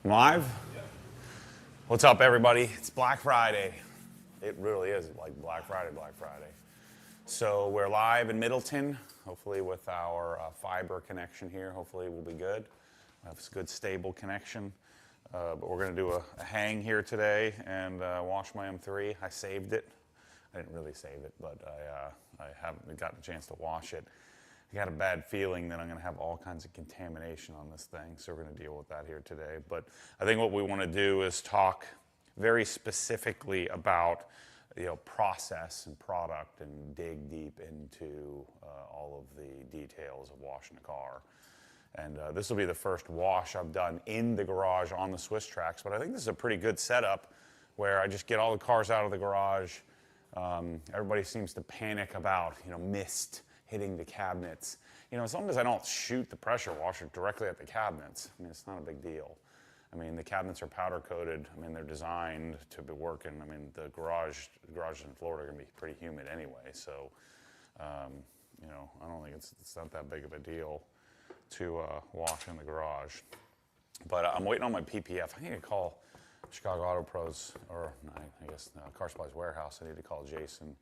Live? What's up, everybody? It's Black Friday. It really is like Black Friday, Black Friday. So we're live in Middleton, hopefully with our fiber connection here. Hopefully we'll be good. We have a good, stable connection. But we're going to do a hang here today and wash my M3. I saved it. I didn't really save it, but I haven't gotten a chance to wash it. I got a bad feeling that I'm going to have all kinds of contamination on this thing, so we're going to deal with that here today. But I think what we want to do is talk very specifically about process and product and dig deep into all of the details of washing a car. And this will be the first wash I've done in the garage on the Swiss tracks, but I think this is a pretty good setup where I just get all the cars out of the garage. Everybody seems to panic about mist hitting the cabinets. As long as I don't shoot the pressure washer directly at the cabinets, I mean, it's not a big deal. I mean, the cabinets are powder coated. I mean, they're designed to be working. I mean, the garages in Florida are gonna be pretty humid anyway. So, I don't think it's not that big of a deal to wash in the garage. But I'm waiting on my PPF. I need to call Chicago Auto Pros, or I guess Car Supplies Warehouse. I need to call Jason,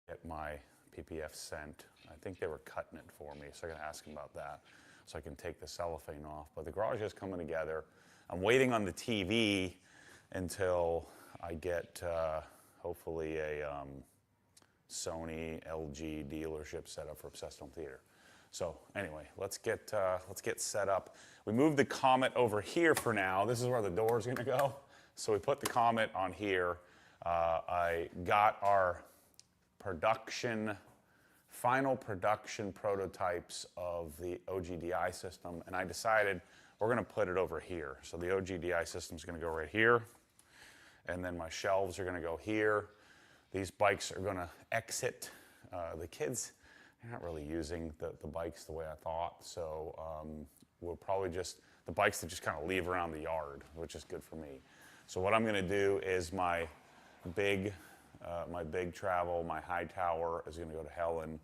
get my PPF sent. I think they were cutting it for me, so I gotta ask him about that so I can take the cellophane off. But the garage is coming together. I'm waiting on the TV until I get hopefully a Sony LG dealership set up for Obsessed Home Theater. So anyway, let's get set up. We moved the Comet over here for now. This is where the door is gonna go. So we put the Comet on here. I got our final production prototypes of the OGDI system, and I decided we're gonna put it over here. So the OGDI system is gonna go right here, and then my shelves are gonna go here. These bikes are gonna exit. The kids, they're not really using the bikes the way I thought, so we'll probably just, the bikes that just kind of leave around the yard, which is good for me. So what I'm gonna do is my big travel, my high tower is gonna go to Helen.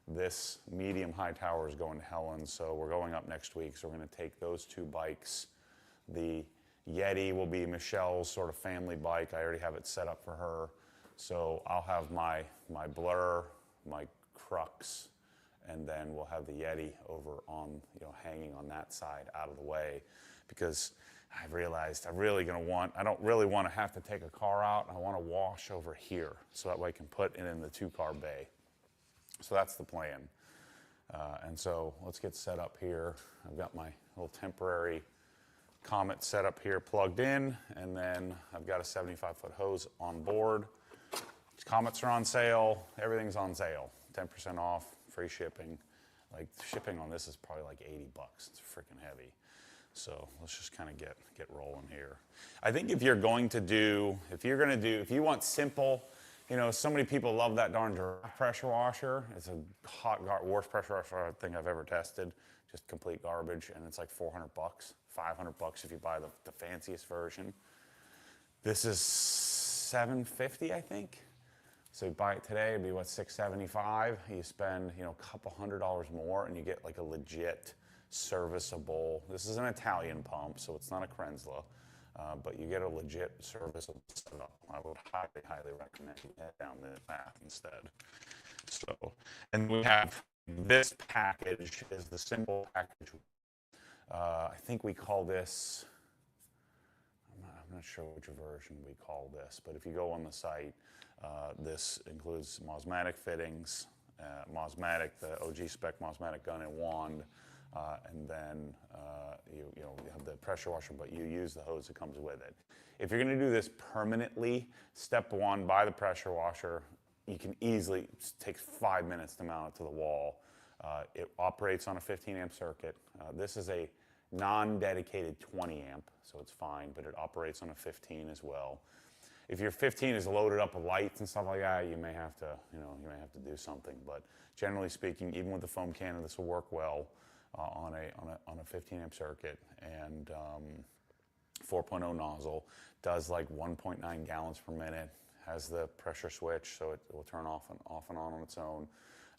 This medium high tower is going to Helen, so we're going up next week. So we're gonna take those two bikes. The Yeti will be Michelle's sort of family bike. I already have it set up for her. So I'll have my Blur, my Crux, and then we'll have the Yeti over on, hanging on that side out of the way, because I've realized I don't really want to have to take a car out. I want to wash over here so that way I can put it in the two-car bay. So that's the plan. And so let's get set up here. I've got my little temporary Comet set up here plugged in, and then I've got a 75-foot hose on board. Comets are on sale. Everything's on sale. 10% off, free shipping. Like, shipping on this is probably like $80. It's freaking heavy. So let's just kind of get rolling here. I think if you want simple, so many people love that darn giraffe pressure washer. It's a worst pressure washer thing I've ever tested. Just complete garbage, and it's like $400, $500 if you buy the fanciest version. This is $750, I think. So you buy it today, it'd be what, $675. You spend, a couple $100 more, and you get like a legit serviceable. This is an Italian pump, so it's not a Krenzla, but you get a legit serviceable setup. I would highly, highly recommend you head down the path instead. So, and we have this package is the simple package. I think we call this, I'm not sure which version we call this, but if you go on the site, this includes Mosmatic fittings, the OG spec Mosmatic gun and wand, and then you have the pressure washer, but you use the hose that comes with it. If you're going to do this permanently, step one, buy the pressure washer. You can easily take 5 minutes to mount it to the wall. It operates on a 15 amp circuit. This is a non-dedicated 20 amp, so it's fine, but it operates on a 15 as well. If your 15 is loaded up with lights and stuff like that, you may have to do something. But generally speaking, even with the foam cannon, this will work well on a 15 amp circuit. And 4.0 nozzle, does like 1.9 gallons per minute, has the pressure switch, so it will turn off and on its own.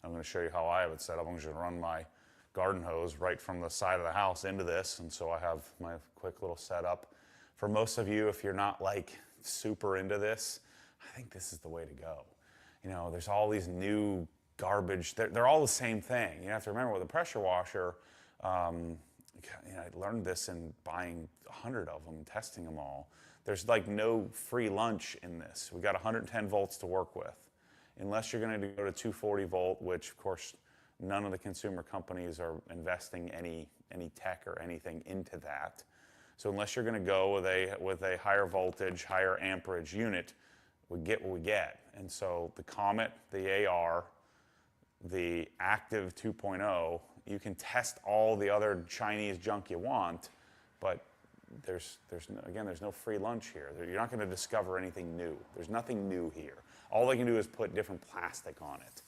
I'm going to show you how I have it set up. I'm just going to run my garden hose right from the side of the house into this, and so I have my quick little setup. for most of you, if you're not like super into this, I think this is the way to go. You know, there's all these new garbage. They're all the same thing. You have to remember with a pressure washer, you know, I learned this in buying 100 of them, testing them all. There's like no free lunch in this. We got 110 volts to work with. Unless you're going to go to 240 volt, which of course none of the consumer companies are investing any tech or anything into that. So unless you're going to go with a higher voltage, higher amperage unit, we get what we get. And so the Comet, the AR, the Active 2.0, you can test all the other Chinese junk you want, but there's no free lunch here. You're not going to discover anything new. There's nothing new here. All they can do is put different plastic on it.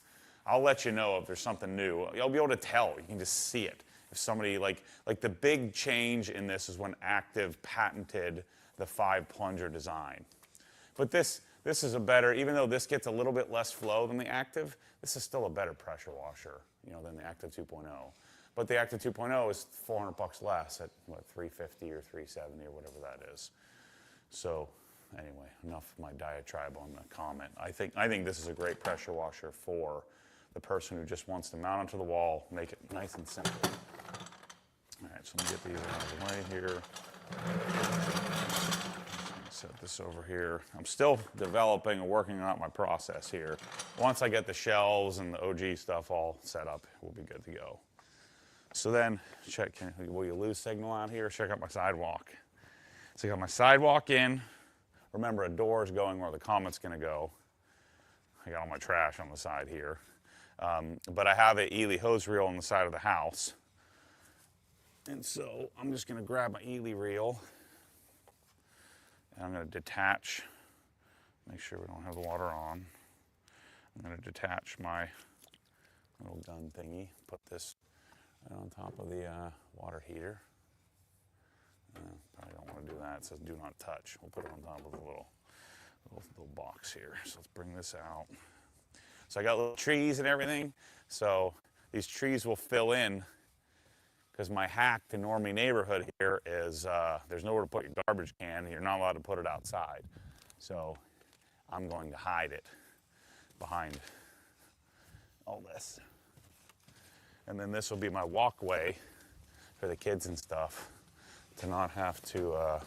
I'll let you know if there's something new. You'll be able to tell. You can just see it. If somebody, like the big change in this is when Active patented the 5 plunger design. But this is a better, even though this gets a little bit less flow than the Active, this is still a better pressure washer, you know, than the Active 2.0. But the Active 2.0 is $400 less at what, $350 or $370 or whatever that is. So anyway, enough of my diatribe on the Comet. I think this is a great pressure washer for the person who just wants to mount onto the wall, make it nice and simple. All right, so let me get these out of the way here. Set this over here. I'm still developing and working out my process here. Once I get the shelves and the OG stuff all set up, we'll be good to go. So then, will you lose signal out here? Check out my sidewalk. So I got my sidewalk in. Remember, a door is going where the Comet's going to go. I got all my trash on the side here. But I have an Ely hose reel on the side of the house. And so I'm just going to grab my Ely reel. And I'm going to detach, make sure we don't have the water on. I'm going to detach my little gun thingy, put this right on top of the water heater. Probably don't want to do that. It says do not touch. We'll put it on top of the little box here. So let's bring this out. So I got little trees and everything. So these trees will fill in because my hack to normie neighborhood here is there's nowhere to put your garbage can. You're not allowed to put it outside. So I'm going to hide it behind all this. And then this will be my walkway for the kids and stuff to not have to,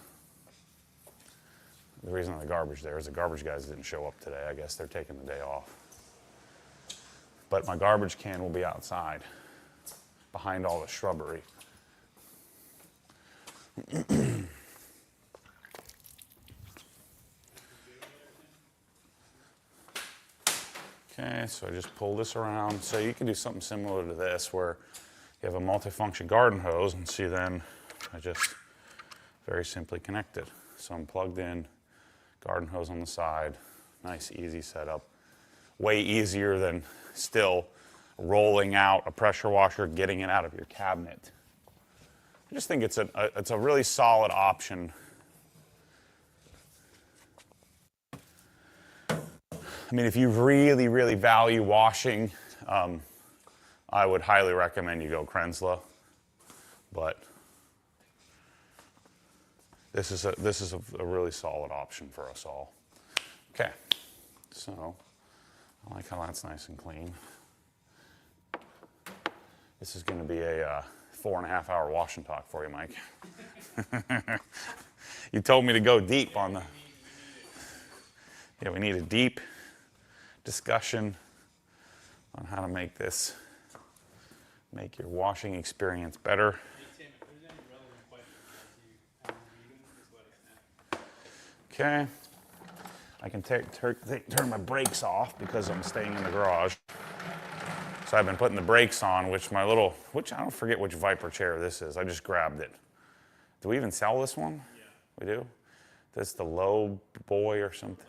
the reason the garbage there is the garbage guys didn't show up today. I guess they're taking the day off. But my garbage can will be outside behind all the shrubbery. Okay, so I just pull this around. So you can do something similar to this where you have a multifunction garden hose, and see then I just very simply connect it. So I'm plugged in, garden hose on the side, nice easy setup. Way easier than still rolling out a pressure washer, getting it out of your cabinet. I just think it's a really solid option. I mean, if you really, really value washing, I would highly recommend you go Krensla. But this is a really solid option for us all. Okay, so I like how that's nice and clean. This is going to be a 4.5 hour wash and talk for you, Mike. You told me to go deep on the. Yeah, we need a deep discussion on how to make your washing experience better. Okay. I can turn my brakes off because I'm staying in the garage. So I've been putting the brakes on, which I don't forget which Viper chair this is. I just grabbed it. Do we even sell this one? Yeah. We do? That's the Low Boy or something?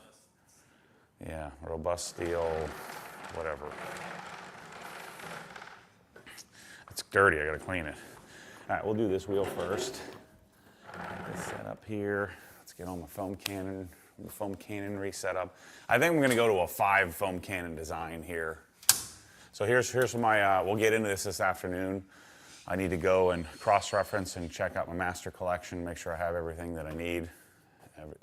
Yeah, robust steel, whatever. It's dirty, I gotta clean it. All right, we'll do this wheel first. Get this set up here. Let's get on my foam cannon reset up. I think I'm gonna go to a 5 foam cannon design here. So here's my, we'll get into this afternoon. I need to go and cross-reference and check out my master collection, make sure I have everything that I need.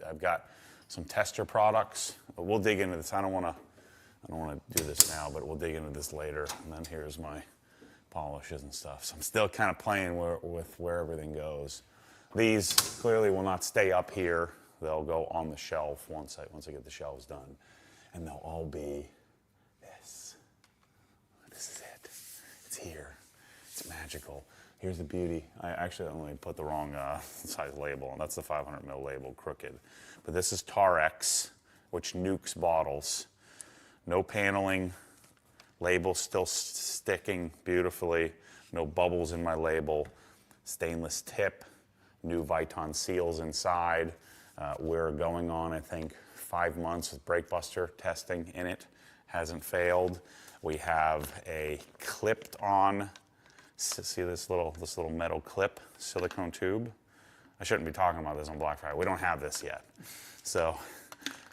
I've got some tester products. We'll dig into this. I don't want to do this now, but we'll dig into this later. And then here's my polishes and stuff. So I'm still kind of playing with where everything goes. These clearly will not stay up here. They'll go on the shelf once I get the shelves done. And they'll all be this. This is it. It's here. It's magical. Here's the beauty. I actually only put the wrong size label, and that's the 500 ml label, crooked. But this is Tarex, which nukes bottles. No paneling. Label still sticking beautifully. No bubbles in my label. Stainless tip. New Viton seals inside. We're going on, I think, 5 months with Breakbuster testing in it. Hasn't failed. We have a clipped on, see this little metal clip, silicone tube. I shouldn't be talking about this on Black Friday. We don't have this yet. So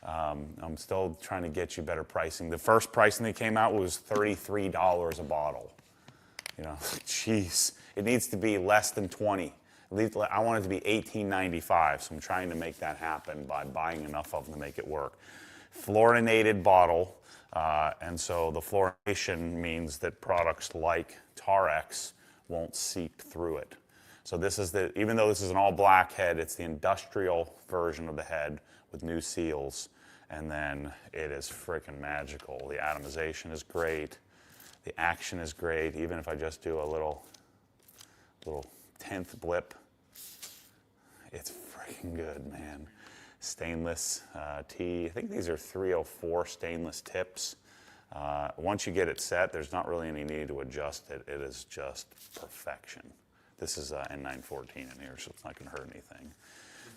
I'm still trying to get you better pricing. The first pricing that came out was $33 a bottle. You know, jeez, it needs to be less than 20. At least I want it to be $18.95, so I'm trying to make that happen by buying enough of them to make it work. Fluorinated bottle, and so the fluorination means that products like Tarex won't seep through it. So this is even though this is an all black head, it's the industrial version of the head with new seals, and then it is freaking magical. The atomization is great, the action is great. Even if I just do a little 10th blip, it's freaking good, man. Stainless T. I think these are 304 stainless tips. Once you get it set, there's not really any need to adjust it. It is just perfection. This is N914 in here, so it's not going to hurt anything.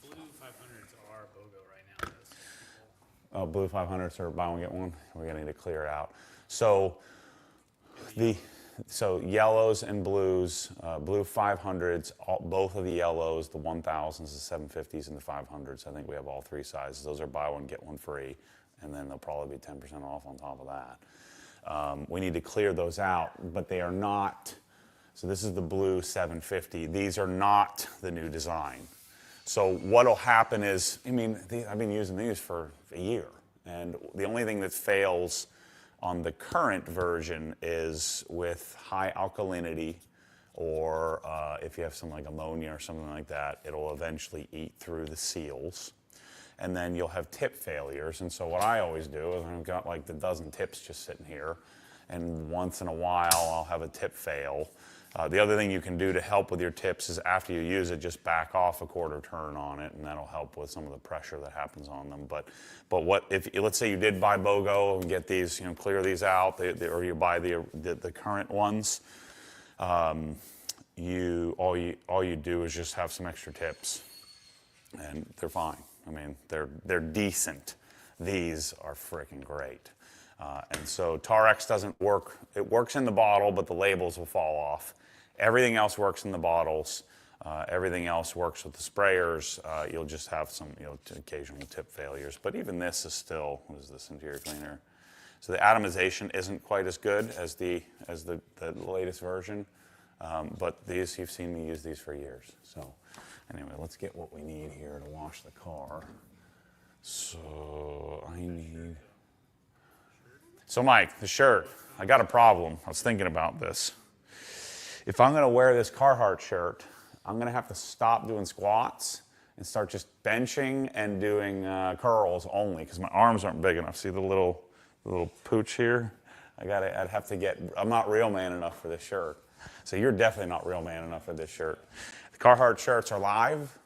The blue 500s are BOGO right now. Oh, blue 500s are buy one, get one? We're going to need to clear it out. So So yellows and blues, blue 500s, both of the yellows, the 1000s, the 750s, and the 500s. I think we have all three sizes. Those are buy one, get one free, and then they'll probably be 10% off on top of that. We need to clear those out, but they are not. So this is the blue 750. These are not the new design. So what'll happen is, I mean, I've been using these for a year, and the only thing that fails on the current version is with high alkalinity, or if you have some like ammonia or something like that, it'll eventually eat through the seals. And then you'll have tip failures. And so what I always do is I've got like the dozen tips just sitting here, and once in a while I'll have a tip fail. The other thing you can do to help with your tips is after you use it, just back off a quarter turn on it, and that'll help with some of the pressure that happens on them. But what if, let's say you did buy BOGO and get these, clear these out, or you buy the current ones, all you do is just have some extra tips, and they're fine. I mean, they're decent. These are freaking great. And so Tarex doesn't work. It works in the bottle, but the labels will fall off. Everything else works in the bottles. Everything else works with the sprayers. You'll just have some occasional tip failures. But even this is still, what is this, interior cleaner? So the atomization isn't quite as good as the latest version. But these, you've seen me use these for years. So anyway, let's get what we need here to wash the car. So I need... So Mike, the shirt, I got a problem. I was thinking about this. If I'm gonna wear this Carhartt shirt, I'm gonna have to stop doing squats and start just benching and doing curls only, because my arms aren't big enough. See the little pooch here? I'd have to get, I'm not real man enough for this shirt. So you're definitely not real man enough for this shirt. The Carhartt shirts are live.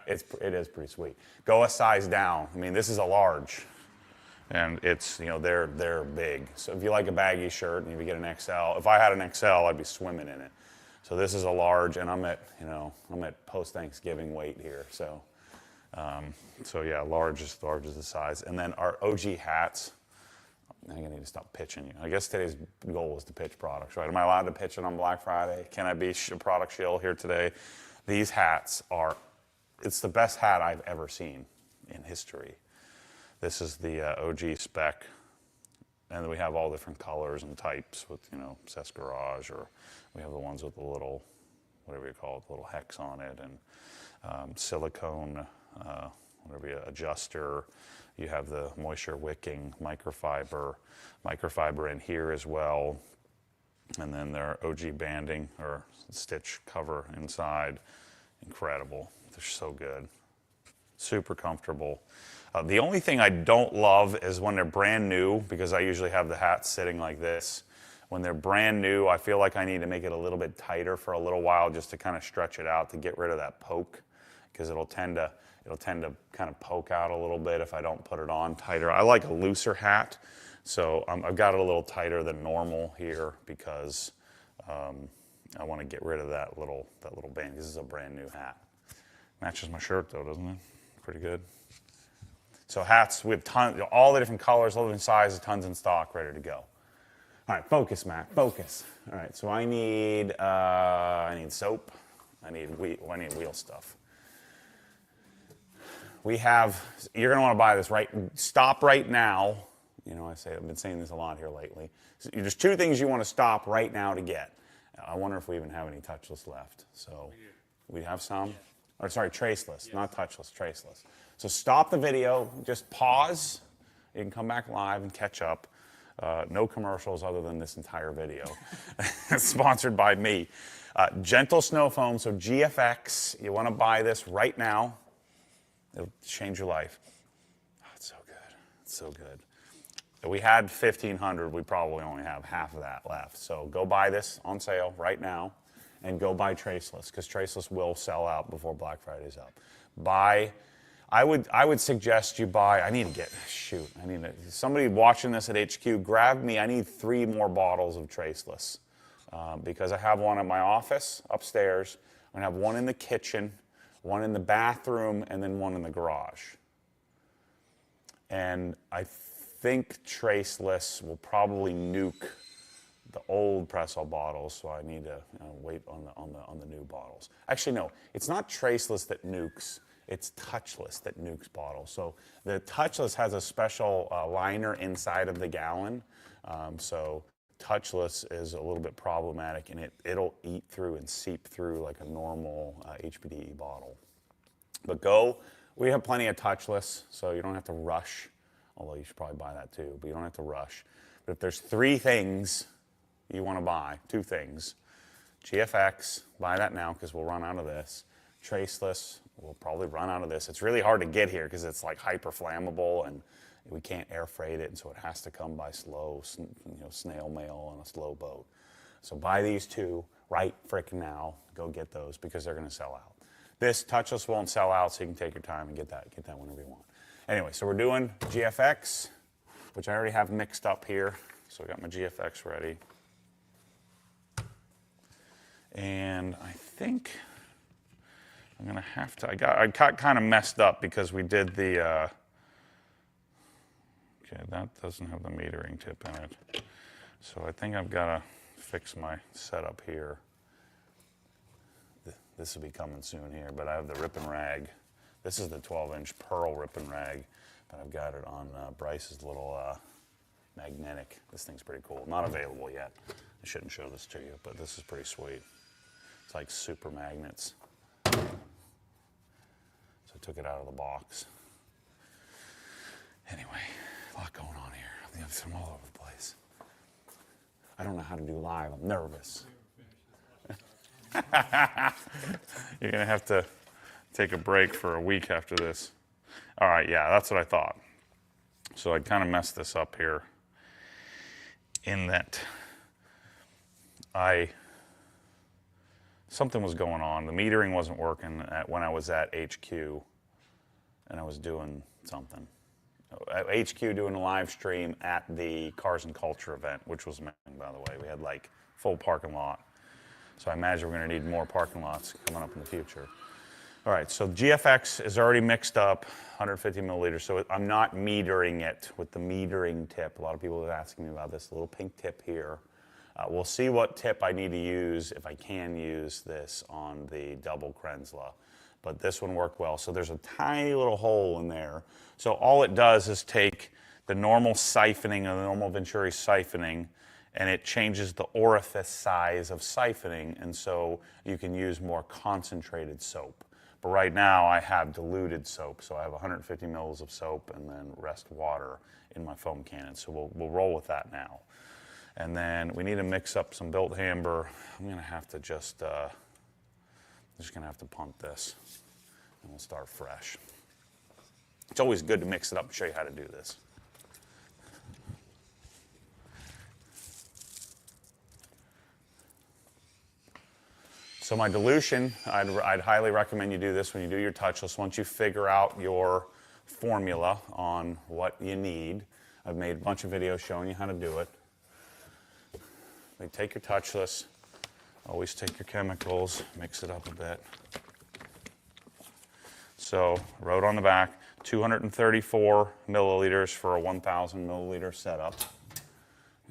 Yeah. It is pretty sweet. Go a size down. I mean, this is a large. And it's, they're big. So if you like a baggy shirt and if you get an XL, if I had an XL, I'd be swimming in it. So this is a large, and I'm at post-Thanksgiving weight here. So yeah, large is the size. And then our OG hats, I think I need to stop pitching you. I guess today's goal was to pitch products, right? Am I allowed to pitch it on Black Friday? Can I be a product shill here today? These hats it's the best hat I've ever seen in history. This is the OG spec, and then we have all different colors and types with, Cess Garage, or we have the ones with the little, whatever you call it, the little hex on it, and silicone, whatever you adjuster. You have the moisture wicking microfiber in here as well. And then their OG banding or stitch cover inside. Incredible. They're so good. Super comfortable. The only thing I don't love is when they're brand new, because I usually have the hats sitting like this. When they're brand new, I feel like I need to make it a little bit tighter for a little while just to kind of stretch it out to get rid of that poke, because it'll tend to kind of poke out a little bit if I don't put it on tighter. I like a looser hat, so I've got it a little tighter than normal here because I want to get rid of that little band. This is a brand new hat. Matches my shirt though, doesn't it? Pretty good. So hats, we have tons, all the different colors, all the different sizes, tons in stock, ready to go. All right, focus, Matt, focus. All right, so I need soap. I need wheel stuff. You're gonna want to buy this stop right now. You know, I've been saying this a lot here lately. So there's two things you want to stop right now to get. I wonder if we even have any touchless left. So we have some. Yeah. Or sorry, traceless, yes. Not touchless, traceless. So stop the video, just pause. You can come back live and catch up. No commercials other than this entire video. Sponsored by me. Gentle Snow Foam, so GFX. You want to buy this right now. It'll change your life. Oh, it's so good. It's so good. If we had 1,500, we probably only have half of that left. So go buy this on sale right now and go buy traceless, because traceless will sell out before Black Friday's up. I would suggest you buy, somebody watching this at HQ, grab me, I need 3 more bottles of traceless because I have one at my office upstairs, I'm gonna have one in the kitchen, one in the bathroom, and then one in the garage. And I think traceless will probably nuke the old Press-All bottles, so I need to wait on the new bottles. Actually, no, it's not traceless that nukes. It's touchless that nukes bottles. So the touchless has a special liner inside of the gallon. So touchless is a little bit problematic, and it'll eat through and seep through like a normal HPDE bottle. But we have plenty of touchless, so you don't have to rush. Although you should probably buy that too, but you don't have to rush. But if there's 3 things you want to buy, 2 things, GFX, buy that now because we'll run out of this. Traceless, we'll probably run out of this. It's really hard to get here because it's like hyper flammable and we can't air freight it, and so it has to come by snail mail on a slow boat. So buy these 2 right frickin' now. Go get those because they're going to sell out. This touchless won't sell out, so you can take your time and get that whenever you want. Anyway, so we're doing GFX, which I already have mixed up here. So I got my GFX ready. And I think I'm gonna have to, I got kind of messed up because we did the, okay, that doesn't have the metering tip in it. So I think I've gotta fix my setup here. This will be coming soon here, but I have the rip and rag. This is the 12-inch Pearl rip and rag, but I've got it on Bryce's little magnetic. This thing's pretty cool. Not available yet. I shouldn't show this to you, but this is pretty sweet. It's like super magnets. So I took it out of the box. Anyway, a lot going on here. I'm all over the place. I don't know how to do live. I'm nervous. You're going to have to take a break for a week after this. All right, yeah, that's what I thought. So I kind of messed this up here in that something was going on. The metering wasn't working when I was at HQ, and I was doing something. At HQ doing a live stream at the Cars and Culture event, which was amazing, by the way. We had like full parking lot. So I imagine we're going to need more parking lots coming up in the future. All right, so GFX is already mixed up, 150 milliliters. So I'm not metering it with the metering tip. A lot of people are asking me about this little pink tip here. We'll see what tip I need to use, if I can use this on the double Krenzla. But this one worked well. So there's a tiny little hole in there. So all it does is take the normal siphoning, or the normal Venturi siphoning, and it changes the orifice size of siphoning, and so you can use more concentrated soap. But right now I have diluted soap, so I have 150 mils of soap and then rest water in my foam cannon. So we'll roll with that now. And then we need to mix up some built hamber. I'm gonna have to just gonna have to punt this, and we'll start fresh. It's always good to mix it up and show you how to do this. So my dilution, I'd highly recommend you do this when you do your touchless. Once you figure out your formula on what you need, I've made a bunch of videos showing you how to do it. Like take your touchless, always take your chemicals, mix it up a bit. So wrote on the back, 234 milliliters for a 1,000 milliliter setup.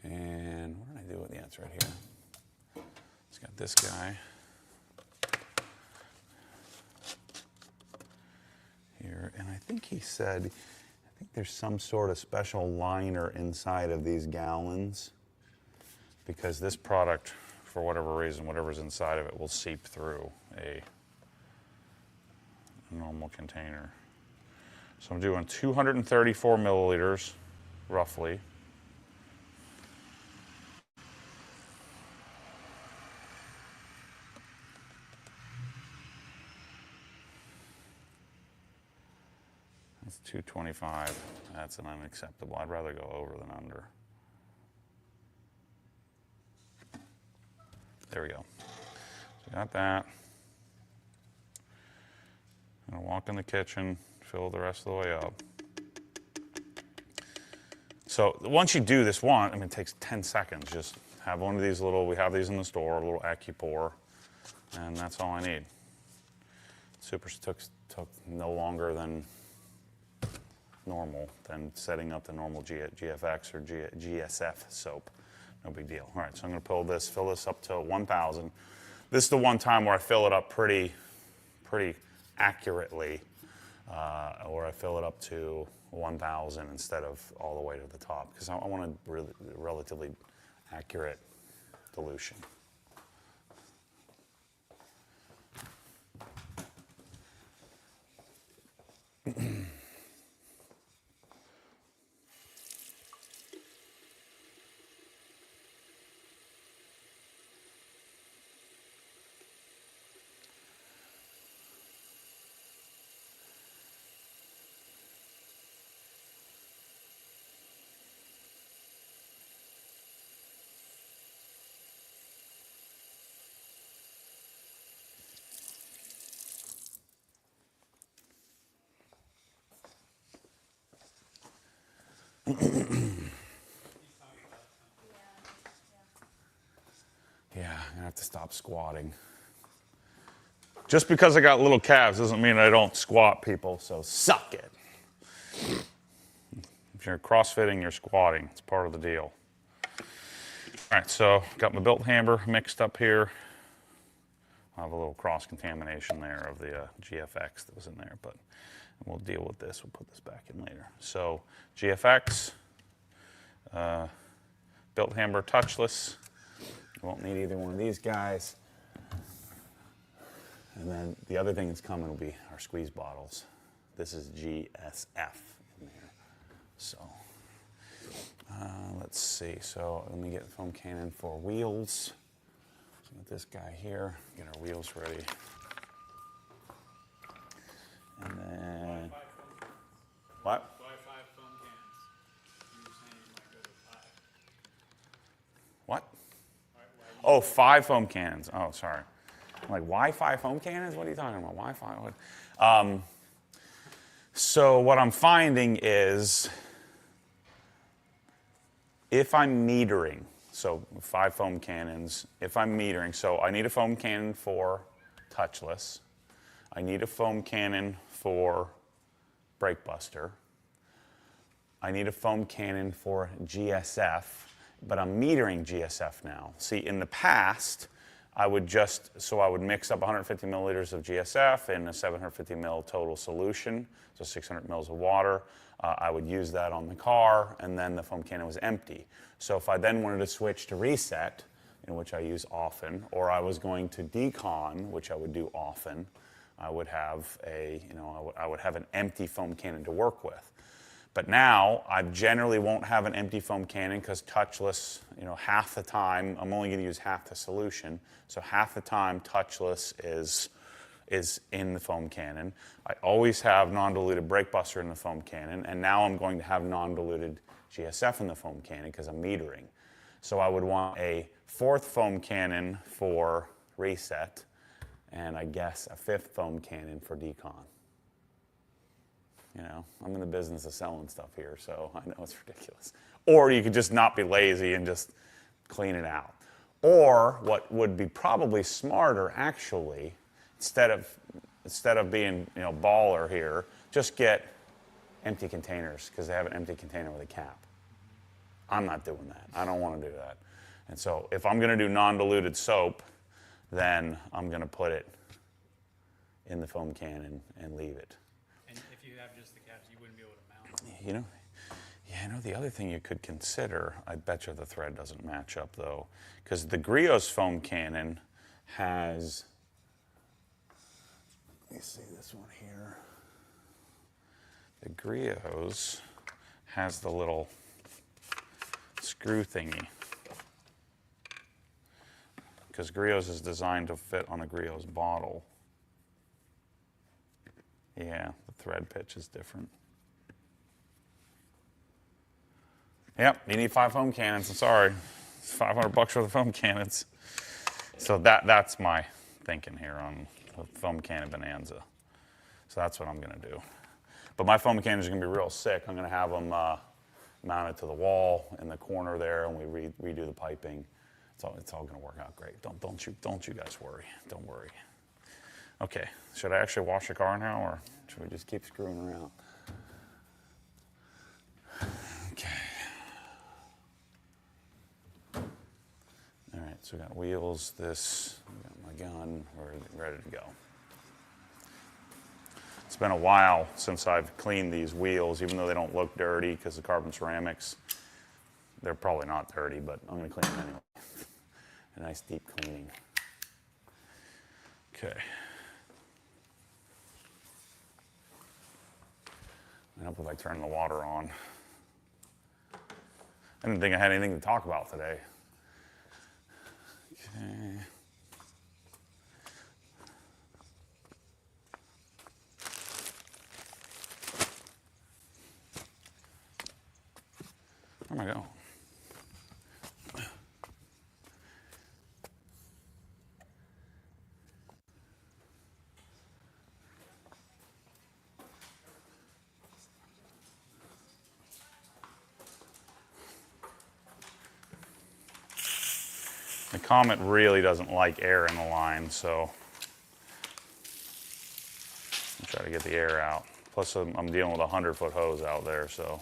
And what did I do with the answer right here? It's got this guy here, and I think he said, I think there's some sort of special liner inside of these gallons because this product, for whatever reason, whatever's inside of it will seep through a normal container. So I'm doing 234 milliliters, roughly. That's 225. That's an unacceptable. I'd rather go over than under. There we go. So got that. I'm gonna walk in the kitchen, fill the rest of the way up. So once you do this one, I mean, it takes 10 seconds. Just have one of these little, we have these in the store, a little AccuPore, and that's all I need. Super took no longer than normal than setting up the normal GFX or GSF soap. No big deal. All right, so I'm going to fill this up to 1,000. This is the one time where I fill it up pretty accurately, or I fill it up to 1,000 instead of all the way to the top, because I want a relatively accurate dilution. Yeah, I'm gonna have to stop squatting. Just because I got little calves doesn't mean I don't squat, people, so suck it. If you're crossfitting, you're squatting. It's part of the deal. All right, so got my built hammer mixed up here. I have a little cross-contamination there of the GFX that was in there, but we'll deal with this. We'll put this back in later. So GFX, built hammer touchless. You won't need either one of these guys. And then the other thing that's coming will be our squeeze bottles. This is GSF in there. So let's see. So let me get the foam cannon for wheels. So got this guy here. Get our wheels ready. And then what? Why 5 foam cans? You were saying you might go to 5. What? Why Oh, 5 foam cannons. Oh, sorry. I'm like, why 5 foam cannons? What are you talking about? Why 5? So what I'm finding is if I'm metering, so 5 foam cannons, if I'm metering, so I need a foam cannon for touchless. I need a foam cannon for brake buster. I need a foam cannon for GSF, but I'm metering GSF now. See, in the past, I would mix up 150 milliliters of GSF in a 750 ml total solution, so 600 mils of water. I would use that on the car, and then the foam cannon was empty. So if I then wanted to switch to reset, in which I use often, or I was going to decon, which I would do often, I would have I would have an empty foam cannon to work with. But now I generally won't have an empty foam cannon because touchless, half the time I'm only going to use half the solution. So half the time touchless is in the foam cannon. I always have non-diluted brake buster in the foam cannon, and now I'm going to have non-diluted GSF in the foam cannon because I'm metering. So I would want a fourth foam cannon for reset, and I guess a fifth foam cannon for decon. I'm in the business of selling stuff here, so I know it's ridiculous. Or you could just not be lazy and just clean it out. Or what would be probably smarter, actually, instead of being baller here, just get empty containers because they have an empty container with a cap. I'm not doing that. I don't want to do that. And so if I'm going to do non-diluted soap, then I'm going to put it in the foam cannon and leave it. And if you have just the caps, you wouldn't be able to mount them. The other thing you could consider, I bet you the thread doesn't match up though, because the Griot's foam cannon has, let me see this one here. The Griot's has the little screw thingy, because Griot's is designed to fit on a Griot's bottle. Yeah, the thread pitch is different. Yep, you need 5 foam cannons. I'm sorry, it's $500 worth of foam cannons. So that's my thinking here on the foam cannon bonanza. So that's what I'm going to do. But my foam cannons are going to be real sick. I'm going to have them mounted to the wall in the corner there, and we redo the piping. It's all going to work out great. Don't you guys worry. Don't worry. Okay, should I actually wash the car now, or should we just keep screwing around? Okay. All right, so we got wheels, we got my gun, we're ready to go. It's been a while since I've cleaned these wheels, even though they don't look dirty because the carbon ceramics, they're probably not dirty, but I'm going to clean them anyway. A nice deep cleaning. Okay. I hope if I turn the water on. I didn't think I had anything to talk about today. Okay. Where am I going? The Comet really doesn't like air in the line, so I'm trying to get the air out. Plus, I'm dealing with a 100-foot hose out there, so.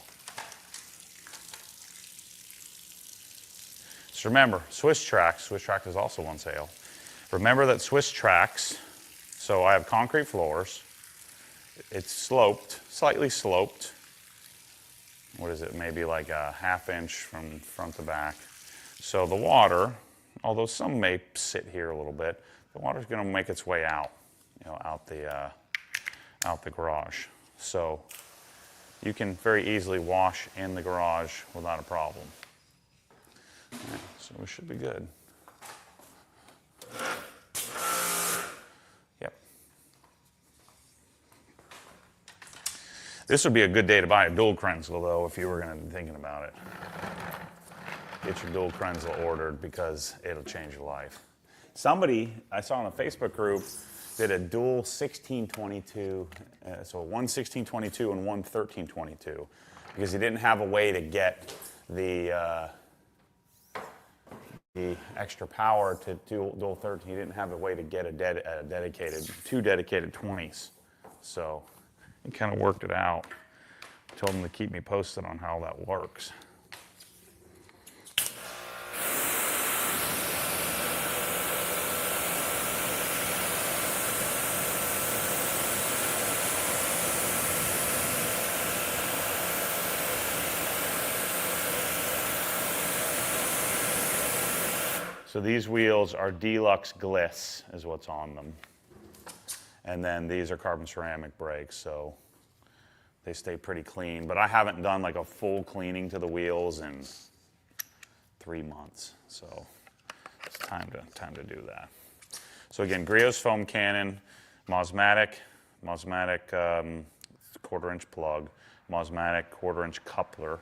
Just remember, Swiss Trax is also on sale. Remember that Swiss Trax, so I have concrete floors. It's sloped, slightly sloped. What is it, maybe like a ½ inch from front to back. So the water, although some may sit here a little bit, the water's going to make its way out, out the garage. So you can very easily wash in the garage without a problem. All right, so we should be good. Yep. This would be a good day to buy a dual Krenzel, though, if you were going to be thinking about it. Get your dual Krenzel ordered because it'll change your life. Somebody I saw in a Facebook group did a dual 1622, so one 1622 and one 1322, because he didn't have a way to get the extra power to dual 13. He didn't have a way to get two dedicated 20s. So he kind of worked it out. Told him to keep me posted on how that works. So these wheels are Deluxe Gliss is what's on them. And then these are carbon ceramic brakes, so they stay pretty clean. But I haven't done like a full cleaning to the wheels in 3 months, so it's time to do that. So again, Griot's foam cannon, Mosmatic 1/4-inch plug, Mosmatic 1/4-inch coupler.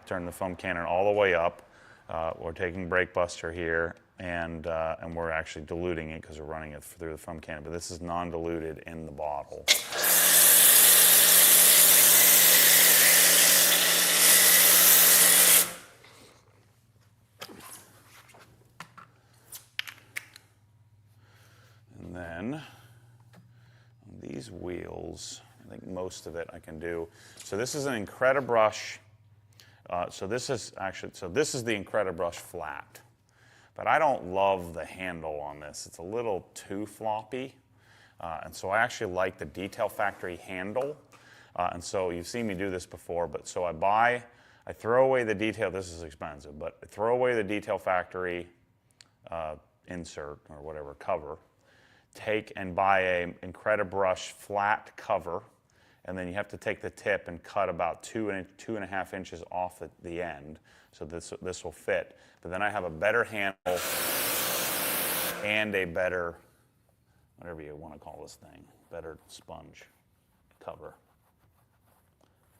Turn the foam cannon all the way up. We're taking brake buster here, and we're actually diluting it because we're running it through the foam cannon. But this is non-diluted in the bottle. And then on these wheels, I think most of it I can do. So this is an Incredibrush. This is the Incredibrush flat. But I don't love the handle on this. It's a little too floppy. And so I actually like the Detail Factory handle. And so you've seen me do this before, but so I throw away the detail, this is expensive, but I throw away the Detail Factory insert or whatever cover, take and buy a Incredibrush flat cover, and then you have to take the tip and cut about 2.5 inches off at the end, so this will fit. But then I have a better handle and a better, whatever you want to call this thing, better sponge cover.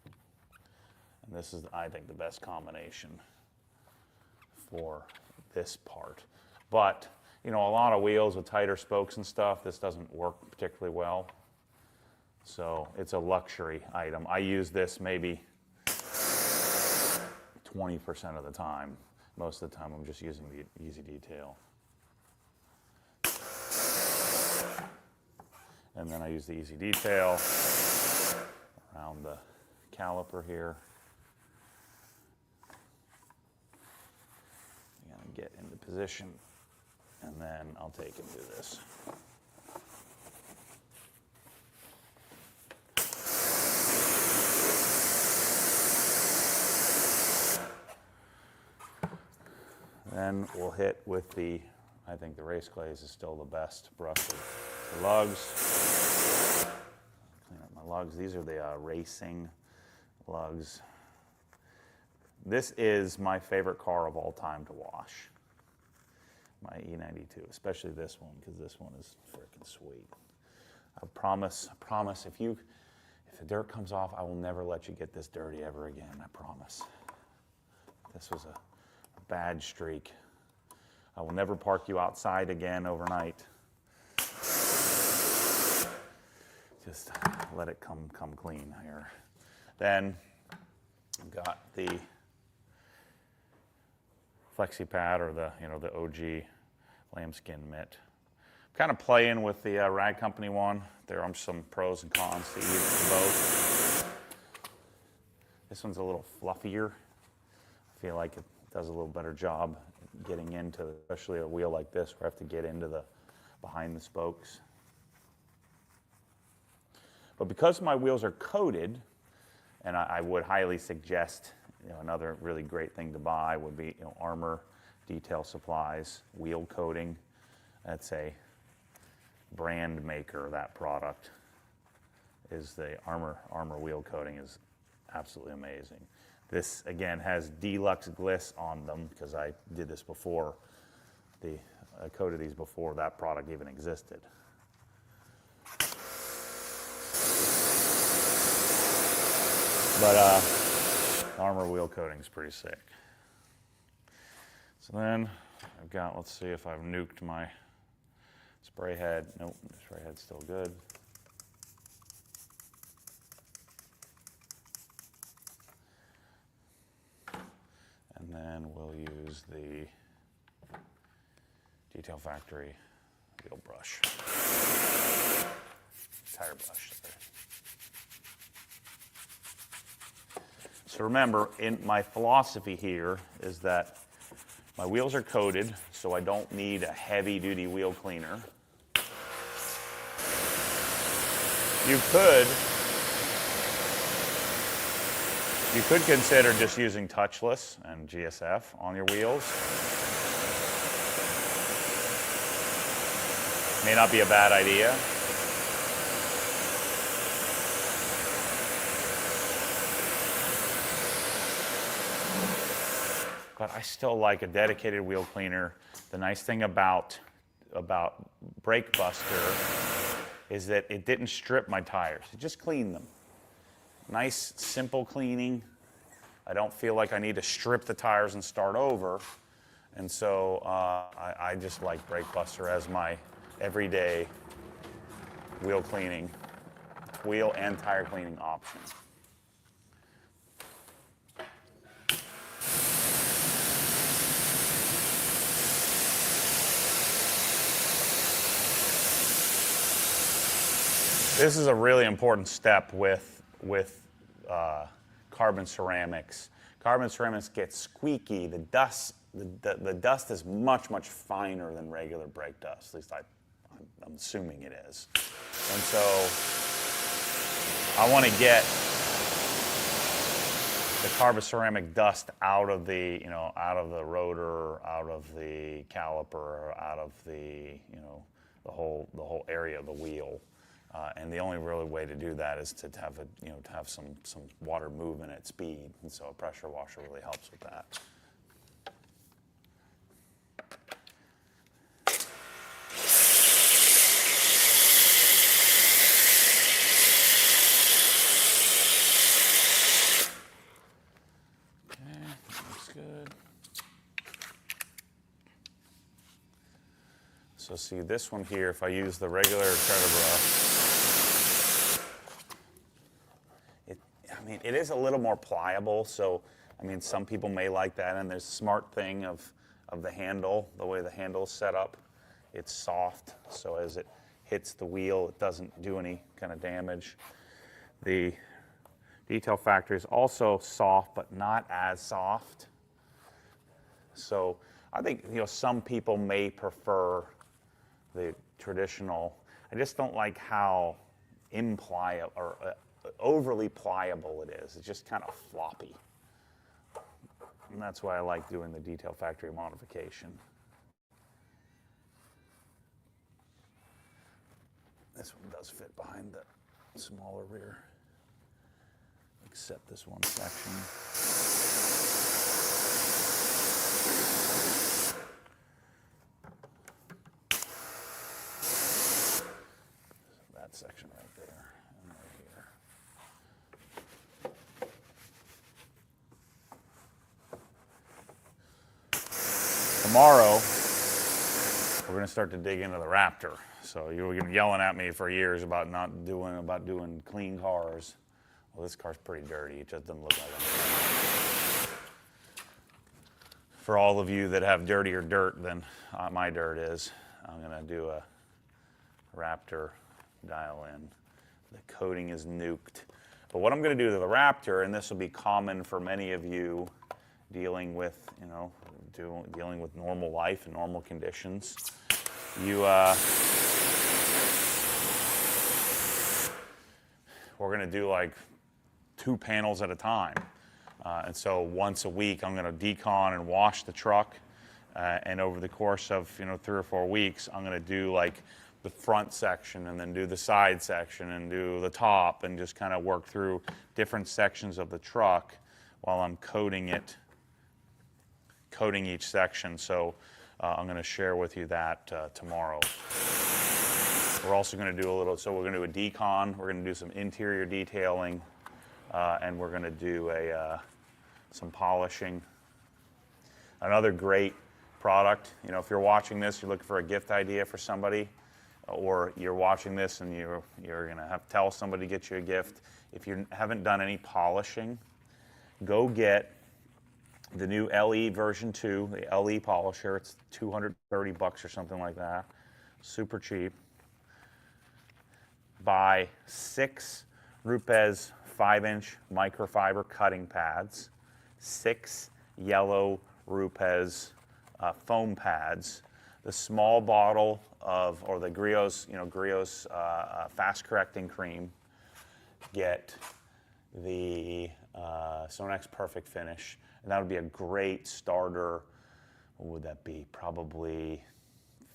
And this is, I think, the best combination for this part. But, you know, a lot of wheels with tighter spokes and stuff, this doesn't work particularly well. So it's a luxury item. I use this maybe 20% of the time. Most of the time I'm just using the Easy Detail. And then I use the Easy Detail around the caliper here. I'm gonna get into position, and then I'll take and do this. Then we'll hit with the, I think the Race Glaze is still the best brush of the lugs. Clean up my lugs. These are the racing lugs. This is my favorite car of all time to wash. My E92, especially this one, because this one is freaking sweet. I promise, if the dirt comes off, I will never let you get this dirty ever again, I promise. This was a bad streak. I will never park you outside again overnight. Just let it come clean here. Then I've got the Flexi Pad, or the OG lambskin mitt. I'm kind of playing with the Rag Company one. There are some pros and cons to both. This one's a little fluffier. I feel like it does a little better job getting into, especially a wheel like this where I have to get into the behind the spokes. But because my wheels are coated, and I would highly suggest, another really great thing to buy would be, Armor Detail Supplies wheel coating. That's a brand maker. That product is the Armor wheel coating is absolutely amazing. This, again, has deluxe gliss on them because I did this before. I coated these before that product even existed. But Armor wheel coating is pretty sick. So then I've got, let's see if I've nuked my spray head. Nope, the spray head's still good. And then we'll use the Detail Factory wheel brush. Tire brush, sorry. So remember, my philosophy here is that my wheels are coated, so I don't need a heavy-duty wheel cleaner. You could consider just using touchless and GSF on your wheels. May not be a bad idea. but I still like a dedicated wheel cleaner. The nice thing about Brake Buster is that it didn't strip my tires. It just cleaned them. Nice, simple cleaning. I don't feel like I need to strip the tires and start over. And so I just like Brake Buster as my everyday wheel cleaning, wheel and tire cleaning option. This is a really important step with carbon ceramics. Carbon ceramics get squeaky. The dust is much, much finer than regular brake dust. At least I'm assuming it is. And so I want to get the carbon ceramic dust out of the, out of the rotor, out of the caliper, out of the, the whole area of the wheel. And the only really way to do that is to have to have some water movement at speed, and so a pressure washer really helps with that. Okay, that looks good. So see this one here, if I use the regular credit brush, it is a little more pliable, so some people may like that, and there's a smart thing of the handle, the way the handle is set up. It's soft, so as it hits the wheel, it doesn't do any kind of damage. The detail factory is also soft, but not as soft. So I think some people may prefer the traditional. I just don't like how impliable or overly pliable it is. It's just kind of floppy. And that's why I like doing the detail factory modification. This one does fit behind the smaller rear, except this one section. That section right there and right here. Tomorrow, we're going to start to dig into the Raptor. So you were yelling at me for years about doing clean cars. Well, this car's pretty dirty. It just doesn't look like it. For all of you that have dirtier dirt than my dirt is, I'm going to do a Raptor dial in. The coating is nuked. But what I'm going to do to the Raptor, and this will be common for many of you dealing with, dealing with normal life and normal conditions, we're going to do like 2 panels at a time. And so once a week, I'm going to decon and wash the truck. And over the course of 3 or 4 weeks, I'm going to do like the front section and then do the side section and do the top and just kind of work through different sections of the truck while I'm coating each section. So I'm going to share with you that tomorrow. We're also going to do we're going to do a decon, we're going to do some interior detailing, and we're going to do some polishing. Another great product, if you're watching this, you're looking for a gift idea for somebody, or you're watching this and you're going to have to tell somebody to get you a gift. If you haven't done any polishing, go get the new LE version 2, the LE polisher. It's $230 or something like that. Super cheap. Buy 6 Rupes 5-inch microfiber cutting pads, 6 yellow Rupes foam pads, the small bottle or the Griot's, Griot's fast correcting cream. Get the Sonex Perfect Finish, and that would be a great starter. What would that be? Probably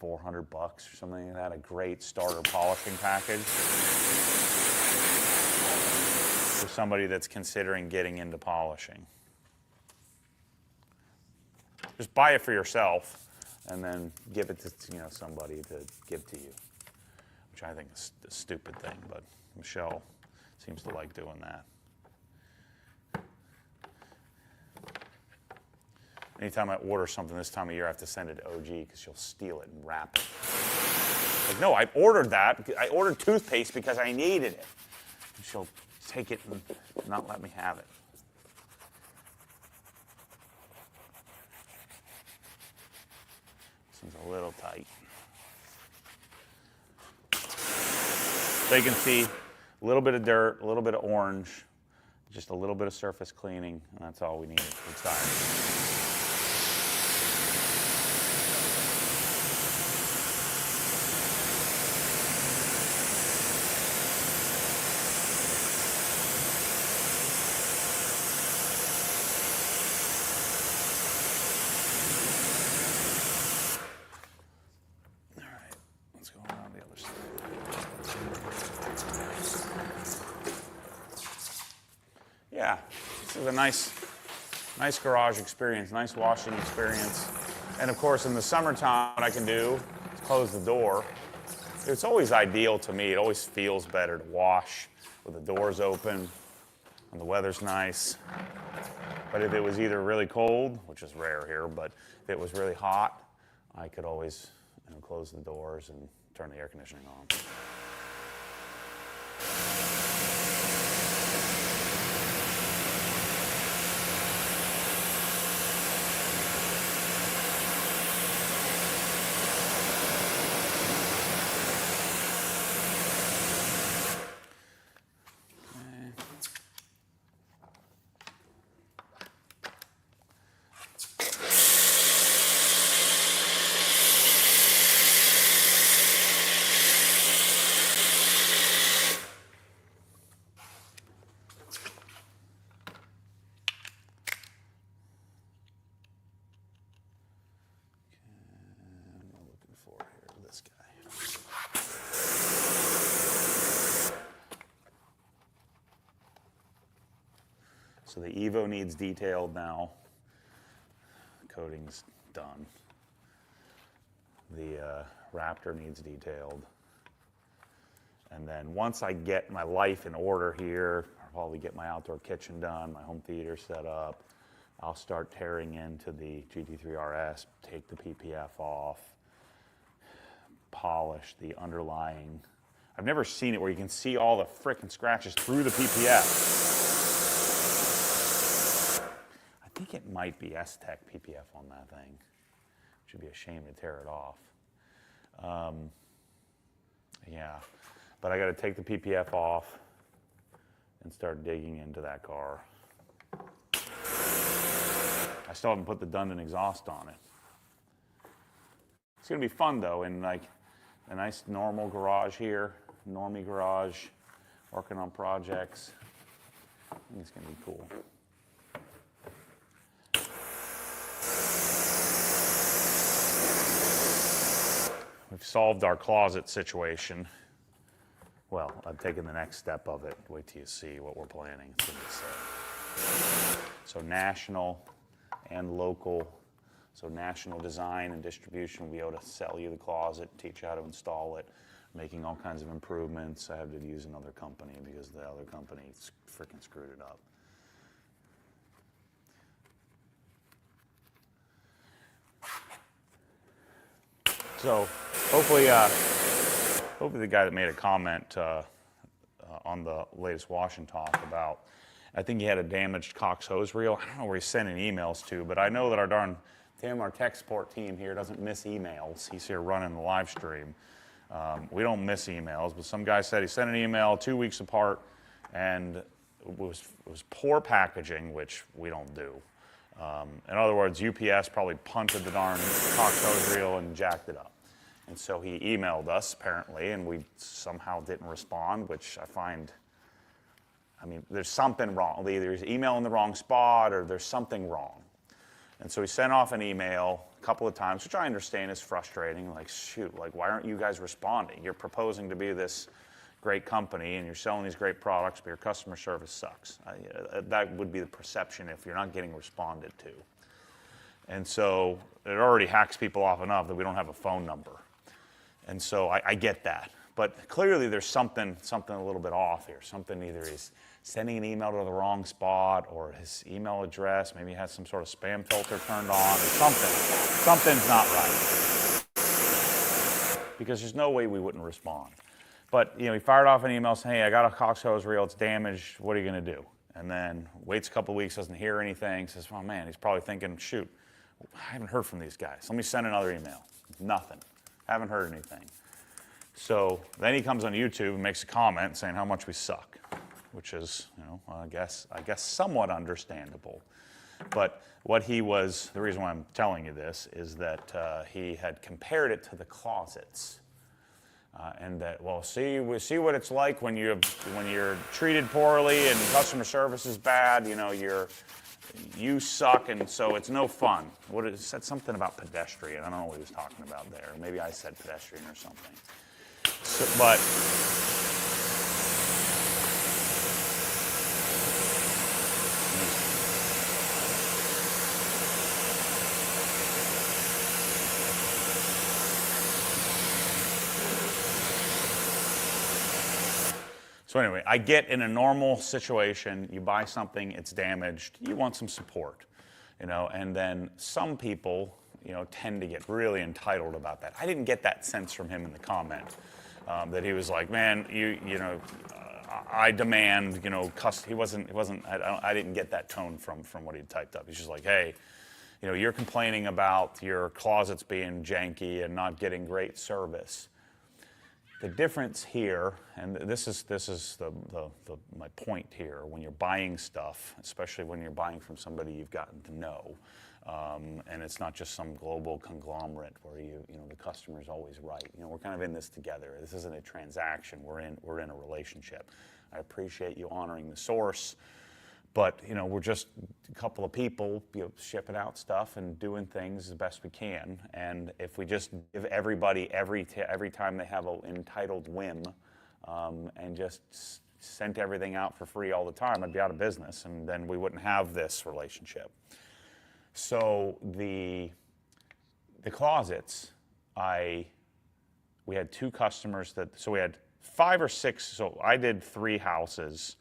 $400 or something like that. A great starter polishing package for somebody that's considering getting into polishing. Just buy it for yourself and then give it to somebody to give to you, which I think is a stupid thing, but Michelle seems to like doing that. Anytime I order something this time of year, I have to send it to OG because she'll steal it and wrap it. Like, no, I ordered that. I ordered toothpaste because I needed it. And she'll take it and not let me have it. This one's a little tight. So you can see a little bit of dirt, a little bit of orange, just a little bit of surface cleaning, and that's all we need for the tire. Yeah, this is a nice garage experience, nice washing experience. And of course, in the summertime, what I can do is close the door. It's always ideal to me. It always feels better to wash with the doors open and the weather's nice. But if it was either really cold, which is rare here, but if it was really hot, I could always close the doors and turn the air conditioning on. This guy. So the Evo needs detailed now. The coating's done. The Raptor needs detailed. And then once I get my life in order here, I'll probably get my outdoor kitchen done, my home theater set up, I'll start tearing into the GT3 RS, take the PPF off, polish the underlying. I've never seen it where you can see all the frickin' scratches through the PPF. I think it might be S-Tech PPF on that thing. Should be a shame to tear it off. Yeah, but I got to take the PPF off and start digging into that car. I still haven't put the Dundon exhaust on it. It's gonna be fun though, in like a nice normal garage here, normie garage, working on projects. I think it's gonna be cool. We've solved our closet situation. Well, I've taken the next step of it. Wait till you see what we're planning. It's gonna be sick. So national and local. So national design and distribution will be able to sell you the closet, teach you how to install it, making all kinds of improvements. I had to use another company because the other company freaking screwed it up. So hopefully the guy that made a comment on the latest Wash and Talk about, I think he had a damaged Cox hose reel. I don't know where he's sending emails to, but I know that our tech support team here doesn't miss emails. He's here running the live stream. We don't miss emails, but some guy said he sent an email 2 weeks apart, and it was poor packaging, which we don't do. In other words, UPS probably punted the darn Cox hose reel and jacked it up. And so he emailed us, apparently, and we somehow didn't respond, which I find, I mean, there's something wrong. Either he's emailing the wrong spot or there's something wrong. And so he sent off an email a couple of times, which I understand is frustrating. Like, shoot, like, why aren't you guys responding? You're proposing to be this great company and you're selling these great products, but your customer service sucks. That would be the perception if you're not getting responded to. And so it already hacks people off enough that we don't have a phone number. And so I get that. But clearly there's something a little bit off here. Something either he's sending an email to the wrong spot, or his email address maybe has some sort of spam filter turned on, or something. Something's not right. Because there's no way we wouldn't respond. But he fired off an email saying, hey, I got a Cox hose reel, it's damaged, what are you going to do? And then waits a couple of weeks, doesn't hear anything, says, oh man, he's probably thinking, shoot, I haven't heard from these guys. Let me send another email. Nothing. Haven't heard anything. So then he comes on YouTube and makes a comment saying how much we suck, which is, I guess somewhat understandable. But the reason why I'm telling you this is that he had compared it to the closets. And that, well, see what it's like when you're treated poorly and customer service is bad. You suck, and so it's no fun. It said something about pedestrian. I don't know what he was talking about there. Maybe I said pedestrian or something. So anyway, I get in a normal situation, you buy something, it's damaged, you want some support, and then some people, tend to get really entitled about that. I didn't get that sense from him in the comment, that he was like, man, I demand, he wasn't, I didn't get that tone from what he typed up. He's just like, hey, you're complaining about your closets being janky and not getting great service. The difference here, and this is my point here, when you're buying stuff, especially when you're buying from somebody you've gotten to know, and it's not just some global conglomerate where the customer's always right. We're kind of in this together. This isn't a transaction. We're in a relationship. I appreciate you honoring the source, but we're just a couple of people shipping out stuff and doing things as best we can. And if we just give everybody every time they have an entitled whim, and just sent everything out for free all the time, I'd be out of business, and then we wouldn't have this relationship. So the closets, we had 2 customers so we had 5 or 6. So I did 3 houses,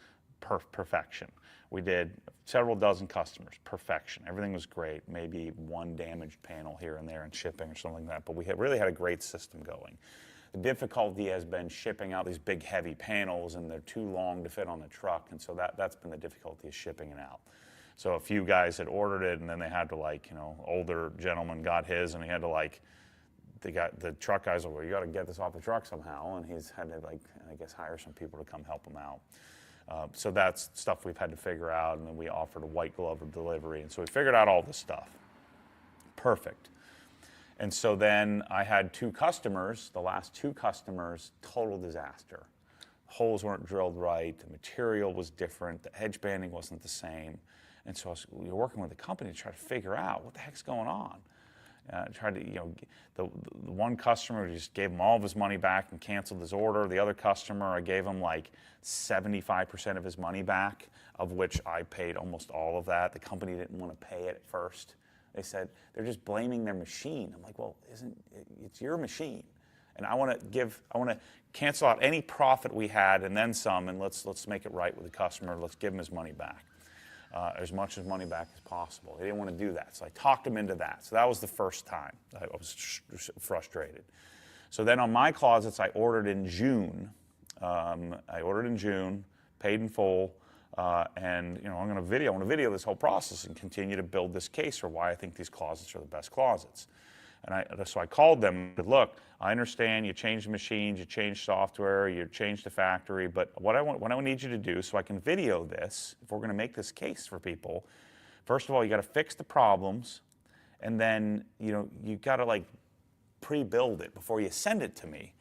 perfection. We did several dozen customers, perfection. Everything was great. Maybe 1 damaged panel here and there in shipping or something like that. But we really had a great system going. The difficulty has been shipping out these big, heavy panels, and they're too long to fit on the truck. And so that's been the difficulty, is shipping it out. So a few guys had ordered it, and then they had to older gentleman got his, and he had to the truck guys were, well, you got to get this off the truck somehow. And he's had to I guess hire some people to come help him out. So that's stuff we've had to figure out, and then we offered a white glove delivery, and so we figured out all this stuff. Perfect. And so then I had 2 customers, the last 2 customers, total disaster. Holes weren't drilled right, the material was different, the edge banding wasn't the same, and so we were working with the company to try to figure out what the heck's going on. Tried to, the one customer just gave him all of his money back and canceled his order. The other customer, I gave him 75% of his money back, of which I paid almost all of that. The company didn't want to pay it at first. They said they're just blaming their machine. I'm like, well, it's your machine, and I want to cancel out any profit we had and then some, and let's make it right with the customer. Let's give him his money back. As much as money back as possible. They didn't want to do that, so I talked him into that. So that was the first time I was frustrated. So then on my closets, I ordered in June. Paid in full, and I want to video this whole process and continue to build this case for why I think these closets are the best closets. And so I called them and said, look, I understand you changed machines, you changed software, you changed the factory, but what I need you to do so I can video this, if we're going to make this case for people, first of all, you got to fix the problems, and then you got to pre-build it before you send it to me.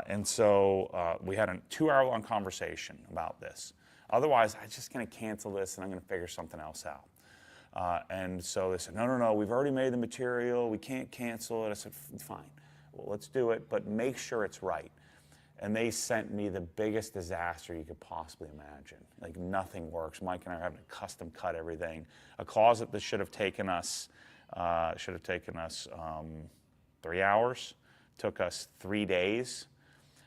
And so we had a 2-hour-long conversation about this. Otherwise, I'm just going to cancel this and I'm going to figure something else out. And so they said, no, we've already made the material, we can't cancel it. I said, fine, well, let's do it, but make sure it's right. And they sent me the biggest disaster you could possibly imagine. Nothing works. Mike and I are having to custom cut everything. A closet that should have taken us Should have taken us 3 hours. Took us 3 days.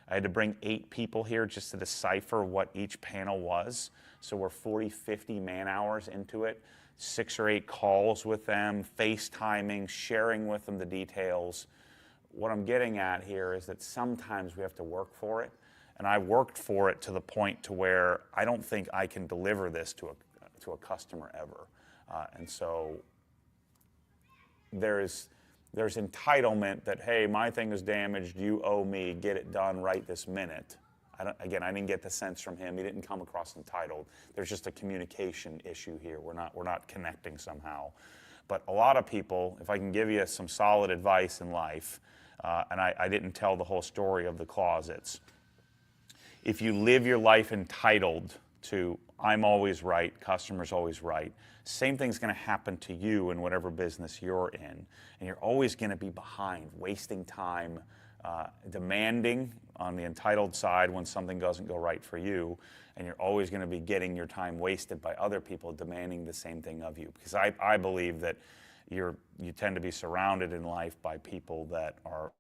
I had to bring 8 people here just to decipher what each panel was. So we're 40, 50 man hours into it. 6 or 8 calls with them, FaceTiming, sharing with them the details. What I'm getting at here is that sometimes we have to work for it. And I worked for it to the point to where I don't think I can deliver this to a customer ever. And so there's entitlement that, hey, my thing is damaged, you owe me, get it done right this minute. I didn't get the sense from him. He didn't come across entitled. There's just a communication issue here. We're not connecting somehow. But a lot of people, if I can give you some solid advice in life, and I didn't tell the whole story of the closets. If you live your life entitled to, I'm always right, customer's always right, same thing's going to happen to you in whatever business you're in. And you're always going to be behind, wasting time, demanding on the entitled side when something doesn't go right for you, and you're always going to be getting your time wasted by other people demanding the same thing of you. Because I believe that you tend to be surrounded in life by people that are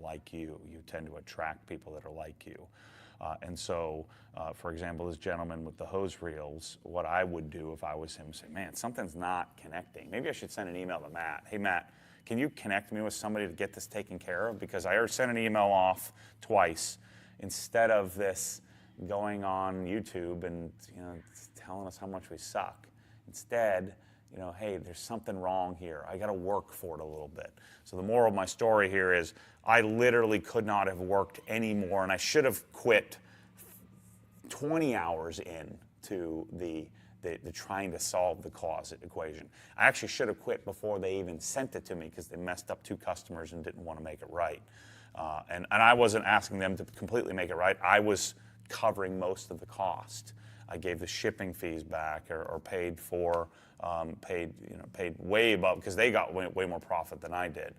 like you. You tend to attract people that are like you. And so, for example, this gentleman with the hose reels, what I would do if I was him, say, man, something's not connecting. Maybe I should send an email to Matt. Hey, Matt, can you connect me with somebody to get this taken care of? Because I already sent an email off twice. Instead of this going on YouTube and telling us how much we suck. Instead, hey, there's something wrong here. I got to work for it a little bit. So the moral of my story here is I literally could not have worked anymore, and I should have quit 20 hours into the trying to solve the closet equation. I actually should have quit before they even sent it to me because they messed up 2 customers and didn't want to make it right. And I wasn't asking them to completely make it right. I was covering most of the cost. I gave the shipping fees back or paid for, paid way above because they got way more profit than I did.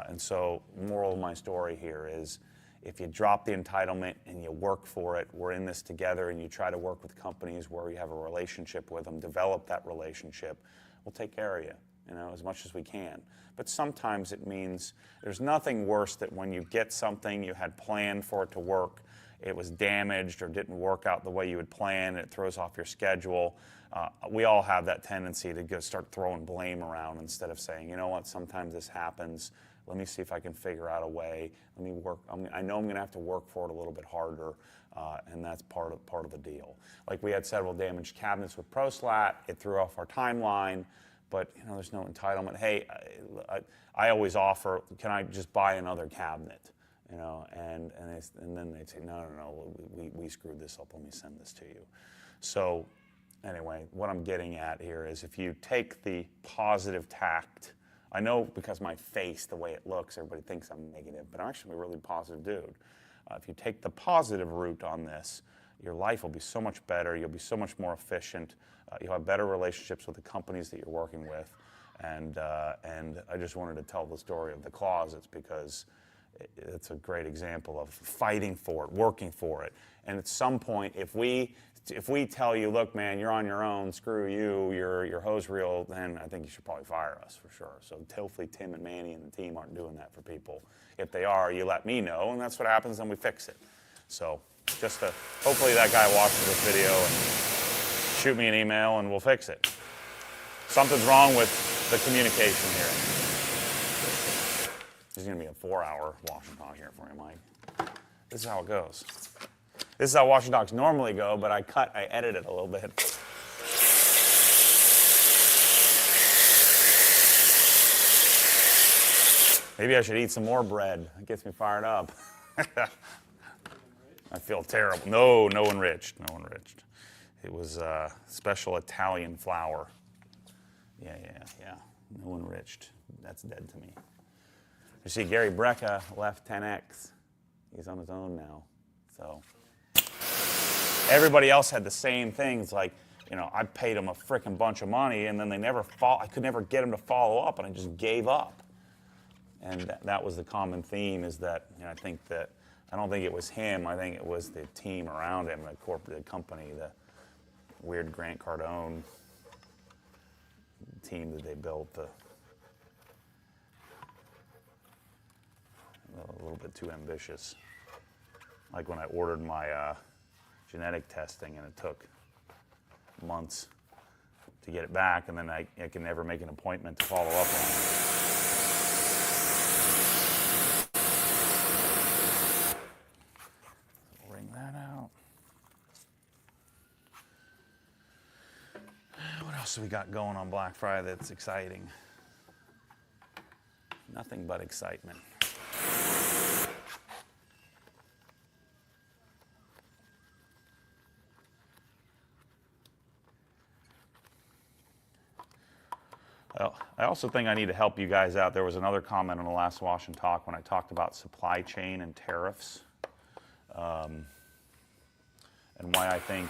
And so moral of my story here is if you drop the entitlement and you work for it, we're in this together, and you try to work with companies where you have a relationship with them, develop that relationship, we'll take care of you, as much as we can. But sometimes it means there's nothing worse than when you get something you had planned for it to work, it was damaged or didn't work out the way you had planned, and it throws off your schedule. We all have that tendency to start throwing blame around instead of saying, you know what, sometimes this happens. Let me see if I can figure out a way. Let me work. I know I'm going to have to work for it a little bit harder, and that's part of the deal. Like we had several damaged cabinets with ProSlat. It threw off our timeline, but there's no entitlement. Hey, I always offer, can I just buy another cabinet? And then they'd say, no, we screwed this up. Let me send this to you. So anyway, what I'm getting at here is if you take the positive tact, I know because my face, the way it looks, everybody thinks I'm negative, but I'm actually a really positive dude. If you take the positive route on this, your life will be so much better. You'll be so much more efficient. You'll have better relationships with the companies that you're working with. And I just wanted to tell the story of the closets because it's a great example of fighting for it, working for it. And at some point, if we tell you, look, man, you're on your own, screw you, you're hose reel, then I think you should probably fire us for sure. So hopefully Tim and Manny and the team aren't doing that for people. If they are, you let me know, and that's what happens, then we fix it. So hopefully that guy watches this video and shoot me an email and we'll fix it. Something's wrong with the communication here. This is going to be a 4-hour wash and talk here for you, Mike. This is how it goes. This is how wash and talks normally go, but I edited it a little bit. Maybe I should eat some more bread. It gets me fired up. I feel terrible. No enriched. It was special Italian flour. Yeah. No enriched. That's dead to me. You see, Gary Brecka left 10X. He's on his own now. So everybody else had the same things. Like, I paid them a freaking bunch of money, and then I could never get them to follow up, and I just gave up. And that was the common theme. Is that I don't think it was him. I think it was the team around him, the company, the weird Grant Cardone team that they built. bit too ambitious. Like when I ordered my genetic testing and it took months to get it back, and then I can never make an appointment to follow up on it. Ring that out. What else do we got going on Black Friday that's exciting? Nothing but excitement. Well, I also think I need to help you guys out. There was another comment on the last Wash and Talk when I talked about supply chain and tariffs, and why I think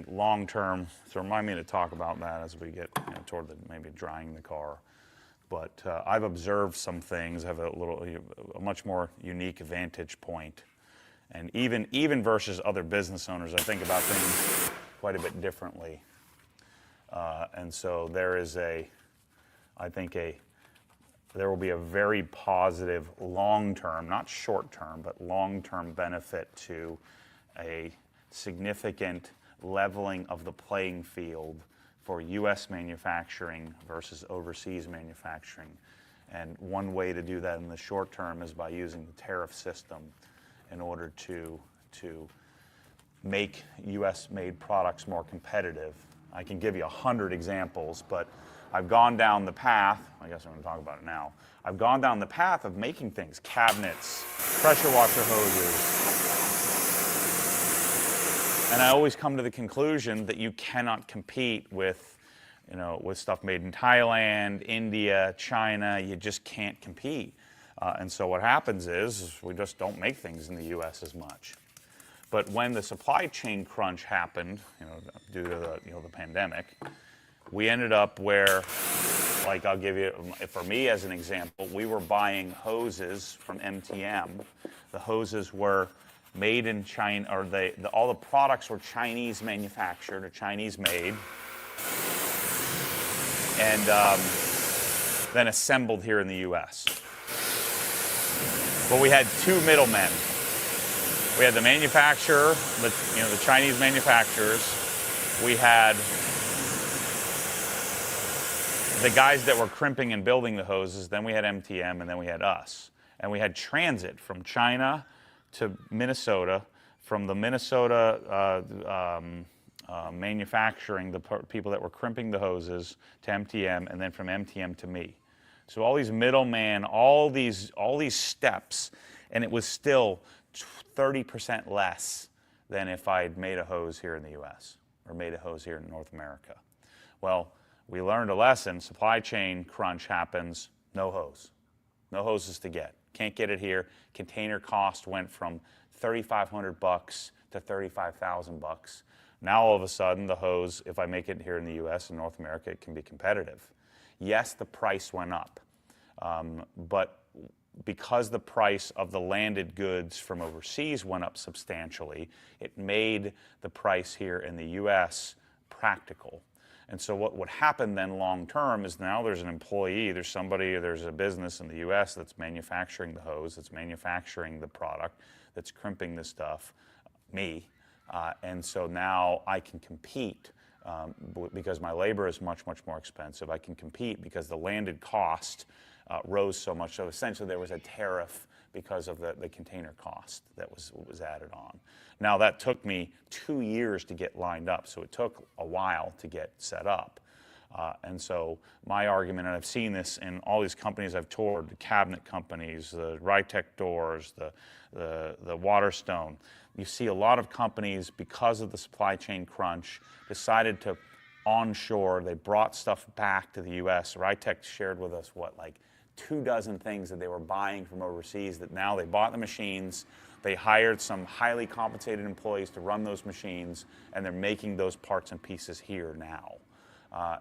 long term. So remind me to talk about that as we get toward maybe drying the car. But I've observed some things. I have a much more unique vantage point, and even versus other business owners, I think about things quite a bit differently. And so there will be a very positive long-term, not short-term, but long-term benefit to a significant leveling of the playing field for U.S. manufacturing versus overseas manufacturing. And one way to do that in the short term is by using the tariff system in order to make U.S.-made products more competitive. I can give you 100 examples, but I've gone down the path, I guess I'm going to talk about it now. I've gone down the path of making things, cabinets, pressure washer hoses, and I always come to the conclusion that you cannot compete with stuff made in Thailand, India, China. You just can't compete. And so what happens is we just don't make things in the U.S. as much. But when the supply chain crunch happened, due to the pandemic, we ended up where, like I'll give you, for me as an example, we were buying hoses from MTM. The hoses were made in China, or all the products were Chinese manufactured or Chinese made, and then assembled here in the U.S. But we had two middlemen. We had the manufacturer, the Chinese manufacturers. We had the guys that were crimping and building the hoses. Then we had MTM, and then we had us. And we had transit from China to Minnesota, from the Minnesota manufacturing, the people that were crimping the hoses, to MTM, and then from MTM to me. So all these middlemen, all these steps, and it was still 30% less than if I'd made a hose here in the U.S. or made a hose here in North America. Well, we learned a lesson. Supply chain crunch happens, no hose. No hoses to get. Can't get it here. Container cost went from $3,500 to $35,000. Now all of a sudden the hose, if I make it here in the U.S. and North America, it can be competitive. Yes, the price went up, but because the price of the landed goods from overseas went up substantially, it made the price here in the U.S. practical. And so what would happen then long term is now there's an employee, there's a business in the U.S. that's manufacturing the hose, that's manufacturing the product, that's crimping the stuff, me. And so now I can compete because my labor is much, much more expensive. I can compete because the landed cost rose so much. So essentially there was a tariff because of the container cost that was added on. Now that took me 2 years to get lined up, so it took a while to get set up. And so my argument, and I've seen this in all these companies I've toured, the cabinet companies, the Rytec doors, the Waterstone, you see a lot of companies, because of the supply chain crunch, decided to onshore. They brought stuff back to the U.S. Rytec shared with us, 24 things that they were buying from overseas, that now they bought the machines, they hired some highly compensated employees to run those machines, and they're making those parts and pieces here now.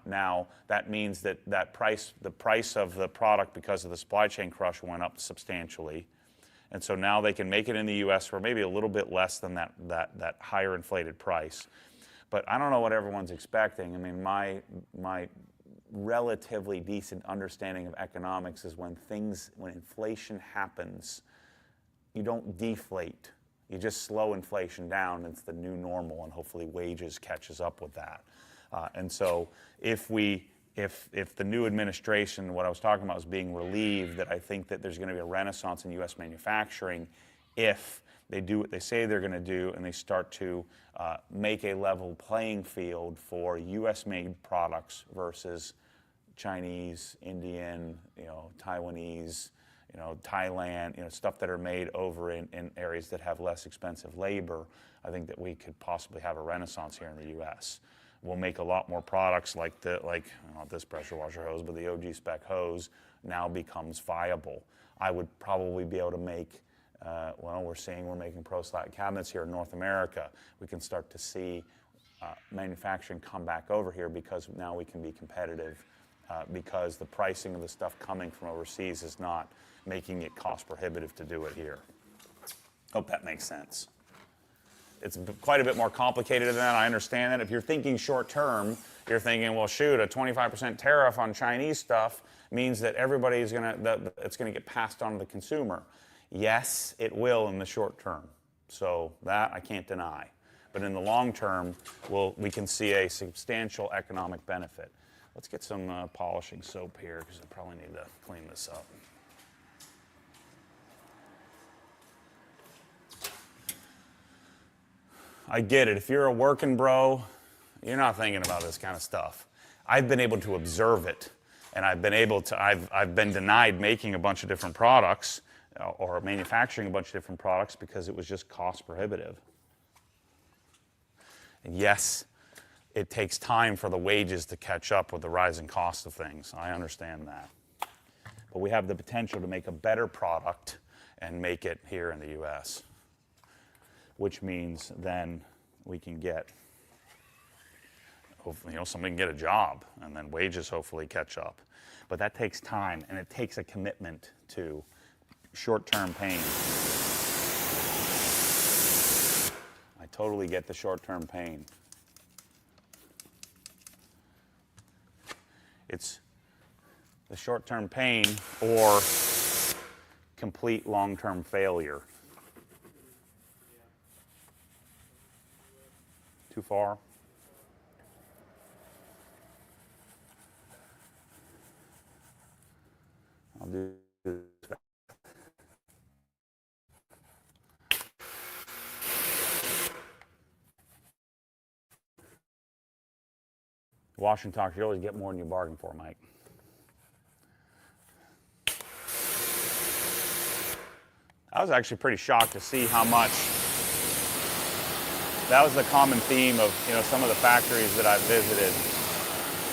Now, that means that the price of the product, because of the supply chain crush, went up substantially. And so now they can make it in the U.S. for maybe a little bit less than that higher inflated price. But I don't know what everyone's expecting. I mean, my relatively decent understanding of economics is when inflation happens, you don't deflate. You just slow inflation down. It's the new normal, and hopefully wages catches up with that. And so if the new administration, what I was talking about, is being relieved, that I think that there's going to be a renaissance in U.S. manufacturing if they do what they say they're going to do, and they start to make a level playing field for U.S.-made products versus Chinese, Indian, Taiwanese, Thailand, stuff that are made over in areas that have less expensive labor. I think that we could possibly have a renaissance here in the U.S. We'll make a lot more products like not this pressure washer hose, but the OG spec hose now becomes viable. I would probably be able to make, we're making pro slat cabinets here in North America. We can start to see manufacturing come back over here because now we can be competitive because the pricing of the stuff coming from overseas is not making it cost prohibitive to do it here. Hope that makes sense. It's quite a bit more complicated than that. I understand that. If you're thinking short term, you're thinking, well, shoot, a 25% tariff on Chinese stuff means that it's going to get passed on to the consumer. Yes, it will in the short term. So that I can't deny. But in the long term, we can see a substantial economic benefit. Let's get some polishing soap here because I probably need to clean this up. I get it. If you're a working bro, you're not thinking about this kind of stuff. I've been able to observe it, and I've been denied making a bunch of different products or manufacturing a bunch of different products because it was just cost prohibitive. And yes, it takes time for the wages to catch up with the rising cost of things. I understand that. But we have the potential to make a better product and make it here in the U.S., which means then we can get, somebody can get a job, and then wages hopefully catch up. But that takes time, and it takes a commitment to short-term pain. I totally get the short-term pain. It's the short-term pain or complete long-term failure. Too far? I'll do this. Wash and talk, you always get more than you bargain for, Mike. I was actually pretty shocked to see how much. That was the common theme of some of the factories that I've visited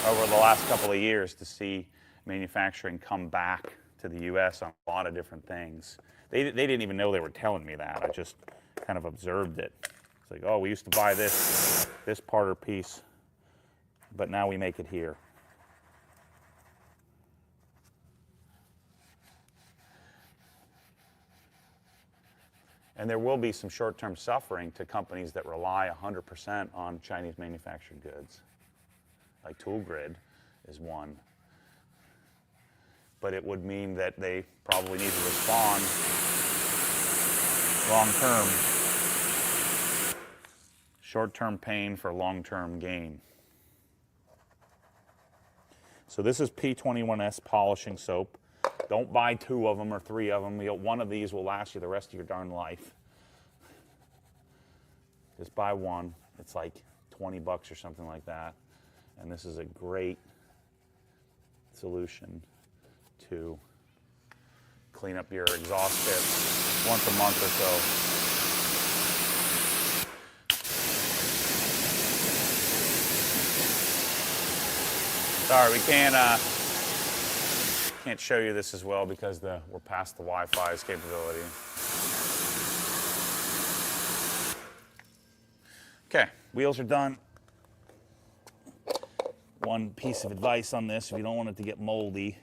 over the last couple of years, to see manufacturing come back to the U.S. on a lot of different things. They didn't even know they were telling me that. I just kind of observed it. It's like, oh, we used to buy this part or piece, but now we make it here. And there will be some short-term suffering to companies that rely 100% on Chinese manufactured goods. Like Tool Grid is one. But it would mean that they probably need to respond long-term. Short-term pain for long-term gain. So this is P21S polishing soap. Don't buy 2 of them or 3 of them. One of these will last you the rest of your darn life. Just buy one. It's like $20 or something like that. And this is a great solution to clean up your exhaust tips once a month or so. Sorry, we can't show you this as well because we're past the Wi-Fi's capability. Okay, wheels are done. One piece of advice on this: if you don't want it to get moldy,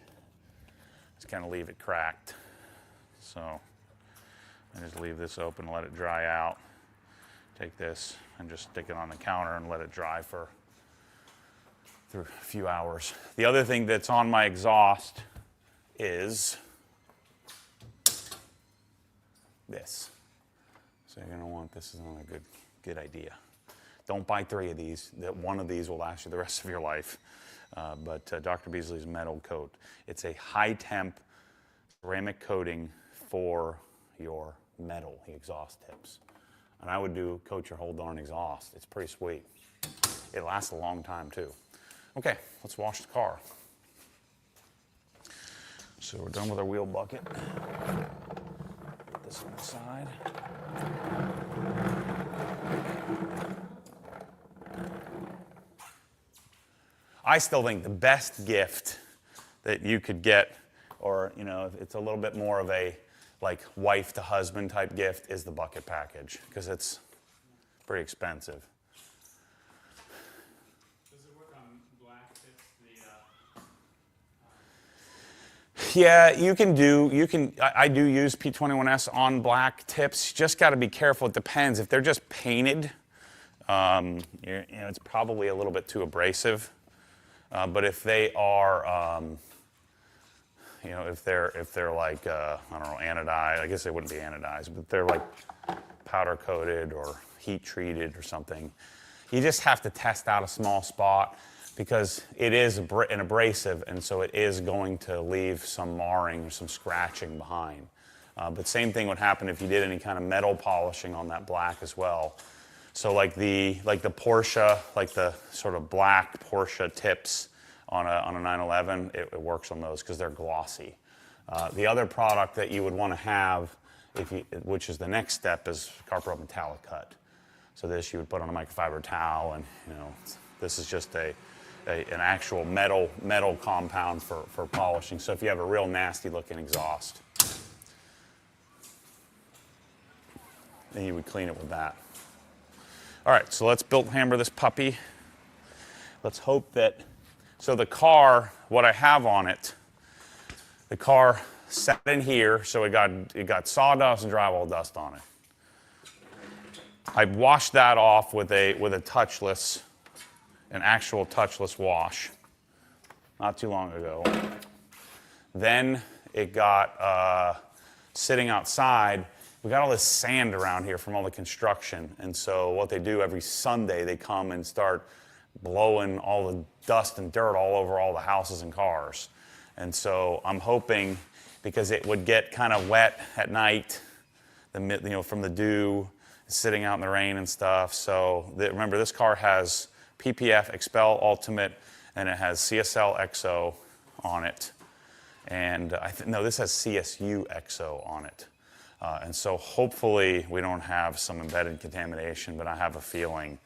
just kind of leave it cracked. So I just leave this open, let it dry out. Take this and just stick it on the counter and let it dry for through a few hours. The other thing that's on my exhaust is this. So you're going to want, this is not a good idea. Don't buy 3 of these. One of these will last you the rest of your life. But Dr. Beasley's metal coat. It's a high temp ceramic coating for your metal, the exhaust tips. And I would coat your whole darn exhaust. It's pretty sweet. It lasts a long time too. Okay, let's wash the car. So we're done with our wheel bucket. Put this on the side. I still think the best gift that you could get, or it's a little bit more of a like wife to husband type gift, is the bucket package, because it's pretty expensive. Does it work on black tips? Yeah, I do use P21S on black tips. You just got to be careful. It depends. If they're just painted, it's probably a little bit too abrasive. But if they are, if they're like, I don't know, anodized, I guess they wouldn't be anodized, but they're like powder coated or heat treated or something, you just have to test out a small spot, because it is an abrasive, and so it is going to leave some marring or some scratching behind. But same thing would happen if you did any kind of metal polishing on that black as well. So like the Porsche, like the sort of black Porsche tips on a 911, it works on those because they're glossy. The other product that you would want to have, which is the next step, is Carpro metallic cut. So this you would put on a microfiber towel, and this is just an actual metal compound for polishing. So if you have a real nasty looking exhaust, then you would clean it with that. All right, so let's built hammer this puppy. Let's hope that, so the car, what I have on it, the car sat in here, so it got sawdust and drywall dust on it. I washed that off with a touchless, an actual touchless wash, not too long ago. Then it got sitting outside. We got all this sand around here from all the construction, and so what they do every Sunday, they come and start blowing all the dust and dirt all over all the houses and cars. And so I'm hoping, because it would get kind of wet at night, from the dew, sitting out in the rain and stuff. So remember, this car has PPF Expel Ultimate, and it has CSL XO on it. And this has CSU XO on it. And so hopefully we don't have some embedded contamination, but I have a feeling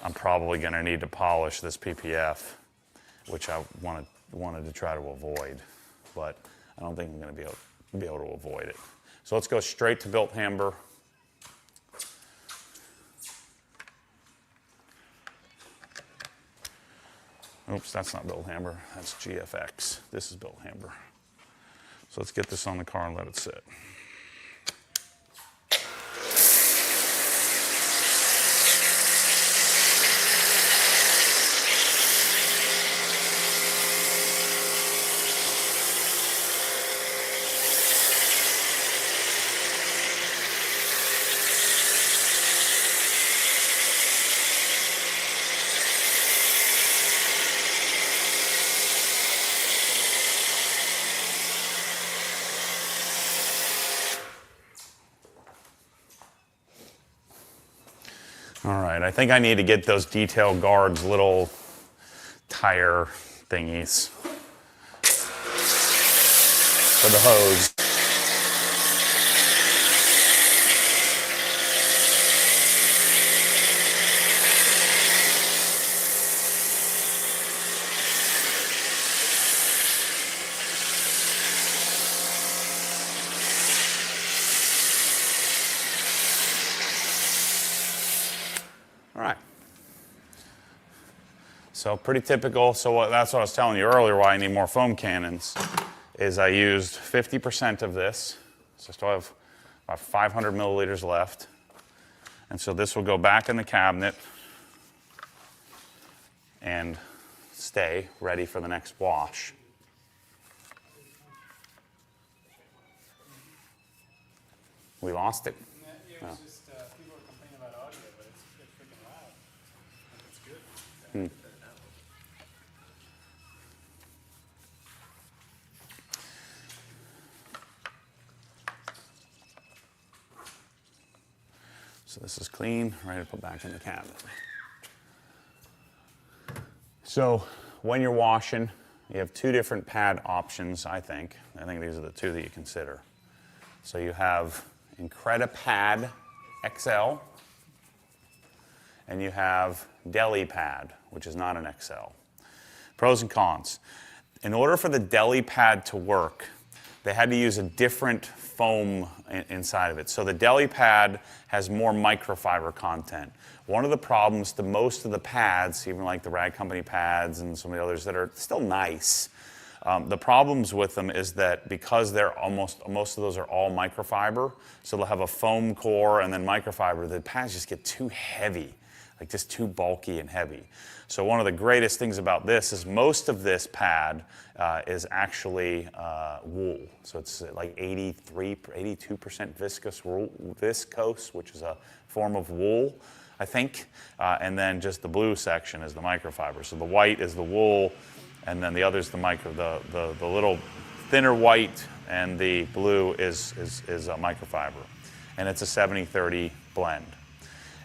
I'm probably going to need to polish this PPF, which I wanted to try to avoid, but I don't think I'm going to be able to avoid it. So let's go straight to built hammer. Oops, that's not built hammer. That's GFX. This is built hammer. So let's get this on the car and let it sit. All right, I think I need to get those detail guards little tire thingies for the hose. All right. So pretty typical. So that's what I was telling you earlier why I need more foam cannons, is I used 50% of this. So I still have about 500 milliliters left. And so this will go back in the cabinet and stay ready for the next wash. We lost it. It was just people were complaining about audio, but it's freaking loud. It's good. So this is clean, ready to put back in the cabinet. So when you're washing, you have two different pad options, I think. I think these are the two that you consider. So you have Incredipad XL, and you have Deli Pad, which is not an XL. Pros and cons. In order for the Deli Pad to work, they had to use a different foam inside of it. So the Deli Pad has more microfiber content. One of the problems to most of the pads, even like the Rag Company pads and some of the others that are still nice, the problems with them is that because they're most of those are all microfiber, so they'll have a foam core and then microfiber, the pads just get too heavy, like just too bulky and heavy. So one of the greatest things about this is most of this pad is actually wool. So it's like 82% viscose, which is a form of wool, I think. And then just the blue section is the microfiber. So the white is the wool, and then the other is the little thinner white, and the blue is a microfiber. And it's a 70-30 blend.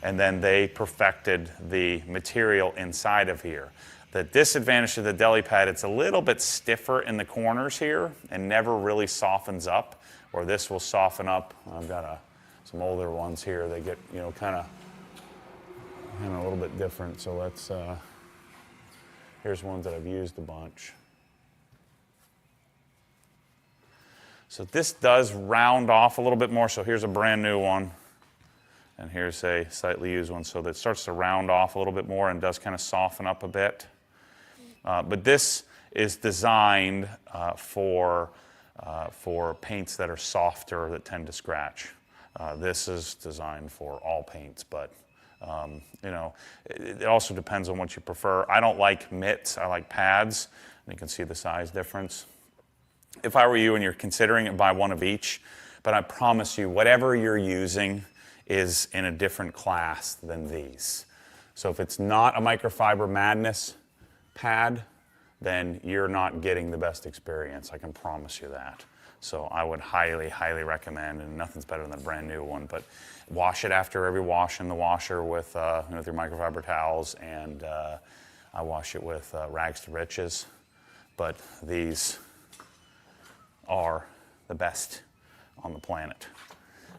And then they perfected the material inside of here. The disadvantage to the Deli Pad, it's a little bit stiffer in the corners here and never really softens up, or this will soften up. I've got some older ones here. They get, kind of a little bit different. So let's, here's ones that I've used a bunch. So this does round off a little bit more. So here's a brand new one. And here's a slightly used one, so that starts to round off a little bit more and does kind of soften up a bit. But this is designed for paints that are softer that tend to scratch. This is designed for all paints, but it also depends on what you prefer. I don't like mitts, I like pads, and you can see the size difference. If I were you and you're considering it, buy one of each, but I promise you, whatever you're using is in a different class than these. So if it's not a microfiber madness pad, then you're not getting the best experience. I can promise you that. So I would highly, highly recommend, and nothing's better than a brand new one, but wash it after every wash in the washer with your microfiber towels, and I wash it with rags to riches. But these are the best on the planet.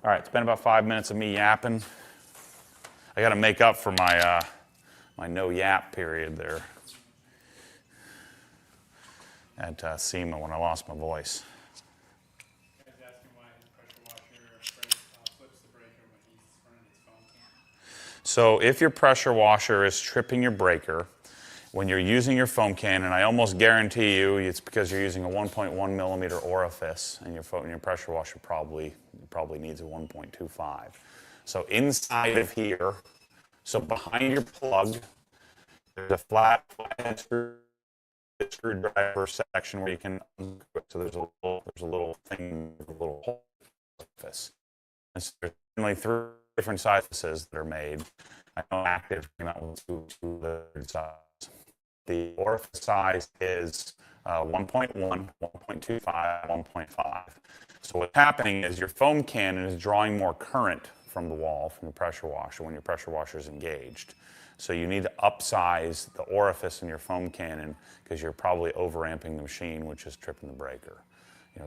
All right, it's been about 5 minutes of me yapping. I got to make up for my my no yap period there at SEMA when I lost my voice. Guys asking why his pressure washer flips the breaker when he's running his foam can. So if your pressure washer is tripping your breaker when you're using your foam can, and I almost guarantee you it's because you're using a 1.1 millimeter orifice, and your pressure washer probably needs a 1.25. So inside of here, so behind your plug, there's a flat screwdriver section where you can, so there's a little thing, a little hole orifice. And so there's only 3 different sizes that are made. I know active came out with 2 sizes. The orifice size is 1.1, 1.25, 1.5. So what's happening is your foam cannon is drawing more current from the wall, from the pressure washer, when your pressure washer is engaged. So you need to upsize the orifice in your foam cannon because you're probably overamping the machine, which is tripping the breaker,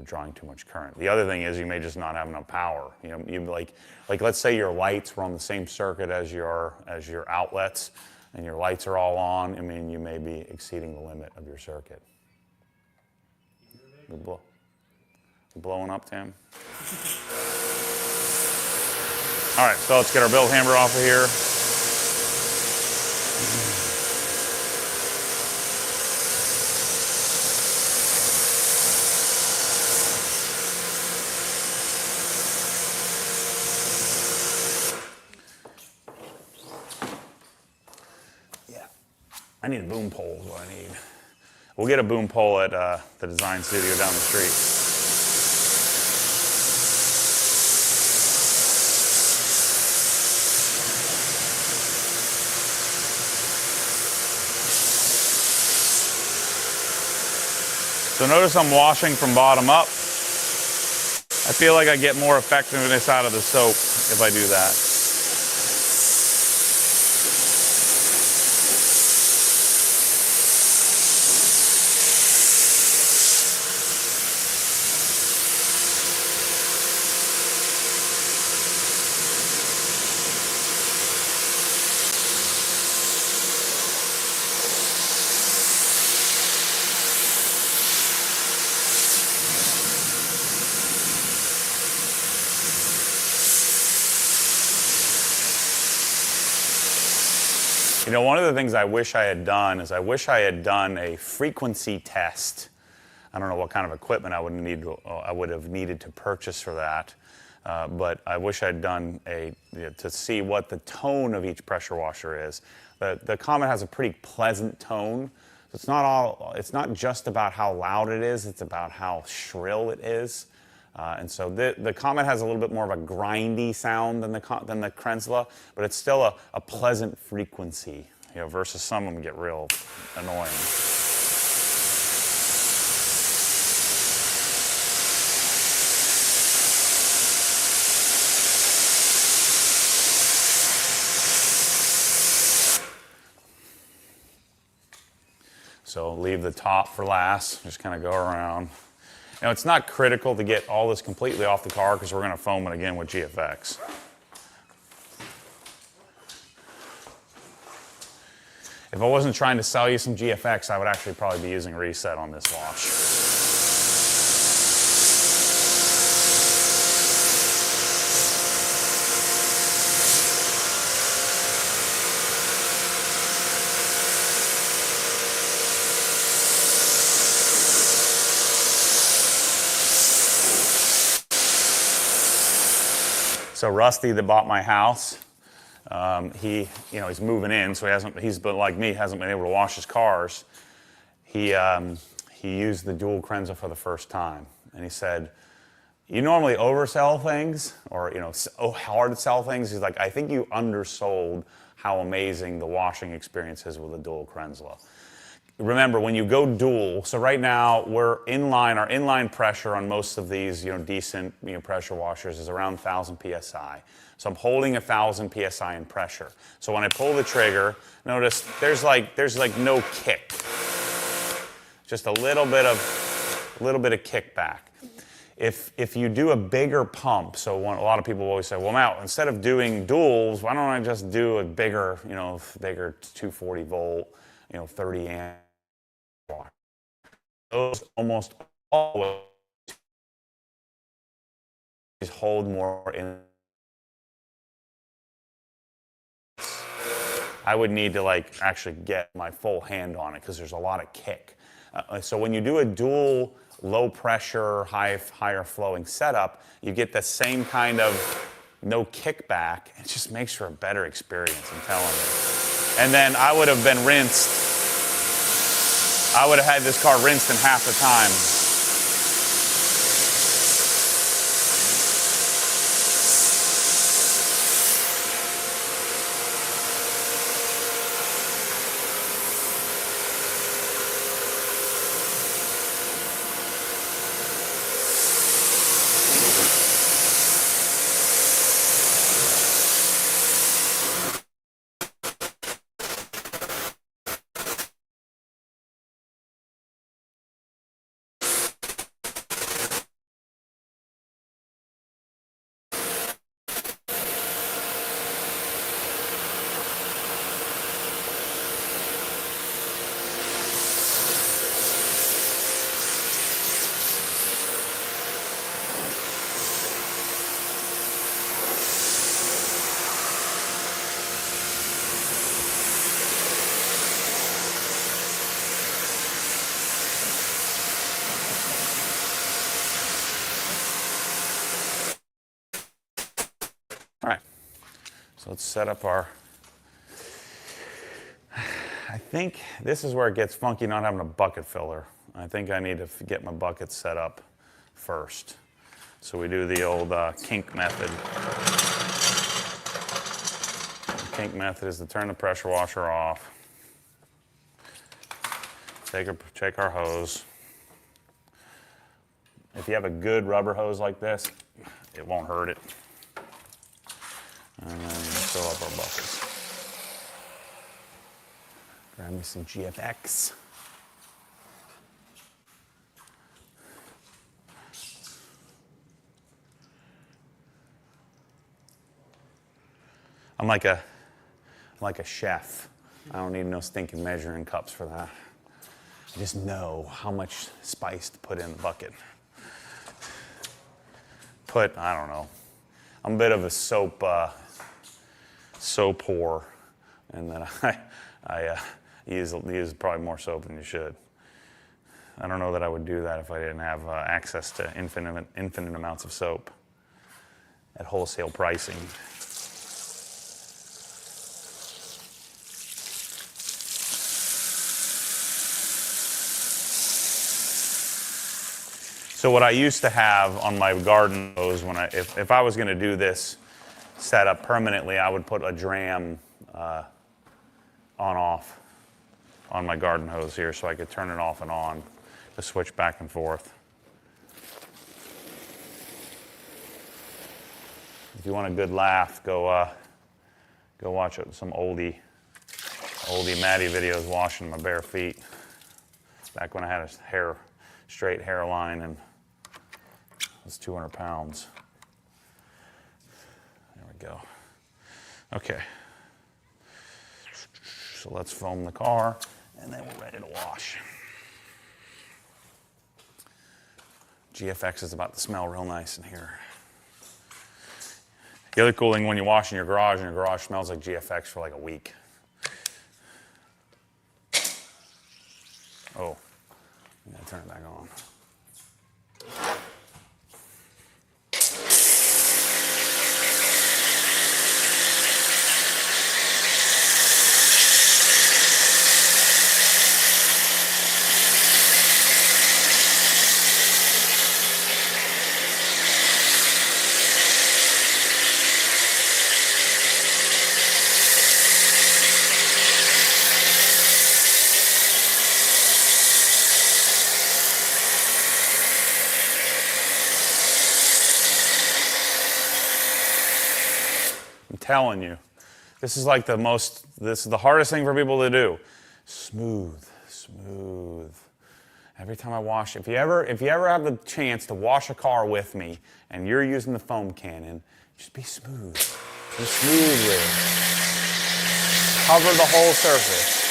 drawing too much current. The other thing is you may just not have enough power. You like let's say your lights were on the same circuit as your outlets, and your lights are all on. I mean, you may be exceeding the limit of your circuit. Blowing up, Tim? All right, so let's get our bilge hammer off of here. I need a boom pole is what I need. We'll get a boom pole at the design studio down the street. So notice I'm washing from bottom up. I feel like I get more effectiveness out of the soap if I do that. You know, one of the things I wish I had done is I wish I had done a frequency test. I don't know what kind of equipment I would have needed to purchase for that, but I wish I'd done to see what the tone of each pressure washer is. The Comet has a pretty pleasant tone. It's not just about how loud it is, it's about how shrill it is. And so the Comet has a little bit more of a grindy sound than the Krenzla, but it's still a pleasant frequency, you know, versus some of them get real annoying. So leave the top for last, just kind of go around. Now, it's not critical to get all this completely off the car because we're going to foam it again with GFX. If I wasn't trying to sell you some GFX, I would actually probably be using Reset on this wash. So Rusty that bought my house, he's moving in, so he's been like me, hasn't been able to wash his cars. He used the dual Krenzla for the first time, and he said, "You normally oversell things, or hard sell things." He's like, "I think you undersold how amazing the washing experience is with a dual Krenzla." Remember, when you go dual, so right now our inline pressure on most of these, decent, pressure washers is around 1,000 PSI. So I'm holding 1,000 PSI in pressure. So when I pull the trigger, notice there's like no kick. Just a little bit of kickback. If you do a bigger pump, so a lot of people always say, well, now instead of doing duals, why don't I just do a bigger 240 volt, 30 amp. Those almost always hold more in. I would need to actually get my full hand on it because there's a lot of kick. So when you do a dual low pressure, higher flowing setup, you get the same kind of no kickback. It just makes for a better experience, I'm telling you. And then I would have been rinsed. I would have had this car rinsed in half the time. All right, so let's set up our I think this is where it gets funky not having a bucket filler. I think I need to get my bucket set up first. So we do the old kink method. The kink method is to turn the pressure washer off. Take our hose. If you have a good rubber hose like this, it won't hurt it. And then fill up our buckets. Grab me some GFX. I'm like a chef. I don't need no stinking measuring cups for that. I just know how much spice to put in the bucket. I don't know. I'm a bit of a soap whore, and then I use probably more soap than you should. I don't know that I would do that if I didn't have access to infinite amounts of soap at wholesale pricing. So what I used to have on my garden hose, if I was going to do this setup permanently, I would put a dram on-off on my garden hose here, so I could turn it off and on to switch back and forth. If you want a good laugh, go watch some oldie Maddie videos washing my bare feet. Back when I had a straight hairline and it was 200 pounds. There we go. Okay. So let's foam the car, and then we're ready to wash. GFX is about to smell real nice in here. The other cool thing when you wash in your garage, and your garage smells like GFX for like a week. Oh, I'm gonna turn it back on. Telling you, this is the hardest thing for people to do. Smooth. Every time I wash, if you ever have the chance to wash a car with me and you're using the foam cannon, just be smooth. Be smooth with it. Cover the whole surface.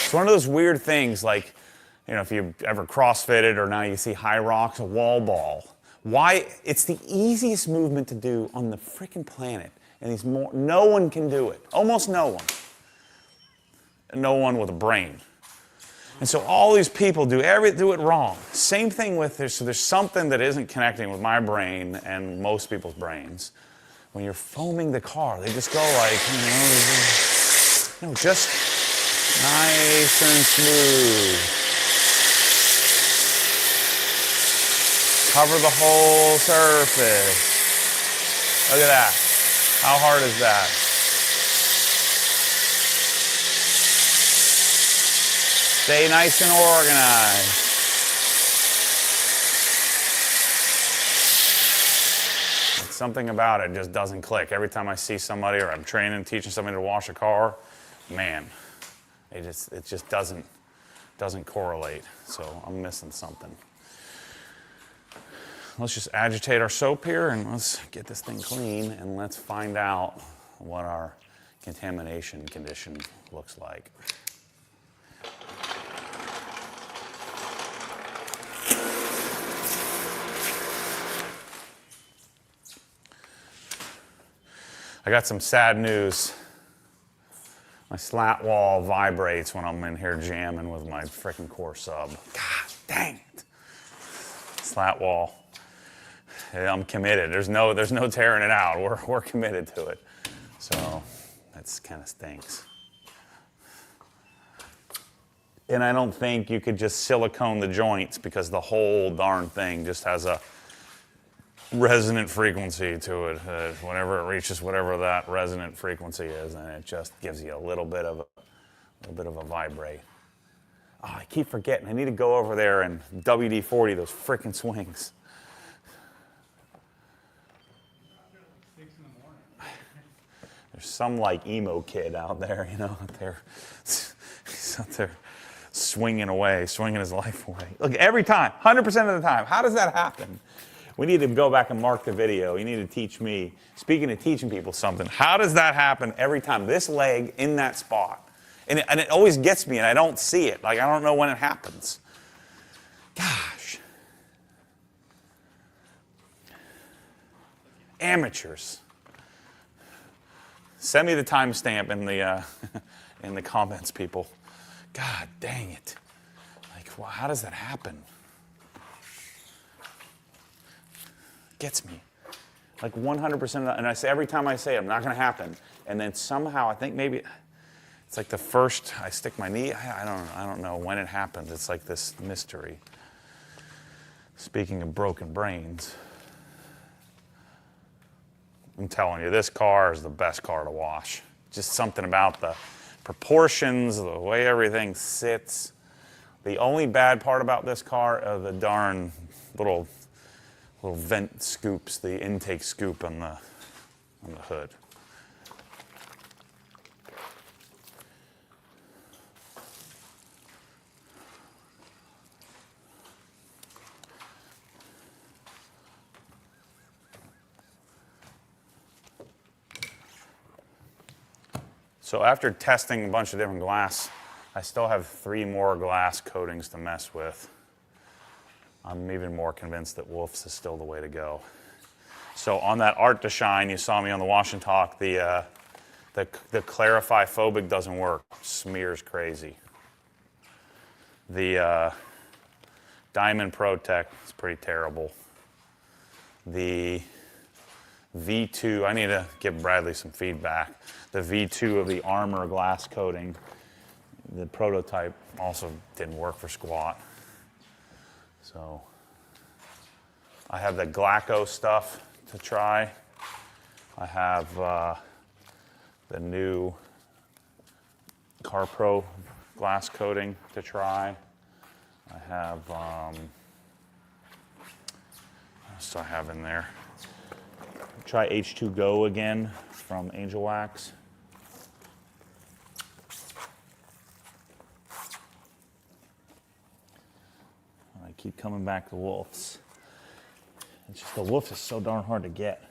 It's one of those weird things, like, if you've ever CrossFitted or now you see high rocks, a wall ball. Why? It's the easiest movement to do on the freaking planet. And no one can do it. Almost no one. No one with a brain. And so all these people do it wrong. Same thing with this. So there's something that isn't connecting with my brain and most people's brains. When you're foaming the car, they just go like, just nice and smooth. Cover the whole surface. Look at that. How hard is that? Stay nice and organized. It's something about it just doesn't click. Every time I see somebody or I'm teaching somebody to wash a car, man, it just doesn't correlate. So I'm missing something. Let's just agitate our soap here and let's get this thing clean and let's find out what our contamination condition looks like. I got some sad news. My slat wall vibrates when I'm in here jamming with my frickin' core sub. God dang it. Slat wall. I'm committed. There's no tearing it out. We're committed to it. So that's kind of stinks. And I don't think you could just silicone the joints because the whole darn thing just has a resonant frequency to it. Whenever it reaches whatever that resonant frequency is, and it just gives you a little bit of a vibrate. Oh, I keep forgetting. I need to go over there and WD-40 those frickin' swings. 6 in the morning. There's some like emo kid out there, you know, out there. He's out there swinging away, swinging his life away. Look, every time, 100% of the time. How does that happen? We need to go back and mark the video. You need to teach me. Speaking of teaching people something, how does that happen every time? This leg in that spot. And it always gets me, and I don't see it. Like, I don't know when it happens. Gosh. Amateurs. Send me the timestamp in the comments, people. God dang it. Like, well, how does that happen? Gets me. Like 100% of that. And I say, every time I say it, I'm not going to happen. And then somehow, I think maybe it's like the first, I stick my knee. I don't know when it happens. It's like this mystery. Speaking of broken brains, I'm telling you, this car is the best car to wash. Just something about the proportions, the way everything sits. The only bad part about this car are the darn little vent scoops, the intake scoop on the hood. So after testing a bunch of different glass, I still have 3 more glass coatings to mess with. I'm even more convinced that Wolf's is still the way to go. So on that Art to Shine, you saw me on the Wash and Talk, the Clarify Phobic doesn't work. Smears crazy. The Diamond Protect is pretty terrible. The V2, I need to give Bradley some feedback. The V2 of the Armor glass coating, the prototype also didn't work for squat. So I have the Glaco stuff to try. I have the new CarPro glass coating to try. I have, what else do I have in there? Try H2Go again from Angel Wax. I keep coming back to Wolf's. It's just the Wolf is so darn hard to get.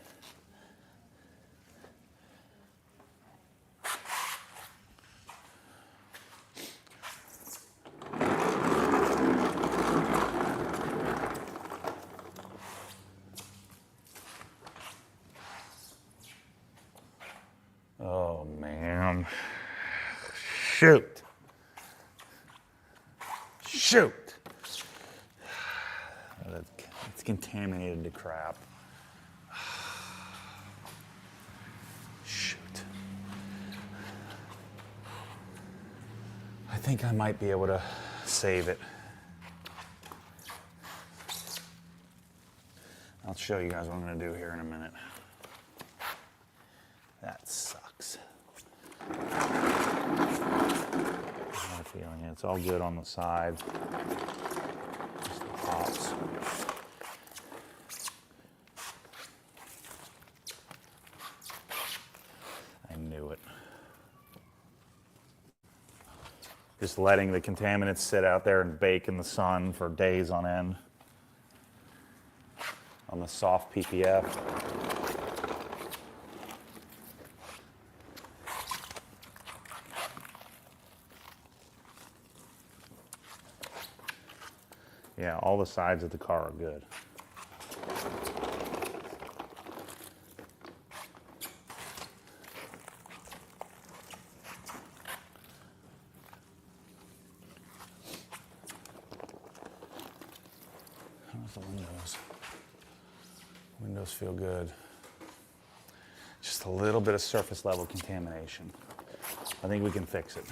Oh man. Shoot. Shoot. It's contaminated to crap. Shoot. I think I might be able to save it. I'll show you guys what I'm going to do here in a minute. That sucks. I have a feeling it's all good on the side. Just the tops. I knew it. Just letting the contaminants sit out there and bake in the sun for days on end. On the soft PPF. Yeah, all the sides of the car are good. How's the windows? Windows feel good. Just a little bit of surface level contamination. I think we can fix it.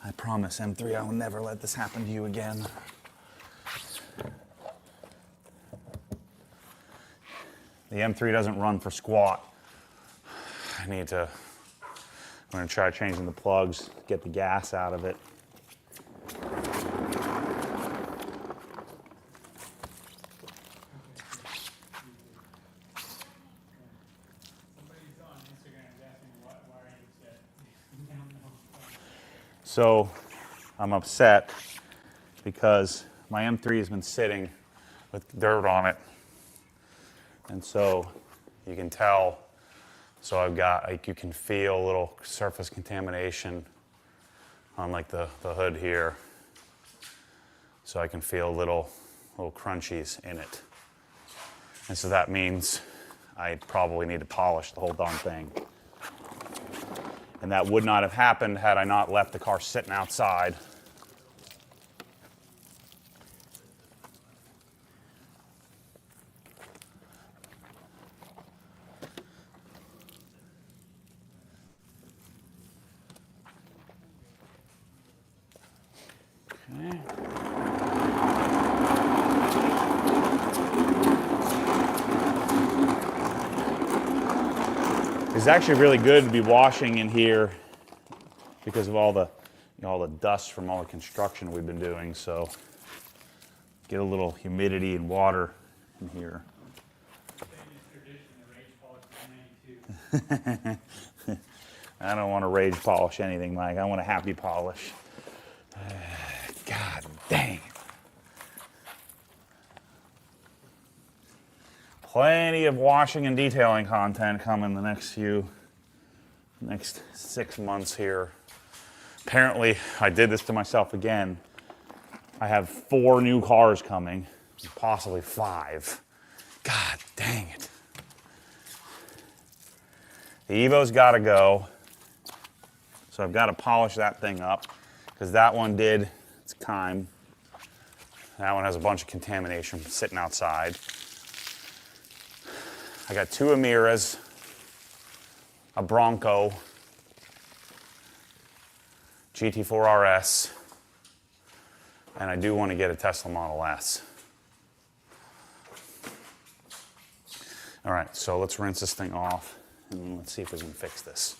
I promise, M3, I will never let this happen to you again. The M3 doesn't run for squat. I'm gonna try changing the plugs, get the gas out of it. So I'm upset because my M3 has been sitting with dirt on it. And so you can tell, so I've got, like, you can feel a little surface contamination on like the hood here. So I can feel little crunchies in it. And so that means I probably need to polish the whole darn thing. And that would not have happened had I not left the car sitting outside. Okay. It's actually really good to be washing in here because of all the, all the dust from all the construction we've been doing. So get a little humidity and water in here. I don't want to rage polish anything, Mike. I want a happy polish. God dang it. Plenty of washing and detailing content coming the next 6 months here. Apparently, I did this to myself again. I have 4 new cars coming, possibly 5. God dang it. The Evo's got to go. So I've got to polish that thing up because that one did its time. That one has a bunch of contamination sitting outside. I got 2 Amiras, a Bronco, GT4 RS, and I do want to get a Tesla Model S. All right, so let's rinse this thing off and let's see if we can fix this.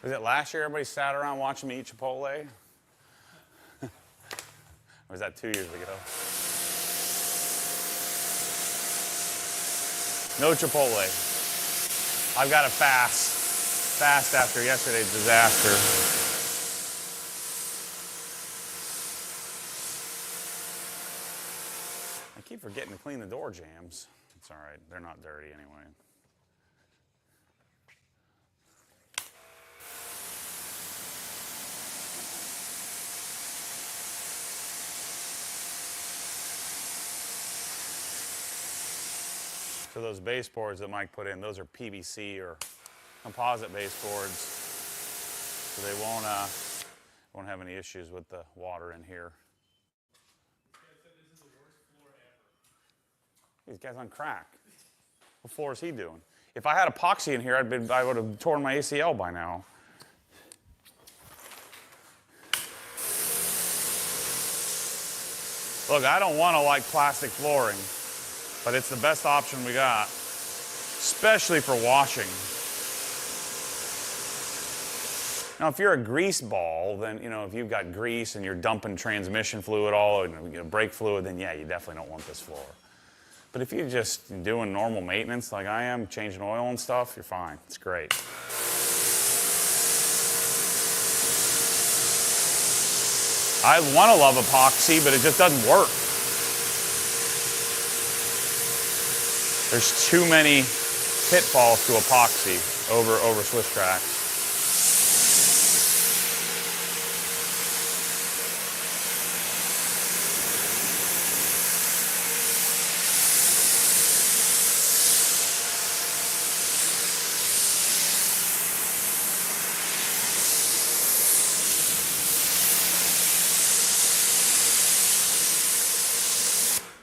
Was it last year everybody sat around watching me eat Chipotle? Or was that 2 years ago? No Chipotle. I've got to fast after yesterday's disaster. I keep forgetting to clean the door jambs. It's all right. They're not dirty anyway. So those baseboards that Mike put in, those are PVC or composite baseboards, so they won't have any issues with the water in here. This is the worst floor ever. These guys on crack. What floor is he doing? If I had epoxy in here, I would have torn my ACL by now. Look, I don't want to like plastic flooring, but it's the best option we got, especially for washing. Now, if you're a grease ball, then, you know, if you've got grease and you're dumping transmission fluid all over, brake fluid, then yeah, you definitely don't want this floor. But if you're just doing normal maintenance like I am, changing oil and stuff, you're fine. It's great. I want to love epoxy, but it just doesn't work. There's too many pitfalls to epoxy over Swiss tracks.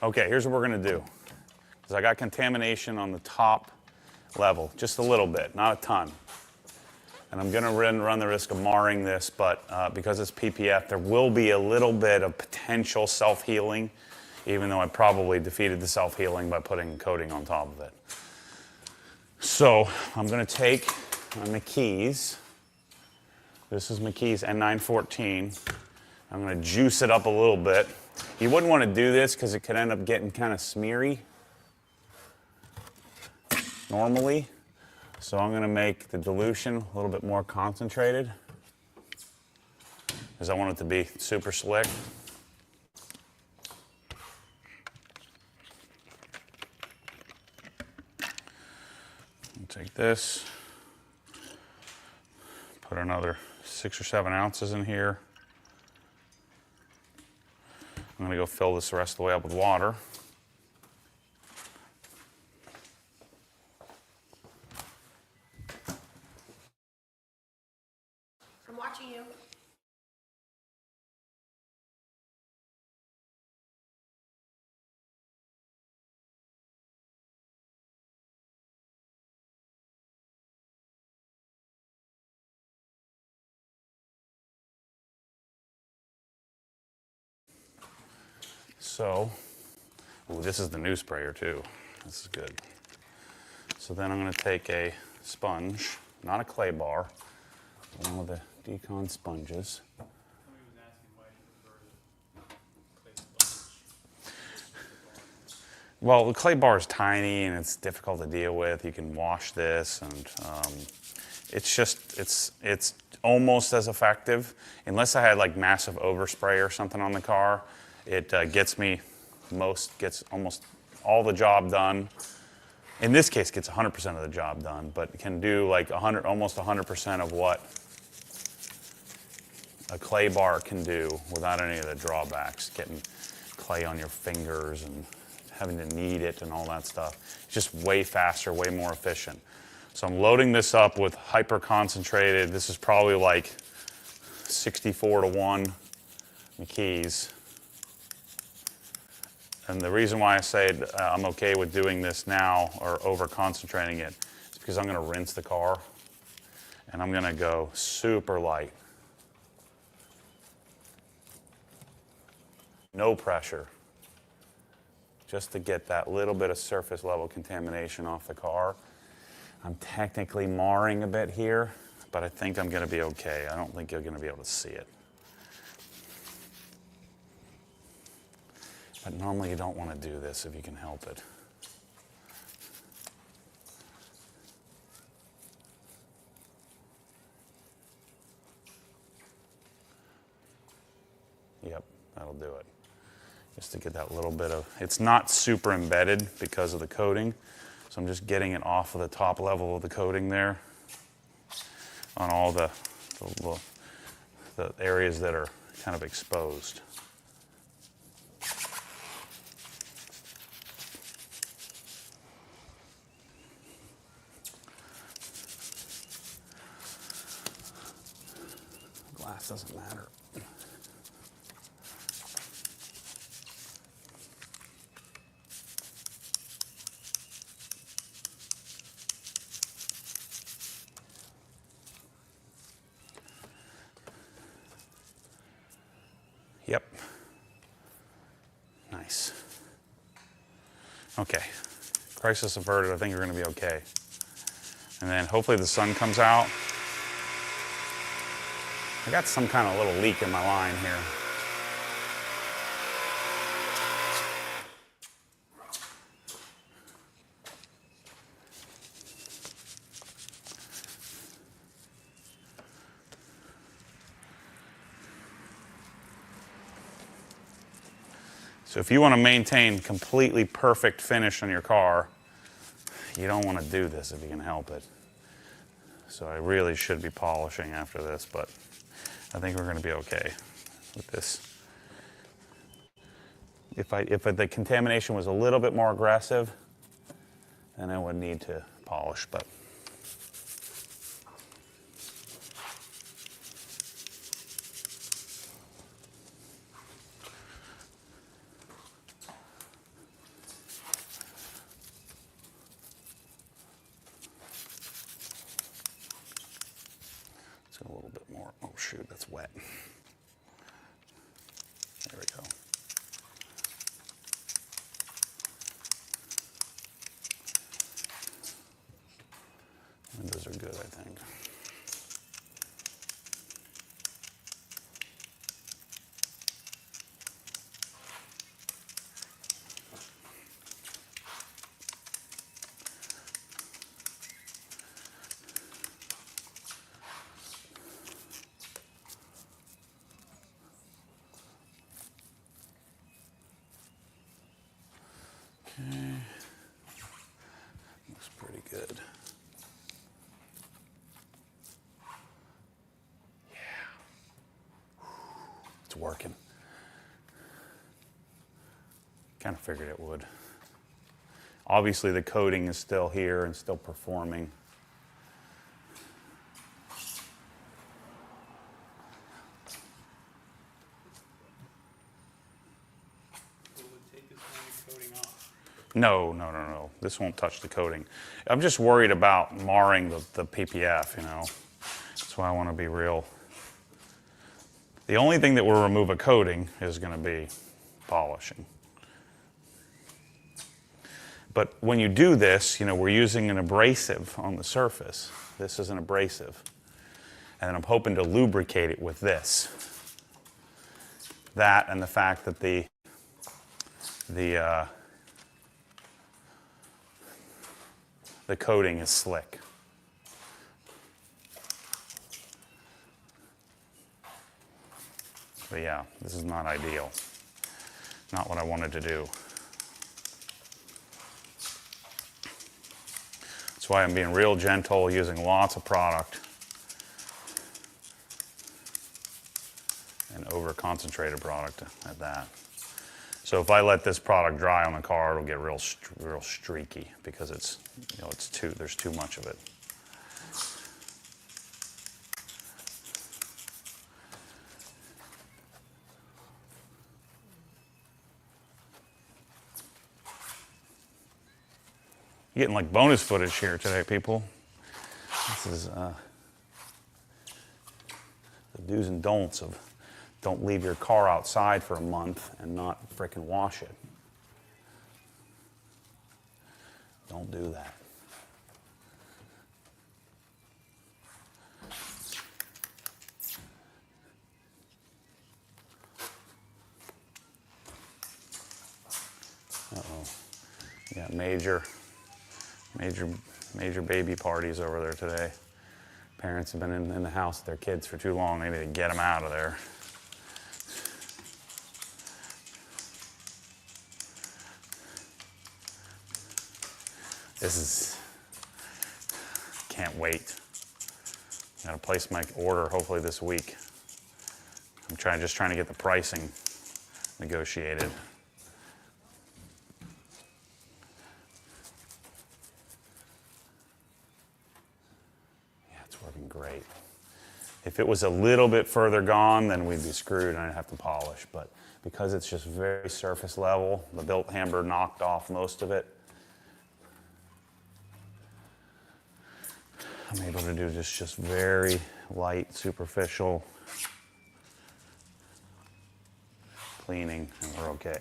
Okay, here's what we're gonna do. Because I got contamination on the top level, just a little bit, not a ton. And I'm gonna run the risk of marring this, but because it's PPF, there will be a little bit of potential self-healing, even though I probably defeated the self-healing by putting coating on top of it. So I'm gonna take my McKee's. This is McKee's N914. I'm gonna juice it up a little bit. You wouldn't want to do this because it could end up getting kind of smeary normally. So I'm going to make the dilution a little bit more concentrated because I want it to be super slick. I'll take this, put another 6 or 7 ounces in here. I'm going to go fill this the rest of the way up with water. I'm watching you. So, ooh, this is the new sprayer too. This is good. So then I'm going to take a sponge, not a clay bar, one of the Decon sponges. Somebody was asking why you prefer the clay sponge. Well, the clay bar is tiny and it's difficult to deal with. You can wash this, and it's almost as effective, unless I had like massive overspray or something on the car. It gets almost all the job done. In this case, gets 100% of the job done, but can do like almost 100% of what a clay bar can do without any of the drawbacks, getting clay on your fingers and having to knead it and all that stuff. It's just way faster, way more efficient. So I'm loading this up with hyper concentrated. This is probably like 64-to-1 McKee's. And the reason why I say I'm okay with doing this now or over concentrating it is because I'm going to rinse the car and I'm going to go super light. No pressure. Just to get that little bit of surface level contamination off the car. I'm technically marring a bit here, but I think I'm going to be okay. I don't think you're going to be able to see it. But normally you don't want to do this if you can help it. Yep, that'll do it. Just to get that little bit of, it's not super embedded because of the coating, so I'm just getting it off of the top level of the coating there on all the areas that are kind of exposed. doesn't matter. Yep. Nice. Okay. Crisis averted. I think you're going to be okay. And then hopefully the sun comes out. I got some kind of little leak in my line here. So if you want to maintain completely perfect finish on your car, you don't want to do this if you can help it. So I really should be polishing after this, but I think we're going to be okay with this. If the contamination was a little bit more aggressive, then I would need to polish, but a little bit more. Oh shoot, that's wet. There we go. Windows are good, I think. Okay. Looks pretty good. Yeah. It's working. Kind of figured it would. Obviously the coating is still here and still performing. No. This won't touch the coating. I'm just worried about marring the PPF, you know. That's why I want to be real. The only thing that will remove a coating is going to be polishing. But when you do this, you know, we're using an abrasive on the surface. This is an abrasive. And I'm hoping to lubricate it with this. That and the fact that the coating is slick. But yeah, this is not ideal. Not what I wanted to do. That's why I'm being real gentle, using lots of product and over-concentrated product at that. So if I let this product dry on the car, it'll get real streaky because it's, you know, there's too much of it. You're getting like bonus footage here today, people. This is the do's and don'ts of don't leave your car outside for a month and not frickin' wash it. Don't do that. Uh-oh. You got major baby parties over there today. Parents have been in the house with their kids for too long. They need to get them out of there. Can't wait. Gotta place my order hopefully this week. I'm just trying to get the pricing negotiated. Yeah, it's working great. If it was a little bit further gone, then we'd be screwed and I'd have to polish. But because it's just very surface level, the built hammer knocked off most of it. I'm able to do just very light, superficial cleaning, and we're okay.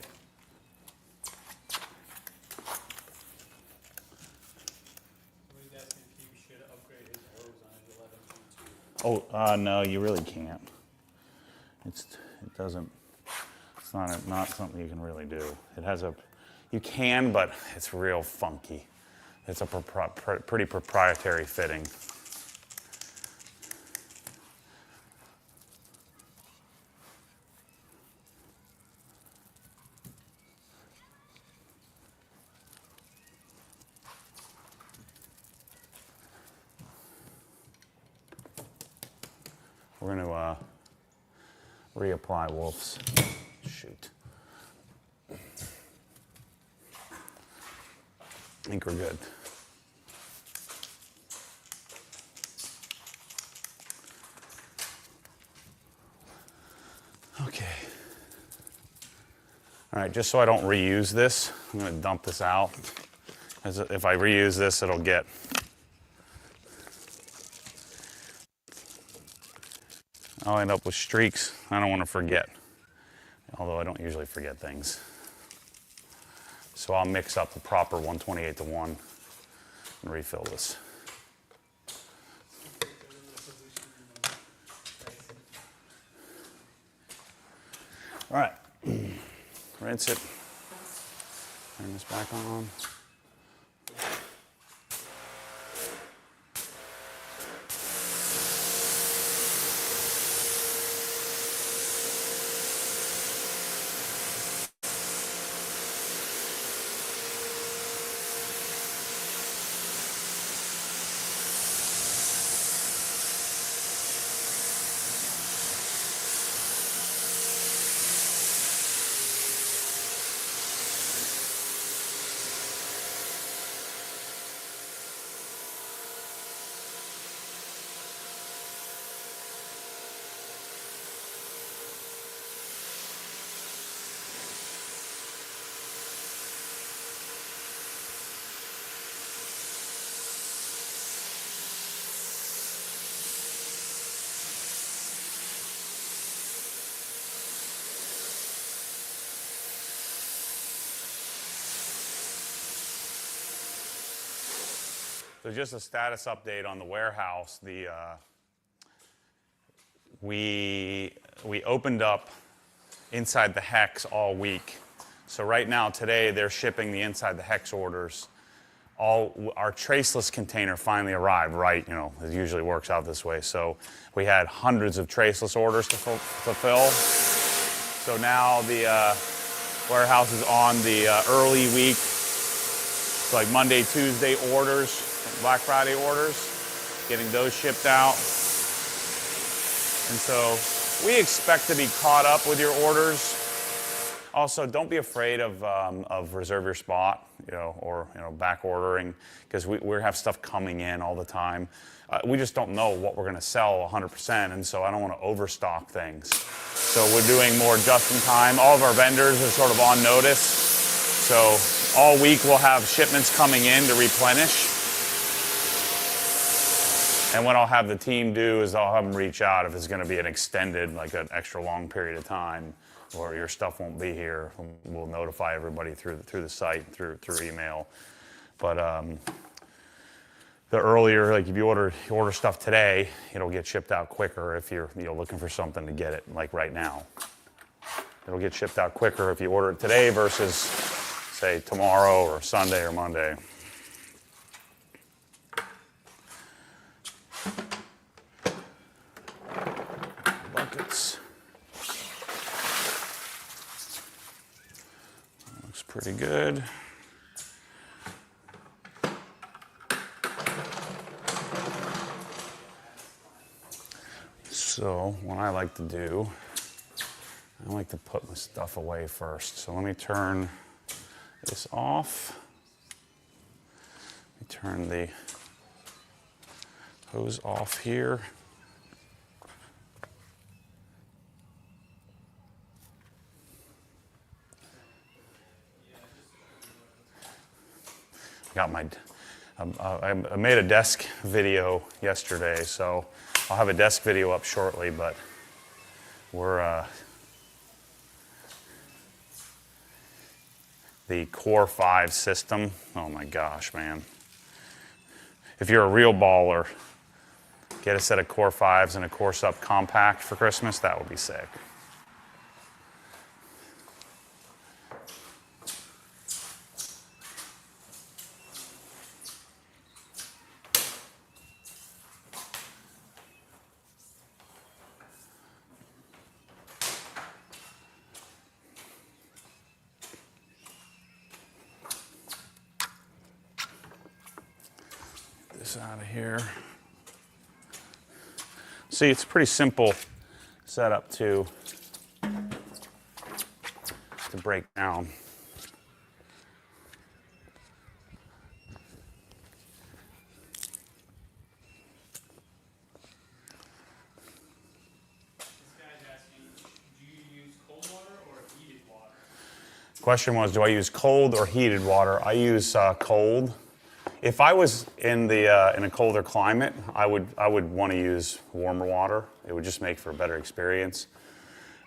Somebody's asking if he should upgrade his hose on his 11.2. Oh, no, you really can't. It doesn't, it's not something you can really do. It has you can, but it's real funky. It's a pretty proprietary fitting. We're going to reapply Wolf's. Shoot. I think we're good. Okay. All right, just so I don't reuse this, I'm going to dump this out. As if I reuse this, it'll get I'll end up with streaks. I don't want to forget, although I don't usually forget things. So I'll mix up the proper 128:1 and refill this. All right, rinse it. Turn this back on. So just a status update on the warehouse. We opened up inside the hex all week. So right now, today, they're shipping the inside the hex orders. Our traceless container finally arrived, right? You know, it usually works out this way. So we had hundreds of traceless orders to fulfill. So now the warehouse is on the early week, like Monday, Tuesday orders. Black Friday orders, getting those shipped out. And so we expect to be caught up with your orders. Also, don't be afraid of reserve your spot, or back ordering, because we have stuff coming in all the time. We just don't know what we're going to sell 100%, and so I don't want to overstock things. So we're doing more just in time. All of our vendors are sort of on notice. So all week we'll have shipments coming in to replenish. And what I'll have the team do is I'll have them reach out if it's going to be an extended, like an extra long period of time, or your stuff won't be here. We'll notify everybody through the site, through email. But the earlier, like if you order stuff today, it'll get shipped out quicker if you're looking for something to get it, like right now. It'll get shipped out quicker if you order it today versus, say, tomorrow or Sunday or Monday. Buckets. Looks pretty good. So what I like to do, I like to put my stuff away first. So let me turn this off. Let me turn the hose off here. got my, I made a desk video yesterday, so I'll have a desk video up shortly, but we're, the Core 5 system. Oh my gosh, man. If you're a real baller, get a set of Core 5s and a Core Sub Compact for Christmas, that would be sick. This out of here. See, it's a pretty simple setup to break down. This guy's asking, do you use cold water or heated water? Question was, do I use cold or heated water? I use cold. If I was in a colder climate, I would want to use warmer water. It would just make for a better experience.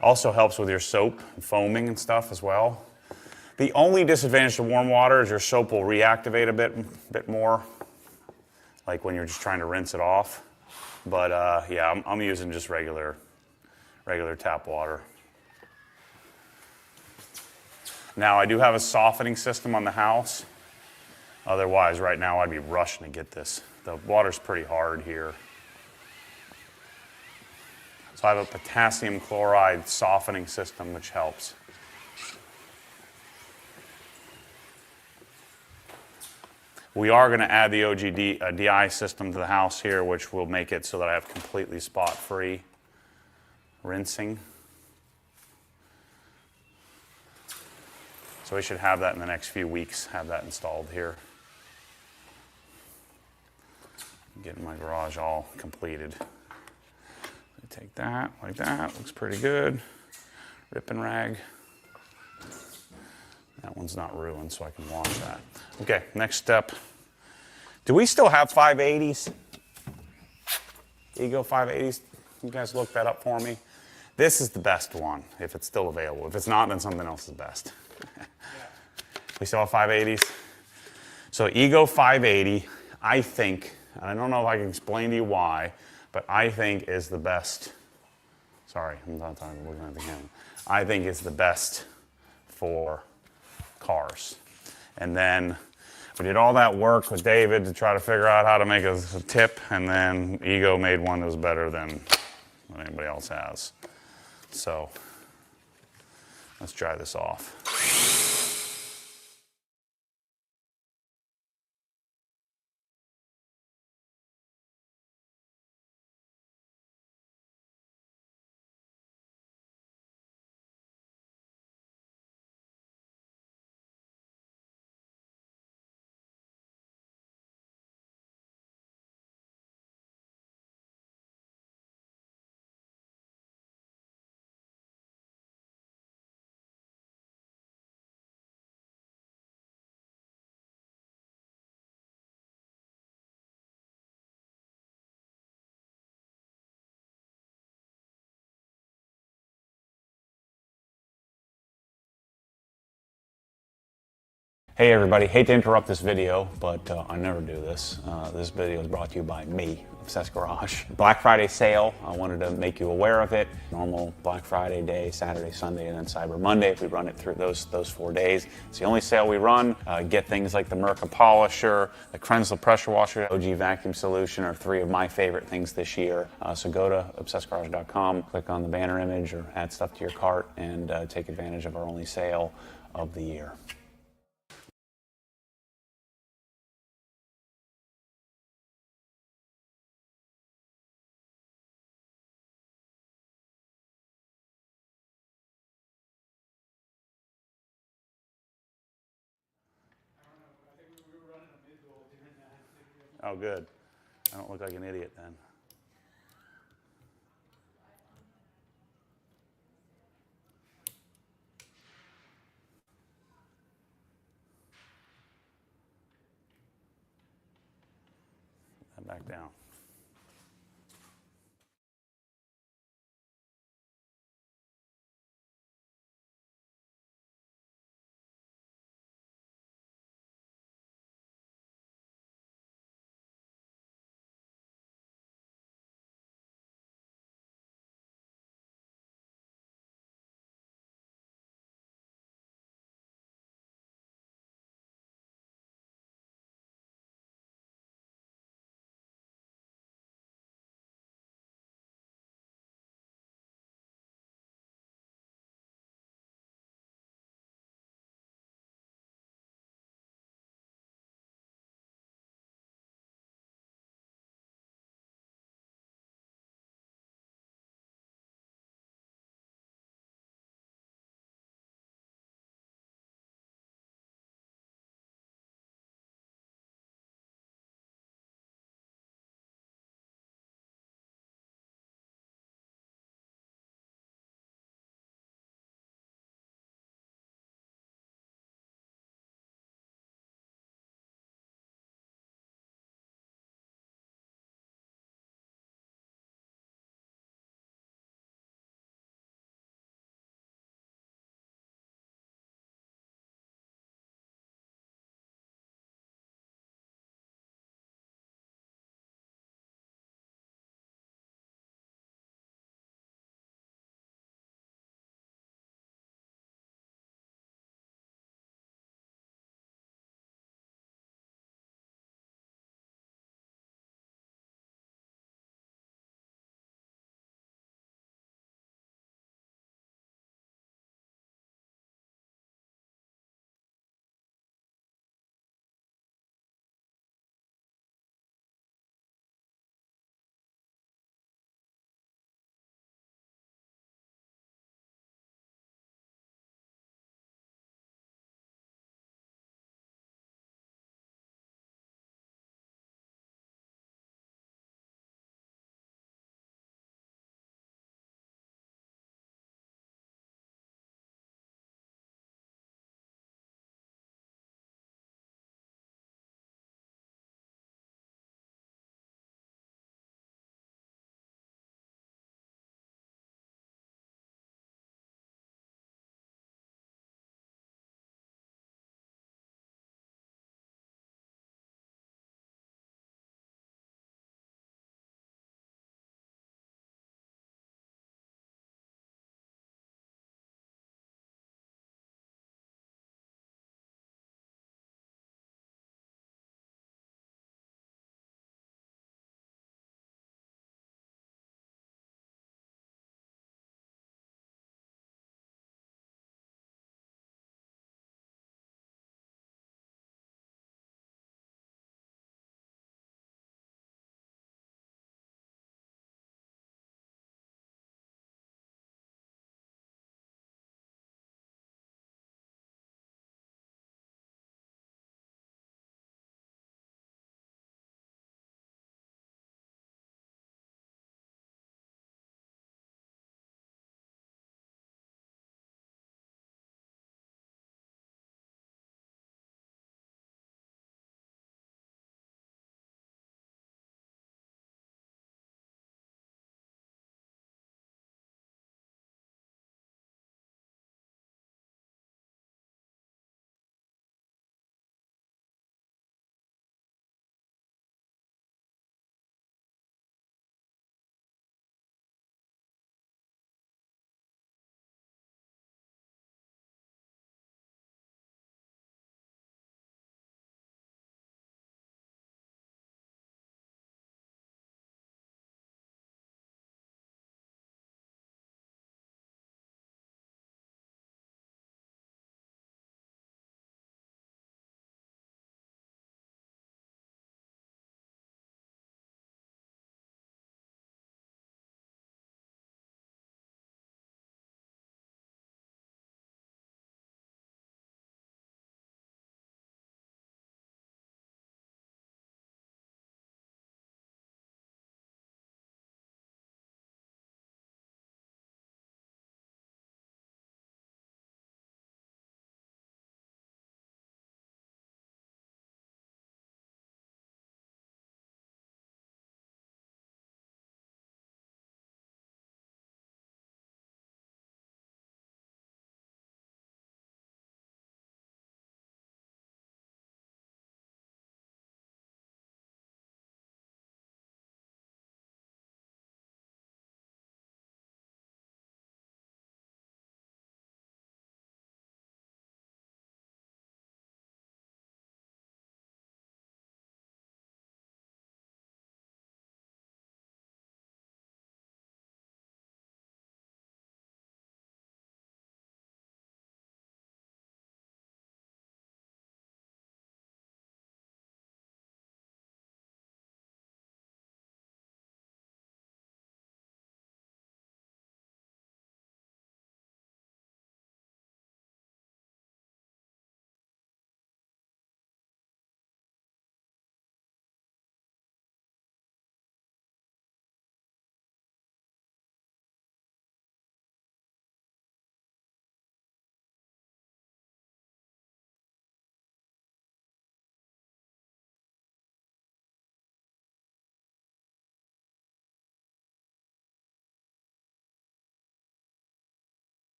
Also helps with your soap and foaming and stuff as well. The only disadvantage to warm water is your soap will reactivate a bit more, like when you're just trying to rinse it off. But yeah, I'm using just regular tap water. Now I do have a softening system on the house. Otherwise, right now I'd be rushing to get this. The water's pretty hard here. So I have a potassium chloride softening system, which helps. We are going to add the OG DI system to the house here, which will make it so that I have completely spot-free rinsing. So we should have that in the next few weeks, have that installed here. Getting my garage all completed. Take that like that, looks pretty good. Rip and rag. That one's not ruined, so I can wash that. Okay, next step. Do we still have 580s? Ego 580s? You guys look that up for me. This is the best one, if it's still available. If it's not, then something else is best. We still have 580s? So Ego 580, I think, and I don't know if I can explain to you why, but I think is the best. Sorry, I'm not talking, looking at the camera. I think is the best for cars. And then we did all that work with David to try to figure out how to make a tip, and then Ego made one that was better than what anybody else has. So let's dry this off. Hey everybody, hate to interrupt this video, but I never do this. This video is brought to you by me, Obsessed Garage. Black Friday sale, I wanted to make you aware of it. Normal Black Friday day, Saturday, Sunday, and then Cyber Monday. We run it through those 4 days. It's the only sale we run. Get things like the Merca Polisher, the Krensler Pressure Washer, OG Vacuum Solution are 3 of my favorite things this year. So go to obsessedgarage.com, click on the banner image or add stuff to your cart, and take advantage of our only sale of the year. Oh, good. I don't look like an idiot then. back down.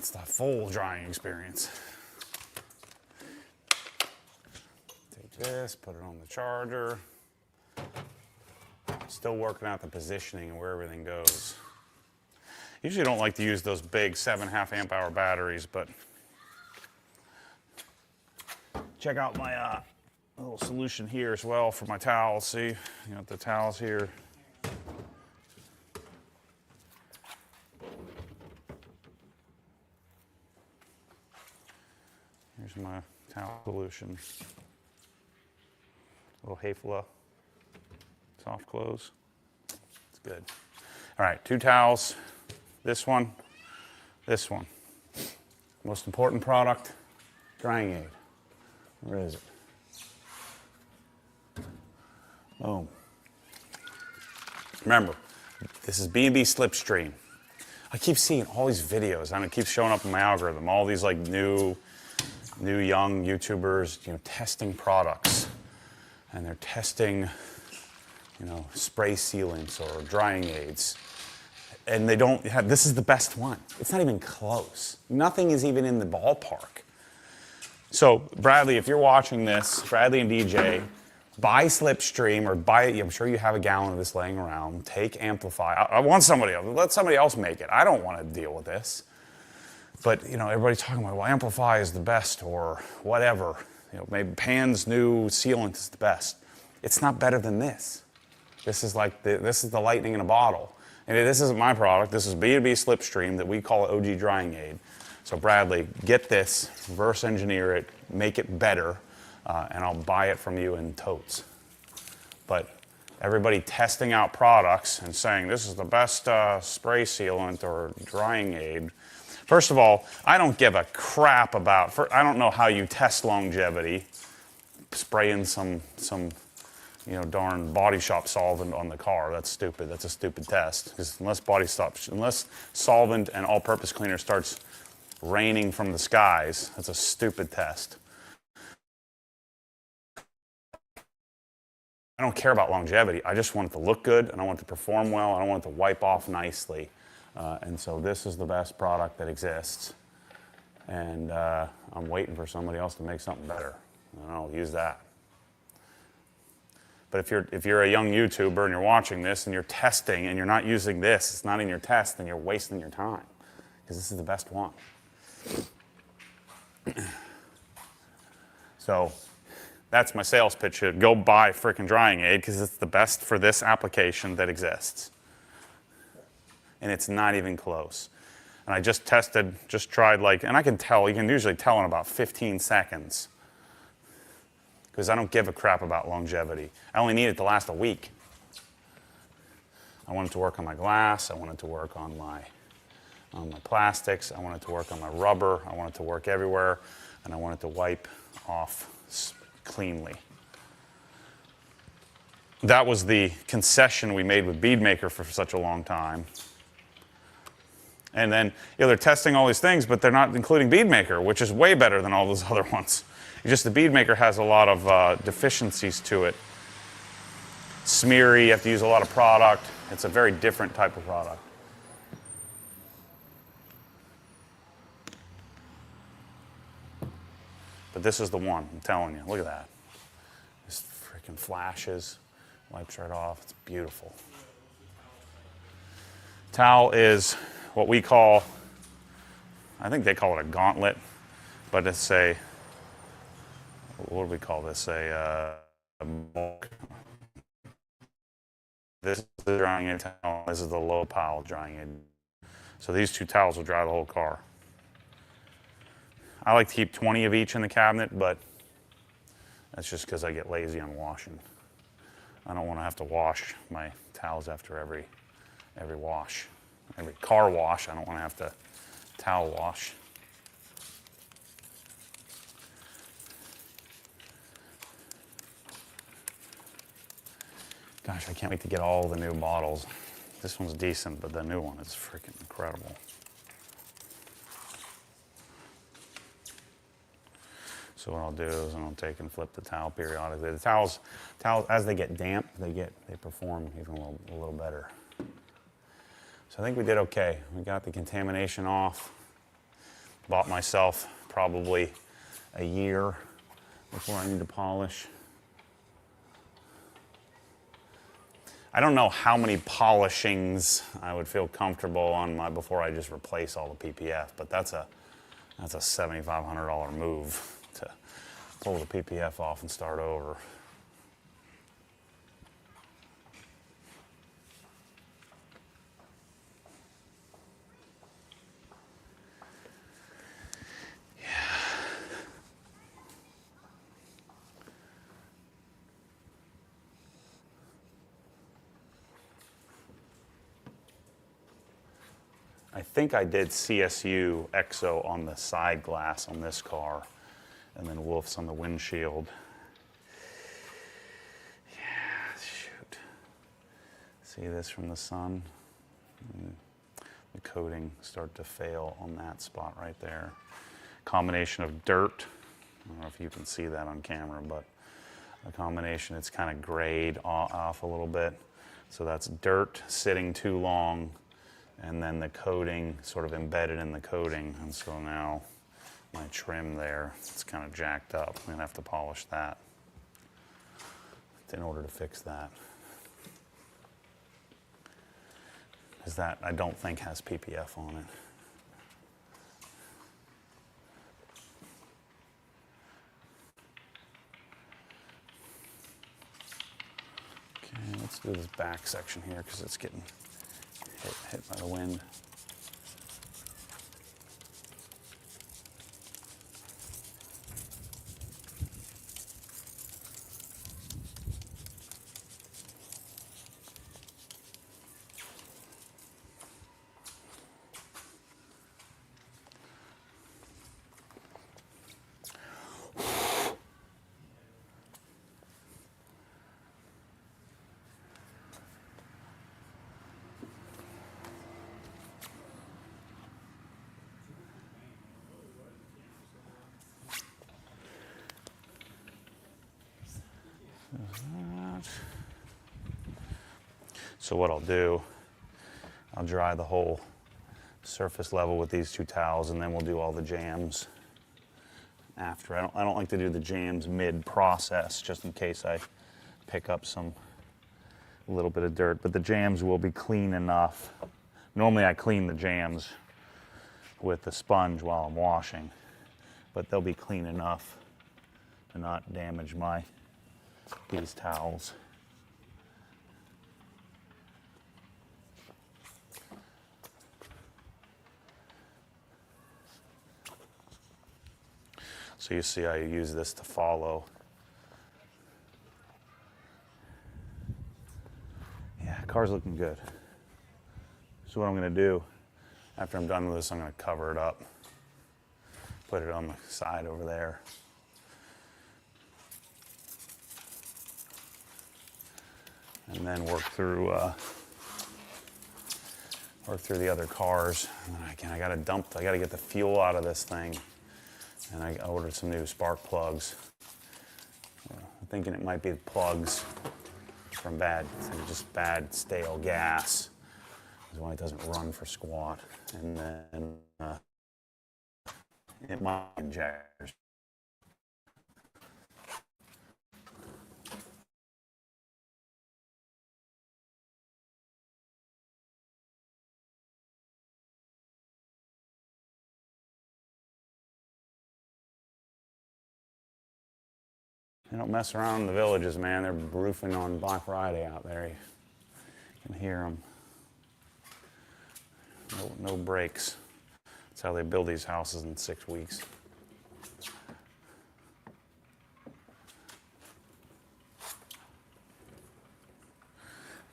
That's the full drying experience. Take this, put it on the charger. Still working out the positioning and where everything goes. Usually don't like to use those big 7.5 amp hour batteries, but check out my little solution here as well for my towels. See, you got the towels here. Here's my towel solution. Little Hafele soft close. It's good. All right, 2 towels. This one, this one. Most important product, drying aid. Where is it? Boom. Remember, this is B&B Slipstream. I keep seeing all these videos, and it keeps showing up in my algorithm. All these like new young YouTubers, testing products, and they're testing, spray sealants or drying aids. And they don't have, this is the best one. It's not even close. Nothing is even in the ballpark. So Bradley, if you're watching this, Bradley and DJ, buy Slipstream or buy it. I'm sure you have a gallon of this laying around. Take Amplify. I want somebody else. Let somebody else make it. I don't want to deal with this. But everybody's talking about, well, Amplify is the best or whatever. Maybe Pan's new sealant is the best. It's not better than this. This is like this is the lightning in a bottle. And this isn't my product. This is B&B Slipstream that we call OG Drying Aid. So Bradley, get this, reverse engineer it, make it better, and I'll buy it from you in totes. But everybody testing out products and saying this is the best spray sealant or drying aid. First of all, I don't give a crap about, I don't know how you test longevity, spraying some darn Body Shop solvent on the car. That's stupid. That's a stupid test. Because unless solvent and all-purpose cleaner starts raining from the skies, that's a stupid test. I don't care about longevity. I just want it to look good, and I want it to perform well, and I want it to wipe off nicely. And so this is the best product that exists. And I'm waiting for somebody else to make something better. And I'll use that. But if you're a young YouTuber and you're watching this and you're testing and you're not using this, it's not in your test, then you're wasting your time. Because this is the best one. So that's my sales pitch. Go buy frickin' drying aid because it's the best for this application that exists. And it's not even close. And I just tried and I can tell, you can usually tell in about 15 seconds. Because I don't give a crap about longevity. I only need it to last a week. I want it to work on my glass. I want it to work on my plastics. I want it to work on my rubber. I want it to work everywhere. And I want it to wipe off cleanly. That was the concession we made with Beadmaker for such a long time. And then they're testing all these things, but they're not including Beadmaker, which is way better than all those other ones. It's just the Beadmaker has a lot of deficiencies to it. Smeary, you have to use a lot of product. It's a very different type of product. But this is the one, I'm telling you. Look at that. This freaking flashes, wipes right off. It's beautiful. Towel is what we call, I think they call it a gauntlet, but it's a, what do we call this? A bulk. This is the drying aid towel. This is the low pile drying aid. So these 2 towels will dry the whole car. I like to keep 20 of each in the cabinet, but that's just because I get lazy on washing. I don't want to have to wash my towels after every wash. Every car wash, I don't want to have to towel wash. Gosh, I can't wait to get all the new bottles. This one's decent, but the new one is freaking incredible. So what I'll do is I'll take and flip the towel periodically. The towels, as they get damp, they perform even a little better. So I think we did okay. We got the contamination off. Bought myself probably a year before I need to polish. I don't know how many polishings I would feel comfortable on my before I just replace all the PPF, but that's a $7,500 move to pull the PPF off and start over. I think I did CSU EXO on the side glass on this car, and then Wolf's on the windshield. Yeah, shoot. See this from the sun? The coating start to fail on that spot right there. Combination of dirt. I don't know if you can see that on camera, but a combination, it's kind of grayed off a little bit. So that's dirt sitting too long, and then the coating sort of embedded in the coating. And so now my trim there, it's kind of jacked up. I'm gonna have to polish that in order to fix that. Because that, I don't think, has PPF on it. Okay, let's do this back section here because it's getting hit by the wind. So what I'll do, I'll dry the whole surface level with these two towels, and then we'll do all the jams after. I don't like to do the jams mid-process, just in case I pick up a little bit of dirt, but the jams will be clean enough. Normally I clean the jams with the sponge while I'm washing, but they'll be clean enough to not damage these towels. So you see I use this to follow. Yeah, car's looking good. So what I'm gonna do, after I'm done with this, I'm gonna cover it up. Put it on the side over there. And then work through the other cars. And again, I gotta get the fuel out of this thing. And I ordered some new spark plugs. I'm thinking it might be the plugs from just bad stale gas. Is why it doesn't run for squat. And then it might be injectors. They don't mess around in the villages, man. They're roofing on Black Friday out there. You can hear them. No breaks. That's how they build these houses in 6 weeks.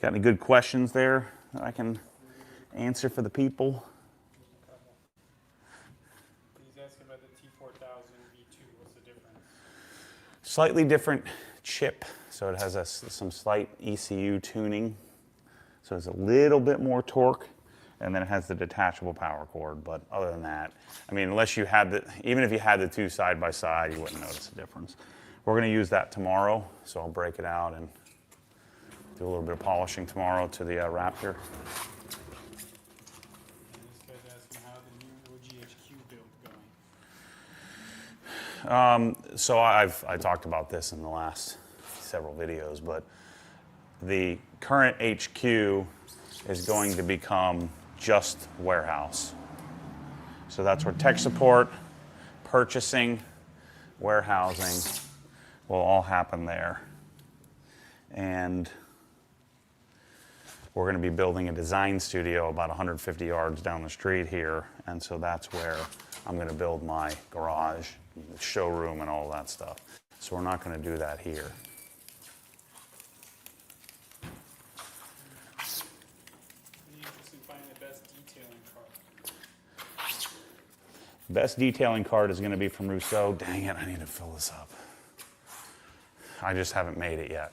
Got any good questions there that I can answer for the people? He's asking about the T4000 V2. What's the difference? Slightly different chip, so it has some slight ECU tuning. So it's a little bit more torque, and then it has the detachable power cord. But other than that, I mean, even if you had the two side by side, you wouldn't notice a difference. We're going to use that tomorrow, so I'll break it out and do a little bit of polishing tomorrow to the Raptor. And this guy's asking how the new OGHQ build going. So I talked about this in the last several videos, but the current HQ is going to become just warehouse. So that's where tech support, purchasing, warehousing will all happen there. And we're going to be building a design studio about 150 yards down the street here. And so that's where I'm going to build my garage, showroom, and all that stuff. So we're not going to do that here. Be interested in finding the best detailing card. Best detailing card is going to be from Rousseau. Dang it, I need to fill this up. I just haven't made it yet.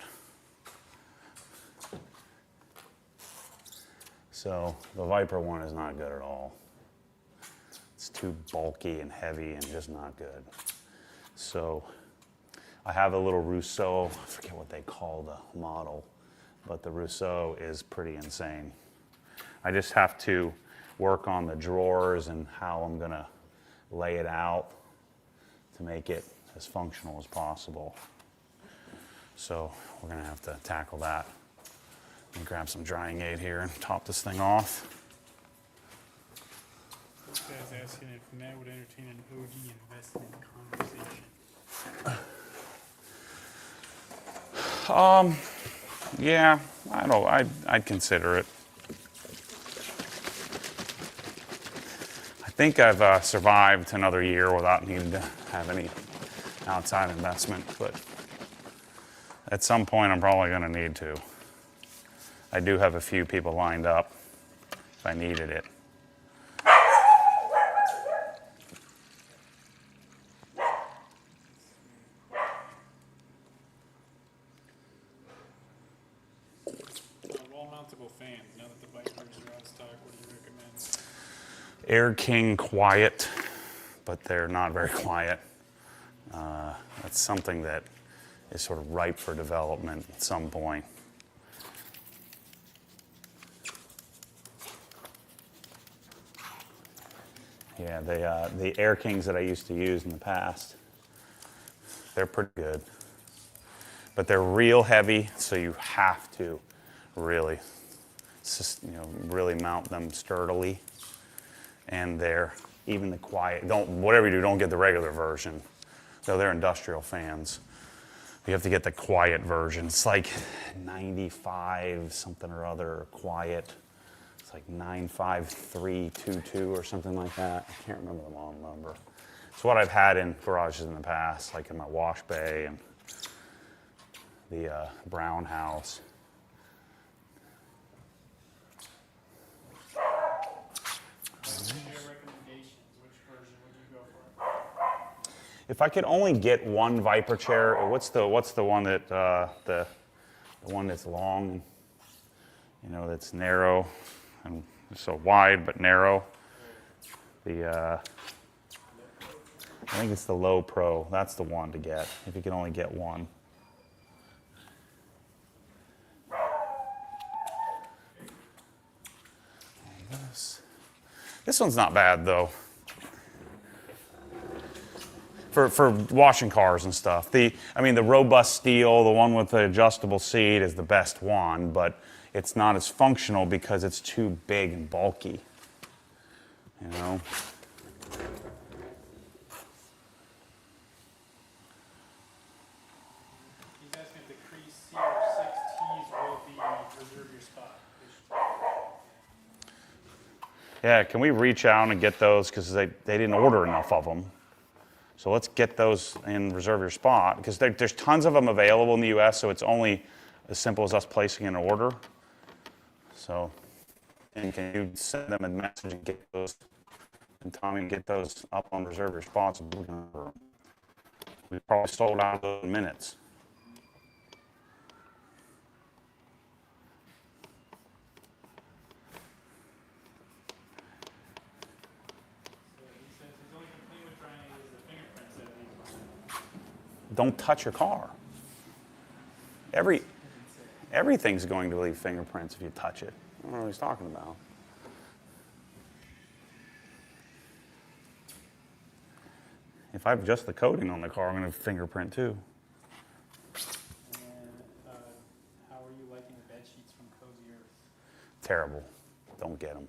So the Viper one is not good at all. It's too bulky and heavy and just not good. So I have a little Rousseau, I forget what they call the model, but the Rousseau is pretty insane. I just have to work on the drawers and how I'm gonna lay it out to make it as functional as possible. So we're gonna have to tackle that. Let me grab some drying aid here and top this thing off. This guy's asking if Matt would entertain an OD investment conversation. Yeah, I'd consider it. I think I've survived another year without needing to have any outside investment, but at some point I'm probably going to need to. I do have a few people lined up if I needed it. Wall-mountable fans. Now that the Vipers are out of stock, what do you recommend? Air King quiet, but they're not very quiet. That's something that is sort of ripe for development at some point. Yeah, the Air Kings that I used to use in the past, they're pretty good. But they're real heavy, so you have to really, really mount them sturdily. And they're, even the quiet, whatever you do, don't get the regular version. Though they're industrial fans. You have to get the quiet version. It's like 95 something or other quiet. It's like 95322 or something like that. I can't remember the long number. It's what I've had in garages in the past, like in my wash bay and the Brown house. Your recommendations, which version would you go for? If I could only get one Viper chair, what's the one that the one that's long, that's narrow and so wide but narrow? I think it's the Low Pro. That's the one to get if you can only get one. This one's not bad though. For washing cars and stuff. The robust steel, the one with the adjustable seat is the best one, but it's not as functional because it's too big and bulky. He's asking if the Crease CR6Ts will be reserve your spot. Yeah, can we reach out and get those because they didn't order enough of them. So let's get those and reserve your spot because there's tons of them available in the US, so it's only as simple as us placing an order. So, and can you send them a message and get those, and Tommy get those up on reserve your spots? We probably sold out of those in minutes. Don't touch your car. Everything's going to leave fingerprints if you touch it. I don't know what he's talking about. If I have just the coating on the car, I'm going to fingerprint too. And then, how are you liking the bed sheets from Cozy Earth? Terrible. Don't get them.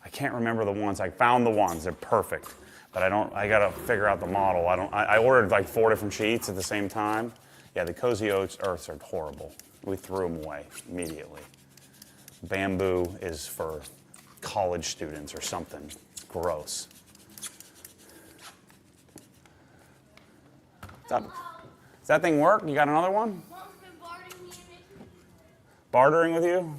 I can't remember the ones. I found the ones. They're perfect. But I got to figure out the model. I ordered like 4 different sheets at the same time. Yeah, the Cozy Earths are horrible. We threw them away immediately. Bamboo is for college students or something. It's gross. Does that thing work? You got another one? Mom's been bartering me and Bartering with you?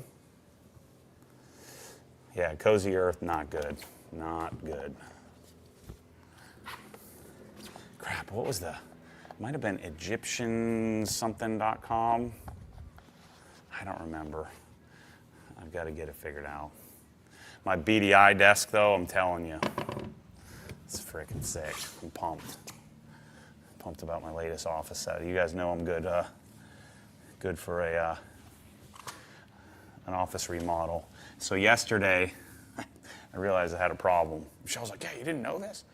Yeah, Cozy Earth, not good. Not good. Crap, what was the... Might have been EgyptianSomething.com. I don't remember. I've got to get it figured out. My BDI desk, though, I'm telling you, it's freaking sick. I'm pumped. Pumped about my latest office set. You guys know I'm good. Good for an office remodel. So yesterday, I realized I had a problem. Michelle's like, "Hey, you didn't know this?"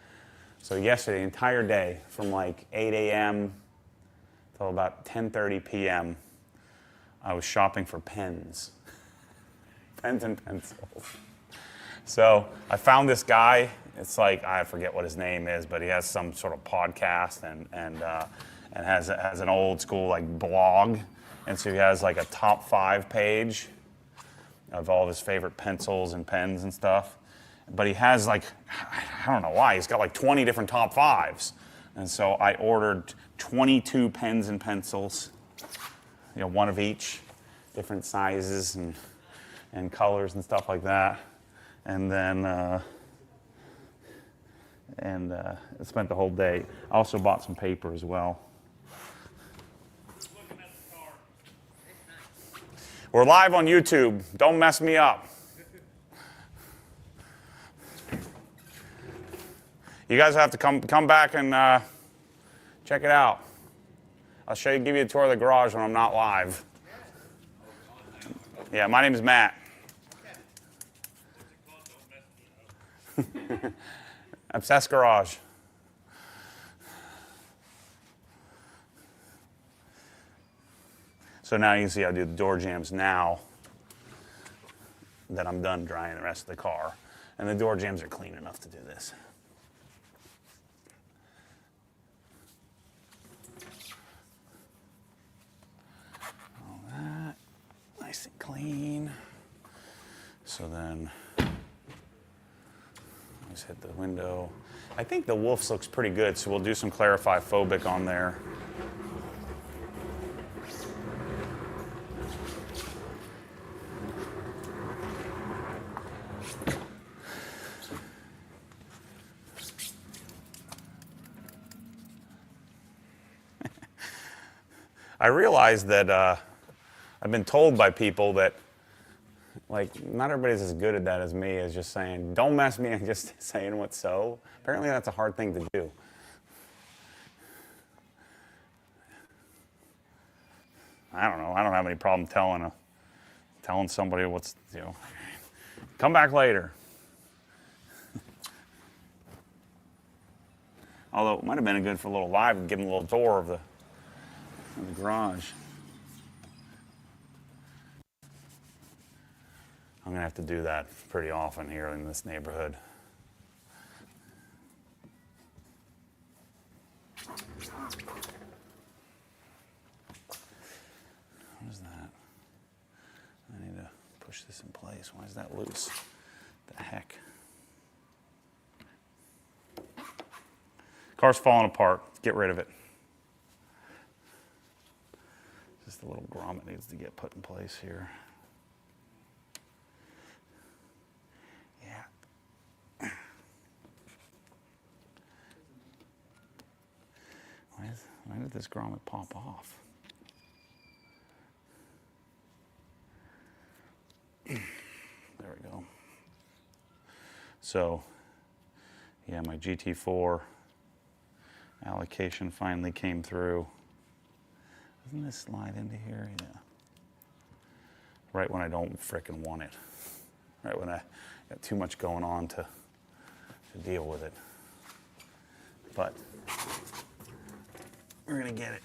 So yesterday, the entire day, from like 8 a.m. till about 10:30 p.m., I was shopping for pens. Pens and pencils. So I found this guy. It's like, I forget what his name is, but he has some sort of podcast and has an old school like blog. And so he has like a top 5 page of all of his favorite pencils and pens and stuff. But he has like, I don't know why, he's got like 20 different top 5s. And so I ordered 22 pens and pencils, one of each, different sizes and colors and stuff like that. And then, I spent the whole day. I also bought some paper as well. Looking at the car. We're live on YouTube. Don't mess me up. You guys have to come back and check it out. I'll give you a tour of the garage when I'm not live. Yeah, my name is Matt. Obsessed Garage. So now you can see I do the door jambs now that I'm done drying the rest of the car. And the door jambs are clean enough to do this. All that, nice and clean. So then, let's hit the window. I think the Wolf's looks pretty good, so we'll do some Clarify Phobic on there. I realized that I've been told by people that, like, not everybody's as good at that as me, as just saying, don't mess me, and just saying what's so. Apparently that's a hard thing to do. I don't know. I don't have any problem telling somebody what's, come back later. Although it might have been good for a little live and give them a little tour of the garage. I'm going to have to do that pretty often here in this neighborhood. What is that? I need to push this in place. Why is that loose? The heck? Car's falling apart. Get rid of it. Just a little grommet needs to get put in place here. Yeah. Why did this grommet pop off? There we go. So, yeah, my GT4 allocation finally came through. Doesn't this slide into here? Yeah. Right when I don't frickin' want it. Right when I got too much going on to deal with it. But we're gonna get it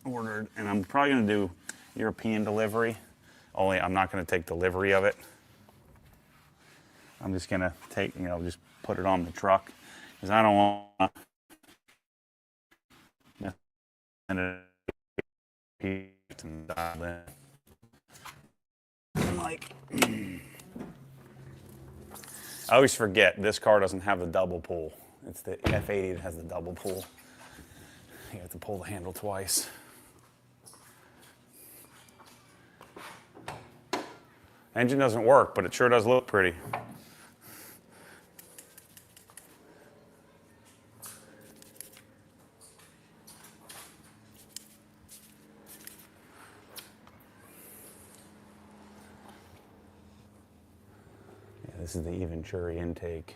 ordered, and I'm probably gonna do European delivery. Only I'm not gonna take delivery of it. I'm just gonna take, just put it on the truck because I don't want and dial in. I'm like, I always forget this car doesn't have the double pull. It's the F80 that has the double pull. You have to pull the handle twice. Engine doesn't work, but it sure does look pretty. This is the Venturi intake.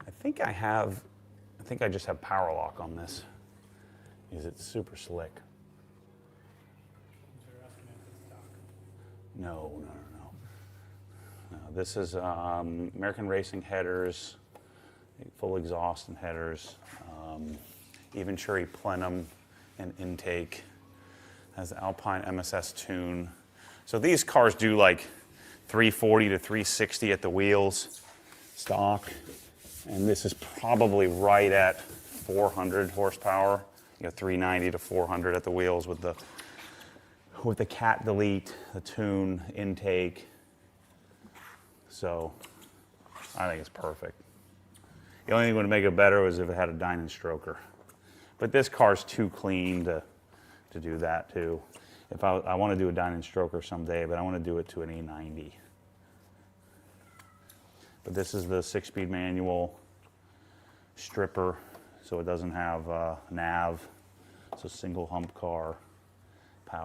I think I just have power lock on this because it's super slick. No. This is American Racing headers, full exhaust and headers, Venturi plenum and intake. Has the Alpine MSS tune. So these cars do like 340 to 360 at the wheels, stock, and this is probably right at 400 horsepower. You got 390 to 400 at the wheels with the cat delete, the tune, intake. So I think it's perfect. The only thing that would make it better was if it had a Dynan stroker, but this car's too clean to do that too. If I want to do a Dynan stroker someday, but I want to do it to an E90. But this is the 6-speed manual stripper, so it doesn't have nav. It's a single hump car,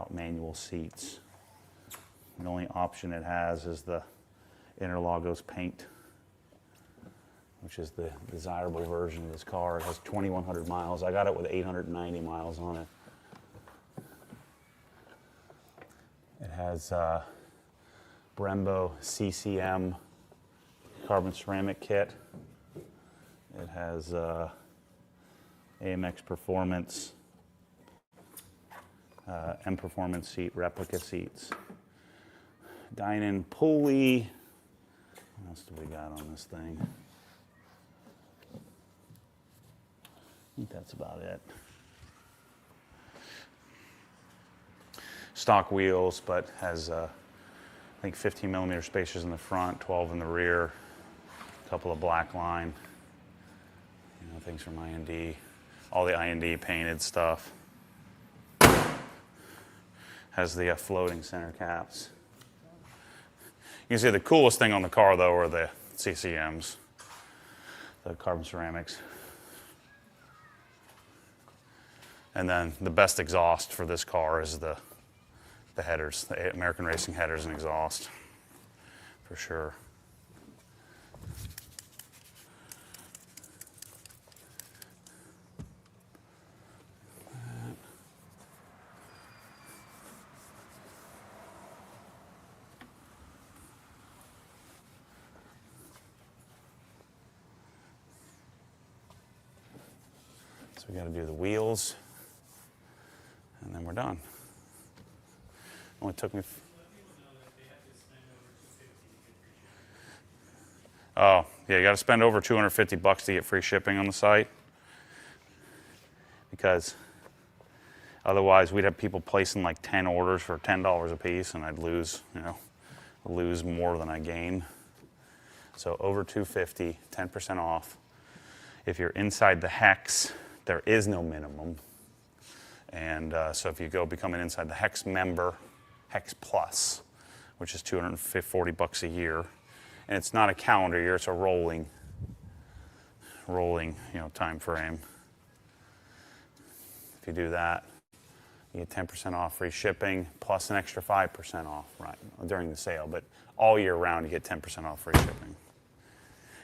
manual seats. The only option it has is the Interlagos paint, which is the desirable version of this car. It has 2,100 miles. I got it with 890 miles on it. It has Brembo CCM carbon ceramic kit. It has AMX Performance, M Performance seat, replica seats. Dynan pulley. What else do we got on this thing? I think that's about it. Stock wheels, but has I think 15 millimeter spacers in the front, 12 in the rear, a couple of black line, things from IND, all the IND painted stuff. Has the floating center caps. You can see the coolest thing on the car though are the CCMs, the carbon ceramics. And then the best exhaust for this car is the headers, the American Racing headers and exhaust, for sure. So we got to do the wheels, and then we're done. Only took me. Oh, yeah, you got to spend over $250 to get free shipping on the site, because otherwise we'd have people placing like 10 orders for $10 a piece, and I'd lose, lose more than I gain. So over $250, 10% off. If you're inside the hex, there is no minimum. And so if you go become an inside the hex member, Hex Plus, which is $240 a year, and it's not a calendar year; it's a rolling, time frame. If you do that, you get 10% off free shipping plus an extra 5% off during the sale. But all year round, you get 10% off free shipping.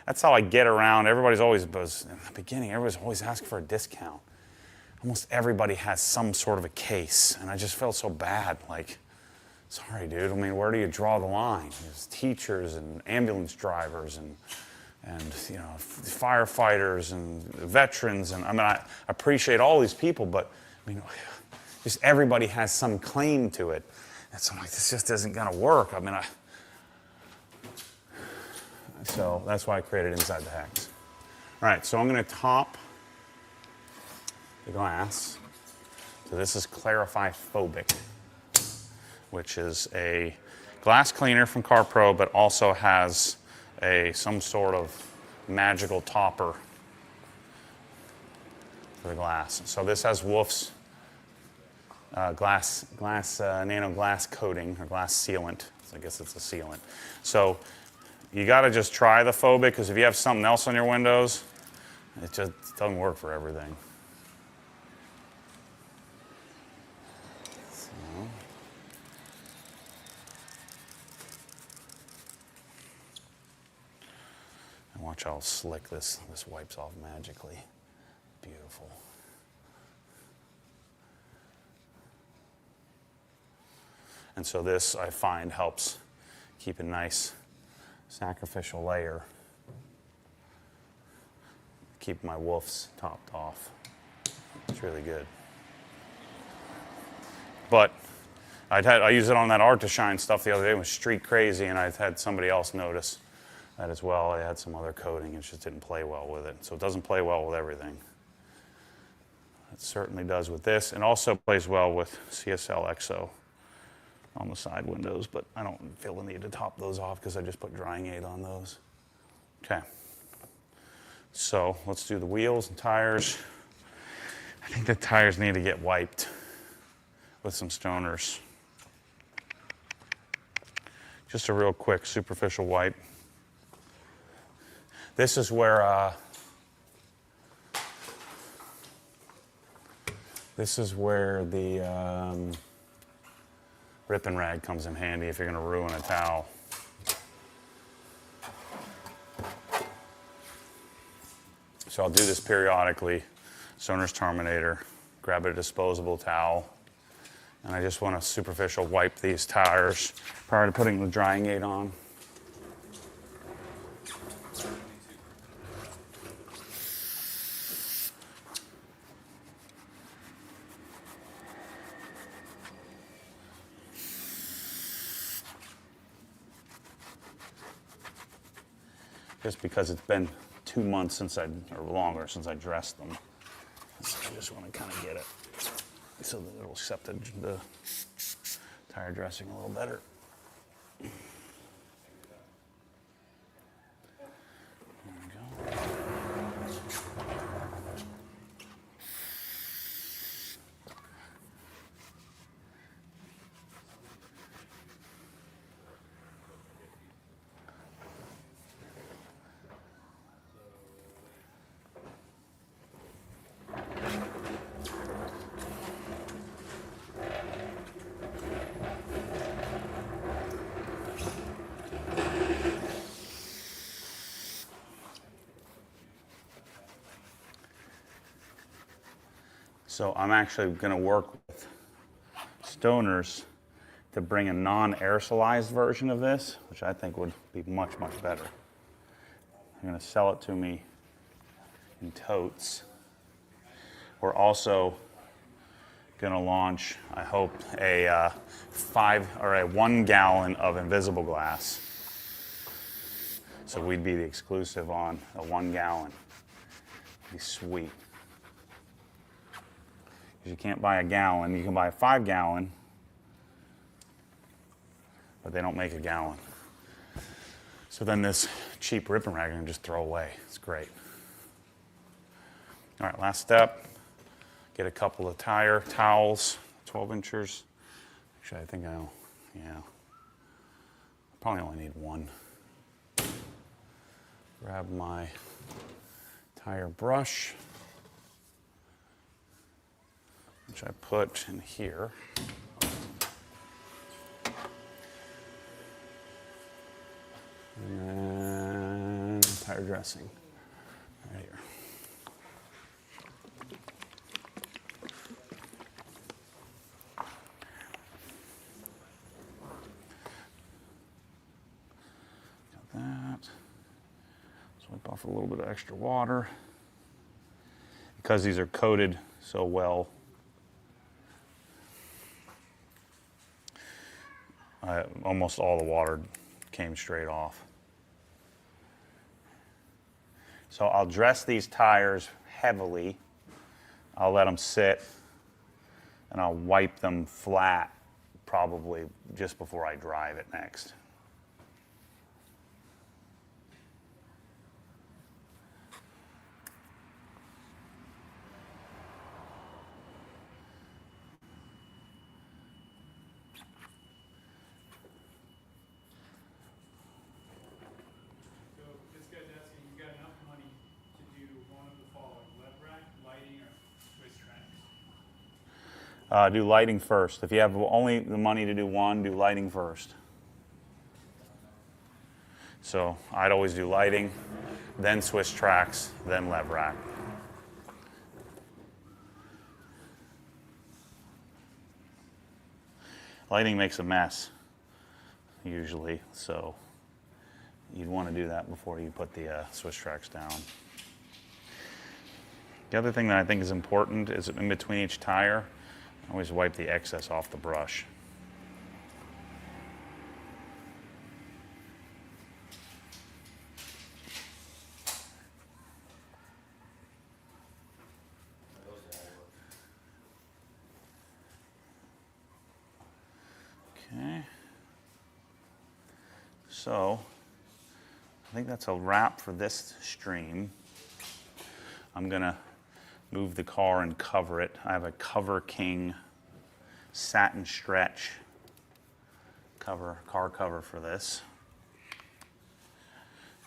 That's how I get around. Everybody's always, in the beginning, everybody's always asking for a discount. Almost everybody has some sort of a case, and I just felt so bad. Like, sorry, dude. I mean, where do you draw the line? There's teachers and ambulance drivers and and firefighters and veterans, and I mean, I appreciate all these people, but I mean, just everybody has some claim to it. And so I'm like, this just isn't gonna work. I mean, so that's why I created Inside the Hex. All right, so I'm gonna top the glass. So this is Clarify Phobic, which is a glass cleaner from CarPro, but also has some sort of magical topper for the glass. So this has Wolf's nano glass coating, or glass sealant. So I guess it's a sealant. So you got to just try the Phobic, because if you have something else on your windows, it just doesn't work for everything. And watch how slick this wipes off magically. Beautiful. And so this, I find, helps keep a nice sacrificial layer. Keep my Wolf's topped off. It's really good. But I used it on that Art to Shine stuff the other day. It was street crazy, and I had somebody else notice that as well. I had some other coating, it just didn't play well with it. So it doesn't play well with everything. It certainly does with this, and also plays well with CSL XO on the side windows, but I don't feel the need to top those off because I just put drying aid on those. Okay. So let's do the wheels and tires. I think the tires need to get wiped with some stoners. Just a real quick superficial wipe. This is where the rip and rag comes in handy if you're going to ruin a towel. So I'll do this periodically. Stoner's Terminator, grab a disposable towel, and I just want to superficial wipe these tires prior to putting the drying aid on. Just because it's been 2 months or longer since I dressed them. So I just want to kind of get it so that it'll accept the tire dressing a little better. There we go. So I'm actually going to work with Stoners to bring a non-aerosolized version of this, which I think would be much, much better. They're going to sell it to me in totes. We're also going to launch, I hope, a 1 gallon of invisible glass. So we'd be the exclusive on a 1 gallon. It'd be sweet. You can't buy a gallon. You can buy a 5 gallon, but they don't make a gallon. So then this cheap rip and rag I can just throw away. It's great. All right, last step. Get a couple of tire towels, 12 inchers. Actually, I think probably only need one. Grab my tire brush, which I put in here. And then tire dressing right here. Got that. So I Wipe off a little bit of extra water. Because these are coated so well, almost all the water came straight off. So I'll dress these tires heavily. I'll let them sit, and I'll wipe them flat probably just before I drive it next. So this guy's asking, you got enough money to do one of the following: lev rack, lighting, or twist tracks? Do lighting first. If you have only the money to do one, do lighting first. So I'd always do lighting, then Swiss tracks, then lev rack. Lighting makes a mess, usually, so you'd want to do that before you put the Swiss tracks down. The other thing that I think is important is in between each tire, always wipe the excess off the brush. Okay. So, I think that's a wrap for this stream. I'm gonna move the car and cover it. I have a Cover King satin stretch car cover for this.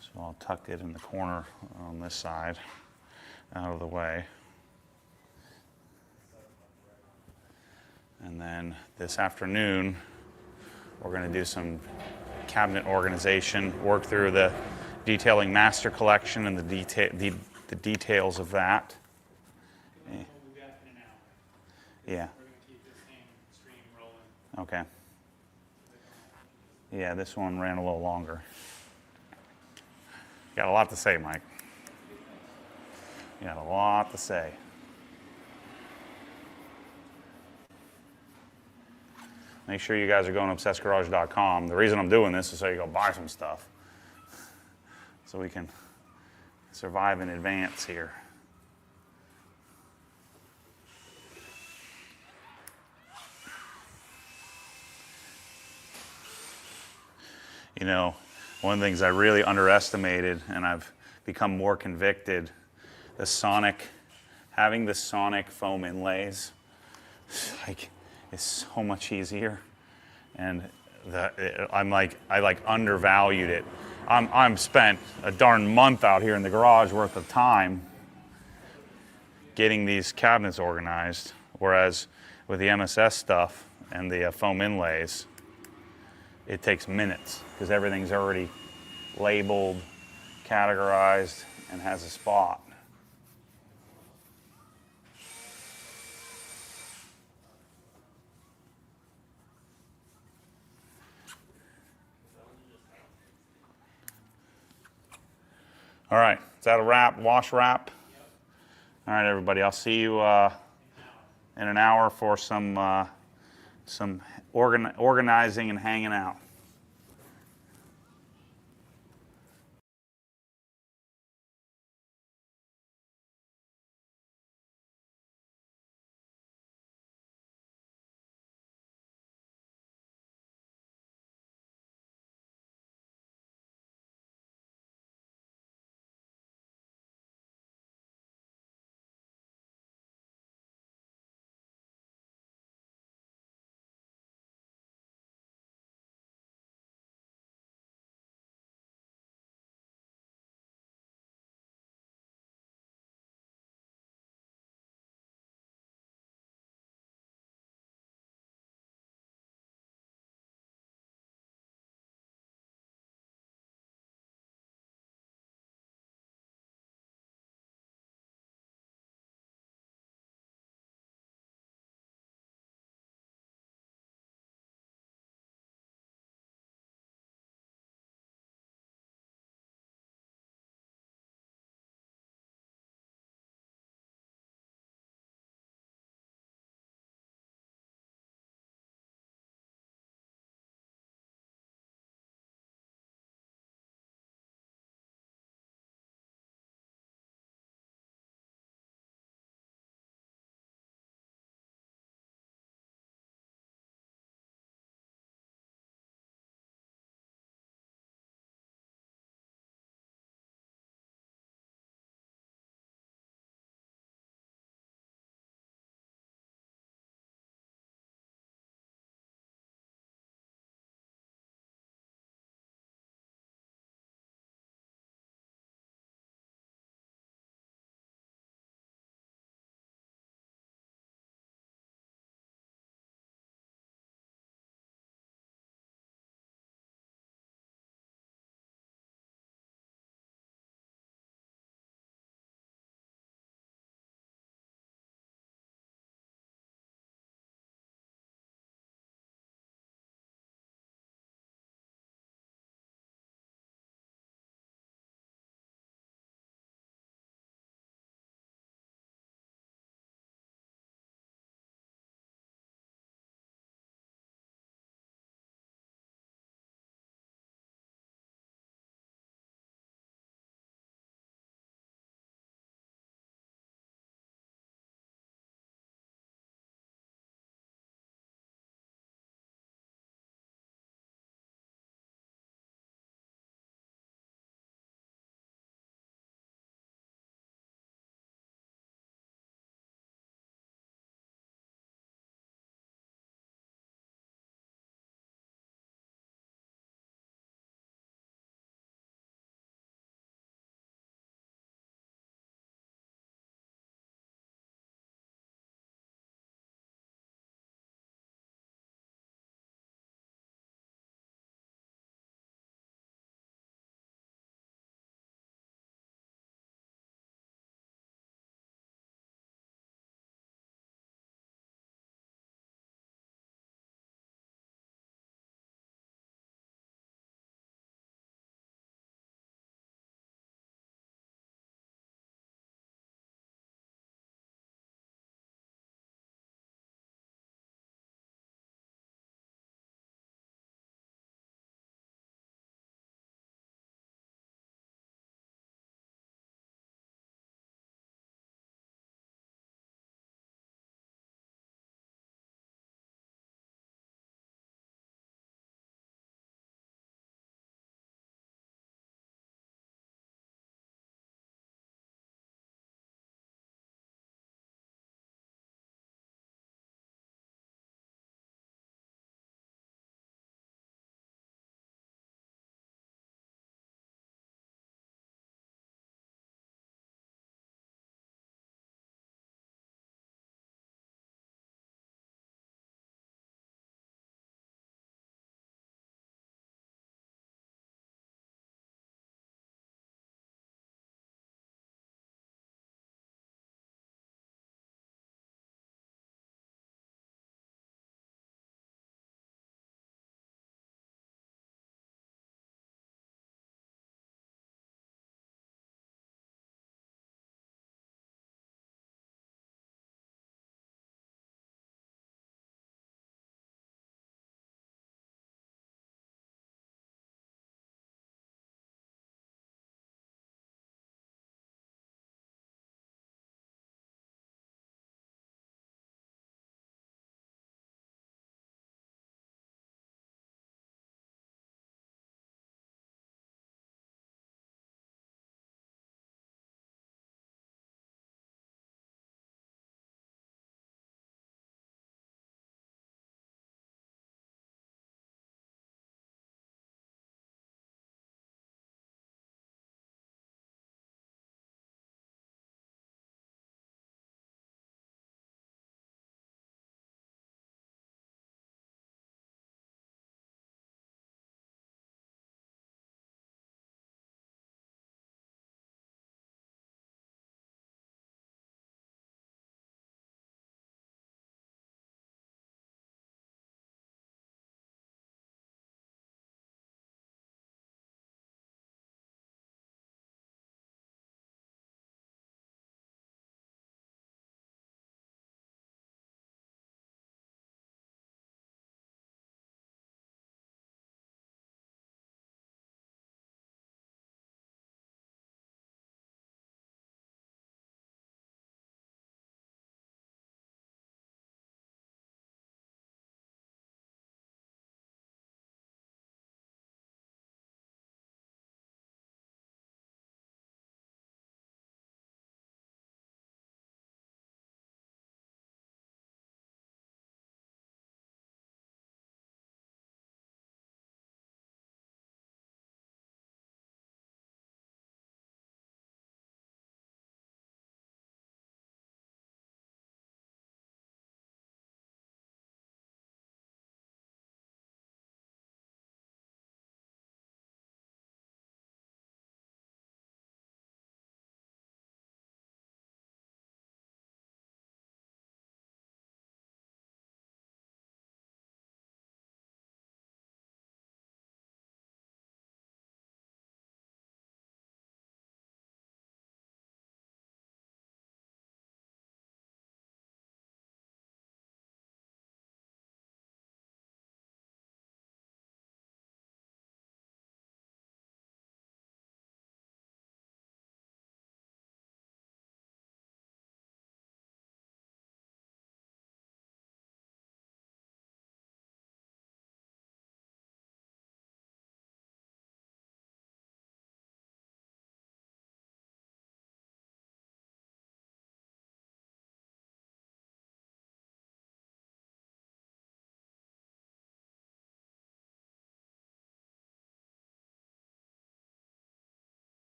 So I'll tuck it in the corner on this side, out of the way. And then this afternoon, we're gonna do some cabinet organization, work through the detailing master collection and the details of that. We'll be back in an hour. Yeah. We're gonna keep this same stream rolling. Okay. Yeah, this one ran a little longer. Got a lot to say, Mike. You got a lot to say. Make sure you guys are going to obsessgarage.com. The reason I'm doing this is so you go buy some stuff, so we can survive in advance here. You know, one of the things I really underestimated, and I've become more convicted, having the sonic foam inlays, is so much easier, and I undervalued it. I'm spent a darn month out here in the garage worth of time getting these cabinets organized, whereas with the MSS stuff and the foam inlays, it takes minutes because everything's already labeled, categorized, and has a spot. All right, is that a wrap, wash wrap? All right, everybody, I'll see you in an hour for some organizing and hanging out.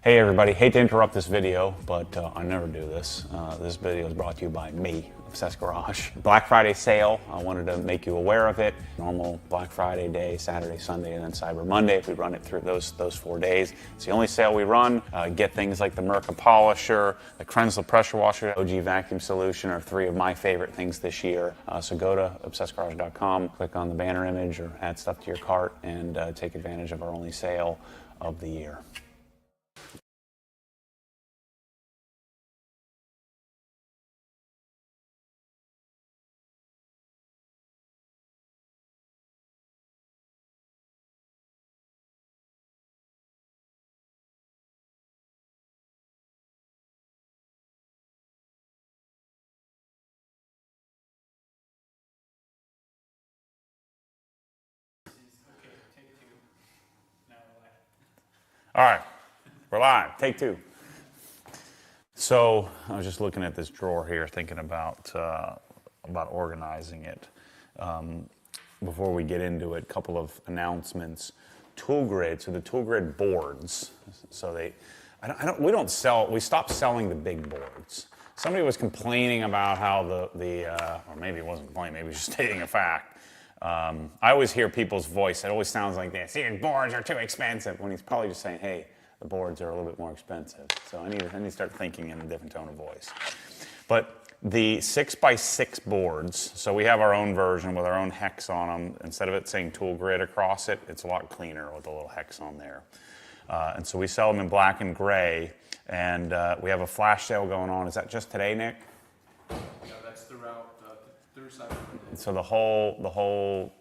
Hey everybody, hate to interrupt this video, but I never do this. This video is brought to you by me, Obsessed Garage. Black Friday sale, I wanted to make you aware of it. Normal Black Friday day, Saturday, Sunday, and then Cyber Monday. We run it through those 4 days. It's the only sale we run. Get things like the Merca Polisher, the Krensler Pressure Washer, OG Vacuum Solution are 3 of my favorite things this year. So go to obsessedgarage.com, click on the banner image or add stuff to your cart and take advantage of our only sale of the year. Okay, take 2. Now we're live. All right, we're live, take 2. So I was just looking at this drawer here, thinking about organizing it. Before we get into it, a couple of announcements. Tool Grid, so the Tool Grid boards. So we stopped selling the big boards. Somebody was complaining about how or maybe it wasn't complaining, maybe it was just stating a fact. I always hear people's voice. It always sounds like this. These boards are too expensive. When he's probably just saying, hey, the boards are a little bit more expensive. So I need to start thinking in a different tone of voice. But the 6x6 boards, so we have our own version with our own hex on them. Instead of it saying Tool Grid across it, it's a lot cleaner with a little hex on there. And so we sell them in black and gray. And we have a flash sale going on. Is that just today, Nick? Yeah, that's throughout through Cyber Monday. So the whole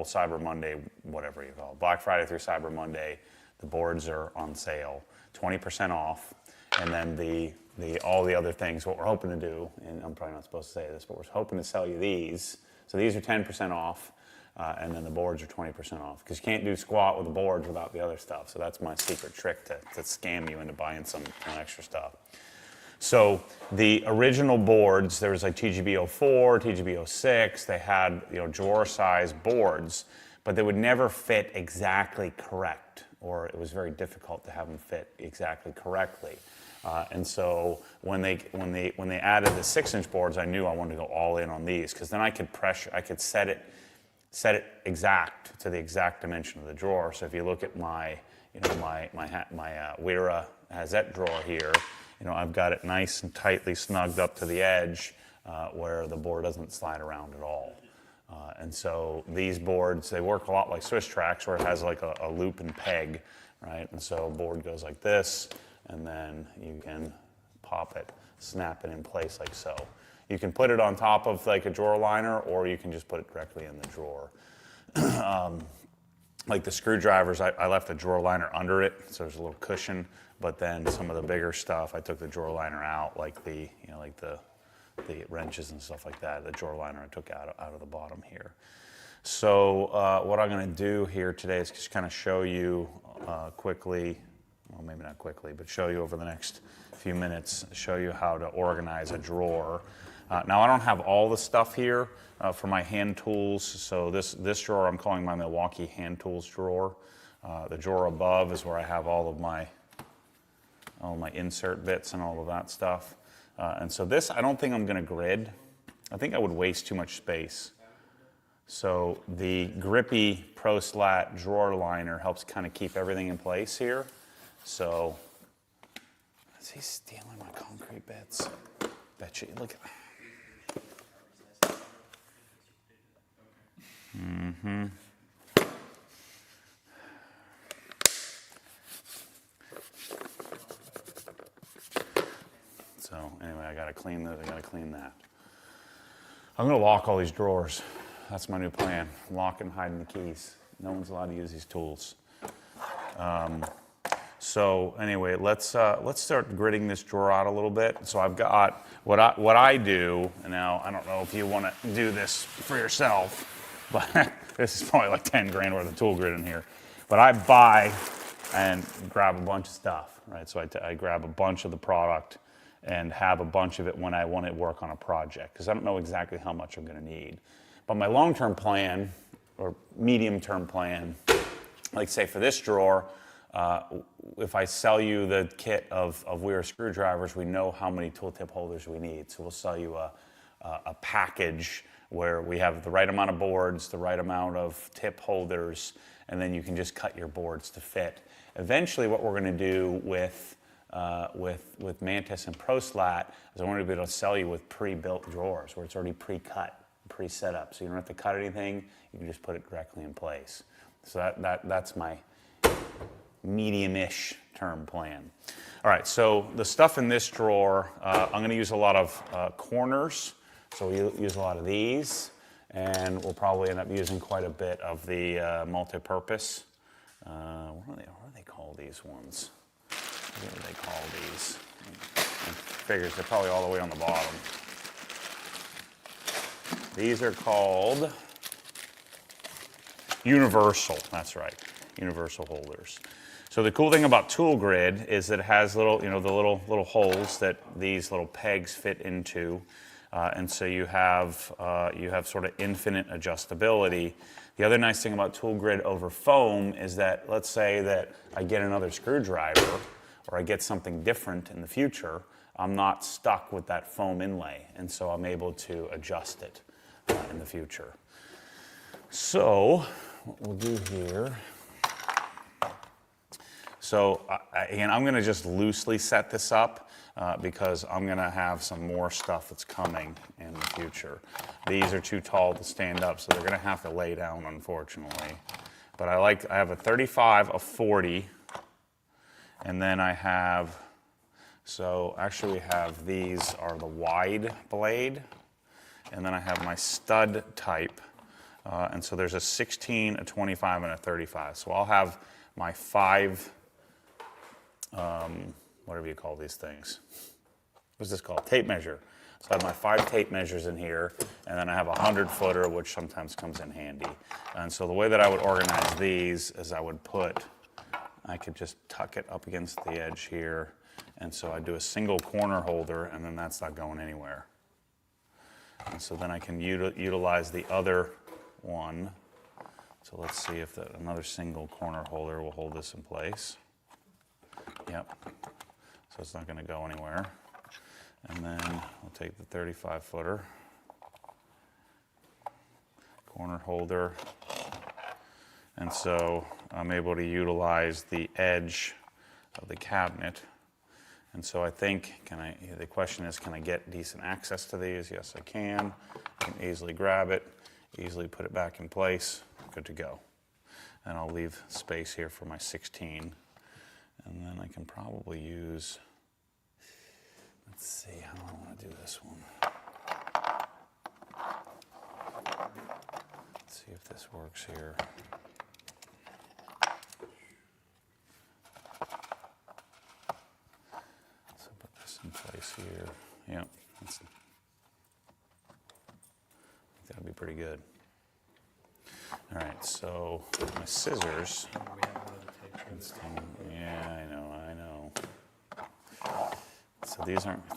Cyber Monday, whatever you call it, Black Friday through Cyber Monday, the boards are on sale, 20% off, and then all the other things. What we're hoping to do, and I'm probably not supposed to say this, but we're hoping to sell you these. So these are 10% off, and then the boards are 20% off, because you can't do squat with the boards without the other stuff. So that's my secret trick to scam you into buying some extra stuff. So the original boards, there was like TGB04, TGB06, they had drawer size boards, but they would never fit exactly correct, or it was very difficult to have them fit exactly correctly. And so when they added the 6-inch boards, I knew I wanted to go all in on these, because then I could set it exact to the exact dimension of the drawer. So if you look at my Wera Hazette drawer here, I've got it nice and tightly snugged up to the edge where the board doesn't slide around at all. And so these boards, they work a lot like Swiss tracks, where it has like a loop and peg, right? And so a board goes like this, and then you can pop it, snap it in place like so. You can put it on top of like a drawer liner, or you can just put it directly in the drawer. Like the screwdrivers, I left the drawer liner under it, so there's a little cushion. But then some of the bigger stuff, I took the drawer liner out, like the wrenches and stuff like that. The drawer liner I took out of the bottom here. So what I'm going to do here today is just kind of show you quickly, well, maybe not quickly, but show you over the next few minutes, show you how to organize a drawer. Now I don't have all the stuff here for my hand tools. So this drawer I'm calling my Milwaukee hand tools drawer. The drawer above is where I have all my insert bits and all of that stuff. And so this, I don't think I'm going to grid. I think I would waste too much space. So the Grippy Pro Slat drawer liner helps kind of keep everything in place here. So, is he stealing my concrete bits? Bet you, look at that. Mm-hmm. So anyway, I gotta clean that. I'm gonna lock all these drawers. That's my new plan. Lock and hiding the keys. No one's allowed to use these tools. So anyway, let's start gridding this drawer out a little bit. So I've got what I do, and now I don't know if you want to do this for yourself, but this is probably like 10 grand worth of tool grid in here. But I buy and grab a bunch of stuff, right? So I grab a bunch of the product and have a bunch of it when I want to work on a project, because I don't know exactly how much I'm going to need. But my long-term plan or medium-term plan, like say for this drawer, if I sell you the kit of Weir screwdrivers, we know how many tooltip holders we need. So we'll sell you a package where we have the right amount of boards, the right amount of tip holders, and then you can just cut your boards to fit. Eventually, what we're going to do with Mantis and ProSlat is I want to be able to sell you with pre-built drawers where it's already pre-cut, pre-set up. So you don't have to cut anything, you can just put it directly in place. So that's my medium-ish term plan. All right, so the stuff in this drawer, I'm going to use a lot of corners. So we'll use a lot of these, and we'll probably end up using quite a bit of the multi-purpose. What do they call these ones? What do they call these? Figures they're probably all the way on the bottom. These are called universal. That's right, universal holders. So the cool thing about Tool Grid is that it has little, the little holes that these little pegs fit into, and so you have sort of infinite adjustability. The other nice thing about Tool Grid over foam is that, let's say that I get another screwdriver or I get something different in the future, I'm not stuck with that foam inlay, and so I'm able to adjust it in the future. So what we'll do here, so again, I'm going to just loosely set this up because I'm going to have some more stuff that's coming in the future. These are too tall to stand up, so they're going to have to lay down, unfortunately. But I have a 35, a 40, and then I have, so actually we have, these are the wide blade, and then I have my stud type, and so there's a 16, a 25, and a 35. So I'll have my 5, whatever you call these things. What's this called? Tape measure. So I have my 5 tape measures in here, and then I have a 100-footer, which sometimes comes in handy. And so the way that I would organize these is I could just tuck it up against the edge here, and so I do a single corner holder, and then that's not going anywhere. And so then I can utilize the other one. So let's see if another single corner holder will hold this in place. Yep. So it's not going to go anywhere. And then I'll take the 35-footer, corner holder, and so I'm able to utilize the edge of the cabinet. And so I think, the question is, can I get decent access to these? Yes, I can. I can easily grab it, easily put it back in place, good to go. And I'll leave space here for my 16. And then I can probably use, let's see how I want to do this one. Let's see if this works here. So put this in place here. Yep, that'd be pretty good. All right, so my scissors. Yeah, I know. So these aren't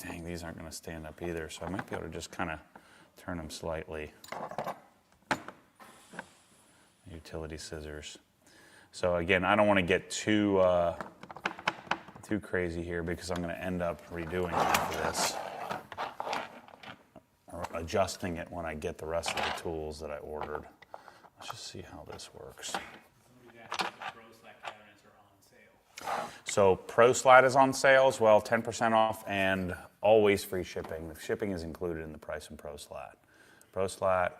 going to stand up either. So I might be able to just kind of turn them slightly. Utility scissors. So again, I don't want to get too crazy here because I'm going to end up redoing half of this, or adjusting it when I get the rest of the tools that I ordered. Let's just see how this works. So ProSlat is on sale as well, 10% off, and always free shipping. The shipping is included in the price in ProSlat. ProSlat,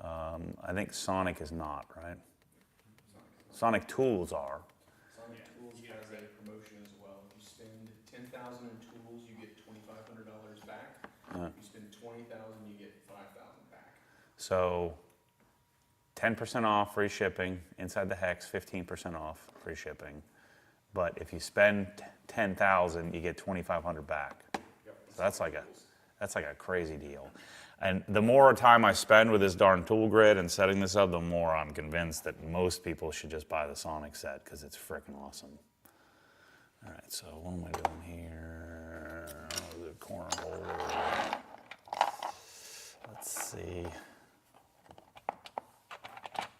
I think Sonic is not, right? Sonic Tools are. Sonic Tools has a promotion as well. If you spend $10,000 in tools, you get $2,500 back. If you spend $20,000, you get $5,000 back. So 10% off, free shipping. Inside the hex, 15% off, free shipping. But if you spend $10,000, you get $2,500 back. Yep. So that's like a crazy deal. And the more time I spend with this darn tool grid and setting this up, the more I'm convinced that most people should just buy the Sonic set because it's freaking awesome. All right, so what am I doing here? Oh, the corner holder. Let's see.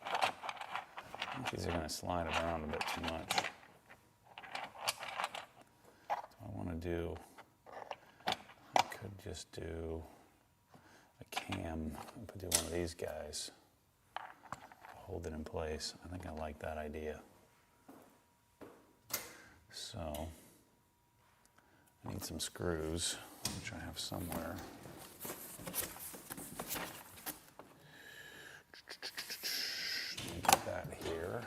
I think these are going to slide around a bit too much. just do a cam. I could do one of these guys. Hold it in place. I think I like that idea. So I need some screws, which I have somewhere. Let me get that here.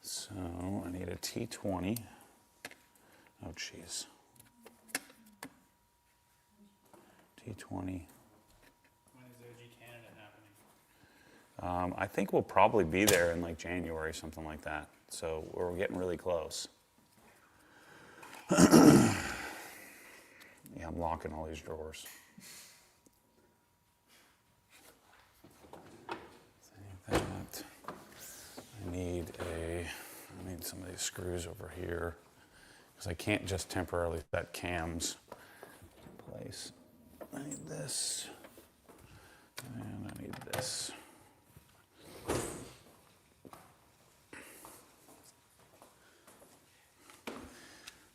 So I need a T20. Oh, geez. T20. When is OG Canada happening? I think we'll probably be there in like January, something like that. So we're getting really close. Yeah, I'm locking all these drawers. Save that. I need some of these screws over here because I can't just temporarily set cams in place. I need this, and I need this.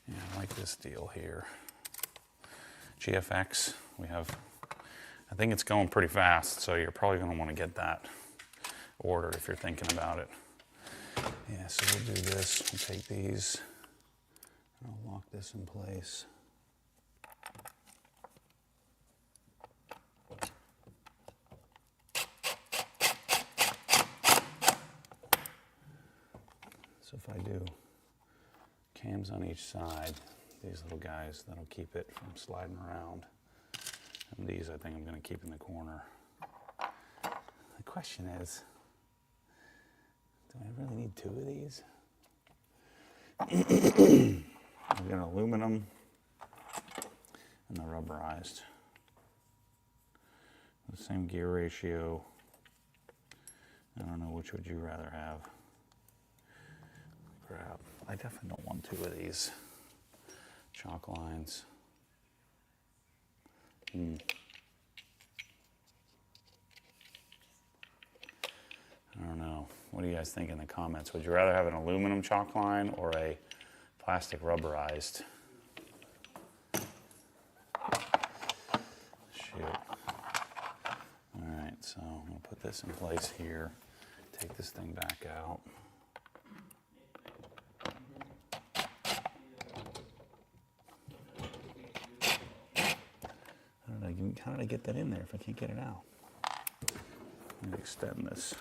Yeah, I like this deal here. GFX, I think it's going pretty fast, so you're probably going to want to get that ordered if you're thinking about it. Yeah, so we'll do this. We'll take these, and I'll lock this in place. So if I do cams on each side, these little guys, that'll keep it from sliding around. And these I think I'm going to keep in the corner. The question is, do I really need two of these? I've got aluminum and the rubberized. The same gear ratio. I don't know, which would you rather have? Crap, I definitely don't want two of these chalk lines. I don't know. What do you guys think in the comments? Would you rather have an aluminum chalk line or a plastic rubberized? Shoot. All right, so I'm gonna put this in place here. Take this thing back out. How did I get that in there if I can't get it out? Let me extend this.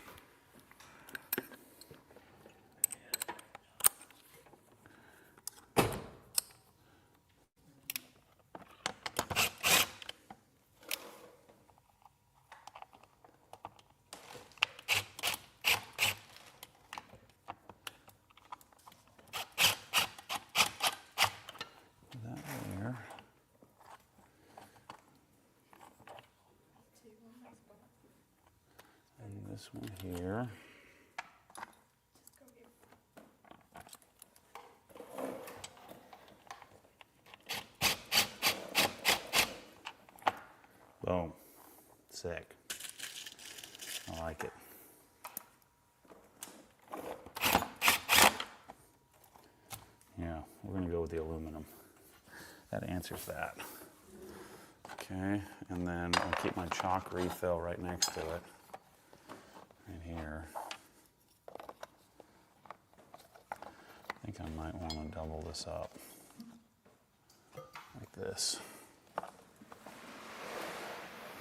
That there. And this one here. Boom. Sick. I like it. Yeah, we're going to go with the aluminum. That answers that. Okay, and then I'll keep my chalk refill right next to it. Right here. I think I might want to double this up. Like this.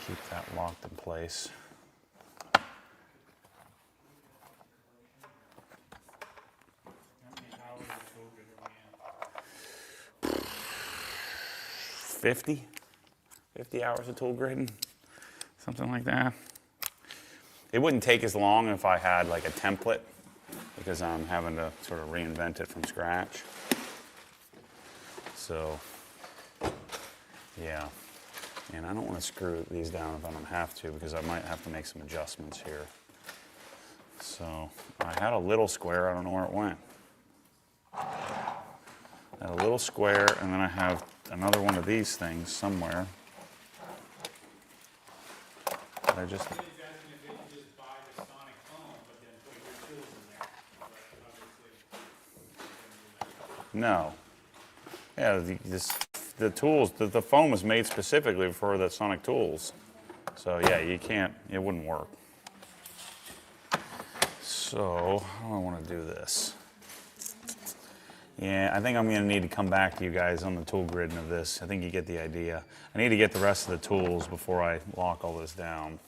Keep that locked in place. How many hours of tool grid are we in? 50 hours of tool grading, something like that. It wouldn't take as long if I had like a template, because I'm having to sort of reinvent it from scratch. So, yeah. And I don't want to screw these down if I don't have to, because I might have to make some adjustments here. So, I had a little square, I don't know where it went. I had a little square, and then I have another one of these things somewhere. But I just... He's asking if they could just buy the sonic foam, but then put your tools in there. But obviously, No. Yeah, the tools, the foam was made specifically for the Sonic tools. So yeah, you can't, it wouldn't work. So how do I want to do this? Yeah, I think I'm going to need to come back to you guys on the tool gridding of this. I think you get the idea. I need to get the rest of the tools before I lock all this down.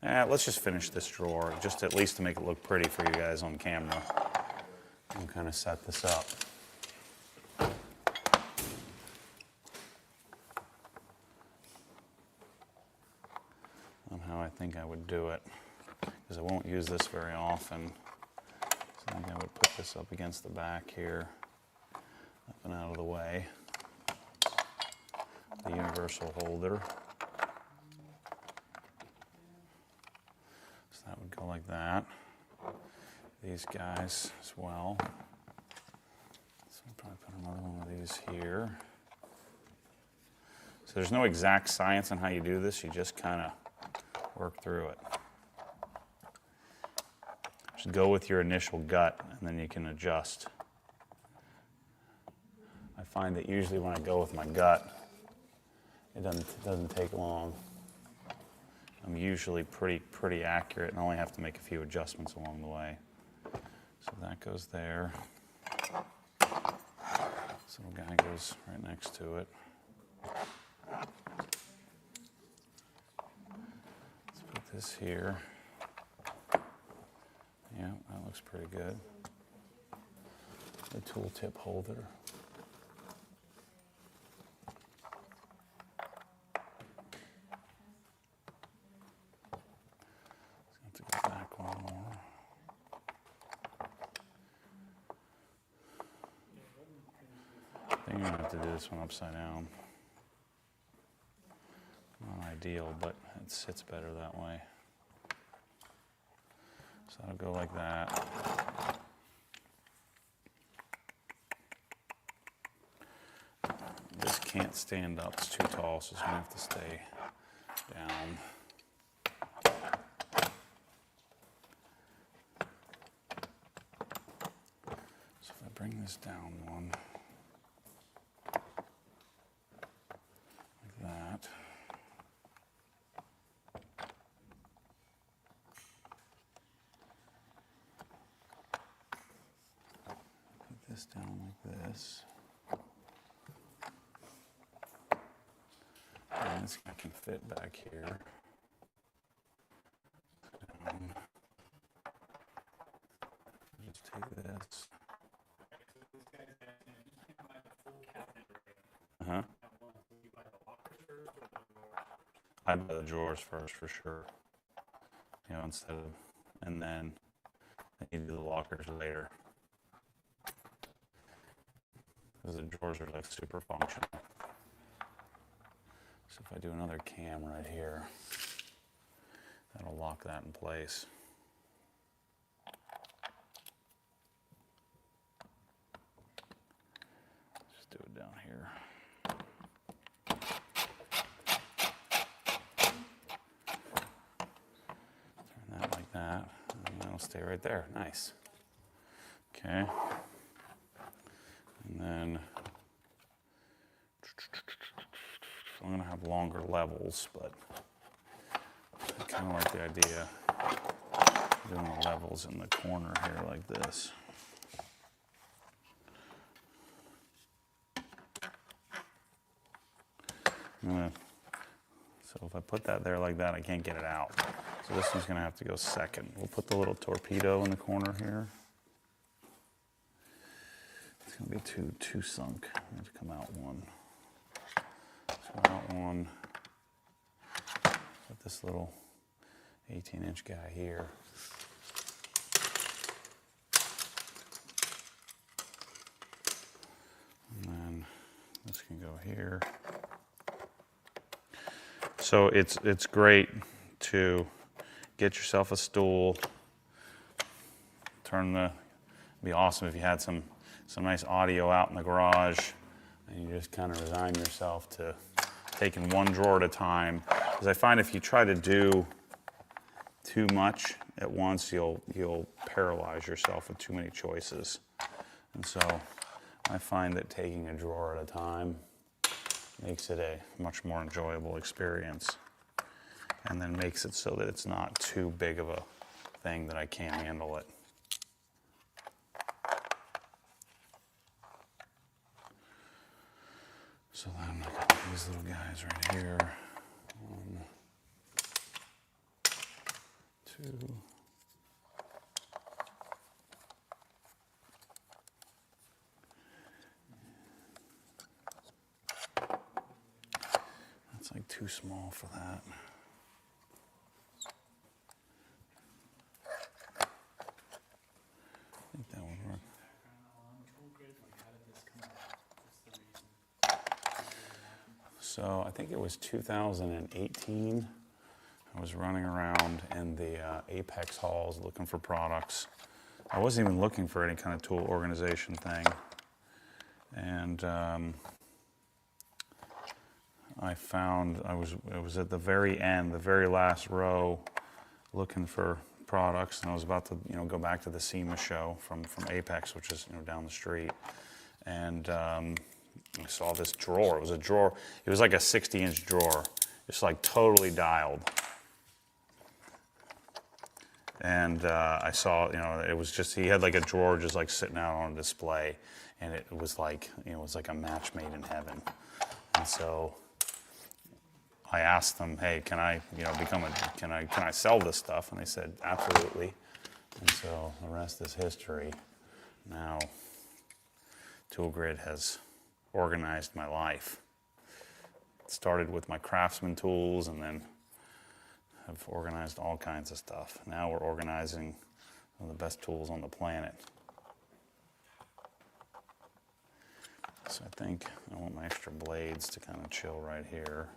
Let's just finish this drawer, just at least to make it look pretty for you guys on camera. And kind of set this up. On how I think I would do it, because I won't use this very often. So I think I would put this up against the back here, up and out of the way. The universal holder. So that would go like that. These guys as well. So I'll probably put another one of these here. So there's no exact science on how you do this, you just kind of work through it. Just go with your initial gut and then you can adjust. I find that usually when I go with my gut, it doesn't take long. I'm usually pretty accurate and only have to make a few adjustments along the way. So that goes there. This little guy goes right next to it. Let's put this here. Yeah, that looks pretty good. The tooltip holder. Have to go back one more. I think I'm gonna have to do this one upside down. Not ideal, but it sits better that way. So I'll go like that. This can't stand up, it's too tall, so it's gonna have to stay down. So if I bring this down one, like that. Put this down like this. And this guy can fit back here. Down. Just take this. Uh-huh. I'd buy the drawers first for sure. You know, instead of, and then you do the lockers later. Because the drawers are like super functional. So if I do another cam right here, that'll lock that in place. Just do it down here. Turn that like that, and that'll stay right there. Nice. Okay. And then I'm going to have longer levels, but I kind of like the idea of doing the levels in the corner here like this. So if I put that there like that, I can't get it out. So this one's going to have to go second. We'll put the little torpedo in the corner here. It's going to be too sunk. I have to come out one. So out one. Put this little 18-inch guy here. And then this can go here. So it's great to get yourself a stool. It'd be awesome if you had some nice audio out in the garage, and you just kind of resign yourself to taking one drawer at a time. Because I find if you try to do too much at once, you'll paralyze yourself with too many choices. And so I find that taking a drawer at a time makes it a much more enjoyable experience, and then makes it so that it's not too big of a thing that I can't handle it. So then I got these little guys right here. 1, 2. That's like too small for that. I think that would work. So I think it was 2018. I was running around in the Apex halls looking for products. I wasn't even looking for any kind of tool organization thing. And I found, it was at the very end, the very last row, looking for products, and I was about to, go back to the SEMA show from Apex, which is, down the street. And I saw this drawer. It was a drawer. It was like a 60-inch drawer, just like totally dialed. And I saw, it was just, he had like a drawer just like sitting out on display, and it was like, it was like a match made in heaven. And so I asked them, hey, can I, can I sell this stuff? And they said, absolutely. And so the rest is history. Now, Tool Grid has organized my life. It started with my Craftsman tools, and then I've organized all kinds of stuff. Now we're organizing one of the best tools on the planet. So I think I want my extra blades to kind of chill right here.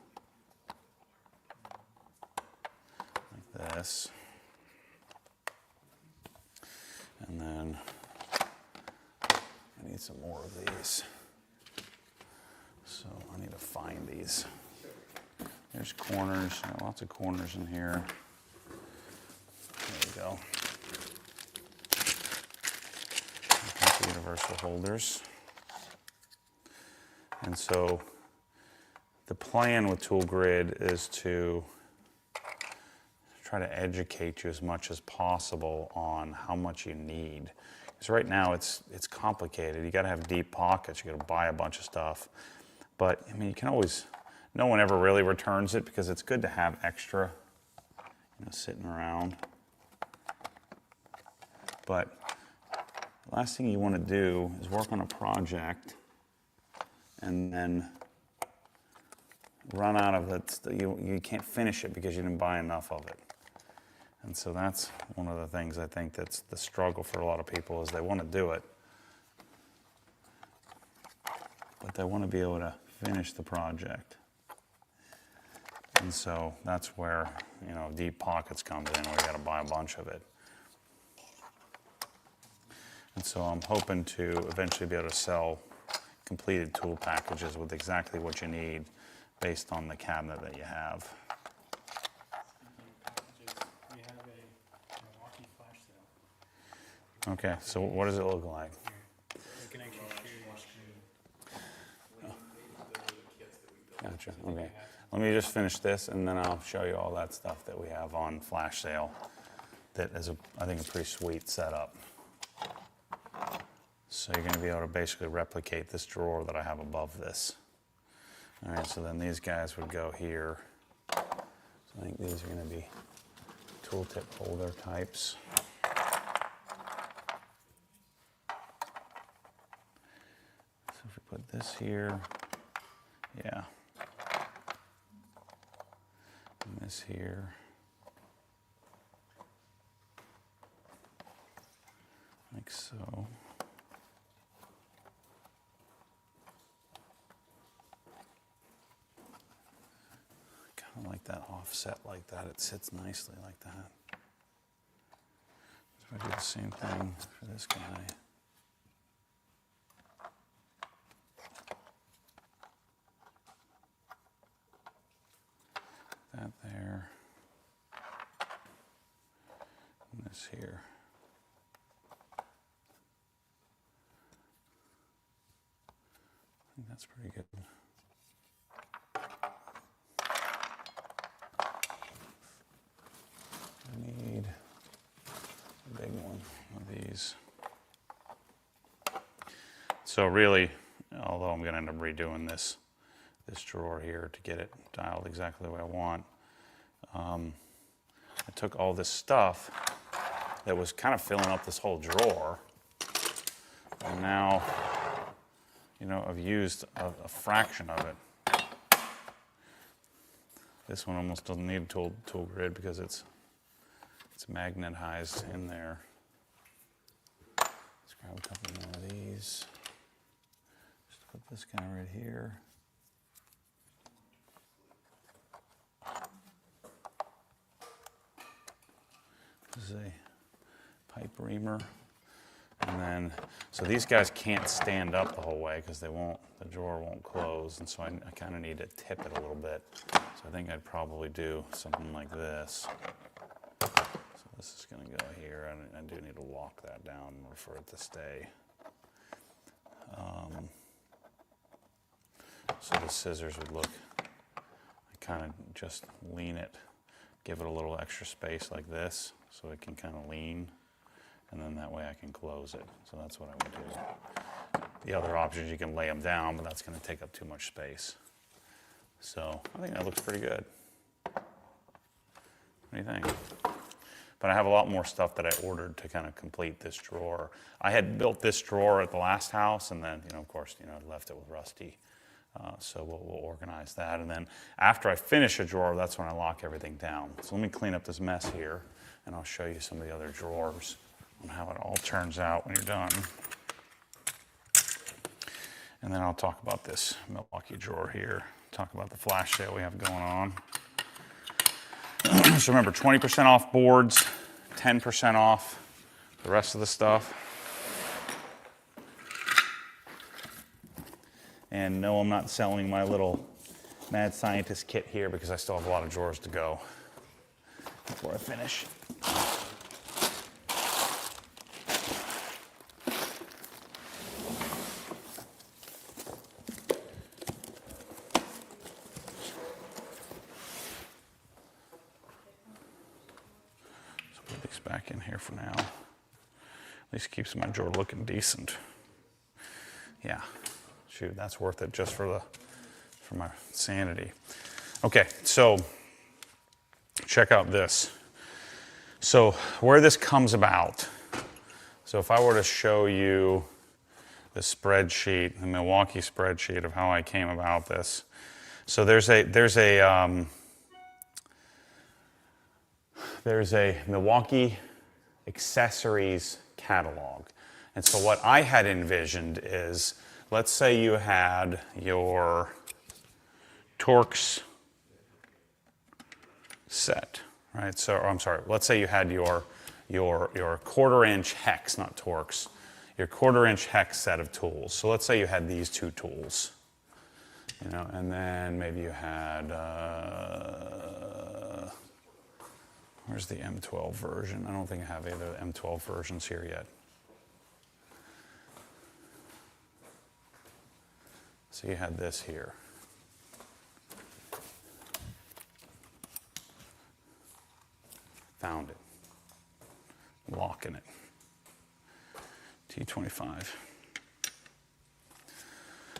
Like this. And then I need some more of these. So I need to find these. There's corners, lots of corners in here. There we go. Got the universal holders. And so the plan with Tool Grid is to try to educate you as much as possible on how much you need. Because right now it's complicated. You got to have deep pockets. You got to buy a bunch of stuff. But I mean, you can always. No one ever really returns it because it's good to have extra, sitting around. But the last thing you want to do is work on a project and then run out of it. You can't finish it because you didn't buy enough of it. And so that's one of the things I think that's the struggle for a lot of people is they want to do it, but they want to be able to finish the project. And so that's where, deep pockets comes in, where you got to buy a bunch of it. And so I'm hoping to eventually be able to sell completed tool packages with exactly what you need based on the cabinet that you have. We have a Milwaukee flash sale. Okay, so what does it look like? You can actually share your screen. Gotcha, okay. Let me just finish this, and then I'll show you all that stuff that we have on flash sale that is, I think, a pretty sweet setup. So you're going to be able to basically replicate this drawer that I have above this. All right, so then these guys would go here. So I think these are going to be tooltip holder types. So if we put this here, yeah. And this here. Like so. Kind of like that offset like that. It sits nicely like that. So I do the same thing for this guy. That there. And this here. think that's pretty good. I need a big one of these. So really, although I'm going to end up redoing this drawer here to get it dialed exactly the way I want, I took all this stuff that was kind of filling up this whole drawer, and now, you know, I've used a fraction of it. This one almost doesn't need a tool grid because it's magnetized in there. Let's grab a couple more of these. Just put this guy right here. This is a pipe reamer. And then, so these guys can't stand up the whole way because the drawer won't close. And so I kind of need to tip it a little bit. So I think I'd probably do something like this. So this is going to go here. I do need to lock that down in order for it to stay. So the scissors would look, I kind of just lean it, give it a little extra space like this so it can kind of lean. And then that way I can close it. So that's what I would do. The other option is you can lay them down, but that's going to take up too much space. So I think that looks pretty good. What do you think? But I have a lot more stuff that I ordered to kind of complete this drawer. I had built this drawer at the last house, and then, of course, I left it with Rusty. So we'll organize that. And then after I finish a drawer, that's when I lock everything down. So let me clean up this mess here, and I'll show you some of the other drawers and how it all turns out when you're done. And then I'll talk about this Milwaukee drawer here, talk about the flash sale we have going on. So remember, 20% off boards, 10% off the rest of the stuff. And no, I'm not selling my little Mad Scientist kit here because I still have a lot of drawers to go before I finish. Back in here for now. At least keeps my drawer looking decent. Yeah, shoot, that's worth it just for my sanity. Okay, so check out this. So where this comes about. So if I were to show you the spreadsheet, the Milwaukee spreadsheet of how I came about this. So there's a Milwaukee accessories catalog. And so what I had envisioned is, let's say you had your Torx set, right? So, I'm sorry, let's say you had your 1/4-inch hex, not Torx, your 1/4-inch hex set of tools. So let's say you had these two tools, and then maybe you had, where's the M12 version? I don't think I have either of the M12 versions here yet. So you had this here. Found it. Locking it. T25.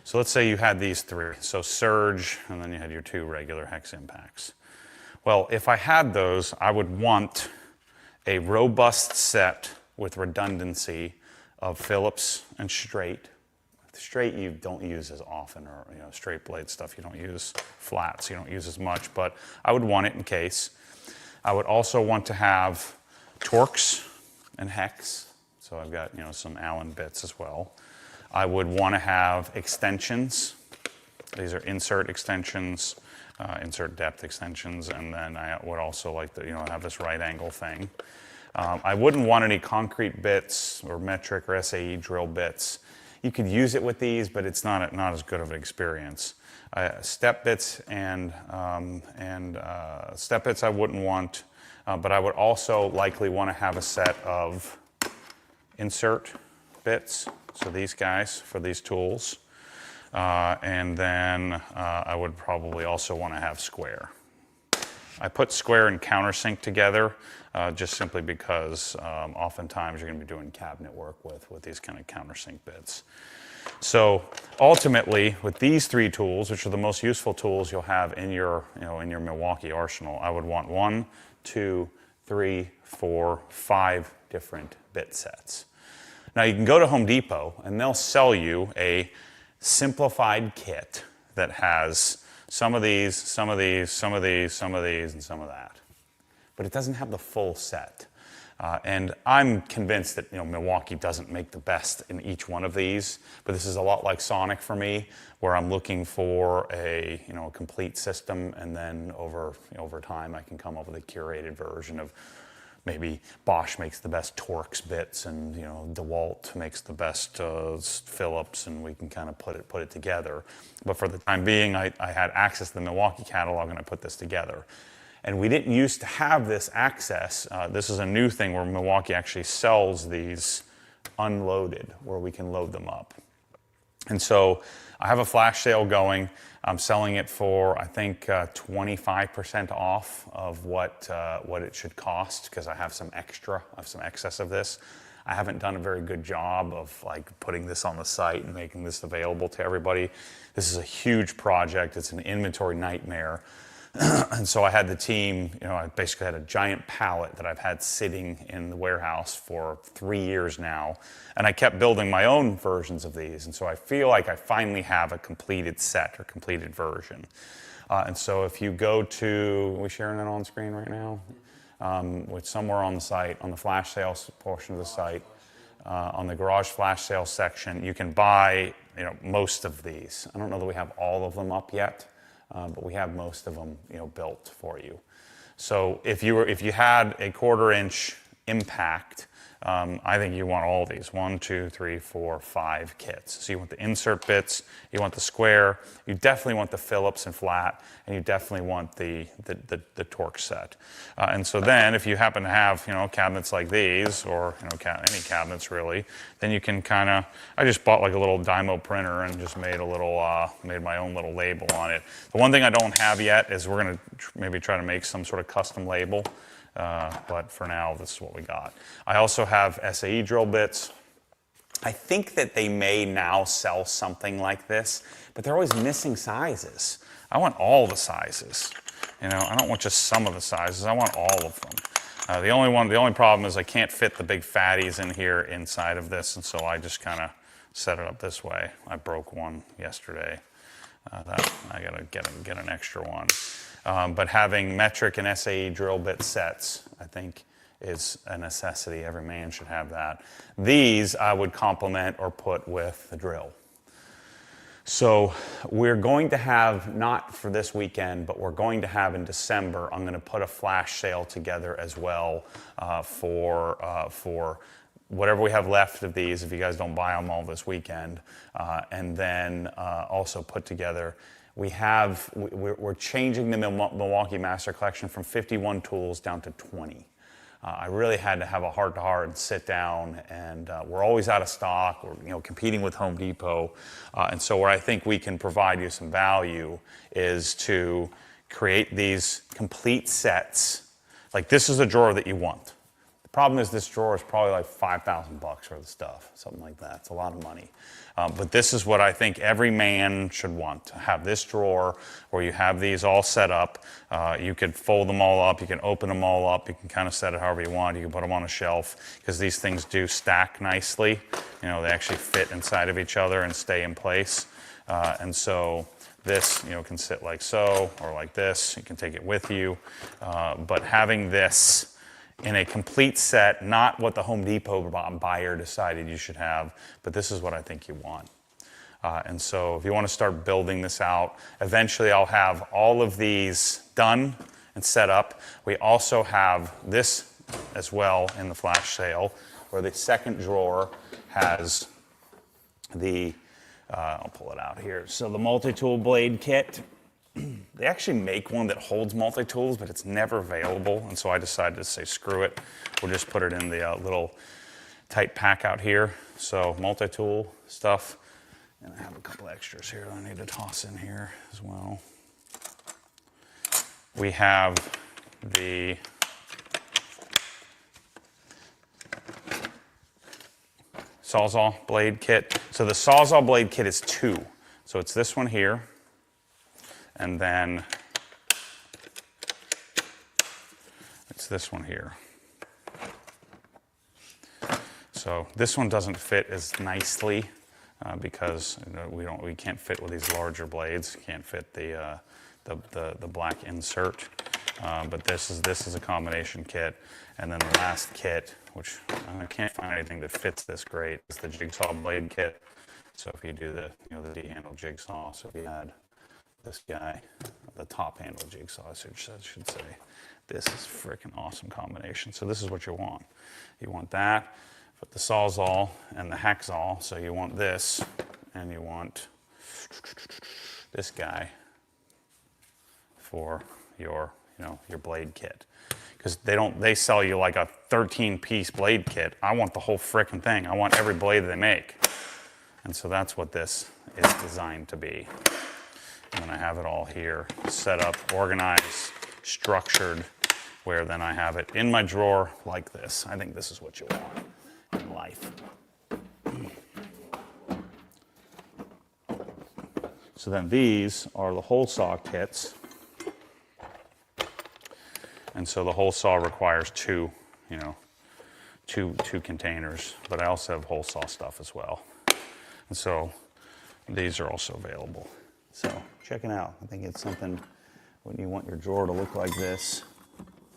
So let's say you had these three. So Surge, and then you had your two regular hex impacts. Well, if I had those, I would want a robust set with redundancy of Phillips and straight. Straight you don't use as often, or straight blade stuff you don't use, flats you don't use as much, but I would want it in case. I would also want to have Torx and hex, so I've got some Allen bits as well. I would want to have extensions. These are insert extensions. Insert depth extensions, and then I would also like to have this right angle thing. I wouldn't want any concrete bits or metric or SAE drill bits. You could use it with these, but it's not as good of an experience. Step bits and step bits I wouldn't want, but I would also likely want to have a set of insert bits. So these guys for these tools. And then I would probably also want to have square. I put square and countersink together just simply because oftentimes you're going to be doing cabinet work with these kind of countersink bits. So ultimately, with these three tools, which are the most useful tools you'll have in your, in your Milwaukee arsenal, I would want 1, 2, 3, 4, 5 different bit sets. Now you can go to Home Depot and they'll sell you a simplified kit that has some of these, some of these, some of these, some of these, and some of that. But it doesn't have the full set. And I'm convinced that Milwaukee doesn't make the best in each one of these, but this is a lot like Sonic for me, where I'm looking for a a complete system, and then over time I can come up with a curated version of maybe Bosch makes the best Torx bits, and DeWalt makes the best Phillips, and we can kind of put it together. But for the time being, I had access to the Milwaukee catalog, and I put this together. And we didn't used to have this access. This is a new thing where Milwaukee actually sells these unloaded, where we can load them up. And so I have a flash sale going. I'm selling it for, I think, 25% off of what it should cost, because I have some excess of this. I haven't done a very good job of putting this on the site and making this available to everybody. This is a huge project. It's an inventory nightmare. And so I had the team, I basically had a giant pallet that I've had sitting in the warehouse for 3 years now. And I kept building my own versions of these. And so I feel like I finally have a completed set or completed version. And so if you go to, are we sharing it on screen right now? It's somewhere on the site, on the flash sales portion of the site, on the garage flash sales section, you can buy, most of these. I don't know that we have all of them up yet. But we have most of them, built for you. So if you had a 1/4 inch impact, I think you want all these 1, 2, 3, 4, 5 kits. So you want the insert bits, you want the square, you definitely want the Phillips and flat, and you definitely want the Torx set. And so then, if you happen to have cabinets like these, or any cabinets really, then you can I just bought like a little Dymo printer and just made made my own little label on it. The one thing I don't have yet is we're going to maybe try to make some sort of custom label. But for now, this is what we got. I also have SAE drill bits. I think that they may now sell something like this, but they're always missing sizes. I want all the sizes. I don't want just some of the sizes. I want all of them. The only problem is I can't fit the big fatties in here inside of this, and so I just kind of set it up this way. I broke one yesterday. I gotta get an extra one. But having metric and SAE drill bit sets, I think, is a necessity. Every man should have that. These I would complement or put with the drill. So we're going to have, not for this weekend, but we're going to have in December, I'm going to put a flash sale together as well for whatever we have left of these, if you guys don't buy them all this weekend, and then also put together. We're changing the Milwaukee Master Collection from 51 tools down to 20. I really had to have a heart-to-heart and sit down, and we're always out of stock. We're competing with Home Depot, and so where I think we can provide you some value is to create these complete sets. Like, this is a drawer that you want. The problem is this drawer is probably like $5,000 worth of stuff, something like that. It's a lot of money. But this is what I think every man should want, to have this drawer where you have these all set up. You could fold them all up. You can open them all up. You can kind of set it however you want. You can put them on a shelf, because these things do stack nicely. They actually fit inside of each other and stay in place. And so this, can sit like so or like this. You can take it with you. But having this in a complete set, not what the Home Depot buyer decided you should have, but this is what I think you want. And so if you want to start building this out, eventually I'll have all of these done and set up. We also have this as well in the flash sale, where the second drawer has the, I'll pull it out here. So the multi-tool blade kit. They actually make one that holds multi-tools, but it's never available, and so I decided to say, screw it. We'll just put it in the little tight pack out here. So multi-tool stuff And I have a couple extras here that I need to toss in here as well. We have the Sawzall blade kit. So the Sawzall blade kit is 2. So it's this one here, and then it's this one here. So this one doesn't fit as nicely because we can't fit with these larger blades. Can't fit the black insert. But this is a combination kit, and then the last kit, which I can't find anything that fits this great, is the jigsaw blade kit. So if you do the D-handle jigsaw, so if you had this guy, the top handle jigsaw, I should say, this is a freaking awesome combination. So this is what you want. You want that with the Sawzall and the Hacksaw. So you want this, and you want this guy for your blade kit. Because they sell you like a 13-piece blade kit. I want the whole frickin' thing. I want every blade they make. And so that's what this is designed to be. And then I have it all here, set up, organized, structured, where then I have it in my drawer like this. I think this is what you want in life. So then these are the hole saw kits. And so the hole saw requires two containers, but I also have hole saw stuff as well. And so these are also available. So check it out. I think it's something when you want your drawer to look like this.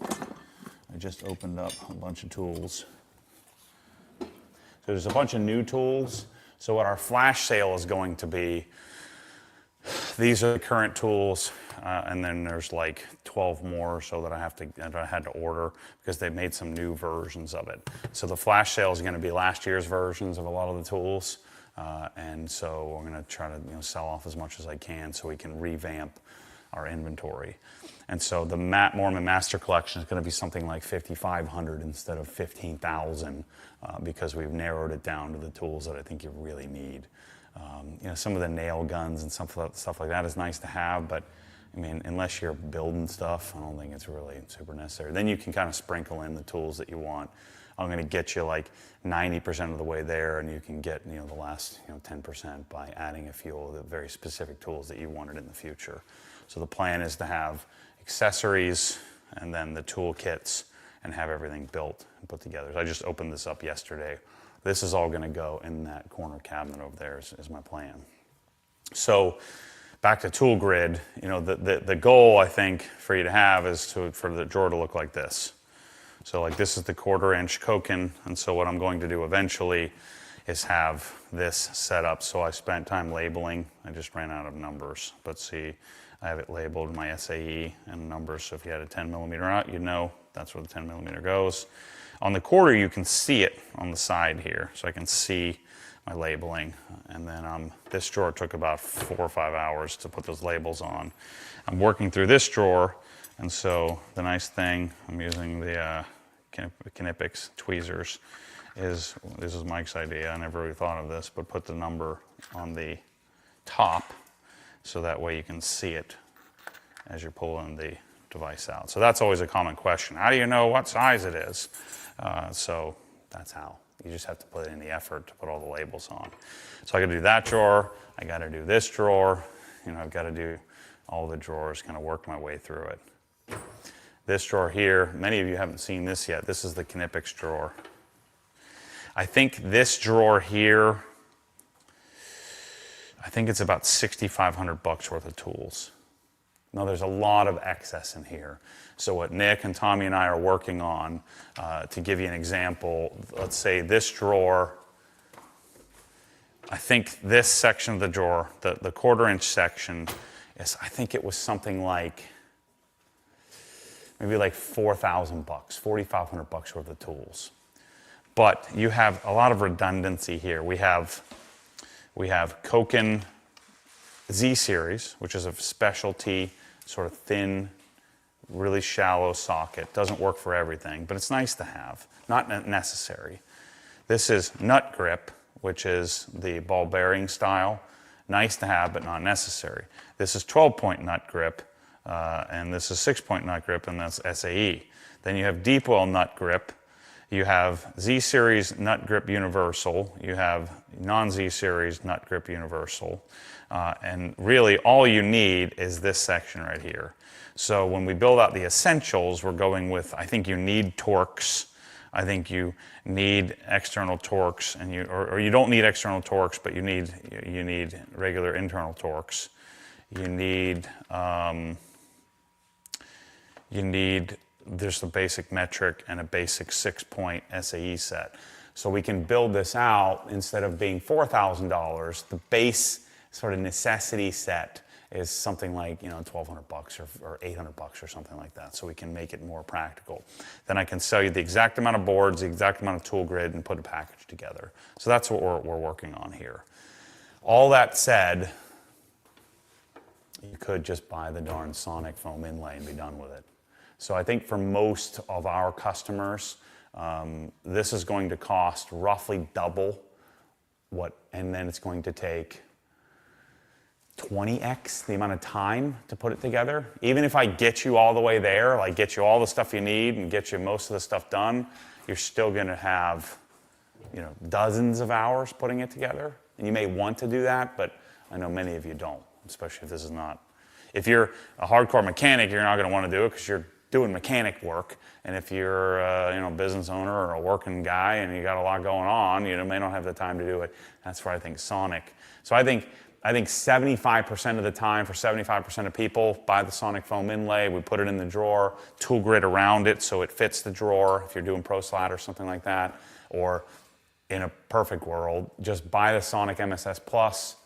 I just opened up a bunch of tools. So there's a bunch of new tools. So what our flash sale is going to be, these are the current tools, and then there's like 12 more or so that I had to order because they made some new versions of it. So the flash sale is going to be last year's versions of a lot of the tools, and so we're going to try to sell off as much as I can so we can revamp our inventory. And so the Matt Mormon Master Collection is going to be something like 5,500 instead of 15,000 because we've narrowed it down to the tools that I think you really need. Some of the nail guns and stuff like that is nice to have, but I mean, unless you're building stuff, I don't think it's really super necessary. Then you can kind of sprinkle in the tools that you want. I'm going to get you like 90% of the way there, and you can get the last 10% by adding a few of the very specific tools that you wanted in the future. So the plan is to have accessories and then the tool kits and have everything built and put together. So I just opened this up yesterday. This is all going to go in that corner cabinet over there is my plan. So back to tool grid, the goal I think for you to have is for the drawer to look like this. So like this is the 1/4 inch Koken, and so what I'm going to do eventually is have this set up. So I spent time labeling. I just ran out of numbers, but see, I have it labeled my SAE and numbers. So if you had a 10 millimeter out, that's where the 10 millimeter goes. On the 1/4, you can see it on the side here, so I can see my labeling. And then this drawer took about 4 or 5 hours to put those labels on. I'm working through this drawer, and so the nice thing, I'm using the Knipex tweezers, this is Mike's idea. I never really thought of this, but put the number on the top so that way you can see it as you're pulling the device out. So that's always a common question. How do you know what size it is? So that's how. You just have to put in the effort to put all the labels on. So I got to do that drawer. I got to do this drawer. I've got to do all the drawers, kind of work my way through it. This drawer here, many of you haven't seen this yet. This is the Knipex drawer. I think this drawer here, I think it's about $6,500 worth of tools. Now there's a lot of excess in here. So what Nick and Tommy and I are working on, to give you an example, let's say this drawer, I think this section of the drawer, the 1/4 inch section, I think it was something like, maybe like $4,000, $4,500 worth of tools. But you have a lot of redundancy here. We have Koken Z series, which is a specialty, sort of thin, really shallow socket. Doesn't work for everything, but it's nice to have, not necessary. This is Nut Grip, which is the ball bearing style. Nice to have, but not necessary. This is 12-point nut grip, and this is 6-point nut grip, and that's SAE. Then you have deep well nut grip. You have Z-Series nut grip universal. You have non-Z-Series nut grip universal. And really all you need is this section right here. So when we build out the essentials, we're going with, I think you need Torx. I think you need external Torx, and or you don't need external Torx, but you need regular internal Torx. There's a basic metric and a basic 6-point SAE set. So we can build this out instead of being $4,000. The base sort of necessity set is something like, you know, $1,200 or $800 or something like that. So we can make it more practical. Then I can sell you the exact amount of boards, the exact amount of tool grid, and put a package together. So that's what we're working on here. All that said, you could just buy the darn Sonic foam inlay and be done with it. So I think for most of our customers, this is going to cost roughly double what, and then it's going to take 20x the amount of time to put it together. Even if I get you all the way there, like get you all the stuff you need and get you most of the stuff done, you're still going to have, you know, dozens of hours putting it together. And you may want to do that, but I know many of you don't, especially if this is not. If you're a hardcore mechanic, you're not going to want to do it because you're doing mechanic work. And if you're a business owner or a working guy and you got a lot going on, you may not have the time to do it. That's where I think Sonic. So I think 75% of the time, for 75% of people, buy the Sonic foam inlay. We put it in the drawer, tool grid around it so it fits the drawer if you're doing Pro Slat or something like that. Or in a perfect world, just buy the Sonic MSS Plus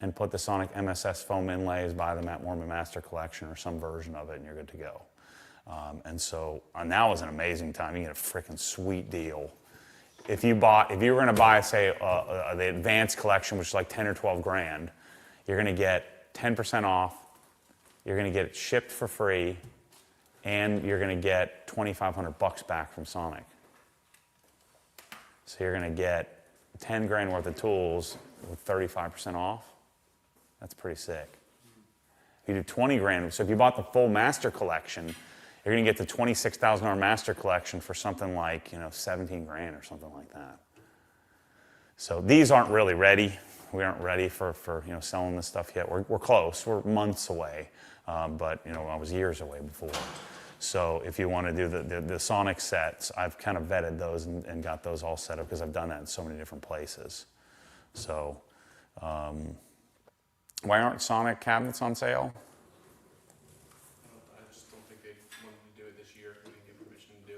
and put the Sonic MSS foam inlays, buy the Matt Warman Master Collection or some version of it, and you're good to go. And so now is an amazing time. You get a freaking sweet deal. If you were going to buy, say, the Advanced Collection, which is like 10 or 12 grand, you're going to get 10% off, you're going to get it shipped for free, and you're going to get $2,500 back from Sonic. So you're going to get 10 grand worth of tools with 35% off. That's pretty sick. If you do 20 grand, so if you bought the full Master Collection, you're going to get the $26,000 Master Collection for something like, 17 grand or something like that. So these aren't really ready. We aren't ready for selling this stuff yet. We're close. We're months away, but I was years away before. So if you want to do the Sonic sets, I've kind of vetted those and got those all set up because I've done that in so many different places. So why aren't Sonic cabinets on sale? I just don't think they wanted to do it this year. We didn't get permission to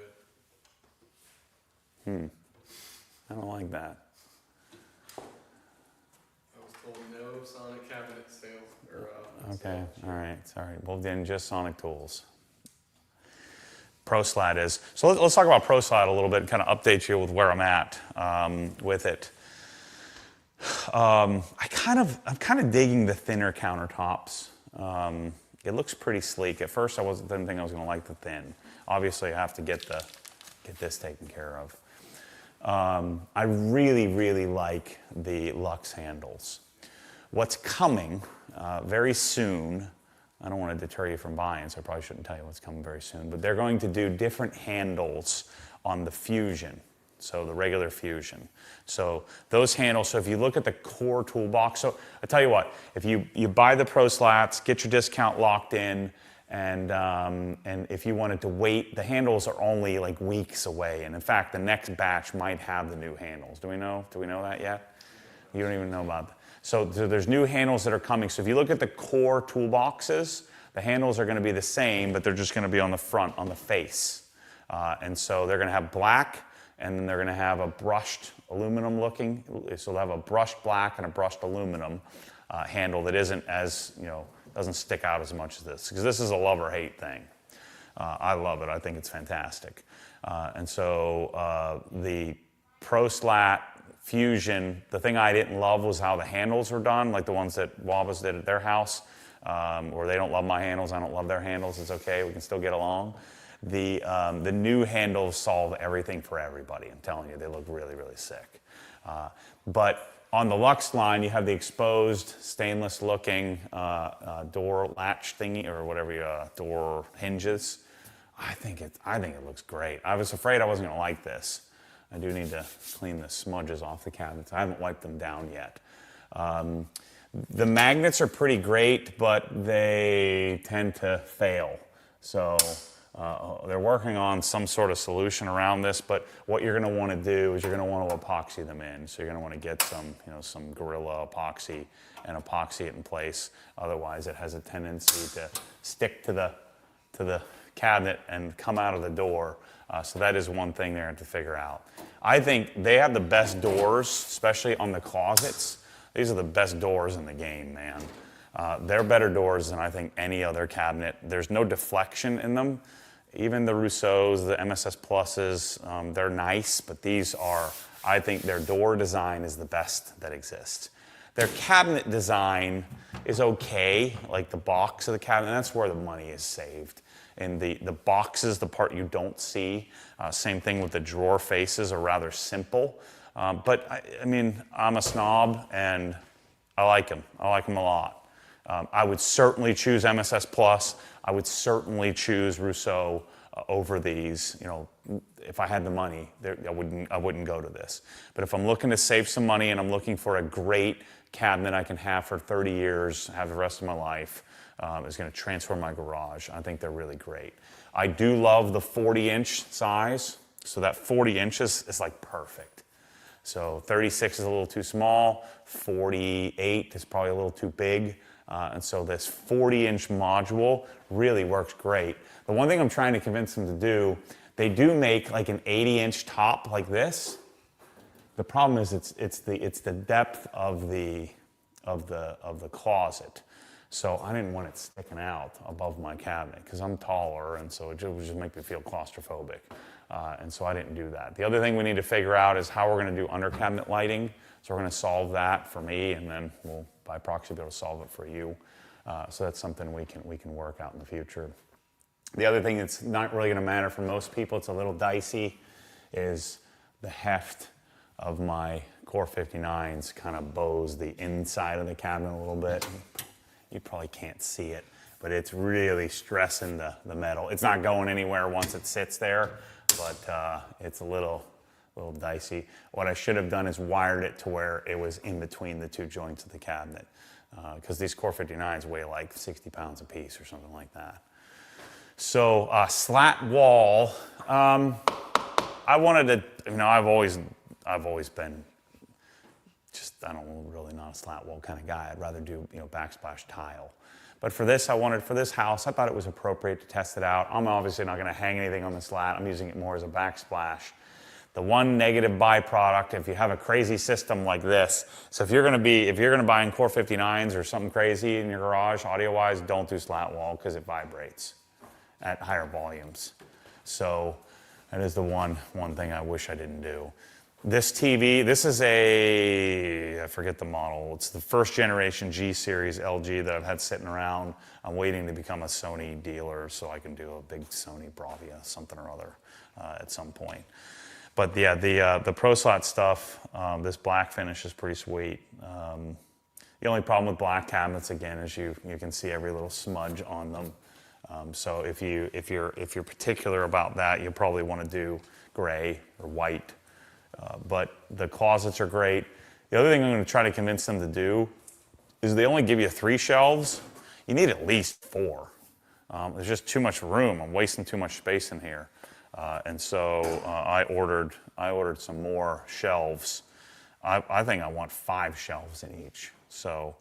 do it. I don't like that. I was told no Sonic cabinet sales. Okay, all right, sorry. Well, then just Sonic tools. Pro Slat is. So let's talk about Pro Slat a little bit and kind of update you with where I'm at with it. I'm kind of digging the thinner countertops. It looks pretty sleek. At first, I didn't think I was going to like the thin. Obviously, I have to get this taken care of. I really, really like the Lux handles. What's coming very soon, I don't want to deter you from buying, so I probably shouldn't tell you what's coming very soon, but they're going to do different handles on the Fusion, so the regular Fusion. So those handles, so if you look at the core toolbox, so I tell you what, if you buy the Pro Slats, get your discount locked in, and if you wanted to wait, the handles are only like weeks away, and in fact, the next batch might have the new handles. Do we know that yet? You don't even know about that. So there's new handles that are coming. So if you look at the core toolboxes, the handles are going to be the same, but they're just going to be on the front, on the face. And so they're going to have black, and then they're going to have a brushed aluminum looking. So they'll have a brushed black and a brushed aluminum handle that isn't as, doesn't stick out as much as this. Because this is a love or hate thing. I love it. I think it's fantastic. And so the Pro Slat Fusion, the thing I didn't love was how the handles were done, like the ones that Wabas did at their house, where they don't love my handles, I don't love their handles, it's okay, we can still get along. The new handles solve everything for everybody, I'm telling you, they look really, really sick. But On the Luxe line, you have the exposed stainless looking door latch thingy, or whatever, door hinges. I think it looks great. I was afraid I wasn't gonna like this. I do need to clean the smudges off the cabinets. I haven't wiped them down yet. The magnets are pretty great, but they tend to fail. So they're working on some sort of solution around this, but what you're gonna wanna do is you're gonna wanna epoxy them in. So you're gonna wanna get some, some Gorilla epoxy and epoxy it in place. Otherwise it has a tendency to stick to the cabinet and come out of the door. So that is one thing they have to figure out. I think they have the best doors, especially on the closets. These are the best doors in the game, man. They're better doors than I think any other cabinet. There's no deflection in them. Even the Rousseaus, the MSS Pluses, they're nice, but these are, I think their door design is the best that exists. Their cabinet design is okay, like the box of the cabinet, that's where the money is saved. And the boxes, the part you don't see, same thing with the drawer faces, are rather simple. But I mean, I'm a snob and I like them. I like them a lot. I would certainly choose MSS Plus. I would certainly choose Rousseau over these. If I had the money, I wouldn't go to this. But if I'm looking to save some money and I'm looking for a great cabinet I can have for 30 years, have the rest of my life, is going to transform my garage. I think they're really great. I do love the 40-inch size. So that 40 inches is like perfect. So 36 is a little too small. 48 is probably a little too big. And so this 40-inch module really works great. The one thing I'm trying to convince them to do, they do make like an 80-inch top like this. The problem is it's the depth of the closet. So I didn't want it sticking out above my cabinet because I'm taller, and so it would just make me feel claustrophobic. And so I didn't do that. The other thing we need to figure out is how we're going to do under cabinet lighting. So we're going to solve that for me, and then we'll by proxy be able to solve it for you. So that's something we can work out in the future. The other thing that's not really going to matter for most people, it's a little dicey, is the heft of my Core 59s kind of bows the inside of the cabinet a little bit. You probably can't see it, but it's really stressing the metal. It's not going anywhere once it sits there, but it's a little dicey. What I should have done is wired it to where it was in between the two joints of the cabinet, because these Core 59s weigh like 60 pounds a piece or something like that. So slat wall, I wanted to, I've always been really not a slat wall kind of guy. I'd rather do, backsplash tile. But for this house, I thought it was appropriate to test it out. I'm obviously not going to hang anything on the slat. I'm using it more as a backsplash. The one negative byproduct, if you have a crazy system like this, so if you're going to buy in Core 59s or something crazy in your garage, audio-wise, don't do slat wall because it vibrates at higher volumes. So that is the one thing I wish I didn't do. This TV, this is I forget the model. It's the first generation G series LG that I've had sitting around. I'm waiting to become a Sony dealer so I can do a big Sony Bravia, something or other, at some point. But yeah, the ProSlat stuff, this black finish is pretty sweet. The only problem with black cabinets, again, is you can see every little smudge on them. So if you're particular about that, you'll probably want to do gray or white. But the closets are great. The other thing I'm going to try to convince them to do is they only give you 3 shelves. You need at least 4. There's just too much room. I'm wasting too much space in here. And so I ordered some more shelves. I think I want 5 shelves in each. So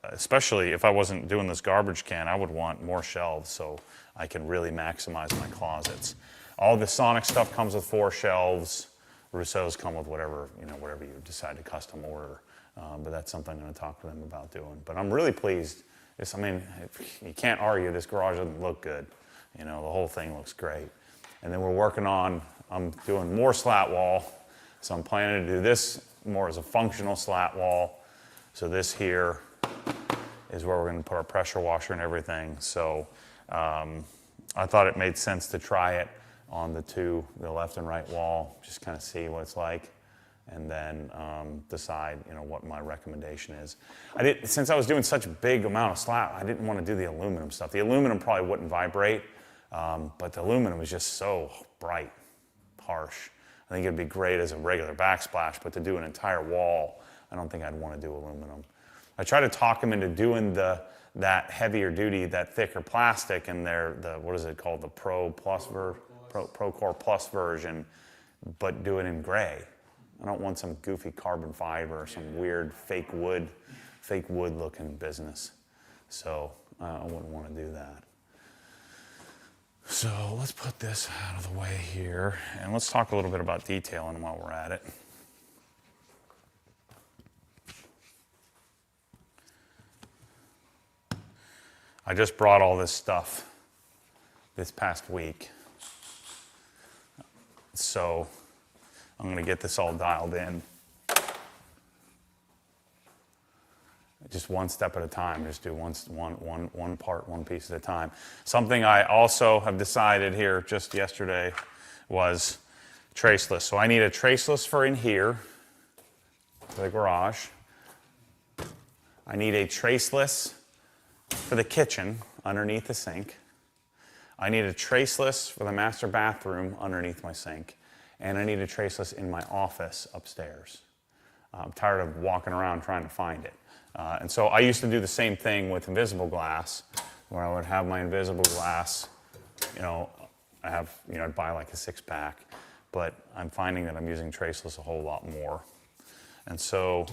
especially if I wasn't doing this garbage can, I would want more shelves so I can really maximize my closets. All the Sonic stuff comes with 4 shelves. Rousseau's come with whatever you decide to custom order. But that's something I'm going to talk to them about doing. But I'm really pleased. You can't argue this garage doesn't look good. The whole thing looks great. And then I'm doing more slat wall. So I'm planning to do this more as a functional slat wall. So this here is where we're going to put our pressure washer and everything. So I thought it made sense to try it on the left and right wall, just kind of see what it's like. and then decide, what my recommendation is. Since I was doing such a big amount of slab, I didn't want to do the aluminum stuff. The aluminum probably wouldn't vibrate, but the aluminum is just so bright, harsh. I think it'd be great as a regular backsplash, but to do an entire wall, I don't think I'd want to do aluminum. I tried to talk them into doing that heavier duty, that thicker plastic, and what is it called, the Pro Core Plus version, but do it in gray. I don't want some goofy carbon fiber or some weird fake wood looking business. So I wouldn't want to do that. So let's put this out of the way here, and let's talk a little bit about detailing while we're at it. I just brought all this stuff this past week. So I'm going to get this all dialed in. Just one step at a time. Just do one part, one piece at a time. Something I also have decided here just yesterday was traceless. So I need a traceless for in here, for the garage. I need a traceless for the kitchen underneath the sink. I need a traceless for the master bathroom underneath my sink. And I need a traceless in my office upstairs. I'm tired of walking around trying to find it. And so I used to do the same thing with invisible glass, where I would have my invisible glass, I'd buy like a 6-pack, but I'm finding that I'm using traceless a whole lot more. And so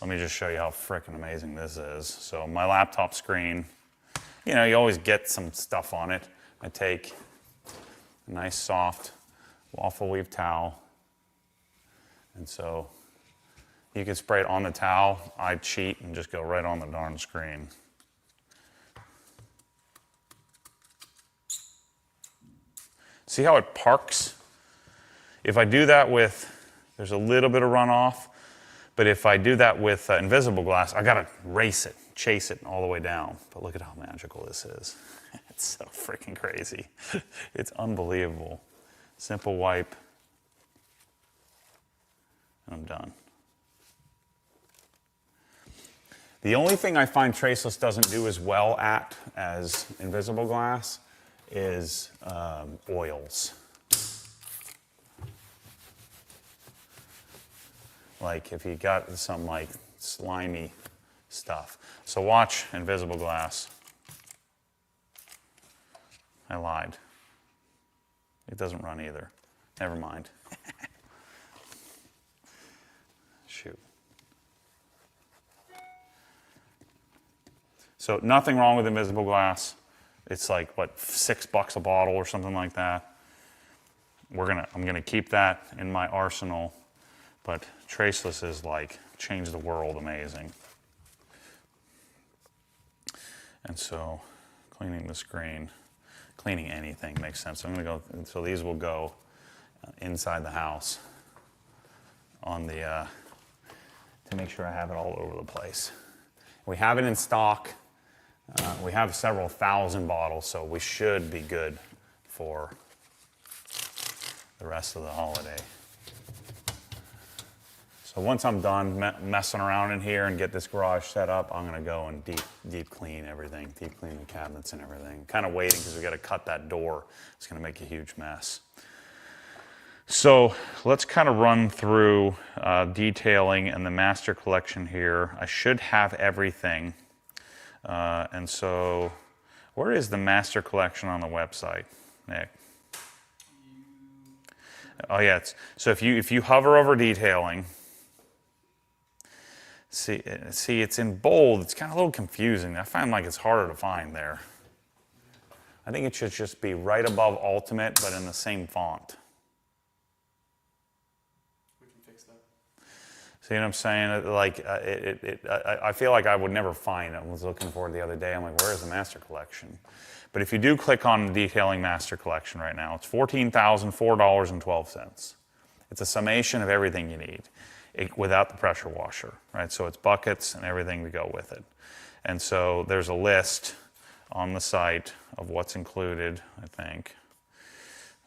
let me just show you how frickin' amazing this is. So my laptop screen, you always get some stuff on it. I take a nice soft waffle weave towel, and so you can spray it on the towel. I cheat and just go right on the darn screen. See how it parks? If I do that there's a little bit of runoff, but if I do that with invisible glass, I gotta race it, chase it all the way down. But look at how magical this is. It's so freaking crazy. It's unbelievable. Simple wipe, and I'm done. The only thing I find traceless doesn't do as well at as invisible glass is oils. Like if you got some like slimy stuff. So watch invisible glass. I lied. It doesn't run either. Never mind. Shoot. So nothing wrong with invisible glass. It's like, what, $6 a bottle or something like that. I'm gonna keep that in my arsenal, but traceless is like, change the world amazing. And so cleaning the screen, cleaning anything makes sense. I'm gonna go, so these will go inside the house on the, to make sure I have it all over the place. We have it in stock. We have several thousand bottles, so we should be good for the rest of the holiday. So once I'm done messing around in here and get this garage set up, I'm gonna go and deep clean everything, deep clean the cabinets and everything. Kind of waiting because we gotta cut that door. It's gonna make a huge mess. So let's kind of run through detailing and the master collection here. I should have everything. And so, where is the master collection on the website, Nick? Oh yeah, so if you hover over detailing, see it's in bold. It's kind of a little confusing. I find like it's harder to find there. I think it should just be right above Ultimate, but in the same font. We can fix that. See what I'm saying? Like, I feel like I would never find it. I was looking for it the other day. I'm like, where is the master collection? But if you do click on the detailing master collection right now, it's $14,004.12. It's a summation of everything you need without the pressure washer, right? So it's buckets and everything to go with it. And so there's a list on the site of what's included, I think.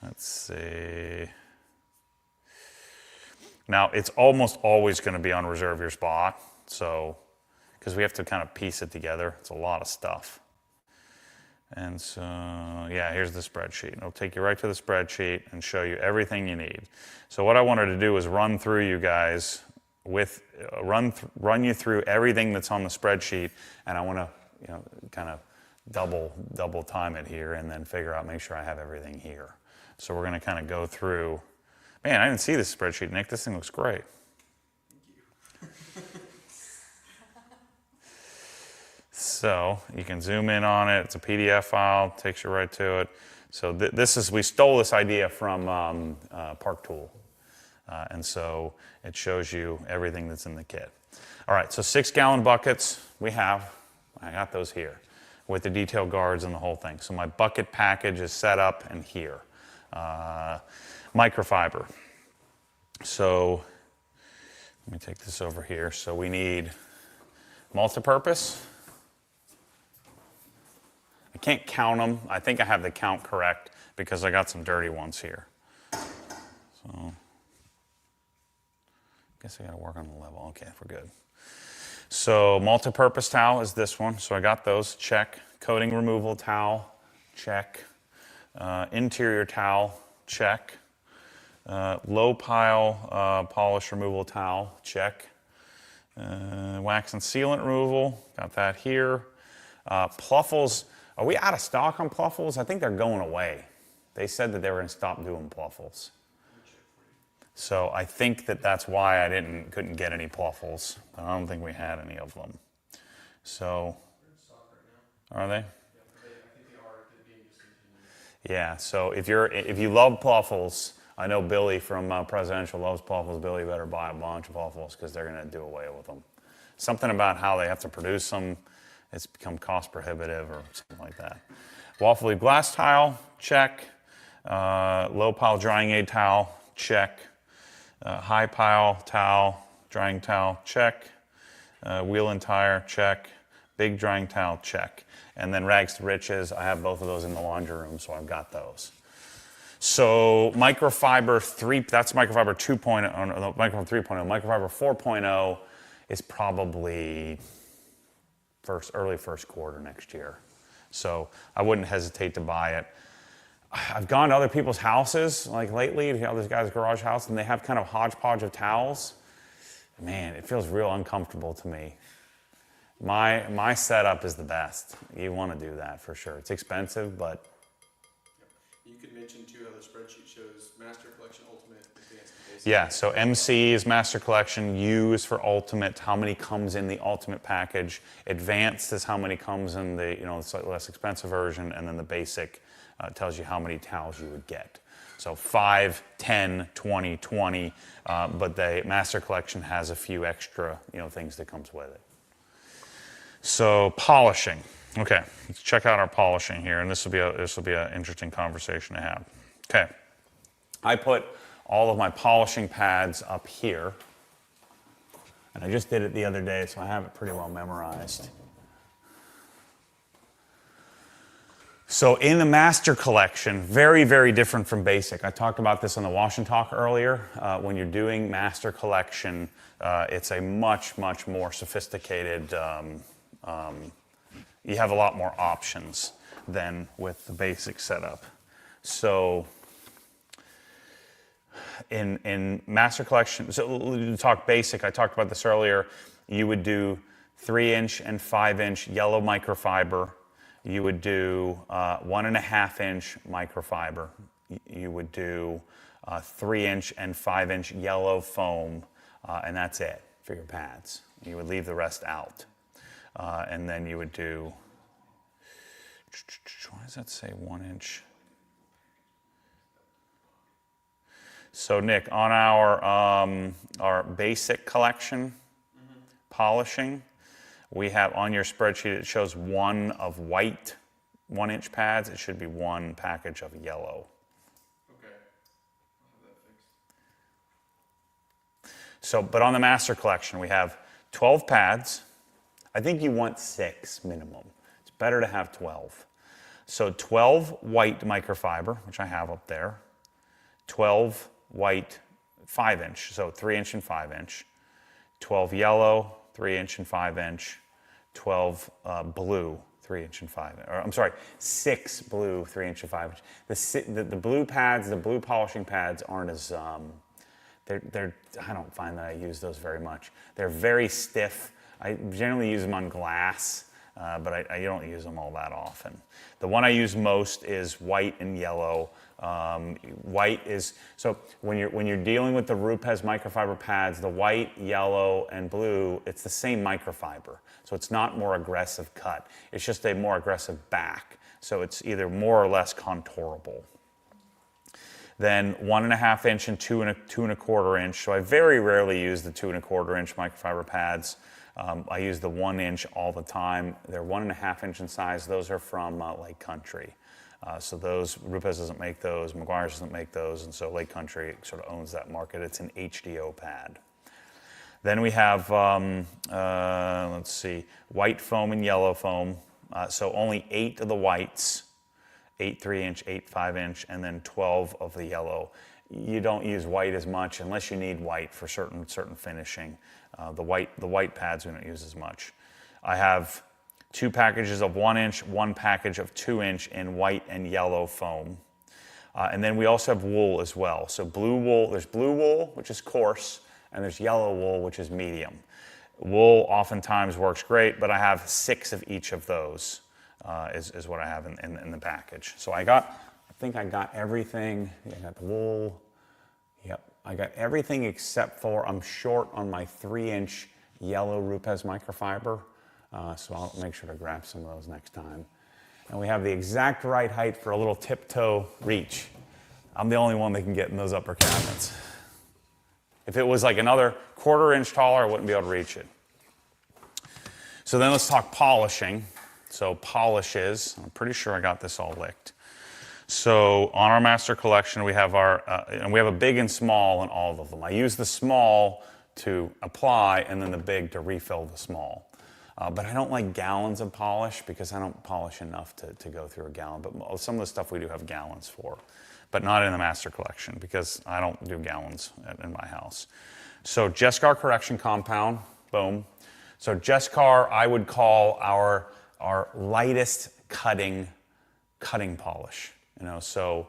Let's see. Now, it's almost always going to be on reserve your spot, so, because we have to kind of piece it together. It's a lot of stuff. And so, yeah, here's the spreadsheet. It'll take you right to the spreadsheet and show you everything you need. So what I wanted to do is run through you guys with, run you through everything that's on the spreadsheet, and I want to, you know, kind of double time it here and then figure out, make sure I have everything here. So we're going to kind of go through. Man, I didn't see this spreadsheet, Nick. This thing looks great. So you can zoom in on it. It's a PDF file, takes you right to it. So we stole this idea from Park Tool. And so it shows you everything that's in the kit. All right, so 6-gallon buckets I got those here with the detail guards and the whole thing. So my bucket package is set up and here. Microfiber. So let me take this over here. So we need multipurpose. I can't count them. I think I have the count correct because I got some dirty ones here. So I guess I got to work on the level. Okay, we're good. So multipurpose towel is this one. So I got those. Check. Coating removal towel. Check. Interior towel. Check. Low pile polish removal towel. Check. Wax and sealant removal. Got that here. Pluffles. Are we out of stock on pluffles? I think they're going away. They said that they were going to stop doing pluffles. So I think that's why I couldn't get any pluffles. But I don't think we had any of them. So, are they? I think they are being discontinued. Yeah. So if you love pluffles, I know Billy from Presidential loves pluffles. Billy better buy a bunch of pluffles because they're going to do away with them. Something about how they have to produce them. It's become cost prohibitive or something like that. Waffle leaf glass tile, check. Low pile drying aid towel, check. High pile towel, drying towel, check. Wheel and tire, check. Big drying towel, check. And then rags to riches, I have both of those in the laundry room, so I've got those. So microfiber 3, that's microfiber 2.0, no, microfiber 3.0. Microfiber 4.0 is probably early first quarter next year. So I wouldn't hesitate to buy it. I've gone to other people's houses, like lately, to other guys' garage house, and they have kind of hodgepodge of towels. Man, it feels real uncomfortable to me. My setup is the best. You want to do that for sure. It's expensive, but... You could mention too how the spreadsheet shows Master Collection, Ultimate, Advanced, and Basic. Yeah, so MC is Master Collection, U is for Ultimate, how many comes in the Ultimate package. Advanced is how many comes in the, slightly less expensive version, and then the Basic tells you how many towels you would get. So 5, 10, 20, 20, but the Master Collection has a few extra, things that comes with it. So polishing. Okay, let's check out our polishing here, and this will be an interesting conversation to have. Okay, I put all of my polishing pads up here, and I just did it the other day, so I have it pretty well memorized. So in the Master Collection, very, very different from Basic. I talked about this on the Wash and Talk earlier. When you're doing Master Collection, it's a much, much more sophisticated. You have a lot more options than with the Basic setup. So in Master Collection, so to talk Basic, I talked about this earlier. You would do 3-inch and 5-inch yellow microfiber. You would do 1.5-inch microfiber. You would do 3-inch and 5-inch yellow foam, and that's it for your pads. You would leave the rest out. And then you would do, why does that say 1-inch? So Nick, on our Basic collection, polishing, we have on your spreadsheet, it shows one of white 1-inch pads. It should be one package of yellow. Okay, I'll have that fixed. So, but on the Master Collection, we have 12 pads. I think you want 6 minimum. It's better to have 12. So 12 white microfiber, which I have up there. 12 white 5-inch, so 3-inch and 5-inch, 12 yellow, 3-inch and 5-inch, 12 blue, 3-inch and 5-inch, or I'm sorry, 6 blue, 3-inch and 5-inch. The blue pads, the blue polishing pads aren't as, I don't find that I use those very much. They're very stiff. I generally use them on glass, but I don't use them all that often. The one I use most is white and yellow. White is, so when you're dealing with the Rupes microfiber pads, the white, yellow, and blue, it's the same microfiber. So it's not more aggressive cut. It's just a more aggressive back. So it's either more or less contourable. Then 1.5 inch and 2 1/4 inch. So I very rarely use the 2 1/4 inch microfiber pads. I use the 1 inch all the time. They're 1.5 inch in size. Those are from Lake Country. So those, Rupes doesn't make those, McGuire's doesn't make those, and so Lake Country sort of owns that market. It's an HDO pad. Then we have, let's see, white foam and yellow foam. So only 8 of the whites, 8 3-inch, 8 5-inch, and then 12 of the yellow. You don't use white as much unless you need white for certain finishing. The white pads we don't use as much. I have 2 packages of 1 inch, 1 package of 2 inch in white and yellow foam. And then we also have wool as well. So blue wool, there's blue wool, which is coarse, and there's yellow wool, which is medium. Wool oftentimes works great, but I have 6 of each of those is what I have in the package. So I think I got everything. I got the wool. Yep, I got everything except for I'm short on my 3-inch yellow Rupes microfiber. So I'll make sure to grab some of those next time. And we have the exact right height for a little tiptoe reach. I'm the only one that can get in those upper cabinets. If it was like another 1/4 inch taller, I wouldn't be able to reach it. So then let's talk polishing. So polishes, I'm pretty sure I got this all licked. So on our master collection, we have and we have a big and small in all of them. I use the small to apply and then the big to refill the small. But I don't like gallons of polish because I don't polish enough to go through a gallon. But some of the stuff we do have gallons for, but not in the master collection because I don't do gallons in my house. So Jescar correction compound, boom. So Jescar I would call our lightest cutting polish. So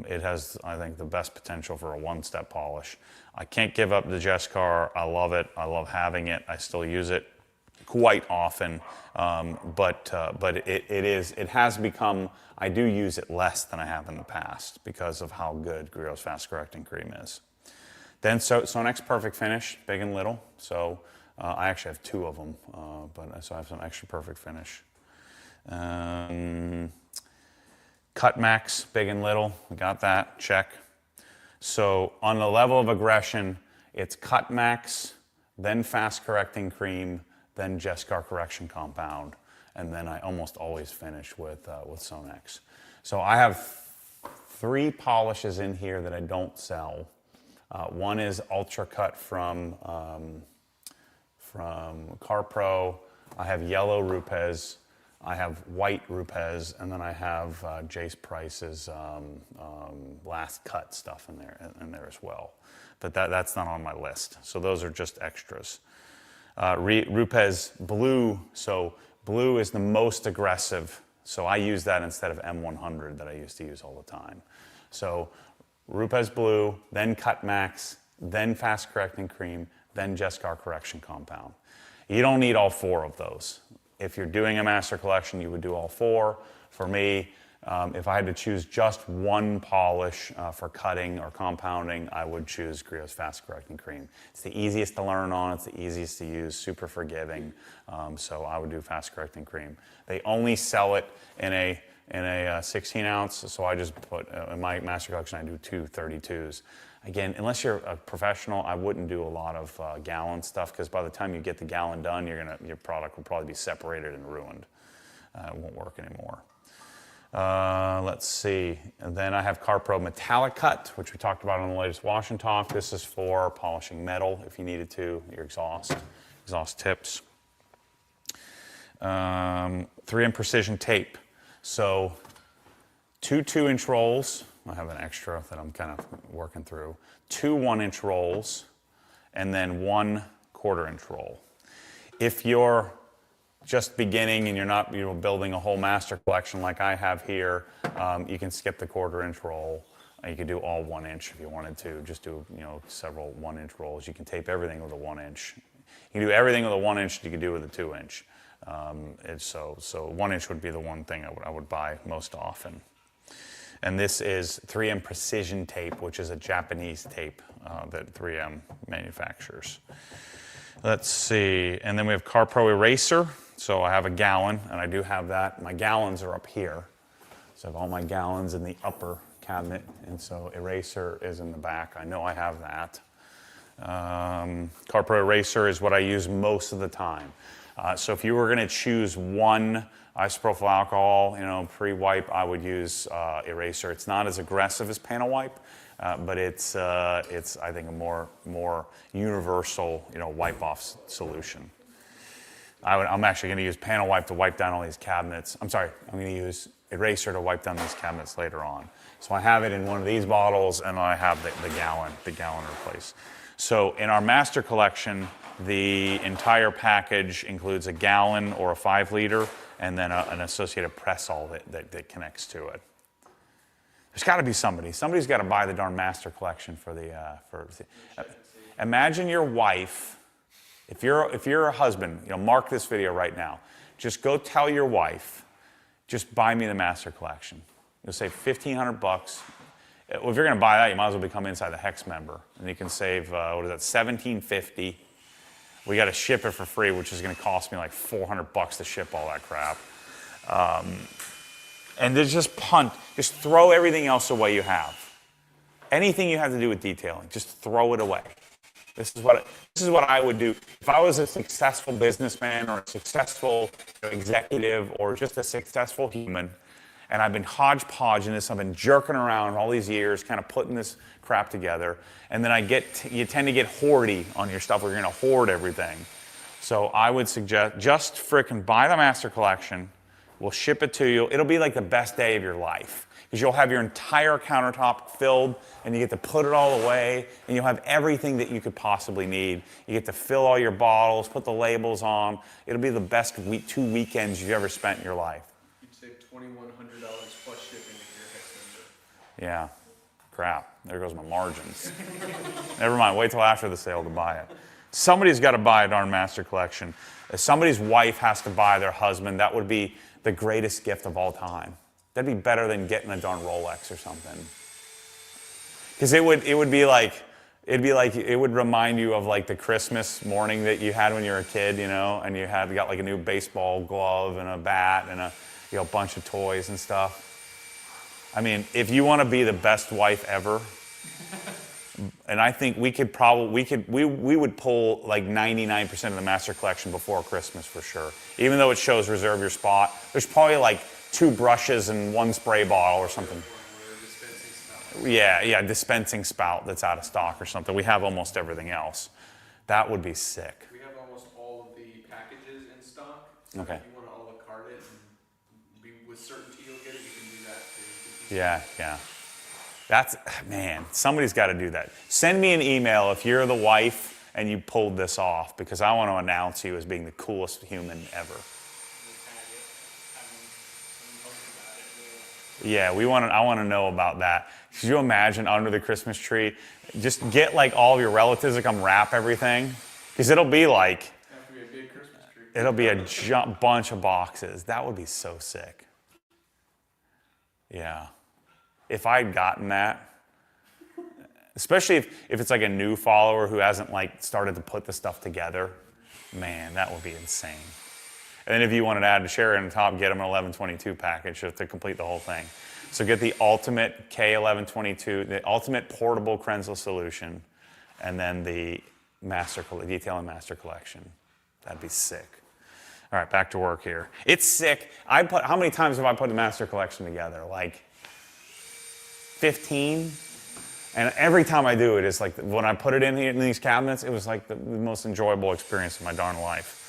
it has, I think, the best potential for a 1-step polish. I can't give up the Jescar. I love it. I love having it. I still use it quite often, but it has become, I do use it less than I have in the past because of how good Grio's Fast Correcting Cream is. Then Sonex Perfect Finish, big and little. So I actually have 2 of them, so I have some extra Perfect Finish. Cut Max, big and little, we got that, check. So on the level of aggression, it's Cut Max, then Fast Correcting Cream, then Jescar Correction Compound, and then I almost always finish with Sonex. So I have 3 polishes in here that I don't sell. One is Ultra Cut from CarPro. I have yellow Rupes. I have white Rupes, and then I have Jace Price's last cut stuff in there as well. But that's not on my list. So those are just extras. Rupes Blue, so blue is the most aggressive. So I use that instead of M100 that I used to use all the time. So Rupes Blue, then Cut Max, then Fast Correcting Cream, then Jescar Correction Compound. You don't need all 4 of those. If you're doing a master collection, you would do all 4. For me, if I had to choose just one polish for cutting or compounding, I would choose Grio's Fast Correcting Cream. It's the easiest to learn on, it's the easiest to use, super forgiving. So I would do Fast Correcting Cream. They only sell it in a 16 ounce, so I just put, in my master collection, I do 2 32s. Again, unless you're a professional, I wouldn't do a lot of gallon stuff because by the time you get the gallon done, your product will probably be separated and ruined. It won't work anymore. Let's see. And then I have CarPro Metallic Cut, which we talked about on the latest Wash and Talk. This is for polishing metal if you needed to, your exhaust tips. 3M Precision Tape. So 2 2-inch rolls I have an extra that I'm kind of working through. 2 1-inch rolls, and then 1 1/4-inch roll. If you're just beginning and you're not building a whole master collection like I have here, you can skip the 1/4-inch roll. You could do all 1 inch if you wanted to. Just do several 1-inch rolls. You can tape everything with a 1 inch. You can do everything with a 1 inch. You can do with a 2 inch. So 1 inch would be the one thing I would buy most often. And this is 3M Precision Tape, which is a Japanese tape that 3M manufactures. Let's see. And then we have CarPro Eraser. So I have a gallon, and I do have that. My gallons are up here. So I have all my gallons in the upper cabinet, and so eraser is in the back. I know I have that. CarPro Eraser is what I use most of the time. So if you were going to choose one isopropyl alcohol, pre-wipe, I would use Eraser. It's not as aggressive as panel wipe, but it's I think a more universal wipe-off solution. I'm actually going to use panel wipe to wipe down all these cabinets. I'm sorry, I'm going to use Eraser to wipe down these cabinets later on. So I have it in one of these bottles, and I have the gallon replaced. So in our master collection, the entire package includes a gallon or a 5-liter, and then an associated press-all that connects to it. There's got to be somebody. Somebody's got to buy the darn master collection for the. Imagine your wife. If you're a husband, mark this video right now. Just go tell your wife, just buy me the master collection. You'll save $1,500. Well, if you're going to buy that, you might as well become Inside the Hex member, and you can save $1,750. We got to ship it for free, which is going to cost me like $400 to ship all that crap. And then just throw everything else away you have. Anything you have to do with detailing, just throw it away. This is what I would do if I was a successful businessman or a successful executive or just a successful human, and I've been hodgepodging this. I've been jerking around all these years, kind of putting this crap together, and then you tend to get hoardy on your stuff. Where you're going to hoard everything. So I would suggest just frickin' buy the master collection. We'll ship it to you. It'll be like the best day of your life. Because you'll have your entire countertop filled, and you get to put it all away, and you'll have everything that you could possibly need. You get to fill all your bottles, put the labels on. It'll be the best 2 weekends you've ever spent in your life. You'd save $2,100 plus shipping if you're a Hex member. Yeah. Crap. There goes my margins. Never mind. Wait till after the sale to buy it. Somebody's got to buy a darn master collection. If somebody's wife has to buy their husband, that would be the greatest gift of all time. That'd be better than getting a darn Rolex or something. Because it would remind you of like the Christmas morning that you had when you were a kid, and you got like a new baseball glove and a bat and a bunch of toys and stuff. I mean, if you want to be the best wife ever, and I think we would pull like 99% of the master collection before Christmas for sure. Even though it shows reserve your spot, there's probably like 2 brushes and 1 spray bottle or something. Yeah, dispensing spout that's out of stock or something. We have almost everything else. That would be sick. We have almost all of the packages in stock. So Okay. if you want to a la carte it and be with certainty you'll get it, you can do that too. Yeah. Man, somebody's got to do that. Send me an email if you're the wife and you pulled this off, because I want to announce you as being the coolest human ever. Yeah, I want to know about that. Could you imagine under the Christmas tree, just get like all of your relatives to come wrap everything? Because it'll be like, It'll be a big Christmas tree. it'll be a bunch of boxes. That would be so sick. Yeah. If I'd gotten that, especially if it's like a new follower who hasn't like started to put the stuff together, man, that would be insane. And then if you wanted to add a share on top, get them an 1122 package to complete the whole thing. So get the ultimate K1122, the ultimate portable Krenzel solution, and then the detailing master collection. That'd be sick. All right, back to work here. It's sick. How many times have I put the master collection together? Like 15? And every time I do it, it's like when I put it in these cabinets, it was like the most enjoyable experience of my darn life.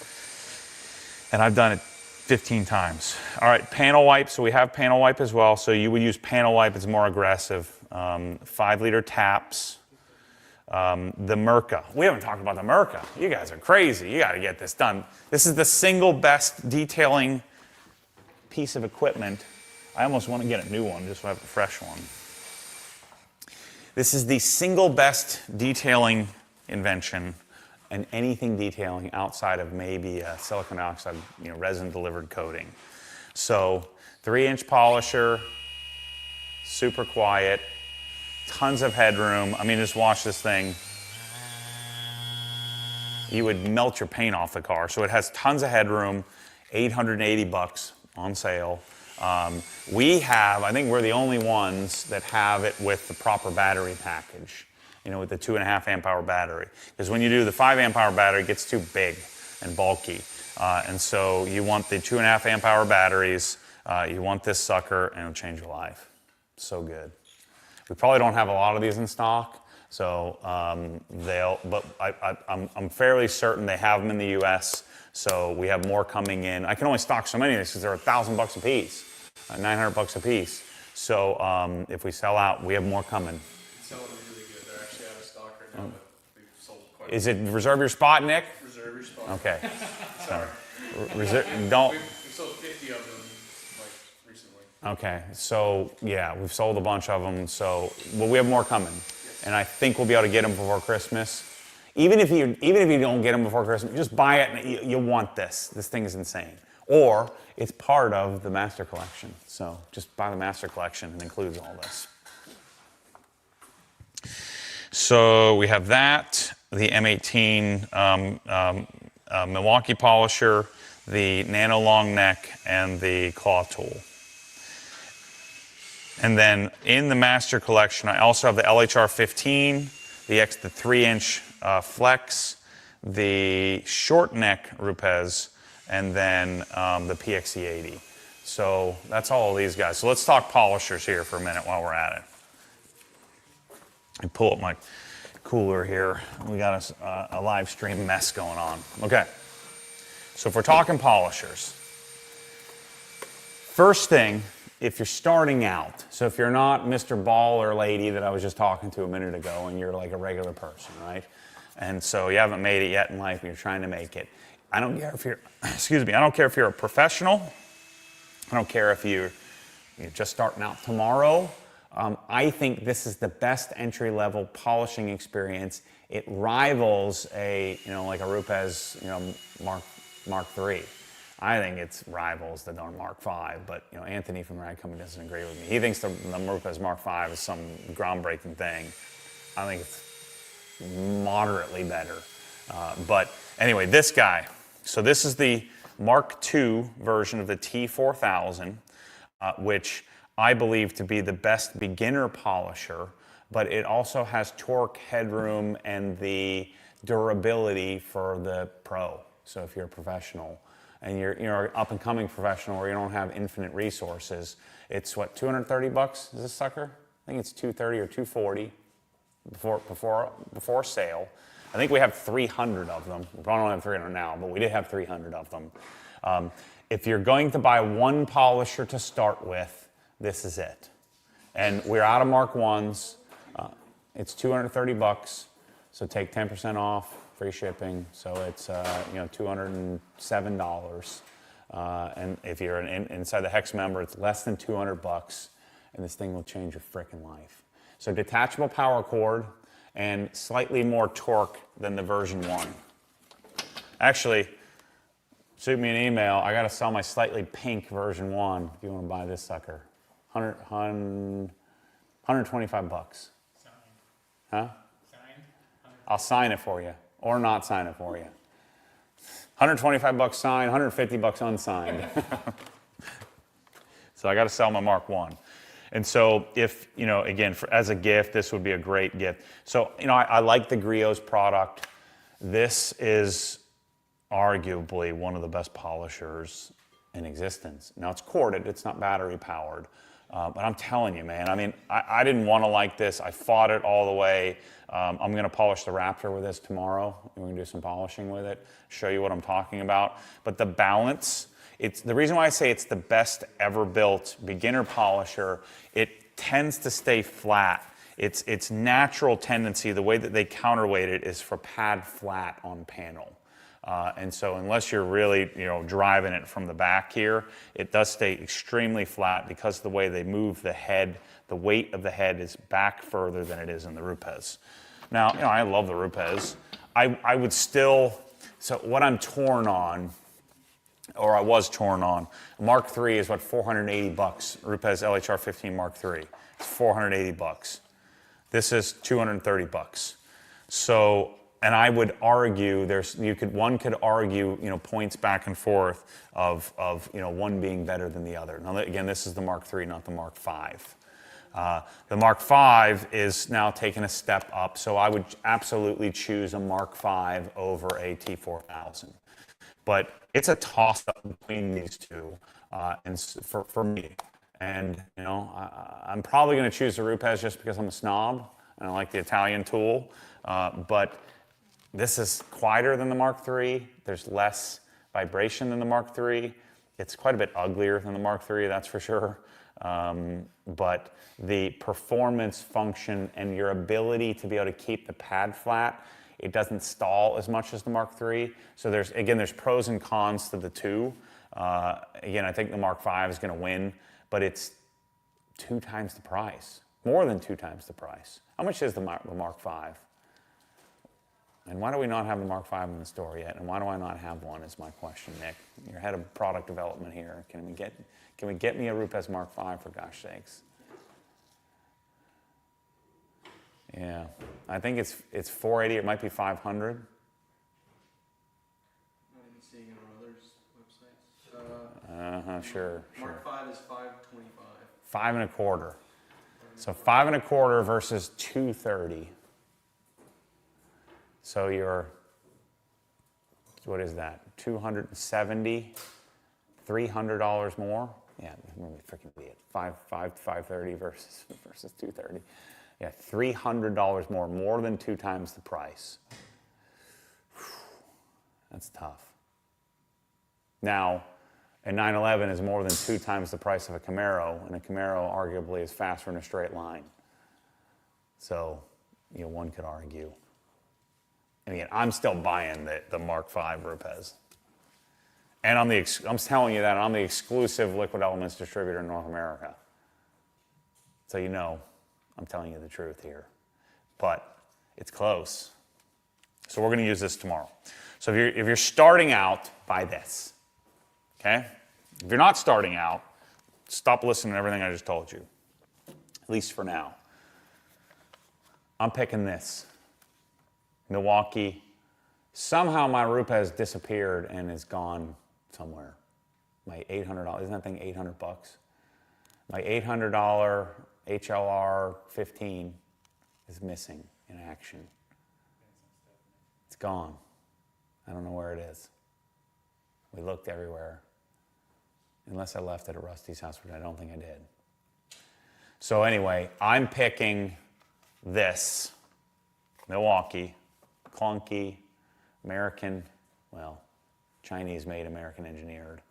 And I've done it 15 times. All right, panel wipe. So we have panel wipe as well. So you would use panel wipe. It's more aggressive. 5-liter taps. The Merca. We haven't talked about the Merca. You guys are crazy. You got to get this done. This is the single best detailing piece of equipment. I almost want to get a new one just so I have a fresh one. This is the single best detailing invention and anything detailing outside of maybe a silicon dioxide, resin delivered coating. So 3-inch polisher, super quiet, tons of headroom. I mean, just watch this thing. You would melt your paint off the car. So it has tons of headroom, $880 on sale. I think we're the only ones that have it with the proper battery package, with the 2.5 amp hour battery. Because when you do the 5 amp hour battery, it gets too big and bulky. And so you want the 2.5 amp hour batteries, you want this sucker, and it'll change your life. So good. We probably don't have a lot of these in stock, so but I'm fairly certain they have them in the US, so we have more coming in. I can only stock so many of these because they're $1,000 a piece, $900 a piece. So if we sell out, we have more coming. It's selling really good. They're actually out of stock right now, but we've sold quite a Is it reserve your spot, Nick? Reserve your spot. Okay. Sorry. Don't. We've sold 50 of them recently. Okay, so yeah, we've sold a bunch of them. So, well, we have more coming, and I think we'll be able to get them before Christmas. Even if you don't get them before Christmas, just buy it. And you want this. This thing is insane. Or it's part of the Master Collection. So just buy the Master Collection. It includes all this. So we have that, the M18 Milwaukee polisher, the nano long neck, and the claw tool. And then in the Master Collection, I also have the LHR 15, the 3-inch flex, the short neck Rupes, and then the PXE 80. So that's all of these guys. So let's talk polishers here for a minute while we're at it. I pull up my cooler here. We got a live stream mess going on. Okay. So if we're talking polishers, first thing, if you're starting out, so if you're not Mr. Ball or lady that I was just talking to a minute ago and you're like a regular person, right? And so you haven't made it yet in life and you're trying to make it. I don't care if you're, I don't care if you're a professional. I don't care if you're just starting out tomorrow. I think this is the best entry-level polishing experience. It rivals like a Rupes, Mark III. I think it rivals the darn Mark V, but Anthony from Rag Company doesn't agree with me. He thinks the Rupes Mark V is some groundbreaking thing. I think it's moderately better. But anyway, this guy. So this is the Mark II version of the T4000, which I believe to be the best beginner polisher, but it also has torque, headroom, and the durability for the pro. So if you're a professional and you're an up-and-coming professional or you don't have infinite resources, it's what, $230 is this sucker? I think it's $230 or $240 before sale. I think we have 300 of them. We probably don't have 300 now, but we did have 300 of them. If you're going to buy one polisher to start with, this is it. And we're out of Mark I's. It's $230, so take 10% off, free shipping. So it's $207. And if you're inside the Hex member, it's less than $200, and this thing will change your frickin' life. So detachable power cord and slightly more torque than the version 1. Actually, shoot me an email. I got to sell my slightly pink version 1 if you want to buy this sucker. $125. Signed. Huh? Signed. I'll sign it for you, or not sign it for you. $125 signed, $150 unsigned. So I got to sell my Mark I. And so if, again, as a gift, this would be a great gift. So, I like the Griot's product. This is arguably one of the best polishers in existence. Now, it's corded. It's not battery powered. But I'm telling you, man, I didn't want to like this. I fought it all the way. I'm going to polish the Raptor with this tomorrow. We're going to do some polishing with it, show you what I'm talking about. But the balance, It's the reason why I say it's the best ever built beginner polisher. It tends to stay flat. Its natural tendency, the way that they counterweight it, is for pad flat on panel. And so unless you're really, driving it from the back here, it does stay extremely flat because of the way they move the head. The weight of the head is back further than it is in the Rupes. Now, I love the Rupes. I would still, so what I'm torn on, or I was torn on, Mark III is what, $480, Rupes LHR 15 Mark III. It's $480. This is $230. So, and I would argue one could argue, points back and forth of one being better than the other. Now, again, this is the Mark III, not the Mark V. The Mark V is now taking a step up, so I would absolutely choose a Mark V over a T4000. But it's a toss-up between these two, and for me. And I'm probably going to choose the Rupes just because I'm a snob and I like the Italian tool. But this is quieter than the Mark III. There's less vibration than the Mark III. It's quite a bit uglier than the Mark III, that's for sure. But the performance function and your ability to be able to keep the pad flat, it doesn't stall as much as the Mark III. So there's pros and cons to the two. Again, I think the Mark V is going to win, but it's 2 times the price, more than 2 times the price. How much is the Mark V? And why do we not have the Mark V in the store yet? And why do I not have one is my question, Nick. You're head of product development here. Can we get me a Rupes Mark V, for gosh sakes? Yeah, I think it's 480. It might be 500. Not even seeing it on others' websites. Sure. Mark V is 525. 5 1/4. So 5 1/4 versus 230. So you're, what is that? 270, $300 more. Yeah, I'm really freaking idiot. 530 versus 230. Yeah, $300 more than 2 times the price. That's tough. Now, a 911 is more than 2 times the price of a Camaro, and a Camaro arguably is faster in a straight line. So, one could argue. And again, I'm still buying the Mark V Rupes. And I'm telling you that I'm the exclusive Liquid Elements distributor in North America. So I'm telling you the truth here. But it's close. So we're going to use this tomorrow. So if you're starting out, buy this. Okay? If you're not starting out, stop listening to everything I just told you. At least for now. I'm picking this. Milwaukee. Somehow my Rupes disappeared and is gone somewhere. My $800, isn't that thing $800? My $800 HLR 15 is missing in action. It's gone. I don't know where it is. We looked everywhere. Unless I left it at Rusty's house, but I don't think I did. So anyway, I'm picking this. Milwaukee. Clunky. American. Well, Chinese made, American engineered.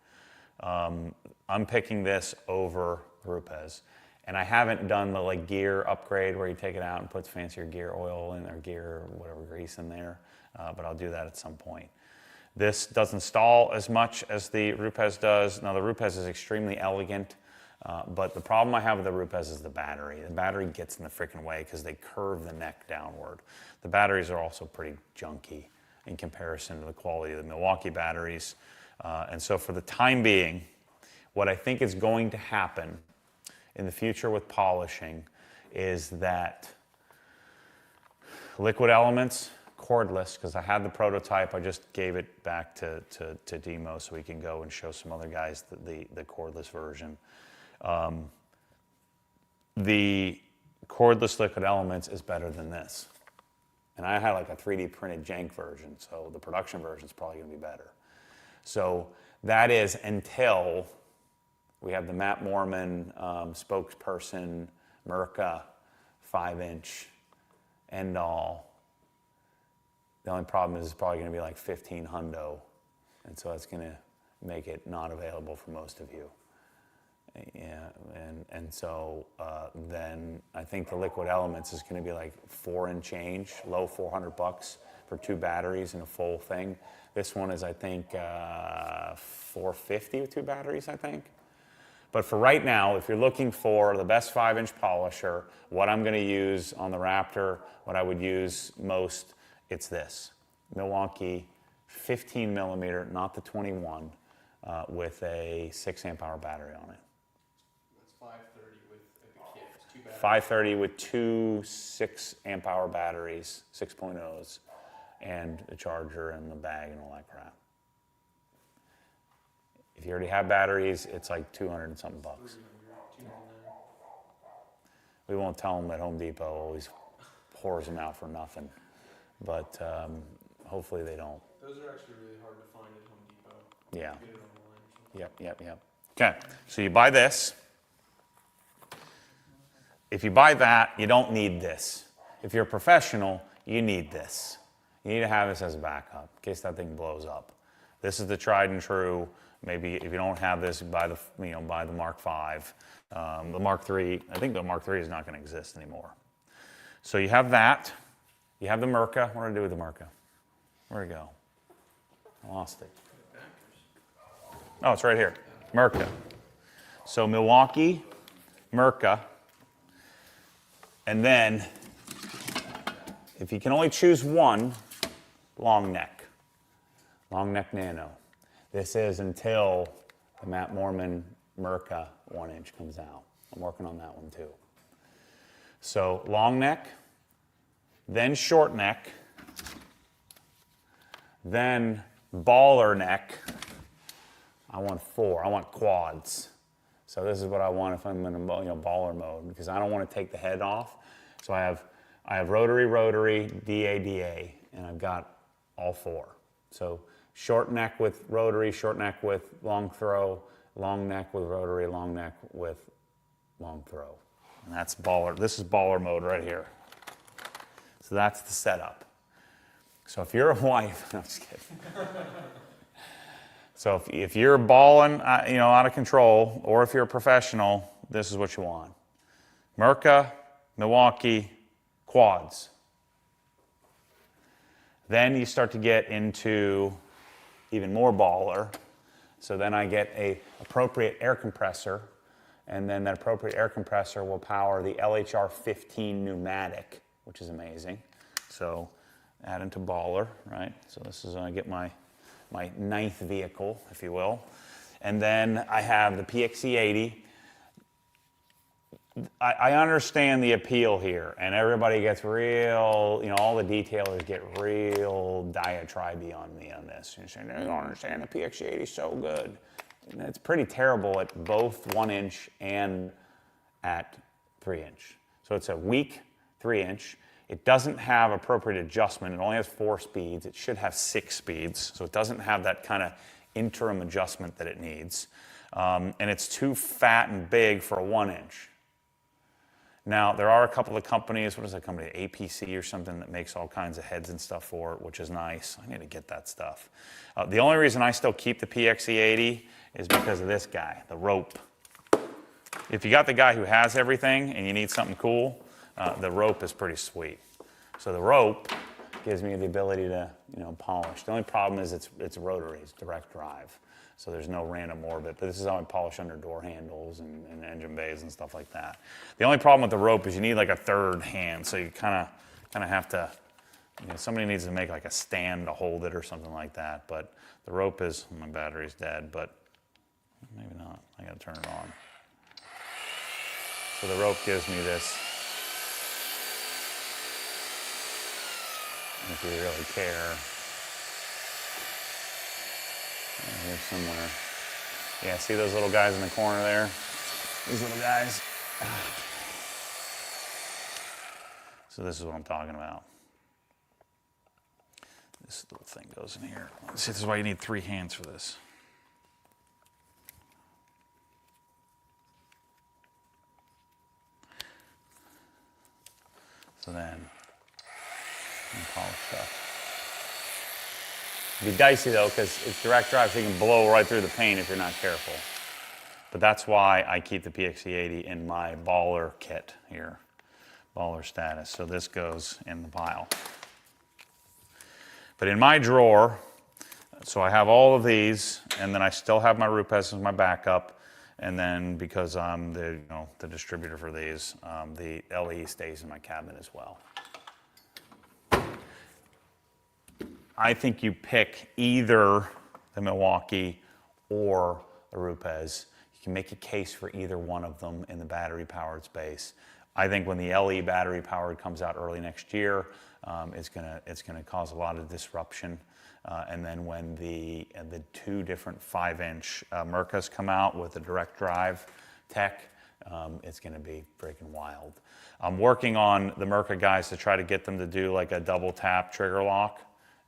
I'm picking this over Rupes. And I haven't done the gear upgrade where you take it out and puts fancier gear oil in or gear, whatever grease in there. But I'll do that at some point. This doesn't stall as much as the Rupes does. Now the Rupes is extremely elegant, but the problem I have with the Rupes is the battery. The battery gets in the freaking way because they curve the neck downward. The batteries are also pretty junky in comparison to the quality of the Milwaukee batteries. And so for the time being, what I think is going to happen in the future with polishing is that Liquid Elements, cordless, because I had the prototype, I just gave it back to Demo so we can go and show some other guys the cordless version. The cordless Liquid Elements is better than this. And I had a 3D printed jank version, so the production version is probably going to be better. So that is until we have the Matt Mormon spokesperson, Merca 5-inch end all. The only problem is it's probably going to be like 15 hundo. And so that's going to make it not available for most of you. Yeah, and so then I think the Liquid Elements is going to be like 4 and change, low $400 for 2 batteries and a full thing. This one is, I think, $450 with 2 batteries, I think. But for right now, if you're looking for the best 5-inch polisher, what I'm going to use on the Raptor, what I would use most, it's this. Milwaukee 15 millimeter, not the 21, with a 6 amp hour battery on it. That's 530 with the kit. It's 2 batteries. 530 with 2 6 amp hour batteries, 6.0s, and a charger and the bag and all that crap. If you already have batteries, it's like 200 and something bucks. 299. We won't tell them that Home Depot always pours them out for nothing, but hopefully they don't. Those are actually really hard to find at Home Depot. Yeah. You get it online or something. Yep. Okay, so you buy this. If you buy that, you don't need this. If you're a professional, you need this. You need to have this as a backup in case that thing blows up. This is the tried and true. Maybe if you don't have this, buy the Mark V. The Mark III, I think the Mark III is not going to exist anymore. So you have that. You have the Mirka. What do I do with the Mirka? Where'd it go? I lost it. Oh, it's right here. Mirka. So Milwaukee, Mirka, and then if you can only choose one, long neck nano. This is until the Matt Mormon Mirka 1-inch comes out. I'm working on that one too. So long neck, then short neck, then baller neck. I want 4. I want quads. So this is what I want if I'm in baller mode, because I don't want to take the head off. So I have rotary, DA, and I've got all 4. So short neck with rotary, short neck with long throw, long neck with rotary, long neck with long throw. And that's baller. This is baller mode right here. So that's the setup. So if you're a wife, no, I'm just kidding. So if you're balling, out of control, or if you're a professional, this is what you want. Mirka, Milwaukee, quads. Then you start to get into even more baller. So then I get a appropriate air compressor, and then that appropriate air compressor will power the LHR 15 pneumatic, which is amazing. So add into baller, right? So this is when I get my 9th vehicle, if you will. And then I have the PXE80. I understand the appeal here, and everybody gets real, all the detailers get real diatribe on me on this. You're saying, you don't understand, the PXE80 is so good. And it's pretty terrible at both 1-inch and at 3-inch. So it's a weak 3-inch. It doesn't have appropriate adjustment. It only has 4 speeds. It should have 6 speeds. So it doesn't have that kind of interim adjustment that it needs. And it's too fat and big for a 1-inch. Now, there are a couple of companies, what is that company, APC or something, that makes all kinds of heads and stuff for it, which is nice. I need to get that stuff. The only reason I still keep the PXE80 is because of this guy, the rope. If you got the guy who has everything and you need something cool, the rope is pretty sweet. So the rope gives me the ability to, polish. The only problem is it's rotary, it's direct drive. So there's no random orbit, but this is how I polish under door handles and engine bays and stuff like that. The only problem with the rope is you need like a third hand, so you kind of have to, somebody needs to make like a stand to hold it or something like that. But the rope is, my battery's dead, but maybe not. I gotta turn it on. So the rope gives me this. If you really care. Here somewhere. Yeah, see those little guys in the corner there? These little guys. So this is what I'm talking about. This little thing goes in here. See, this is why you need 3 hands for this. So then, polish stuff. It'd be dicey though, because it's direct drive, so you can blow right through the paint if you're not careful. But that's why I keep the PXE80 in my baller kit here, baller status. So this goes in the pile. But in my drawer, so I have all of these, and then I still have my Rupes as my backup. And then because I'm the distributor for these, the LE stays in my cabinet as well. I think you pick either the Milwaukee or the Rupes. You can make a case for either one of them in the battery-powered space. I think when the LE battery-powered comes out early next year, it's gonna cause a lot of disruption. And then when the two different 5-inch Mirkas come out with the direct drive tech, it's gonna be freaking wild. I'm working on the Mirka guys to try to get them to do like a double tap trigger lock,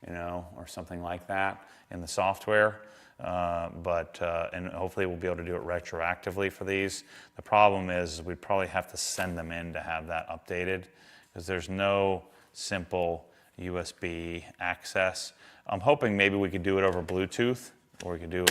or something like that in the software. And hopefully we'll be able to do it retroactively for these. The problem is we probably have to send them in to have that updated because there's no simple USB access. I'm hoping maybe we could do it over Bluetooth, or we could do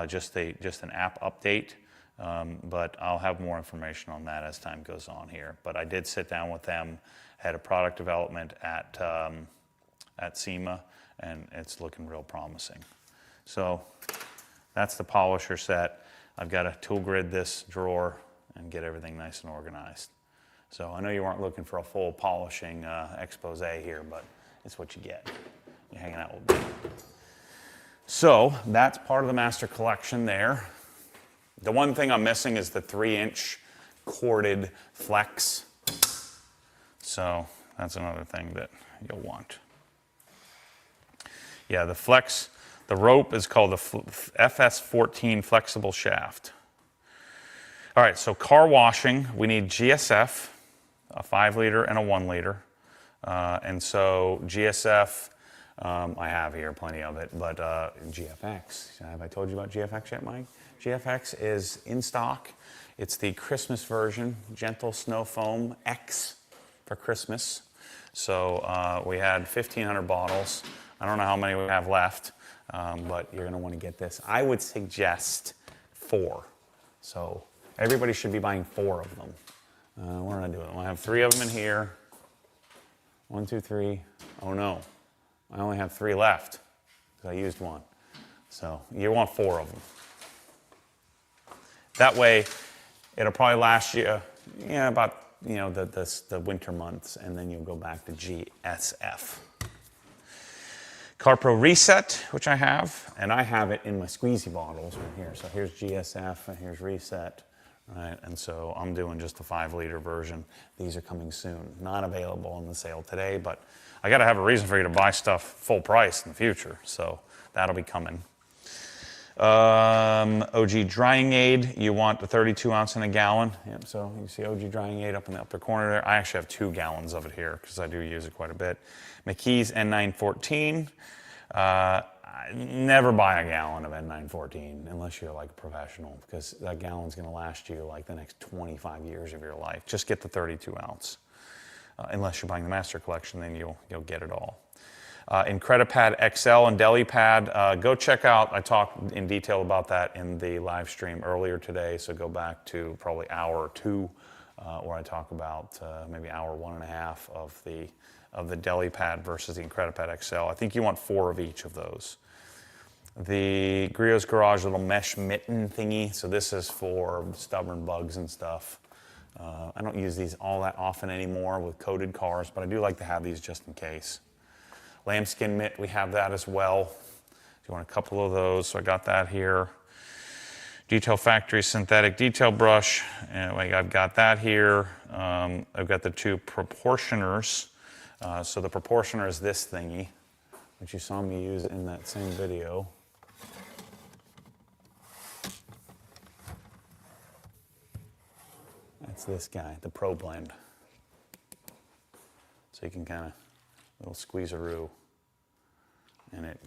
just an app update. But I'll have more information on that as time goes on here. But I did sit down with them, had a product development at SEMA, and it's looking real promising. So that's the polisher set. I've got to tool grid this drawer and get everything nice and organized. So I know you weren't looking for a full polishing expose here, but it's what you get. You're hanging out with me. So that's part of the master collection there. The one thing I'm missing is the 3-inch corded flex. So that's another thing that you'll want. Yeah, the flex, the rope is called the FS14 flexible shaft. All right, so car washing, we need GSF, a 5-liter and a 1-liter. And so GSF, I have here plenty of it, but GFX, have I told you about GFX yet, Mike? GFX is in stock. It's the Christmas version, Gentle Snow Foam X for Christmas. So we had 1,500 bottles. I don't know how many we have left, but you're gonna wanna get this. I would suggest 4. So everybody should be buying 4 of them. What am I doing? I have 3 of them in here. 1, 2, 3. Oh no, I only have 3 left because I used 1. So you want 4 of them. That way, it'll probably last you, about the winter months, and then you'll go back to GSF. CarPro Reset, which I have, and I have it in my squeezy bottles right here. So here's GSF and here's Reset, right? And so I'm doing just the 5-liter version. These are coming soon. Not available on the sale today, but I got to have a reason for you to buy stuff full price in the future. So that'll be coming. OG Drying Aid, you want the 32 ounce in a gallon. Yep, so you see OG Drying Aid up in the upper corner there. I actually have 2 gallons of it here because I do use it quite a bit. McKee's N914. Never buy a gallon of N914 unless you're like a professional, because that gallon's going to last you like the next 25 years of your life. Just get the 32 ounce. Unless you're buying the Master Collection, then you'll get it all. Incredipad XL and DeliPad, go check out, I talked in detail about that in the live stream earlier today, so go back to probably hour 2 where I talk about maybe hour 1.5 of the DeliPad versus the Incredipad XL. I think you want 4 of each of those. The Griot's Garage little mesh mitten thingy, so this is for stubborn bugs and stuff. I don't use these all that often anymore with coated cars, but I do like to have these just in case. Lambskin mitt, we have that as well. If you want a couple of those, so I got that here. Detail Factory synthetic detail brush, and I've got that here. I've got the 2 proportioners. So the proportioner is this thingy, which you saw me use in that same video. That's this guy, the Pro Blend. So you can kind of little squeezeroo, and it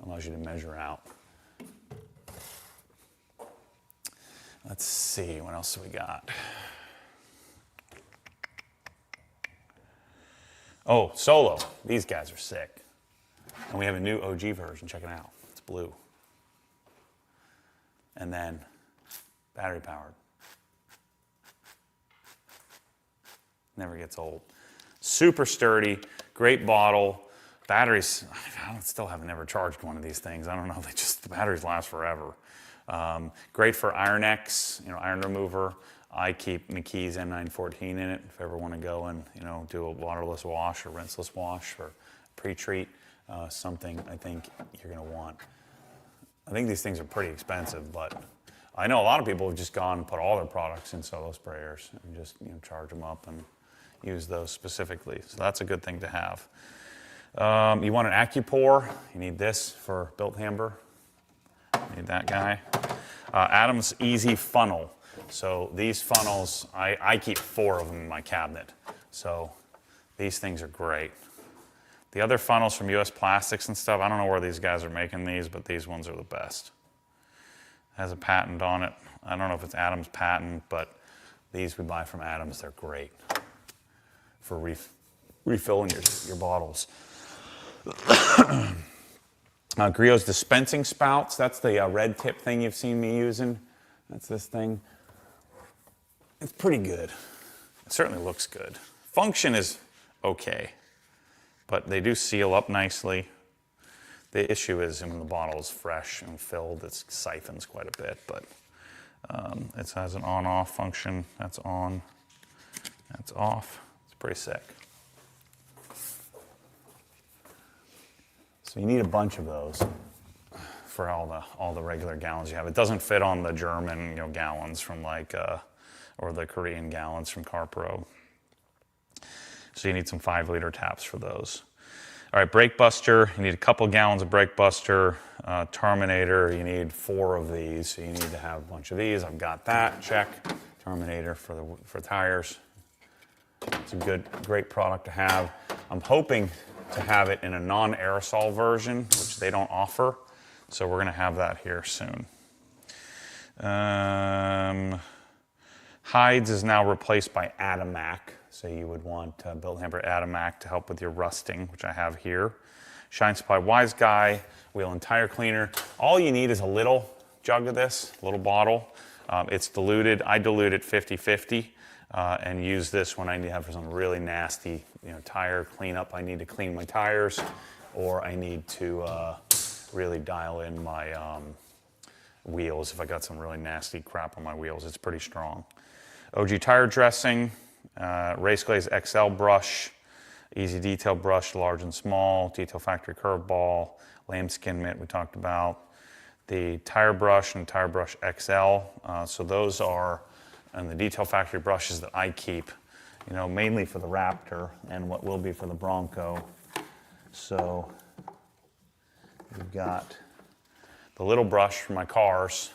allows you to measure out. Let's see, what else do we got? Oh, Solo. These guys are sick. And we have a new OG version. Check it out. It's blue. And then battery powered. Never gets old. Super sturdy, great bottle. Batteries, I still have never charged one of these things. I don't know, the batteries last forever. Great for Iron-X, iron remover. I keep McKee's M914 in it if I ever want to go and, do a waterless wash or rinseless wash or pre-treat. Something I think you're going to want. I think these things are pretty expensive, but I know a lot of people have just gone and put all their products in solo sprayers and just charge them up and use those specifically. So that's a good thing to have. You want an AccuPore. You need this for built hamper. You need that guy. Adam's Easy Funnel. So these funnels, I keep 4 of them in my cabinet. So these things are great. The other funnels from US Plastics and stuff, I don't know where these guys are making these, but these ones are the best. It has a patent on it. I don't know if it's Adam's patent, but these we buy from Adam's. They're great for refilling your bottles. Griot's dispensing spouts. That's the red tip thing you've seen me using. That's this thing. It's pretty good. It certainly looks good. Function is okay, but they do seal up nicely. The issue is when the bottle is fresh and filled, it siphons quite a bit, but it has an on-off function. That's on, that's off. It's pretty sick. So you need a bunch of those for all the regular gallons you have. It doesn't fit on the German gallons from or the Korean gallons from CarPro. So you need some 5-liter taps for those. All right, Brake Buster. You need a couple gallons of Brake Buster. Terminator. You need 4 of these. So you need to have a bunch of these. I've got that. Check. Terminator for tires. It's a great product to have. I'm hoping to have it in a non-aerosol version, which they don't offer. So we're going to have that here soon. Hides is now replaced by Atomac. So you would want Built Hamper Atomac to help with your rusting, which I have here. Shine Supply Wise Guy, wheel and tire cleaner. All you need is a little jug of this, a little bottle. It's diluted. I dilute it 50-50 and use this when I need to have some really nasty tire cleanup. I need to clean my tires, or I need to really dial in my wheels if I got some really nasty crap on my wheels. It's pretty strong. OG tire dressing, Race Glaze XL brush, Easy Detail brush, large and small, Detail Factory curve ball, lambskin mitt we talked about, the tire brush and tire brush XL. So those are and the Detail Factory brushes that I keep, mainly for the Raptor and what will be for the Bronco. So we've got the little brush for my cars,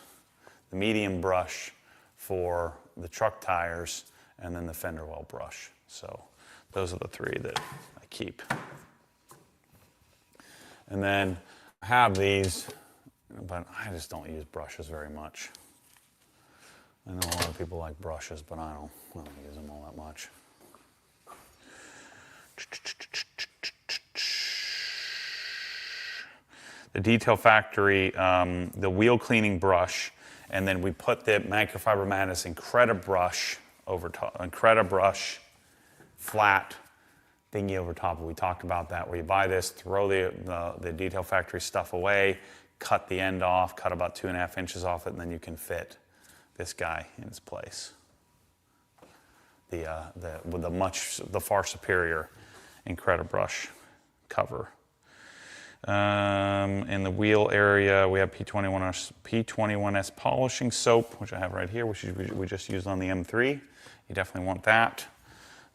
the medium brush for the truck tires, and then the fender well brush. So those are the 3 that I keep. And then I have these, but I just don't use brushes very much. I know a lot of people like brushes, but I don't use them all that much. The Detail Factory, the wheel cleaning brush, and then we put the microfiber madness Incredibrush over top, Incredibrush flat thingy over top. We talked about that, where you buy this, throw the Detail Factory stuff away, cut the end off, cut about 2.5 inches off it, and then you can fit this guy in its place. With the far superior Incredibrush cover. In the wheel area, we have P21S polishing soap, which I have right here, which we just used on the M3. You definitely want that.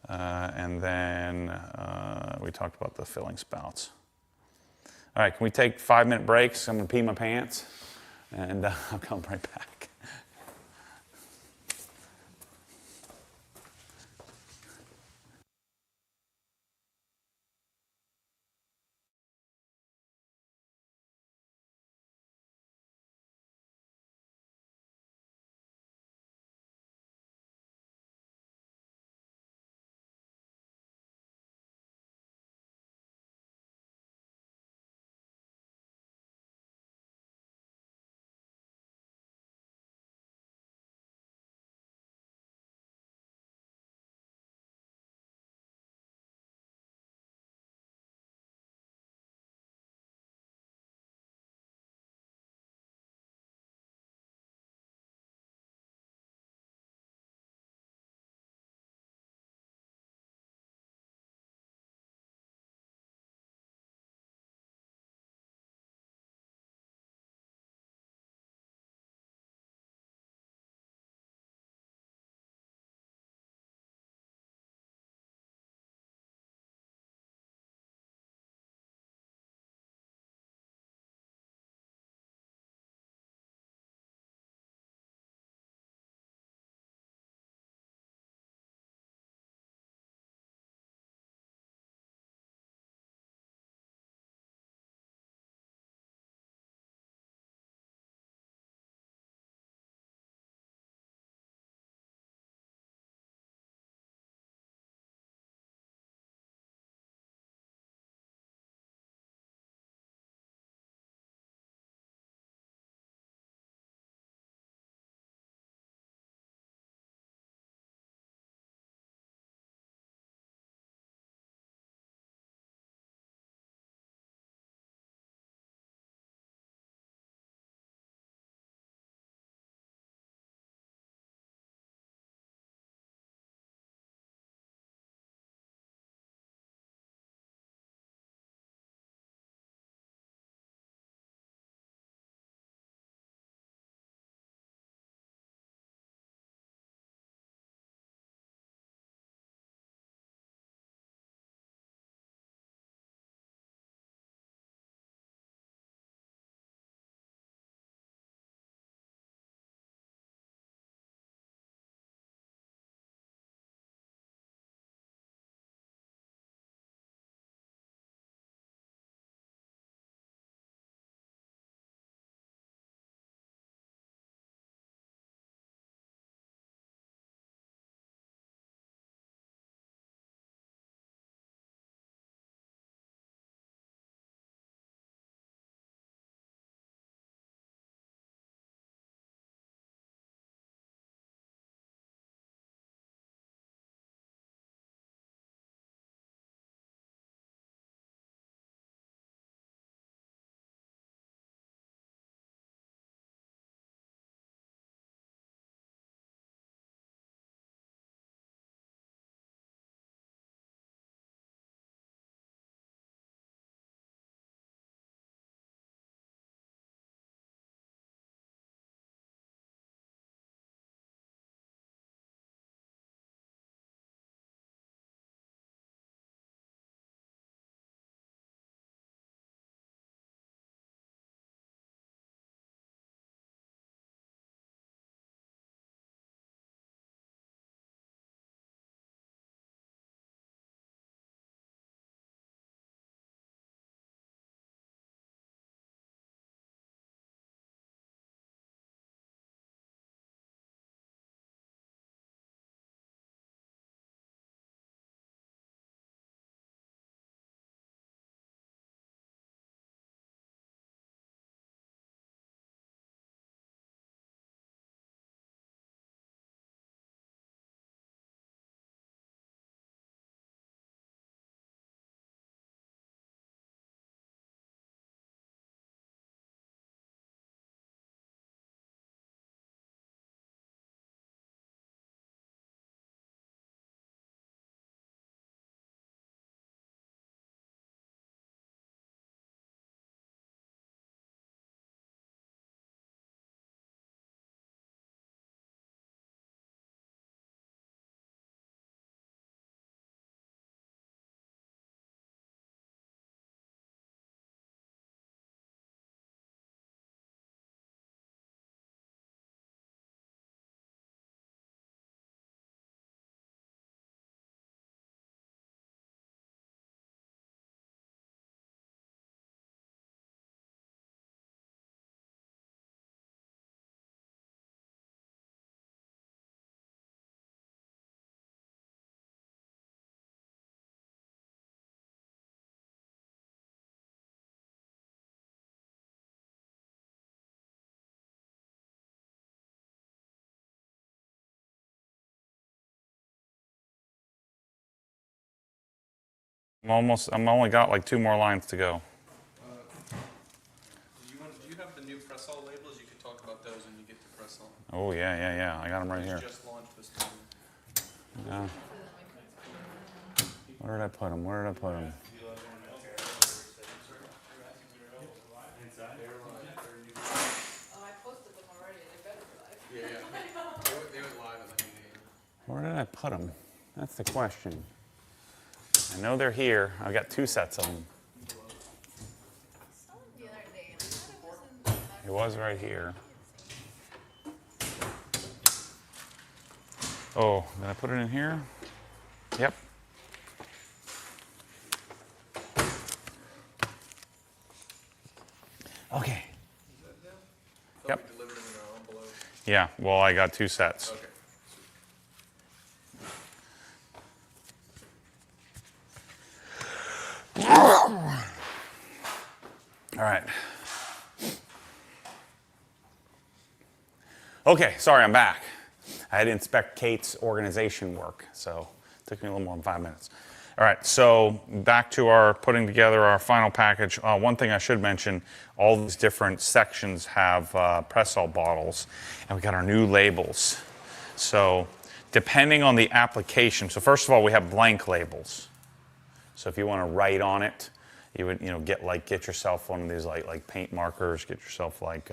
And then we talked about the filling spouts. All right, can we take 5-minute breaks? I'm going to pee my pants, and I'll come right back. I'm only got like 2 more lines to go. Do you have the new press-all labels? You could talk about those when you get to press-all. Oh, yeah. I got them right here. Just launched this morning. Yeah. Where did I put them? Oh, I posted them already. They better be live. Yeah. They went live at like 8 a.m. Where did I put them? That's the question. I know they're here. I've got 2 sets of them. Saw them the other day. I thought it was in It was right here. Oh, did I put it in here? Yep. Okay. Yep. We delivered them in our envelope. Yeah, well, I got 2 sets. Okay. All right. Okay, sorry, I'm back. I had to inspect Kate's organization work, so it took me a little more than 5 minutes. All right, so back to our putting together our final package. One thing I should mention, all these different sections have press-all bottles, and we got our new labels. So depending on the application, so first of all, we have blank labels. So if you want to write on it, you would get yourself one of these like paint markers, get yourself like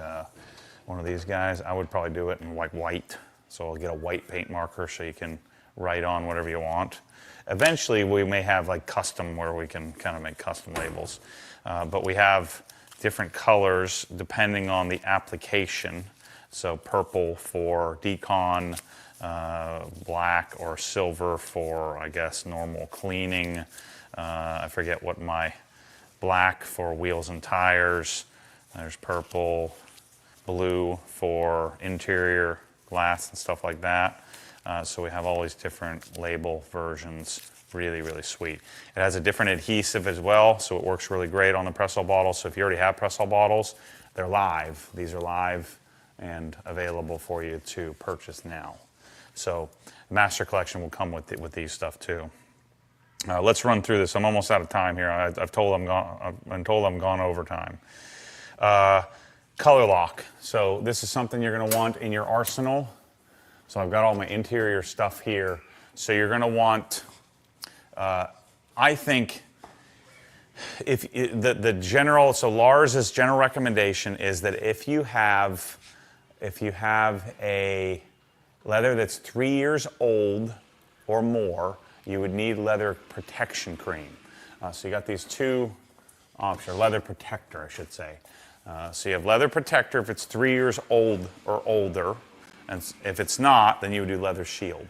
one of these guys. I would probably do it in like white. So I'll get a white paint marker so you can write on whatever you want. Eventually we may have like custom where we can kind of make custom labels. But we have different colors depending on the application. So purple for decon, black or silver for, I guess, normal cleaning. I forget what my black for wheels and tires. There's purple, blue for interior glass and stuff like that. So we have all these different label versions. Really, really sweet. It has a different adhesive as well, so it works really great on the press-all bottles. So if you already have press-all bottles, they're live. These are live and available for you to purchase now. So Master Collection will come with these stuff too. Let's run through this. I'm almost out of time here. I've been told I'm gone over time. Color lock. So this is something you're going to want in your arsenal. So I've got all my interior stuff here. So you're going to want, I think, if the general. So Lars's general recommendation is that if you have a leather that's 3 years old or more, you would need leather protection cream. So you got these 2 options, leather protector, I should say. So you have leather protector if it's 3 years old or older, and if it's not, then you would do leather shield.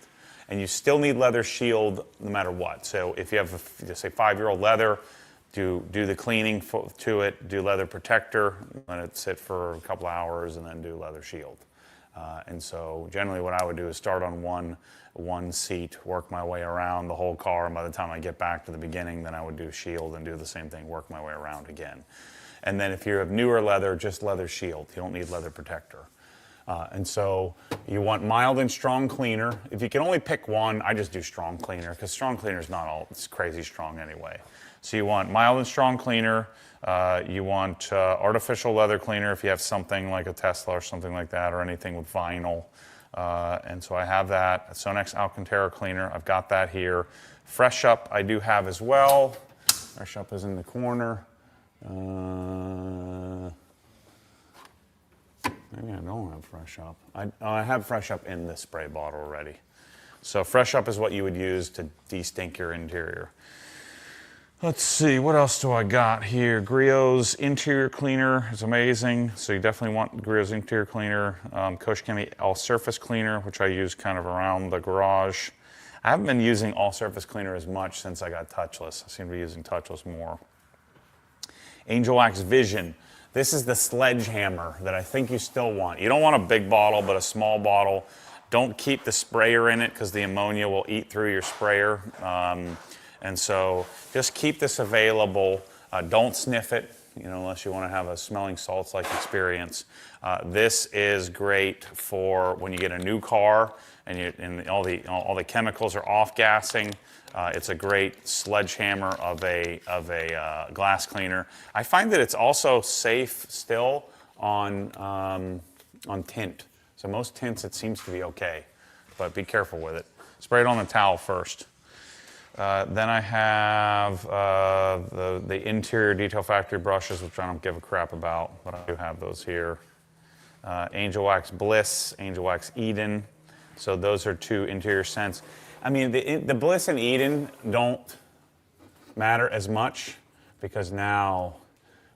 And you still need leather shield no matter what. So if you have, say, 5-year-old leather, do the cleaning to it, do leather protector, let it sit for a couple hours, and then do leather shield. And so generally what I would do is start on one seat, work my way around the whole car, and by the time I get back to the beginning, then I would do shield and do the same thing, work my way around again. And then if you have newer leather, just leather shield. You don't need leather protector. And so you want mild and strong cleaner. If you can only pick one, I just do strong cleaner, because strong cleaner is not all, it's crazy strong anyway. So you want mild and strong cleaner. You want artificial leather cleaner if you have something like a Tesla or something like that, or anything with vinyl. And so I have that. Sonex Alcantara cleaner, I've got that here. Fresh Up I do have as well. Fresh Up is in the corner. Maybe I don't have Fresh Up. I have Fresh Up in this spray bottle already. So Fresh Up is what you would use to de-stink your interior. Let's see, what else do I got here? Griot's interior cleaner is amazing. So you definitely want Griot's interior cleaner. Koshikemi all-surface cleaner, which I use kind of around the garage. I haven't been using all-surface cleaner as much since I got touchless. I seem to be using touchless more. Angel Wax Vision. This is the sledgehammer that I think you still want. You don't want a big bottle, but a small bottle. Don't keep the sprayer in it because the ammonia will eat through your sprayer. And so just keep this available. Don't sniff it. unless you want to have a smelling salts-like experience. This is great for when you get a new car and all the chemicals are off-gassing. It's a great sledgehammer of a glass cleaner. I find that it's also safe still on tint. So most tints it seems to be okay, but be careful with it. Spray it on the towel first. Then I have the interior detail factory brushes, which I don't give a crap about, but I do have those here. Angel Wax Bliss, Angel Wax Eden. So those are two interior scents. I mean, the Bliss and Eden don't matter as much because now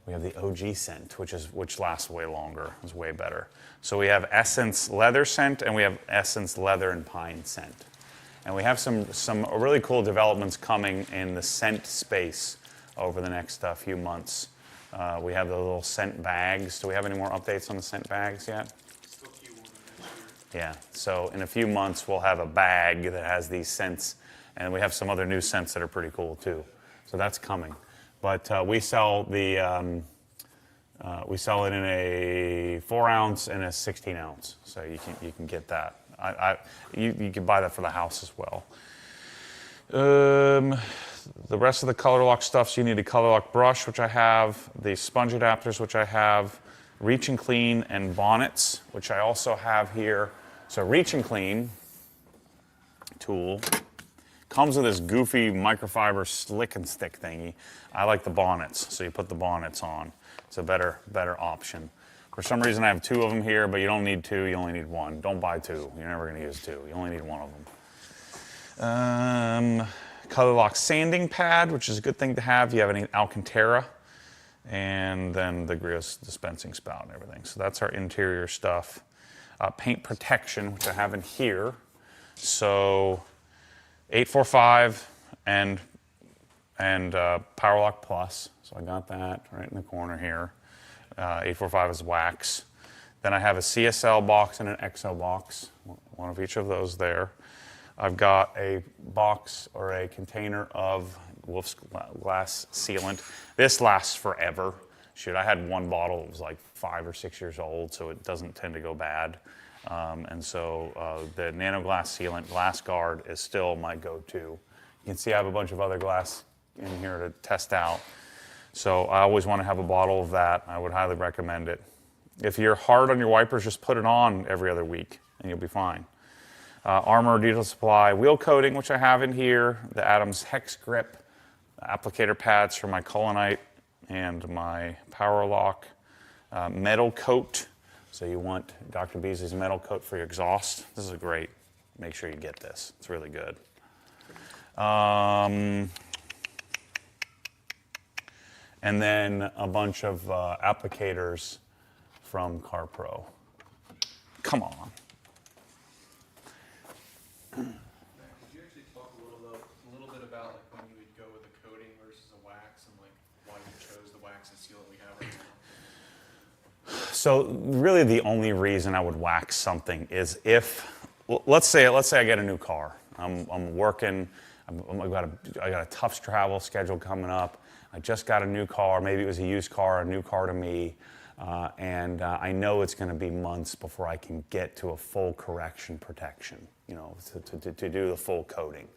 we have the OG scent, which lasts way longer. It's way better. So we have Essence Leather Scent and we have Essence Leather and Pine Scent. And we have some really cool developments coming in the scent space over the next few months. We have the little scent bags. Do we have any more updates on the scent bags yet? Still Q1 of next Yeah, so in a few months we'll have a bag that has these scents, and we have some other new scents that are pretty cool too. So that's coming. But we sell it in a 4-ounce and a 16-ounce, so you can get that. You can buy that for the house as well. The rest of the color lock stuff, so you need a color lock brush, which I have, the sponge adapters, which I have, Reach and Clean, and bonnets, which I also have here. So Reach and Clean tool comes with this goofy microfiber slick and stick thingy. I like the bonnets, so you put the bonnets on. It's a better option. For some reason I have 2 of them here, but you don't need 2, you only need 1. Don't buy 2, you're never gonna use 2. You only need 1 of them. Color lock sanding pad, which is a good thing to have. You have any Alcantara, and then the Griot's dispensing spout and everything. So that's our interior stuff. Paint protection, which I have in here. So 845 and Power Lock Plus. So I got that right in the corner here. 845 is wax. Then I have a CSL box and an XO box, one of each of those there. I've got a box or a container of Wolf's glass sealant. This lasts forever. Shoot, I had one bottle that was like 5 or 6 years old, so it doesn't tend to go bad. And so the nano glass sealant, Glass Guard, is still my go-to. You can see I have a bunch of other glass in here to test out. So I always want to have a bottle of that. I would highly recommend it. If you're hard on your wipers, just put it on every other week and you'll be fine. Armor Detail Supply wheel coating, which I have in here. The Adams Hex Grip applicator pads for my Colonite and my Power Lock. Metal coat. So you want Dr. Beasley's metal coat for your exhaust. This is great. Make sure you get this. It's really good. And then a bunch of applicators from CarPro. Come on. Could you actually talk a little bit about like when you would go with a coating versus a wax and like why you chose the wax and sealant we have right now? So really the only reason I would wax something is if, let's say I get a new car. I'm working, I got a tough travel schedule coming up. I just got a new car, maybe it was a used car, a new car to me, and I know it's gonna be months before I can get to a full correction protection, to do the full coating.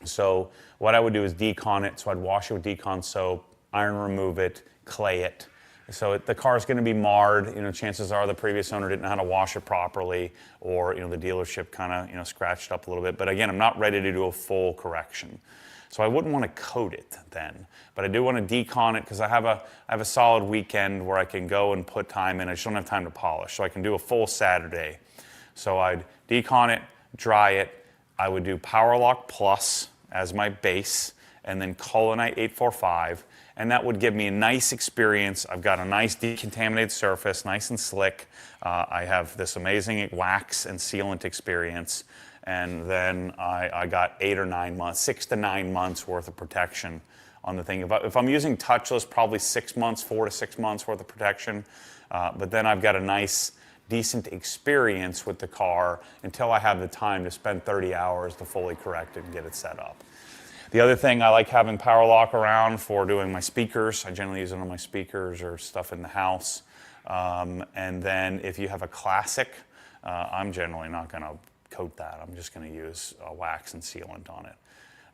So what I would do is decon it, so I'd wash it with decon soap, iron remove it, clay it. So the car's gonna be marred, chances are the previous owner didn't know how to wash it properly, or the dealership kinda scratched up a little bit, but again, I'm not ready to do a full correction. So I wouldn't want to coat it then, but I do want to decon it because I have a solid weekend where I can go and put time in. I just don't have time to polish, so I can do a full Saturday. So I'd decon it, dry it. I would do Power Lock Plus as my base, and then Colonite 845, and that would give me a nice experience. I've got a nice decontaminated surface, nice and slick. I have this amazing wax and sealant experience. And then I got 8 or 9 months, 6 to 9 months worth of protection on the thing. If I'm using touchless, probably 6 months, 4 to 6 months worth of protection. But then I've got a nice, decent experience with the car until I have the time to spend 30 hours to fully correct it and get it set up. The other thing, I like having power lock around for doing my speakers. I generally use it on my speakers or stuff in the house. And then if you have a classic, I'm generally not going to coat that. I'm just going to use wax and sealant on it.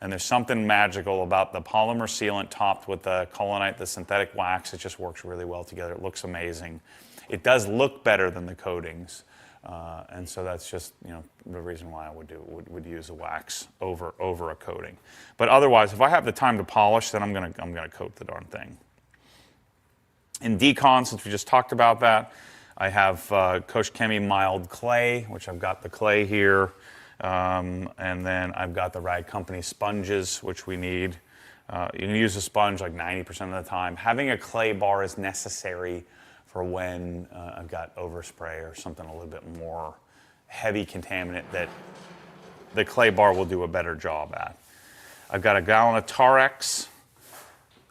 And there's something magical about the polymer sealant topped with the Colonite, the synthetic wax. It just works really well together. It looks amazing. It does look better than the coatings. And so that's just, you know, the reason why I would use a wax over a coating. But otherwise, if I have the time to polish, then I'm gonna coat the darn thing. In decon, since we just talked about that, I have Koch Chemie Mild Clay, which I've got the clay here, and then I've got the Rag Company sponges, which we need. You can use a sponge like 90% of the time. Having a clay bar is necessary for when I've got overspray or something a little bit more heavy contaminant that the clay bar will do a better job at. I've got a gallon of Tarex.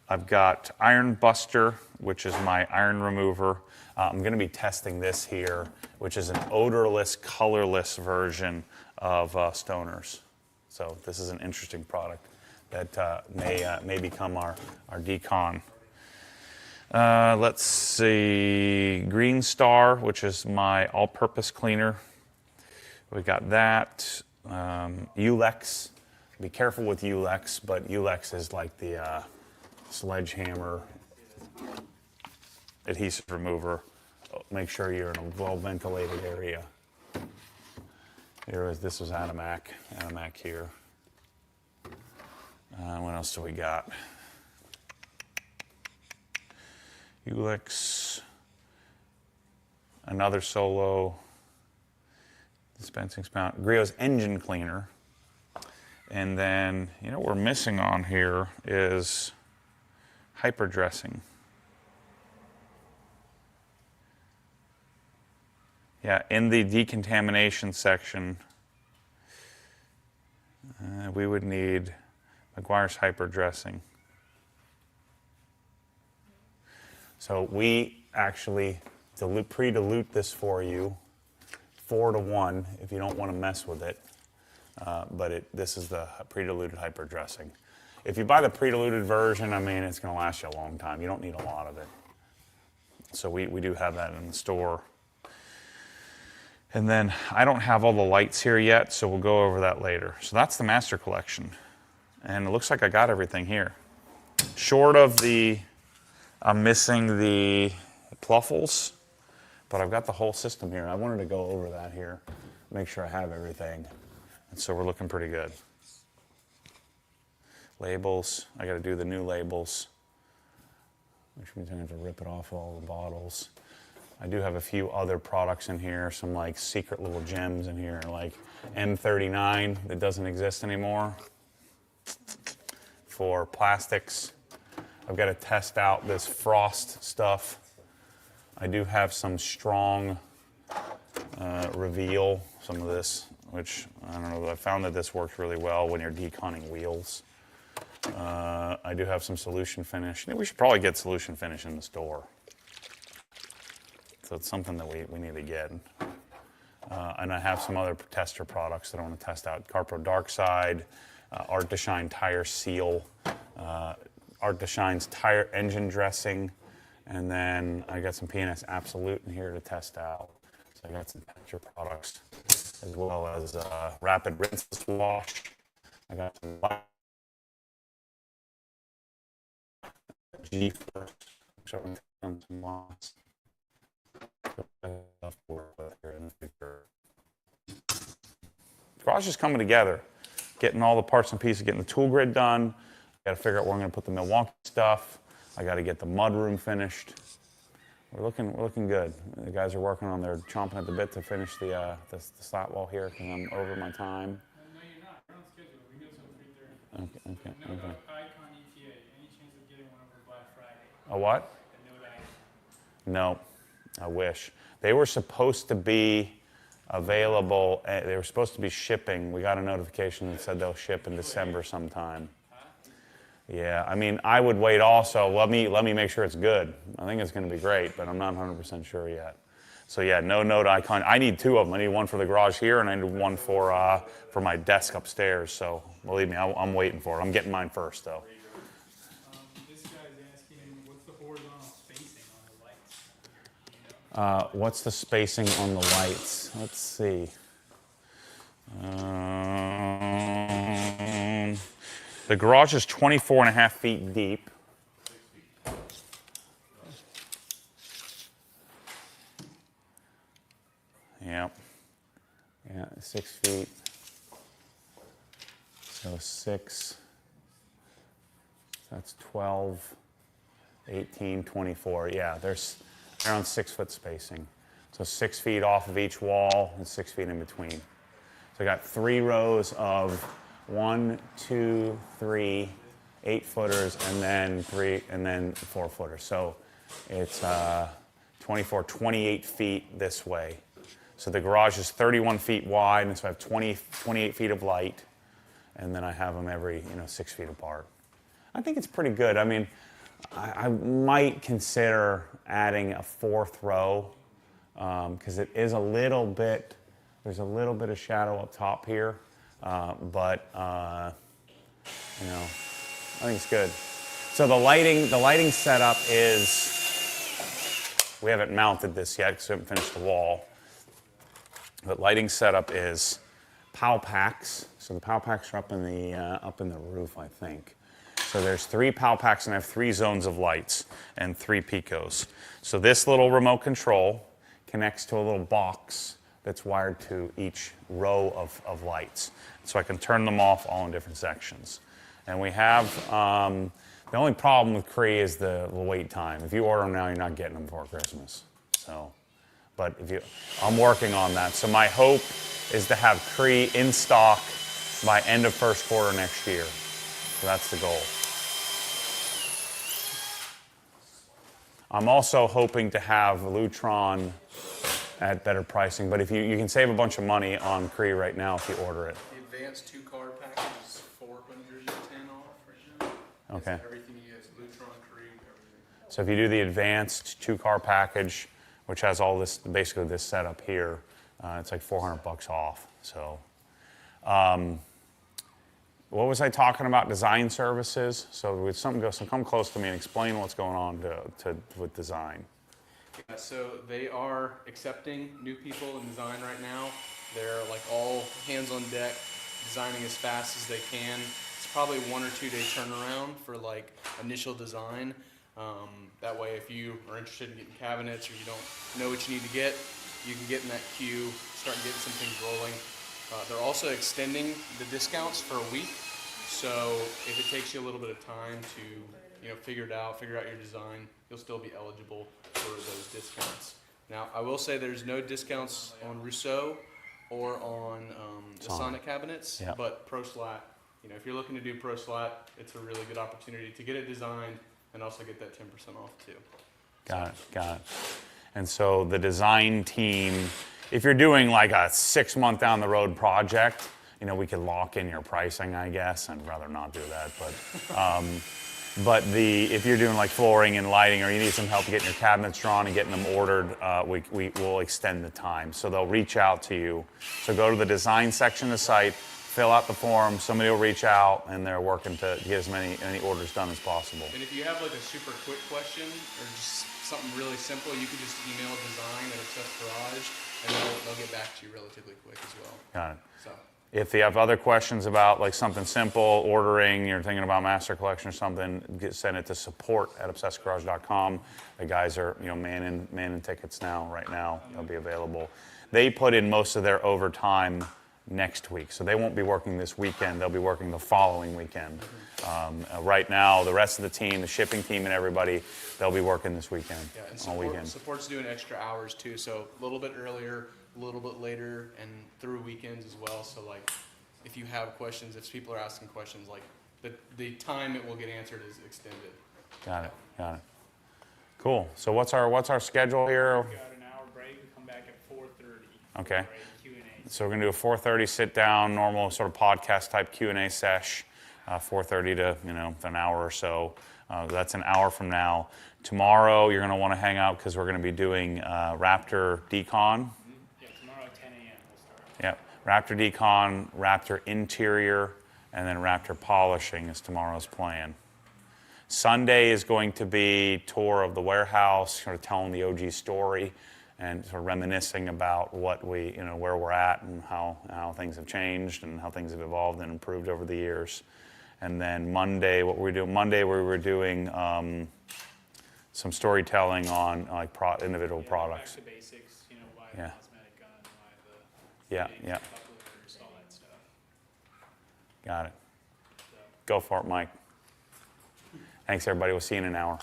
I've got Iron Buster, which is my iron remover. I'm going to be testing this here, which is an odorless, colorless version of Stoners. So this is an interesting product that may become our decon. Let's see, Green Star, which is my all-purpose cleaner. We got that. Ulex. Be careful with Ulex, but Ulex is like the sledgehammer adhesive remover. Make sure you're in a well-ventilated area. This is Atomac here. What else do we got? Ulex, another Solo dispensing spout, Griot's engine cleaner, and then what we're missing on here is hyper dressing. Yeah, in the decontamination section, we would need McGuire's hyper dressing. So we actually pre-dilute this for you, 4-to-1, if you don't want to mess with it. But this is the pre-diluted hyper dressing. If you buy the pre-diluted version, I mean, it's going to last you a long time. You don't need a lot of it. So we do have that in the store. And then I don't have all the lights here yet, so we'll go over that later. So that's the master collection. And it looks like I got everything here. Short of I'm missing the pluffles, but I've got the whole system here. I wanted to go over that here, make sure I have everything. And so we're looking pretty good. Labels, I got to do the new labels, which means I have to rip it off all the bottles. I do have a few other products in here, some like secret little gems in here, like M39 that doesn't exist anymore for plastics. I've got to test out this frost stuff. I do have some strong reveal, some of this, which I don't know, I found that this works really well when you're deconning wheels. I do have some solution finish. We should probably get solution finish in the store. So it's something that we need to get. And I have some other tester products that I want to test out. Carpro Dark Side, Art to Shine Tire Seal, Art to Shine's tire engine dressing, and then I got some PNS Absolute in here to test out. So I got some tester products, as well as Rapid Rinseless Wash. I got some G first, showing some lots. Garage is coming together, getting all the parts and pieces, getting the tool grid done. Got to figure out where I'm going to put the Milwaukee stuff. I got to get the mud room finished. We're looking good. The guys are working on their chomping at the bit to finish the slat wall here because I'm over my time. No, you're not. You're on schedule. We go till 3:30. Okay. Icon ETA. Any chance of getting one over Black Friday? A what? A Note Icon. No, I wish. They were supposed to be available. They were supposed to be shipping. We got a notification that said they'll ship in December sometime. Yeah, I mean, I would wait also. Let me make sure it's good. I think it's going to be great, but I'm not 100% sure yet. So yeah, no note icon. I need 2 of them. I need one for the garage here, and I need one for my desk upstairs. So believe me, I'm waiting for it. I'm getting mine first, though. This guy's asking, what's the horizontal spacing on the lights? What's the spacing on the lights? Let's see. The garage is 24.5 feet deep. Yep. Yeah, 6 feet. So 6. That's 12, 18, 24. Yeah, there's around 6 foot spacing. So 6 feet off of each wall and 6 feet in between. So I got 3 rows of 1, 2, 3, 8 footers, and then 4 footers. So it's 24, 28 feet this way. So the garage is 31 feet wide, and so I have 28 feet of light, and then I have them every 6 feet apart. I think it's pretty good. I mean, I might consider adding a 4th row because it is a little bit. There's a little bit of shadow up top here, but I think it's good. So the lighting setup is. We haven't mounted this yet because we haven't finished the wall. But lighting setup is POW packs. So the POW packs are up in the roof, I think. So there's 3 POW packs, and I have 3 zones of lights and 3 picos. So this little remote control connects to a little box that's wired to each row of lights. So I can turn them off all in different sections. And we have, the only problem with Cree is the wait time. If you order them now, you're not getting them before Christmas. So. But I'm working on that. So my hope is to have Cree in stock by end of first quarter next year. So that's the goal. I'm also hoping to have Lutron at better pricing. But if you can save a bunch of money on Cree right now if you order it. The advanced 2-card package is $410 off right now. Okay. It's everything you guys, Lutron, Cree, everything. So if you do the advanced 2-car package, which has all this, basically this setup here, it's like $400 off. So, what was I talking about? Design services. So with something goes, so come close to me and explain what's going on with design. Yeah, so they are accepting new people in design right now. They're like all hands on deck, designing as fast as they can. It's probably 1 or 2 day turnaround for like initial design. That way, if you are interested in getting cabinets or you don't know what you need to get, you can get in that queue, start getting some things rolling. They're also extending the discounts for a week. So if it takes you a little bit of time to figure out your design, you'll still be eligible for those discounts. Now, I will say there's no discounts on Rousseau or on the Sonic cabinets, Yeah. but ProSlat, if you're looking to do ProSlat, it's a really good opportunity to get it designed and also get that 10% off too. Got it. And so the design team, if you're doing like a 6-month down the road project, we could lock in your pricing, I guess. I'd rather not do that, but if you're doing like flooring and lighting, or you need some help getting your cabinets drawn and getting them ordered, we will extend the time. So they'll reach out to you. So go to the design section of the site, fill out the form, somebody will reach out, and they're working to get as many orders done as possible. And if you have like a super quick question or just something really simple, you can just email design at Obsessed Garage, and they'll get back to you relatively quick as well. Got it. So. If you have other questions about like something simple, ordering, you're thinking about Master Collection or something, send it to support@obsessedgarage.com. The guys are manning tickets right now. They'll be available. They put in most of their overtime next week, so they won't be working this weekend. They'll be working the following weekend. Right now, the rest of the team, the shipping team, and everybody, they'll be working this weekend, Yeah, and all weekend. support's doing extra hours too, so a little bit earlier, a little bit later, and through weekends as well. So like, if you have questions, if people are asking questions, like the time it will get answered is extended. Got it. Cool. So what's our schedule here? We got an hour break. We come back at 4:30. Okay. Q&A. So we're gonna do a 4:30 sit down, normal sort of podcast type Q&A sesh, 4:30 to an hour or so. That's an hour from now. Tomorrow you're going to want to hang out because we're going to be doing Raptor Decon. Yeah, tomorrow at 10 a.m. we'll start. Yep, Raptor Decon, Raptor Interior, and then Raptor Polishing is tomorrow's plan. Sunday is going to be tour of the warehouse, sort of telling the OG story and sort of reminiscing about what we, where we're at and how things have changed and how things have evolved and improved over the years. And then Monday, what were we doing? Monday we were doing some storytelling on like individual products. Back to basics, why Yeah. the cosmetic gun, why the Yeah, fittings, yeah. couplers, all that stuff. Got it. So. Go for it, Mike. Thanks, everybody. We'll see you in an hour.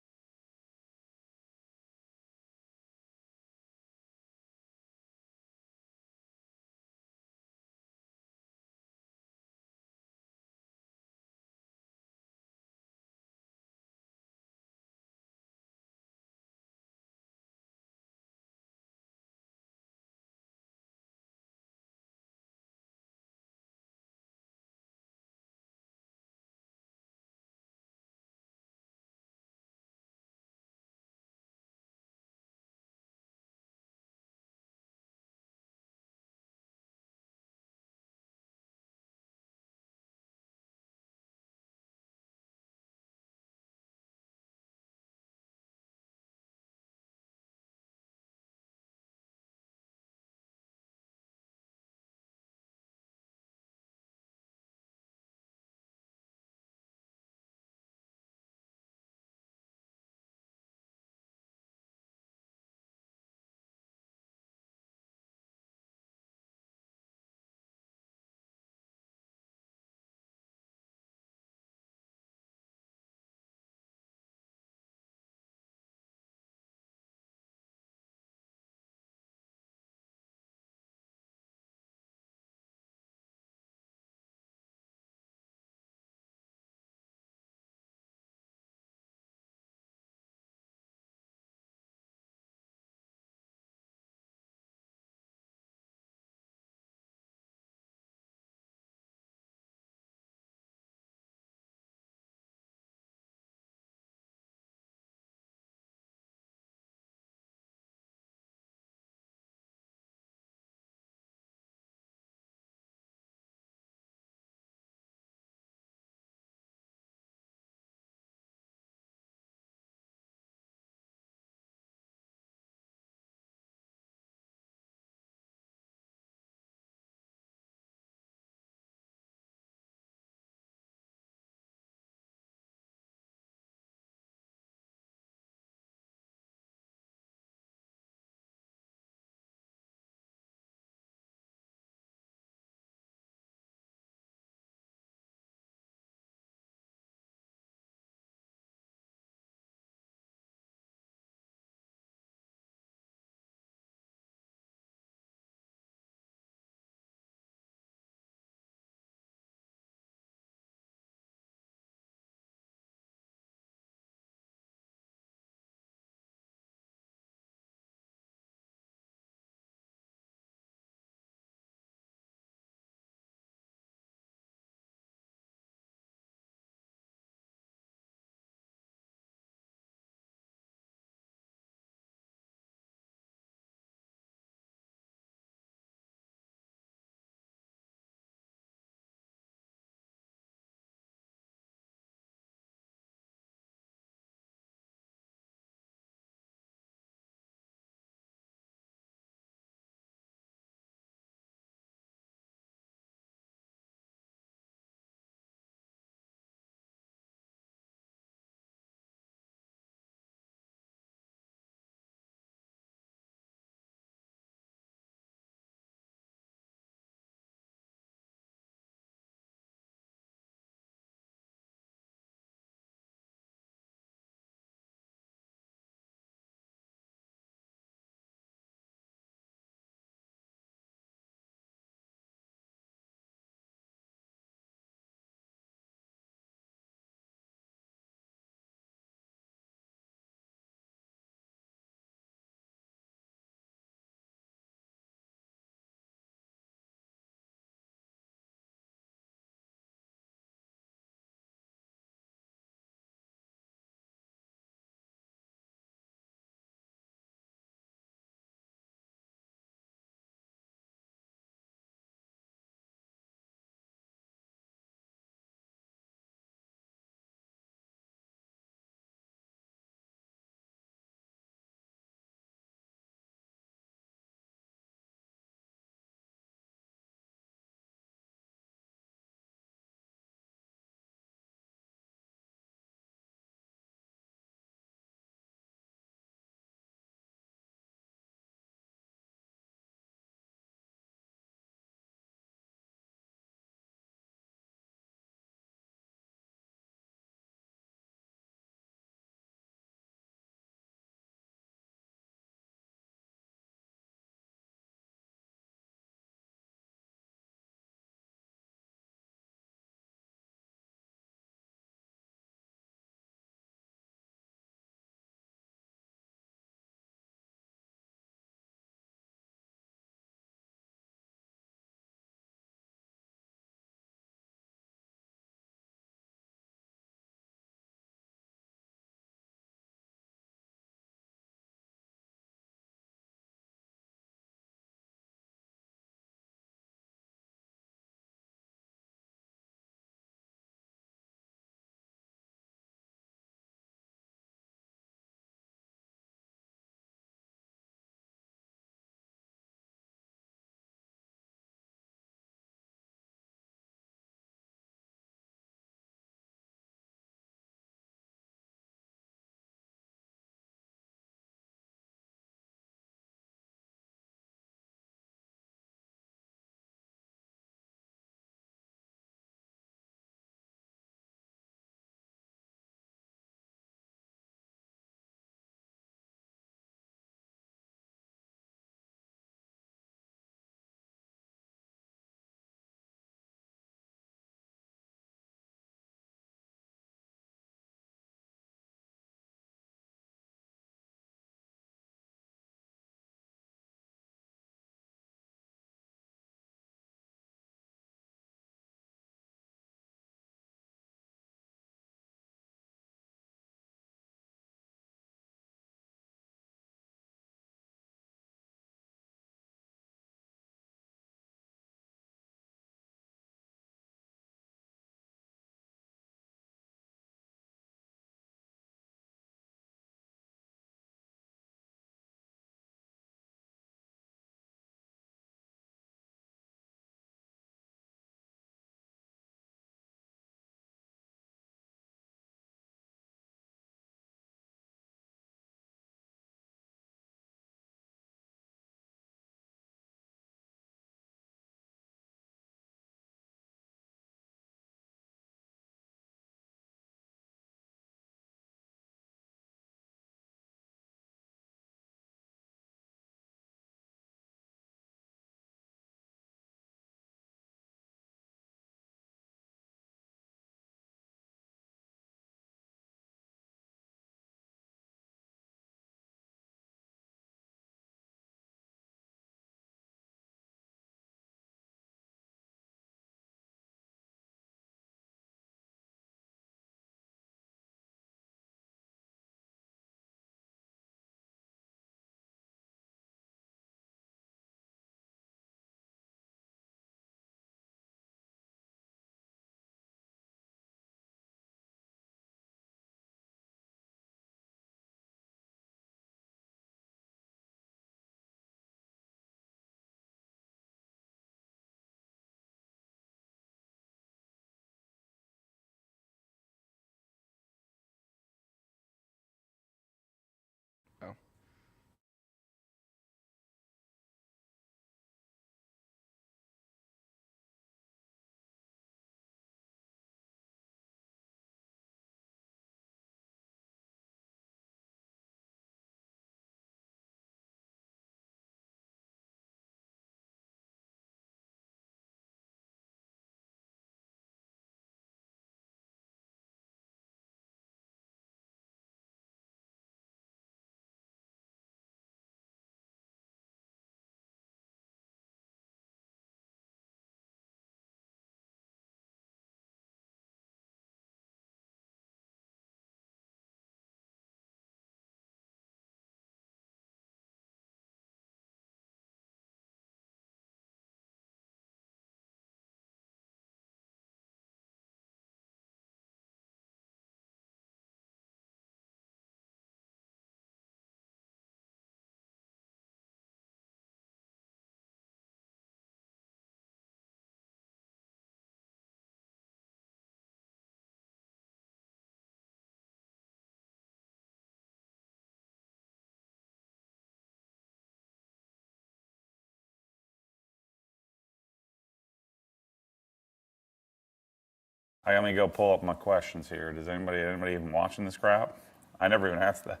I let me go pull up my questions here. Does anybody even watching this crap? I never even asked that.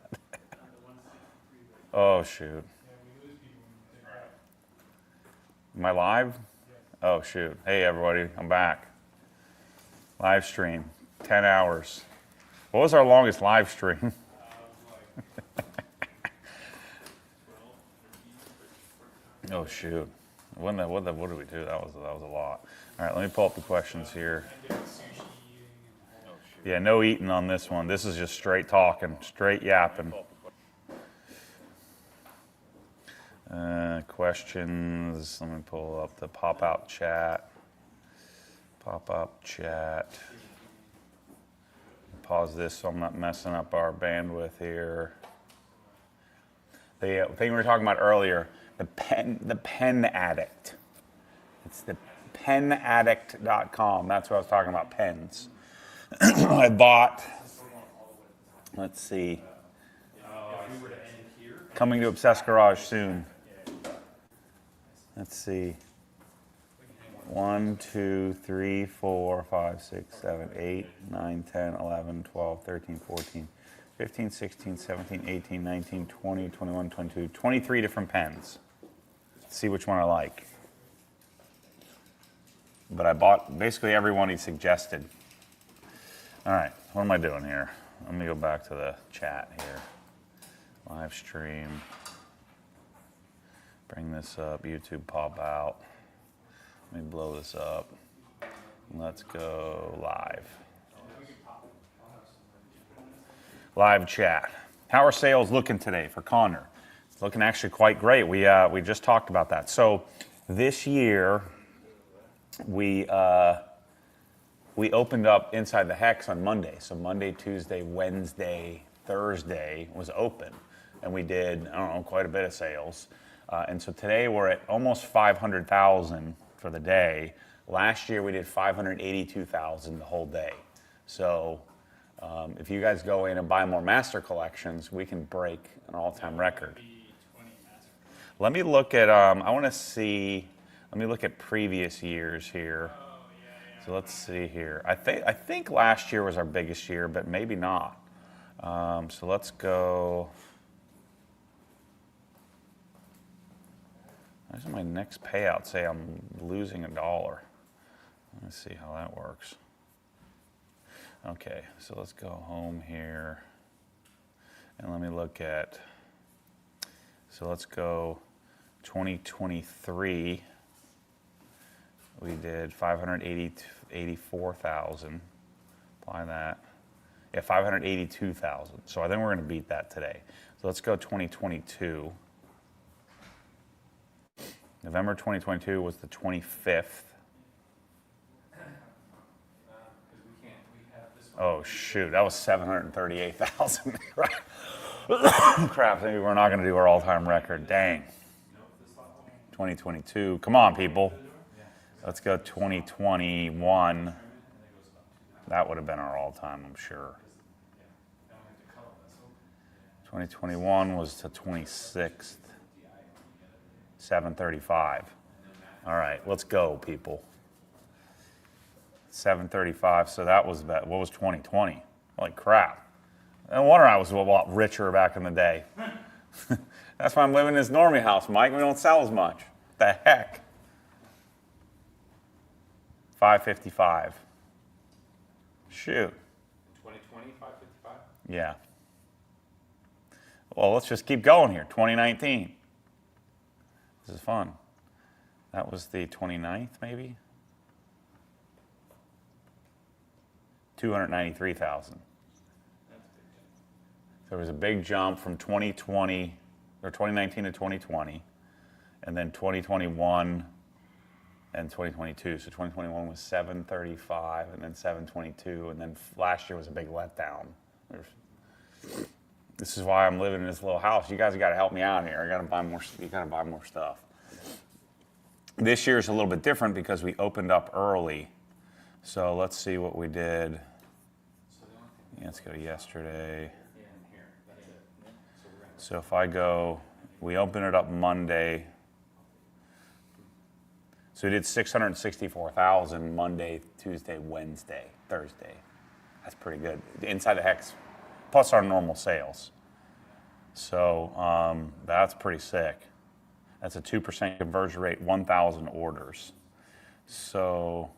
Oh shoot. Am I live? Oh shoot. Hey everybody, I'm back. Live stream, 10 hours. What was our longest live stream? Oh shoot. What did we do? That was a lot. All right, let me pull up the questions here. Yeah, no eating on this one. This is just straight talking, straight yapping. Questions. Let me pull up the pop-out chat. Pop-up chat. Pause this so I'm not messing up our bandwidth here. The thing we were talking about earlier, the pen addict. It's the penaddict.com. That's what I was talking about, pens. I bought, let's see, coming to Obsessed Garage soon. Let's see. 1, 2, 3, 4, 5, 6, 7, 8, 9, 10, 11, 12, 13, 14, 15, 16, 17, 18, 19, 20, 21, 22, 23 different pens. Let's see which one I like. But I bought basically every one he suggested. All right, what am I doing here? Let me go back to the chat here. Live stream. Bring this up, YouTube pop out. Let me blow this up. Let's go live. Live chat. How are sales looking today for Connor? It's looking actually quite great. We just talked about that. So this year, we opened up Inside the Hex on Monday. So Monday, Tuesday, Wednesday, Thursday was open. And we did, I don't know, quite a bit of sales. And so today we're at almost 500,000 for the day. Last year we did 582,000 the whole day. So if you guys go in and buy more master collections, we can break an all-time record. Let me look at, I want to see, let me look at previous years here. So let's see here. I think last year was our biggest year, but maybe not. So let's go. Why does my next payout say I'm losing $1? Let's see how that works. Okay, so let's go home here. And let me look at, so let's go 2023. We did 584,000. Apply that. Yeah, 582,000. So I think we're going to beat that today. So let's go 2022. November 2022 was the 25th. Oh shoot, that was 738,000. Crap, maybe we're not going to do our all-time record. Dang. 2022. Come on, people. Let's go 2021. That would have been our all-time, I'm sure. 2021 was the 26th. 735. All right, let's go, people. 735. So that was about, what was 2020? Holy crap. No wonder I was a lot richer back in the day. That's why I'm living in this normie house, Mike. We don't sell as much. The heck? 555. Shoot. 2020, 555? Yeah. Well, let's just keep going here. 2019. This is fun. That was the 29th, maybe? 293,000. There was a big jump from 2020, or 2019 to 2020, and then 2021 and 2022. So 2021 was 735, and then 722, and then last year was a big letdown. This is why I'm living in this little house. You guys got to help me out here. I got to buy more. You got to buy more stuff. This year is a little bit different because we opened up early. So let's see what we did. Yeah, let's go to yesterday. So if I go, we opened it up Monday. So we did 664,000 Monday, Tuesday, Wednesday. Thursday. That's pretty good. Inside the hex, plus our normal sales. So that's pretty sick. That's a 2% conversion rate, 1,000 orders. So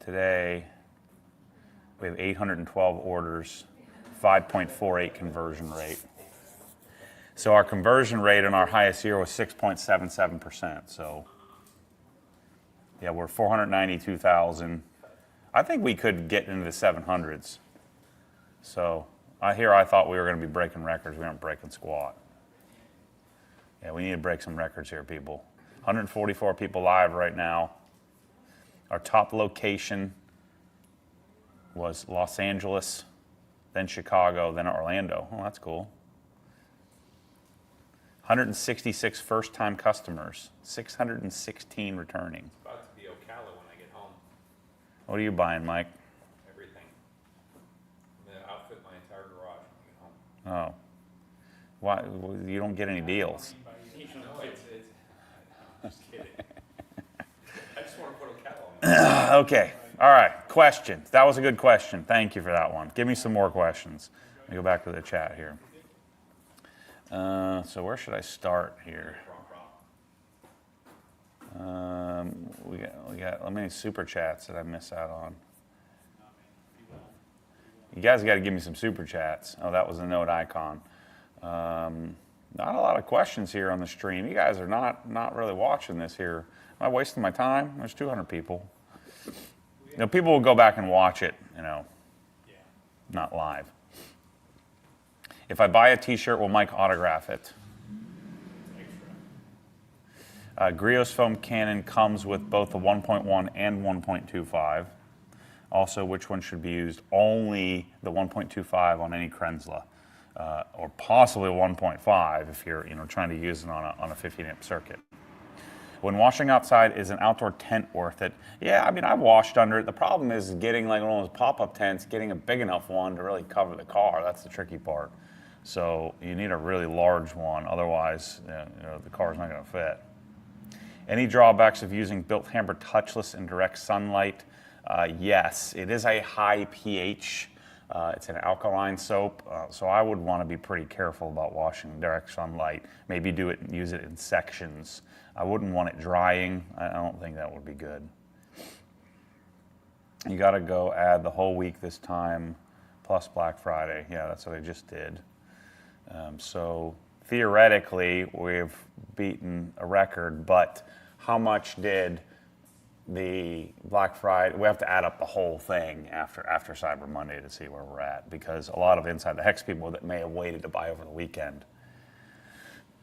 today we have 812 orders, 5.48 conversion rate. So our conversion rate in our highest year was 6.77%. So yeah, we're 492,000. I think we could get into the 700s. So I thought we were going to be breaking records. We aren't breaking squat. Yeah, we need to break some records here, people. 144 people live right now. Our top location was Los Angeles, then Chicago, then Orlando. Oh, that's cool. 166 first-time customers, 616 returning. It's about to be Ocala when I get home. What are you buying, Mike? Everything. I'm gonna outfit my entire garage when I get home. Oh. Why? Well, you don't get any deals. No, it's I'm just kidding. I just want to put Ocala on. Okay. All right. Questions. That was a good question. Thank you for that one. Give me some more questions. Let me go back to the chat here. So where should I start here? We got how many super chats did I miss out on? You guys got to give me some super chats. Oh, that was the note icon. Not a lot of questions here on the stream. You guys are not really watching this here. Am I wasting my time? There's 200 people. You know, people will go back and watch it, you know, not live. If I buy a t-shirt, will Mike autograph it? Griot's foam cannon comes with both the 1.1 and 1.25. Also, which one should be used? Only the 1.25 on any Krensla, or possibly 1.5 if you're trying to use it on a 15-amp circuit. When washing outside, is an outdoor tent worth it? Yeah, I mean, I've washed under it. The problem is getting like one of those pop-up tents, getting a big enough one to really cover the car. That's the tricky part. So you need a really large one, otherwise the car's not going to fit. Any drawbacks of using built hamper touchless in direct sunlight? Yes, it is a high pH. It's an alkaline soap, so I would want to be pretty careful about washing in direct sunlight. Maybe use it in sections. I wouldn't want it drying. I don't think that would be good. You got to go add the whole week this time, plus Black Friday. Yeah, that's what I just did. So theoretically, we've beaten a record, but how much did the Black Friday, we have to add up the whole thing after Cyber Monday to see where we're at, because a lot of Inside the Hex people that may have waited to buy over the weekend.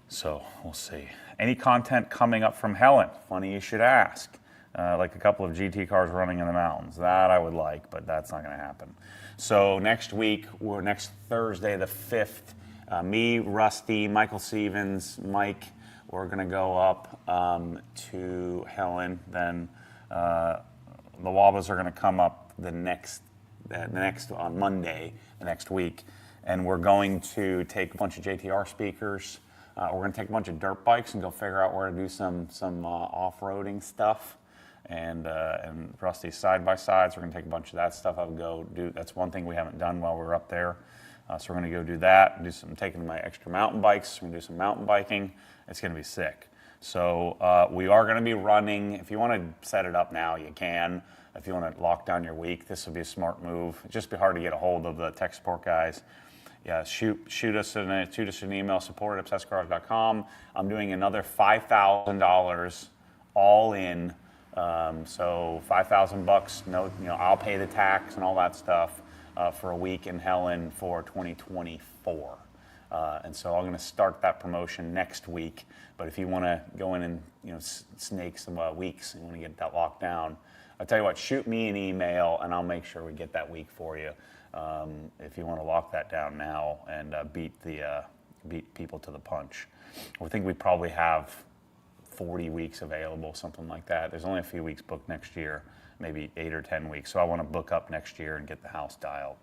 So we'll see. Any content coming up from Helen? Funny you should ask. Like a couple of GT cars running in the mountains. That I would like, but that's not going to happen. So next week, next Thursday the 5th, me, Rusty, Michael Stevens, Mike, we're going to go up to Helen. Then the Wabas are going to come up the next on Monday, the next week, and we're going to take a bunch of JTR speakers. We're going to take a bunch of dirt bikes and go figure out where to do some off-roading stuff, and Rusty's side-by-sides. We're going to take a bunch of that stuff. I would go do. That's one thing we haven't done while we're up there. So we're going to go do that. Taking my extra mountain bikes. We're going to do some mountain biking. It's going to be sick. So we are going to be running. If you want to set it up now, you can. If you want to lock down your week, this would be a smart move. It'd just be hard to get a hold of the tech support guys. Yeah, shoot us an email, support@obsessedcars.com. I'm doing another $5,000 all in. So $5,000. No, I'll pay the tax and all that stuff for a week in Helen for 2024. And so I'm going to start that promotion next week. But if you want to go in and snake some weeks and want to get that locked down, I'll tell you what, shoot me an email and I'll make sure we get that week for you. If you want to lock that down now and beat people to the punch. I think we probably have 40 weeks available, something like that. There's only a few weeks booked next year, maybe 8 or 10 weeks. So I want to book up next year and get the house dialed.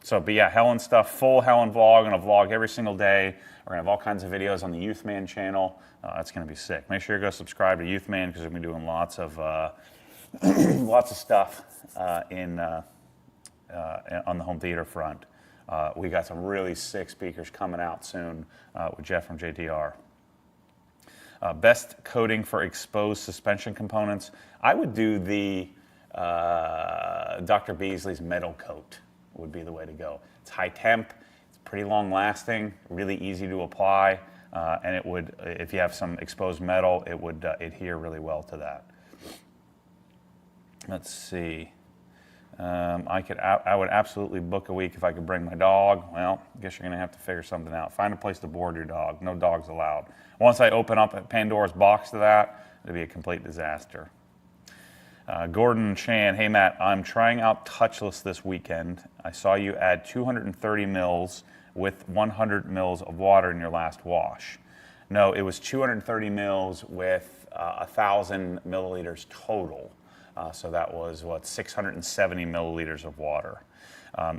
So, but yeah, Helen stuff, full Helen vlog. I'm going to vlog every single day. We're going to have all kinds of videos on the Youthman channel. That's going to be sick. Make sure you go subscribe to Youthman because we're going to be doing lots of lots of stuff on the home theater front. We got some really sick speakers coming out soon with Jeff from JTR. Best coating for exposed suspension components. I would do the Dr. Beasley's metal coat would be the way to go. It's high temp, it's pretty long lasting, really easy to apply, and it would, if you have some exposed metal, it would adhere really well to that. Let's see. I would absolutely book a week if I could bring my dog. Well, I guess you're going to have to figure something out. Find a place to board your dog. No dogs allowed. Once I open up Pandora's box to that, it'll be a complete disaster. Gordon Chan, hey Matt, I'm trying out touchless this weekend. I saw you add 230 mils with 100 mils of water in your last wash. No, it was 230 mils with 1,000 milliliters total. So that was, 670 milliliters of water.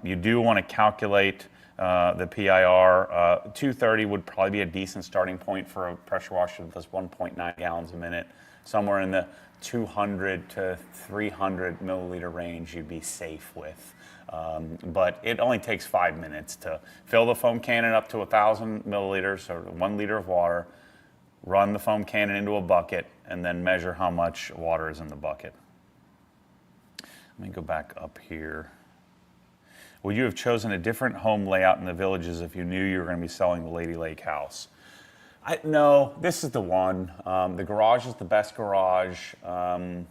You do want to calculate the PIR. 230 would probably be a decent starting point for a pressure washer that does 1.9 gallons a minute. Somewhere in the 200 to 300 milliliter range you'd be safe with. But it only takes 5 minutes to fill the foam cannon up to 1,000 milliliters, or 1 liter of water, run the foam cannon into a bucket, and then measure how much water is in the bucket. Let me go back up here. Would you have chosen a different home layout in the Villages if you knew you were going to be selling the Lady Lake house? No, this is the one. The garage is the best garage. The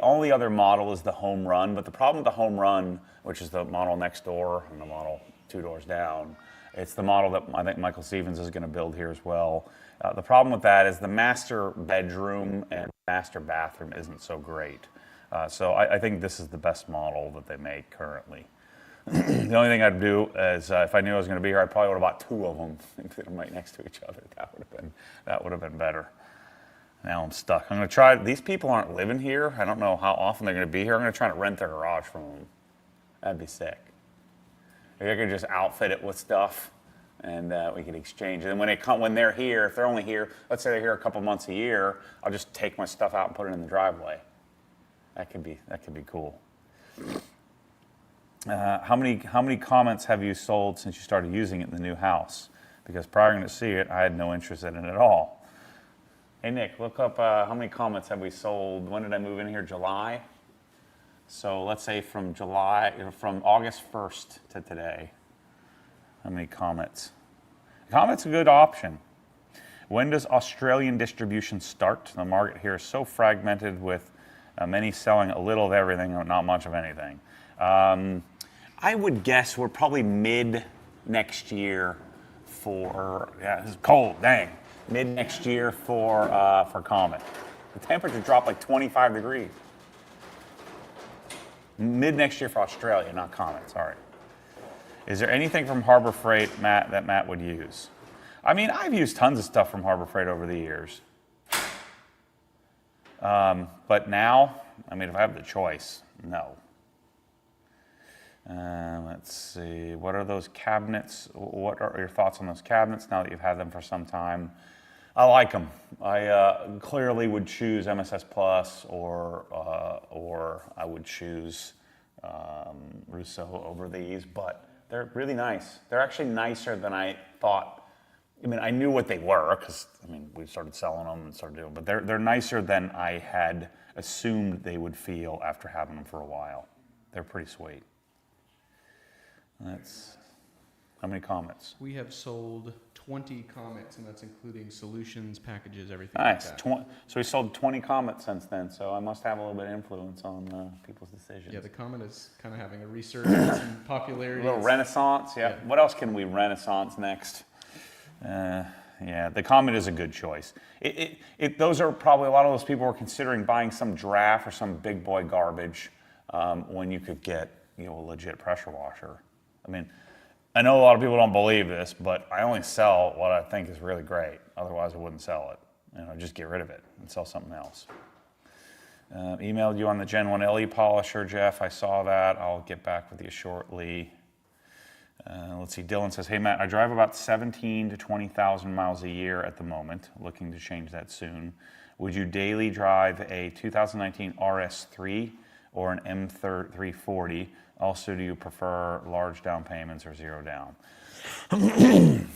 only other model is the Home Run, but the problem with the Home Run, which is the model next door and the model 2 doors down, it's the model that I think Michael Stevens is going to build here as well. The problem with that is the master bedroom and master bathroom isn't so great. So I think this is the best model that they make currently. The only thing I'd do is if I knew I was going to be here, I probably would have bought 2 of them and put them right next to each other. That would have been better. Now I'm stuck. I'm going to try. These people aren't living here. I don't know how often they're going to be here. I'm going to try to rent their garage from them. That'd be sick. Maybe I could just outfit it with stuff, and we could exchange it. And when they're here, if they're only here, let's say they're here a couple months a year, I'll just take my stuff out and put it in the driveway. That could be cool. How many comments have you sold since you started using it in the new house? Because prior to see it, I had no interest in it at all. Hey Nick, look up how many comments have we sold. When did I move in here? July. So let's say from August 1st to today. How many comments? Comments a good option. When does Australian distribution start? The market here is so fragmented with many selling a little of everything or not much of anything. I would guess we're probably mid next year for, it's cold, dang. Mid next year for Comet. The temperature dropped like 25 degrees. Mid next year for Australia, not Comet, sorry. Is there anything from Harbor Freight, Matt, that Matt would use? I mean, I've used tons of stuff from Harbor Freight over the years. But now, I mean, if I have the choice, no. Let's see, what are those cabinets? What are your thoughts on those cabinets now that you've had them for some time? I like them. I clearly would choose MSS Plus or I would choose Rousseau over these, but they're really nice. They're actually nicer than I thought. I mean, I knew what they were because, I mean, we started selling them and started doing, but they're nicer than I had assumed they would feel after having them for a while. They're pretty sweet. That's, how many comments? We have sold 20 comments, and that's including solutions, packages, everything Nice. like that. So we sold 20 comments since then, so I must have a little bit of influence on people's decisions. Yeah, the comment is kind of having a resurgence in popularity. A little renaissance, yeah. What else can we renaissance next? Yeah, the Comet is a good choice. Those are probably a lot of those people were considering buying some draft or some big boy garbage when you could get a legit pressure washer. I mean, I know a lot of people don't believe this, but I only sell what I think is really great. Otherwise, I wouldn't sell it. Just get rid of it and sell something else. Emailed you on the Gen 1 LE polisher, Jeff. I saw that. I'll get back with you shortly. Let's see, Dylan says, hey Matt, I drive about 17 to 20,000 miles a year at the moment, looking to change that soon. Would you daily drive a 2019 RS3 or an M340? Also, do you prefer large down payments or zero down? It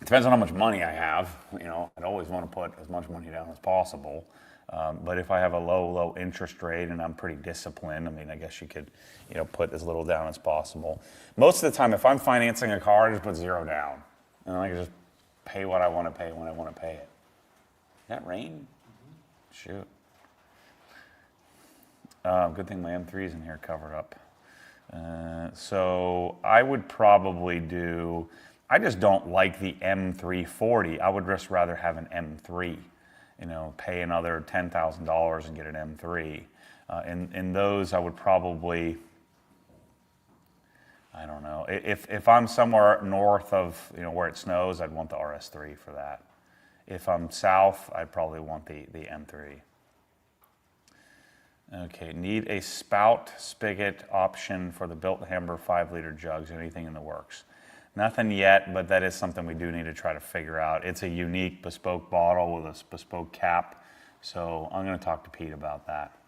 depends on how much money I have. You know, I'd always want to put as much money down as possible. But if I have a low interest rate and I'm pretty disciplined, I mean, I guess you could, you know, put as little down as possible. Most of the time, if I'm financing a car, I just put zero down. And then I can just pay what I want to pay when I want to pay it. That rain? Shoot. Good thing my M3's in here covered up. So I would probably do, I just don't like the M340. I would just rather have an M3, you know, pay another $10,000 and get an M3. In those, I would probably, I don't know. If I'm somewhere north of, you know, where it snows, I'd want the RS3 for that. If I'm south, I'd probably want the M3. Okay, need a spout spigot option for the built Hamburg 5-liter jugs. Anything in the works? Nothing yet, but that is something we do need to try to figure out. It's a unique bespoke bottle with a bespoke cap, so I'm going to talk to Pete about that.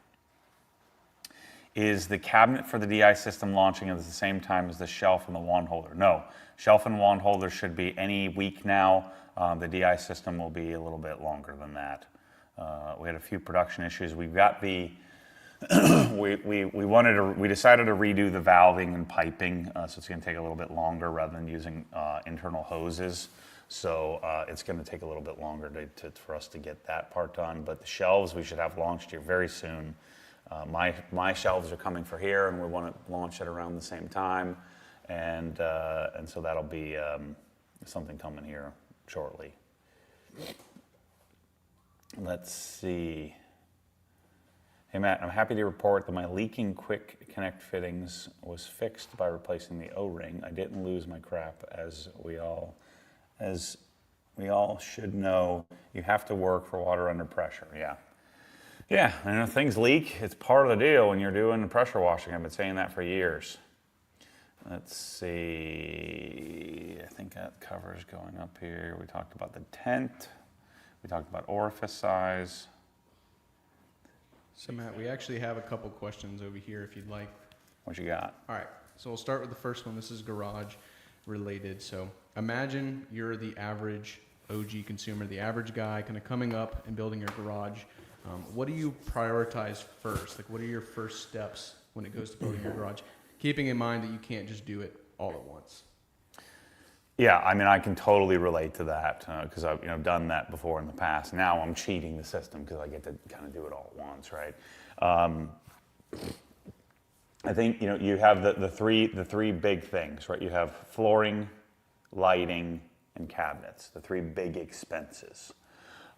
Is the cabinet for the DI system launching at the same time as the shelf and the wand holder? No, shelf and wand holder should be any week now. The DI system will be a little bit longer than that. We had a few production issues. We've got the we decided to redo the valving and piping, so it's going to take a little bit longer rather than using internal hoses. So it's going to take a little bit longer for us to get that part done. But the shelves we should have launched here very soon. My shelves are coming for here, and we want to launch it around the same time, and so that'll be something coming here shortly. Let's see. Hey Matt, I'm happy to report that my leaking quick connect fittings was fixed by replacing the O-ring. I didn't lose my crap, as we all should know. You have to work for water under pressure. Yeah, and if things leak, it's part of the deal when you're doing the pressure washing. I've been saying that for years. Let's see, I think that cover's going up here. We talked about the tent. We talked about orifice size. So Matt, we actually have a couple questions over here if you'd like. What you got? All right, so we'll start with the first one. This is garage related. So imagine you're the average OG consumer, the average guy kind of coming up and building your garage. What do you prioritize first? Like, what are your first steps when it goes to building your garage? Keeping in mind that you can't just do it all at once. Yeah, I mean, I can totally relate to that because I've done that before in the past. Now I'm cheating the system because I get to kind of do it all at once, right? I think you have the three big things, right? You have flooring, lighting, and cabinets, the three big expenses.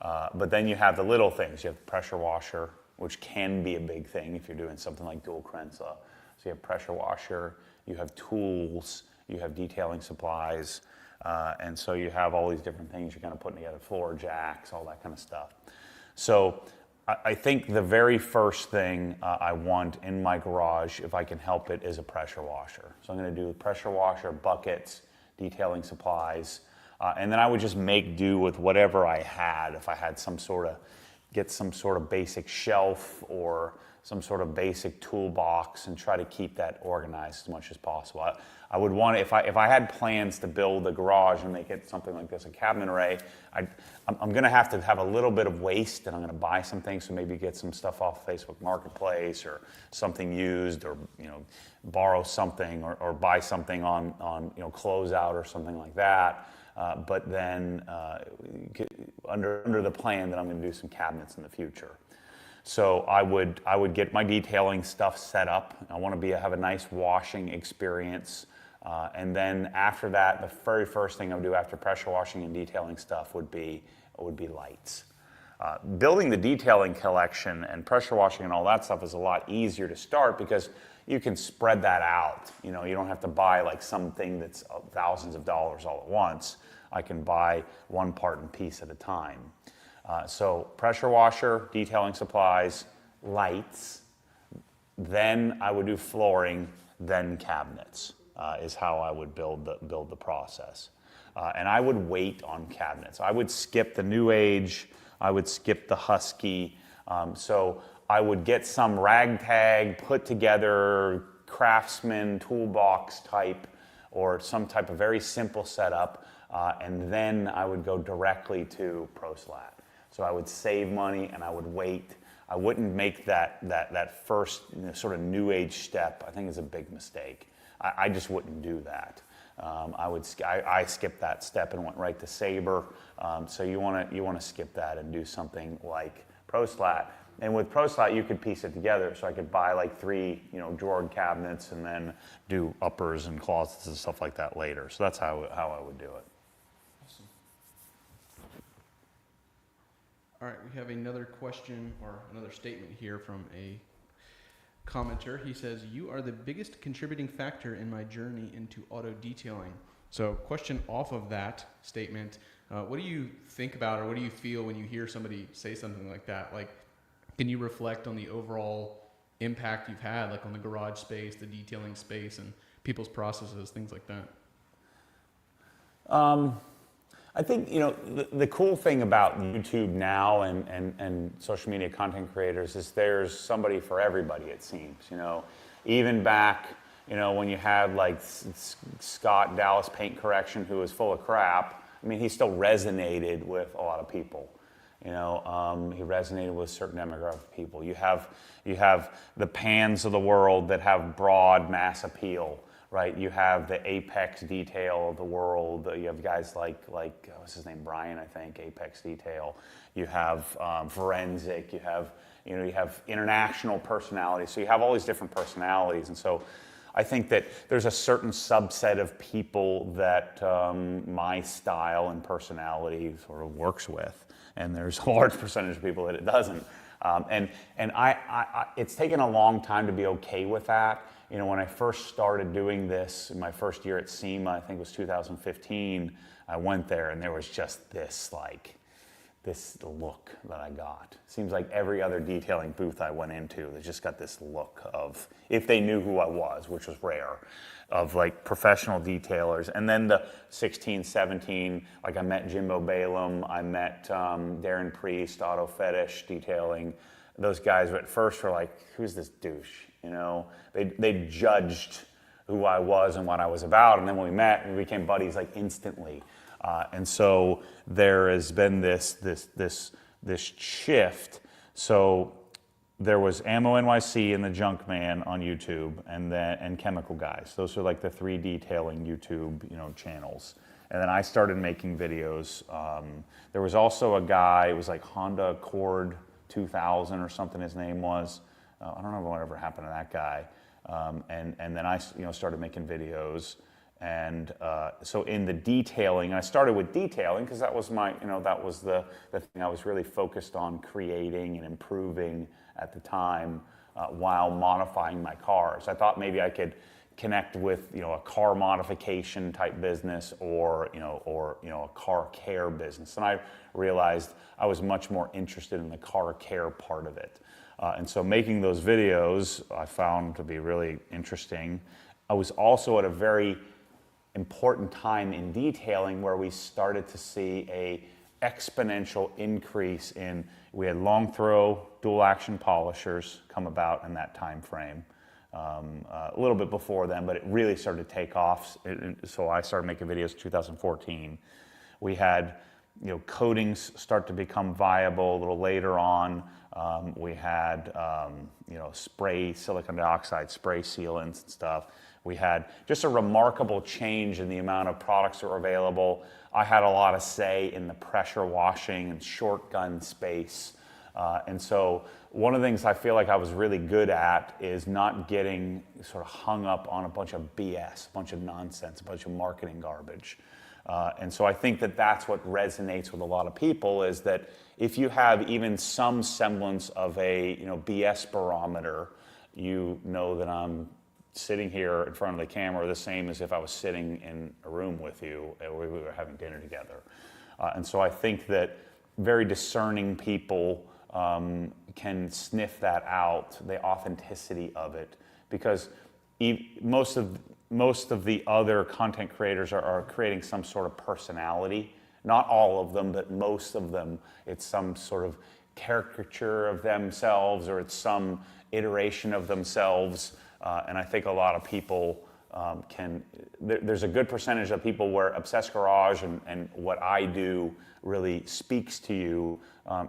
But then you have the little things. You have the pressure washer, which can be a big thing if you're doing something like dual Krenza. So you have pressure washer, you have tools, you have detailing supplies, and so you have all these different things you're kind of putting together, floor jacks, all that kind of stuff. So I think the very first thing I want in my garage, if I can help it, is a pressure washer. So I'm going to do pressure washer, buckets, detailing supplies, and then I would just make do with whatever I had. If I had get some sort of basic shelf or some sort of basic toolbox, and try to keep that organized as much as possible. I would want to, if I had plans to build a garage and make it something like this, a cabinet array, I'm going to have a little bit of waste, and I'm going to buy some things. So maybe get some stuff off Facebook Marketplace or something used, or borrow something, or buy something on closeout or something like that. But then under the plan that I'm going to do some cabinets in the future. So I would get my detailing stuff set up. I want to have a nice washing experience, and then after that, the very first thing I would do after pressure washing and detailing stuff would be lights. Building the detailing collection and pressure washing and all that stuff is a lot easier to start because you can spread that out. You don't have to buy like something that's thousands of dollars all at once. I can buy one part and piece at a time. So pressure washer, detailing supplies, lights, then I would do flooring, then cabinets is how I would build the process. And I would wait on cabinets. I would skip the new age I would skip the husky. So I would get some ragtag, put together craftsman toolbox type or some type of very simple setup, and then I would go directly to ProSlat. So I would save money and I would wait. I wouldn't make that first sort of new age step. I think it's a big mistake. I just wouldn't do that. I skipped that step and went right to Sabre. So you want to skip that and do something like ProSlat. And with ProSlat, you could piece it together. So I could buy like 3, drawered cabinets and then do uppers and closets and stuff like that later. So that's how I would do it. Awesome. All right, we have another question or another statement here from a commenter. He says, "You are the biggest contributing factor in my journey into auto detailing." So question off of that statement, what do you think about or what do you feel when you hear somebody say something like that? Like, can you reflect on the overall impact you've had, like on the garage space, the detailing space, and people's processes, things like that? I think, the cool thing about YouTube now and social media content creators is there's somebody for everybody, it seems. Even back, when you had like Scott Dallas Paint Correction, who was full of crap, I mean, he still resonated with a lot of people. He resonated with a certain demographic of people. You have the Pans of the world that have broad mass appeal, right? You have the Apex Detail of the world. You have guys like what's his name, Brian, I think, Apex Detail. You have Forensic. You have international personalities. So you have all these different personalities, and so I think that there's a certain subset of people that my style and personality sort of works with, and there's a large percentage of people that it doesn't. And it's taken a long time to be okay with that. When I first started doing this, in my first year at SEMA, I think it was 2015, I went there and there was just this look that I got. Seems like every other detailing booth I went into, they just got this look of, if they knew who I was, which was rare, of like professional detailers. And then the 16, 17, like I met Jimbo Balaam, I met Darren Priest, Auto Fetish Detailing. Those guys at first were like, who's this douche? They judged who I was and what I was about. And then when we met, we became buddies like instantly. And so there has been this shift. So there was Ammo NYC and the Junk Man on YouTube, and Chemical Guys. Those are like the 3 detailing YouTube channels. And then I started making videos. There was also a guy, it was like Honda Accord 2000 or something his name was. I don't know whatever happened to that guy. And then I started making videos. And so in the detailing, and I started with detailing because that was that was the thing I was really focused on creating and improving at the time while modifying my cars. I thought maybe I could connect with a car modification type business or a car care business. And I realized I was much more interested in the car care part of it. And so making those videos I found to be really interesting. I was also at a very important time in detailing where we started to see a exponential increase in, we had long throw dual action polishers come about in that time frame. A little bit before then, but it really started to take off. So I started making videos in 2014. We had coatings start to become viable a little later on. We had spray silicon dioxide, spray sealants and stuff. We had just a remarkable change in the amount of products that were available. I had a lot of say in the pressure washing and short gun space. And so one of the things I feel like I was really good at is not getting sort of hung up on a bunch of BS, a bunch of nonsense, a bunch of marketing garbage. And so I think that that's what resonates with a lot of people, is that if you have even some semblance of a BS barometer, you know that I'm sitting here in front of the camera the same as if I was sitting in a room with you and we were having dinner together. And so I think that very discerning people can sniff that out, the authenticity of it, because most of the other content creators are creating some sort of personality Not all of them, but most of them, it's some sort of caricature of themselves, or it's some iteration of themselves. And I think a lot of people there's a good percentage of people where Obsessed Garage and what I do really speaks to you.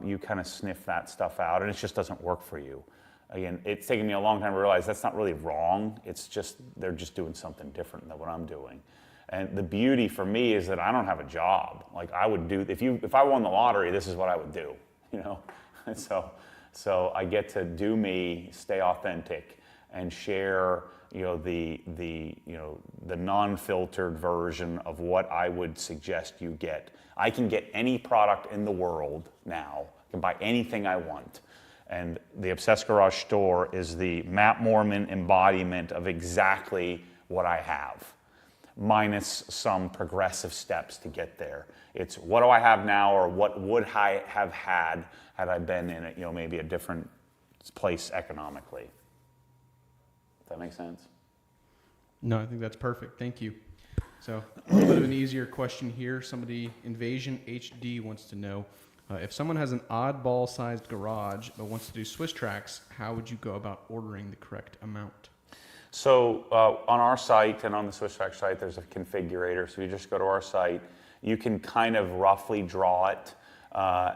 You kind of sniff that stuff out, and it just doesn't work for you. Again, it's taken me a long time to realize that's not really wrong. It's just, they're just doing something different than what I'm doing. And the beauty for me is that I don't have a job. Like I would do, if I won the lottery, this is what I would do, you know? And so I get to do me, stay authentic, and share, you know, the non-filtered version of what I would suggest you get. I can get any product in the world now. I can buy anything I want. And the Obsessed Garage store is the Matt Mormon embodiment of exactly what I have, minus some progressive steps to get there. It's what do I have now, or what would I have had I been in it, you know, maybe a different place economically. Does that make sense? No, I think that's perfect. Thank you. So a little bit of an easier question here. Somebody, Invasion HD, wants to know, if someone has an oddball-sized garage but wants to do Swiss tracks, how would you go about ordering the correct amount? So on our site and on the Swiss Track site, there's a configurator. So you just go to our site. You can kind of roughly draw it.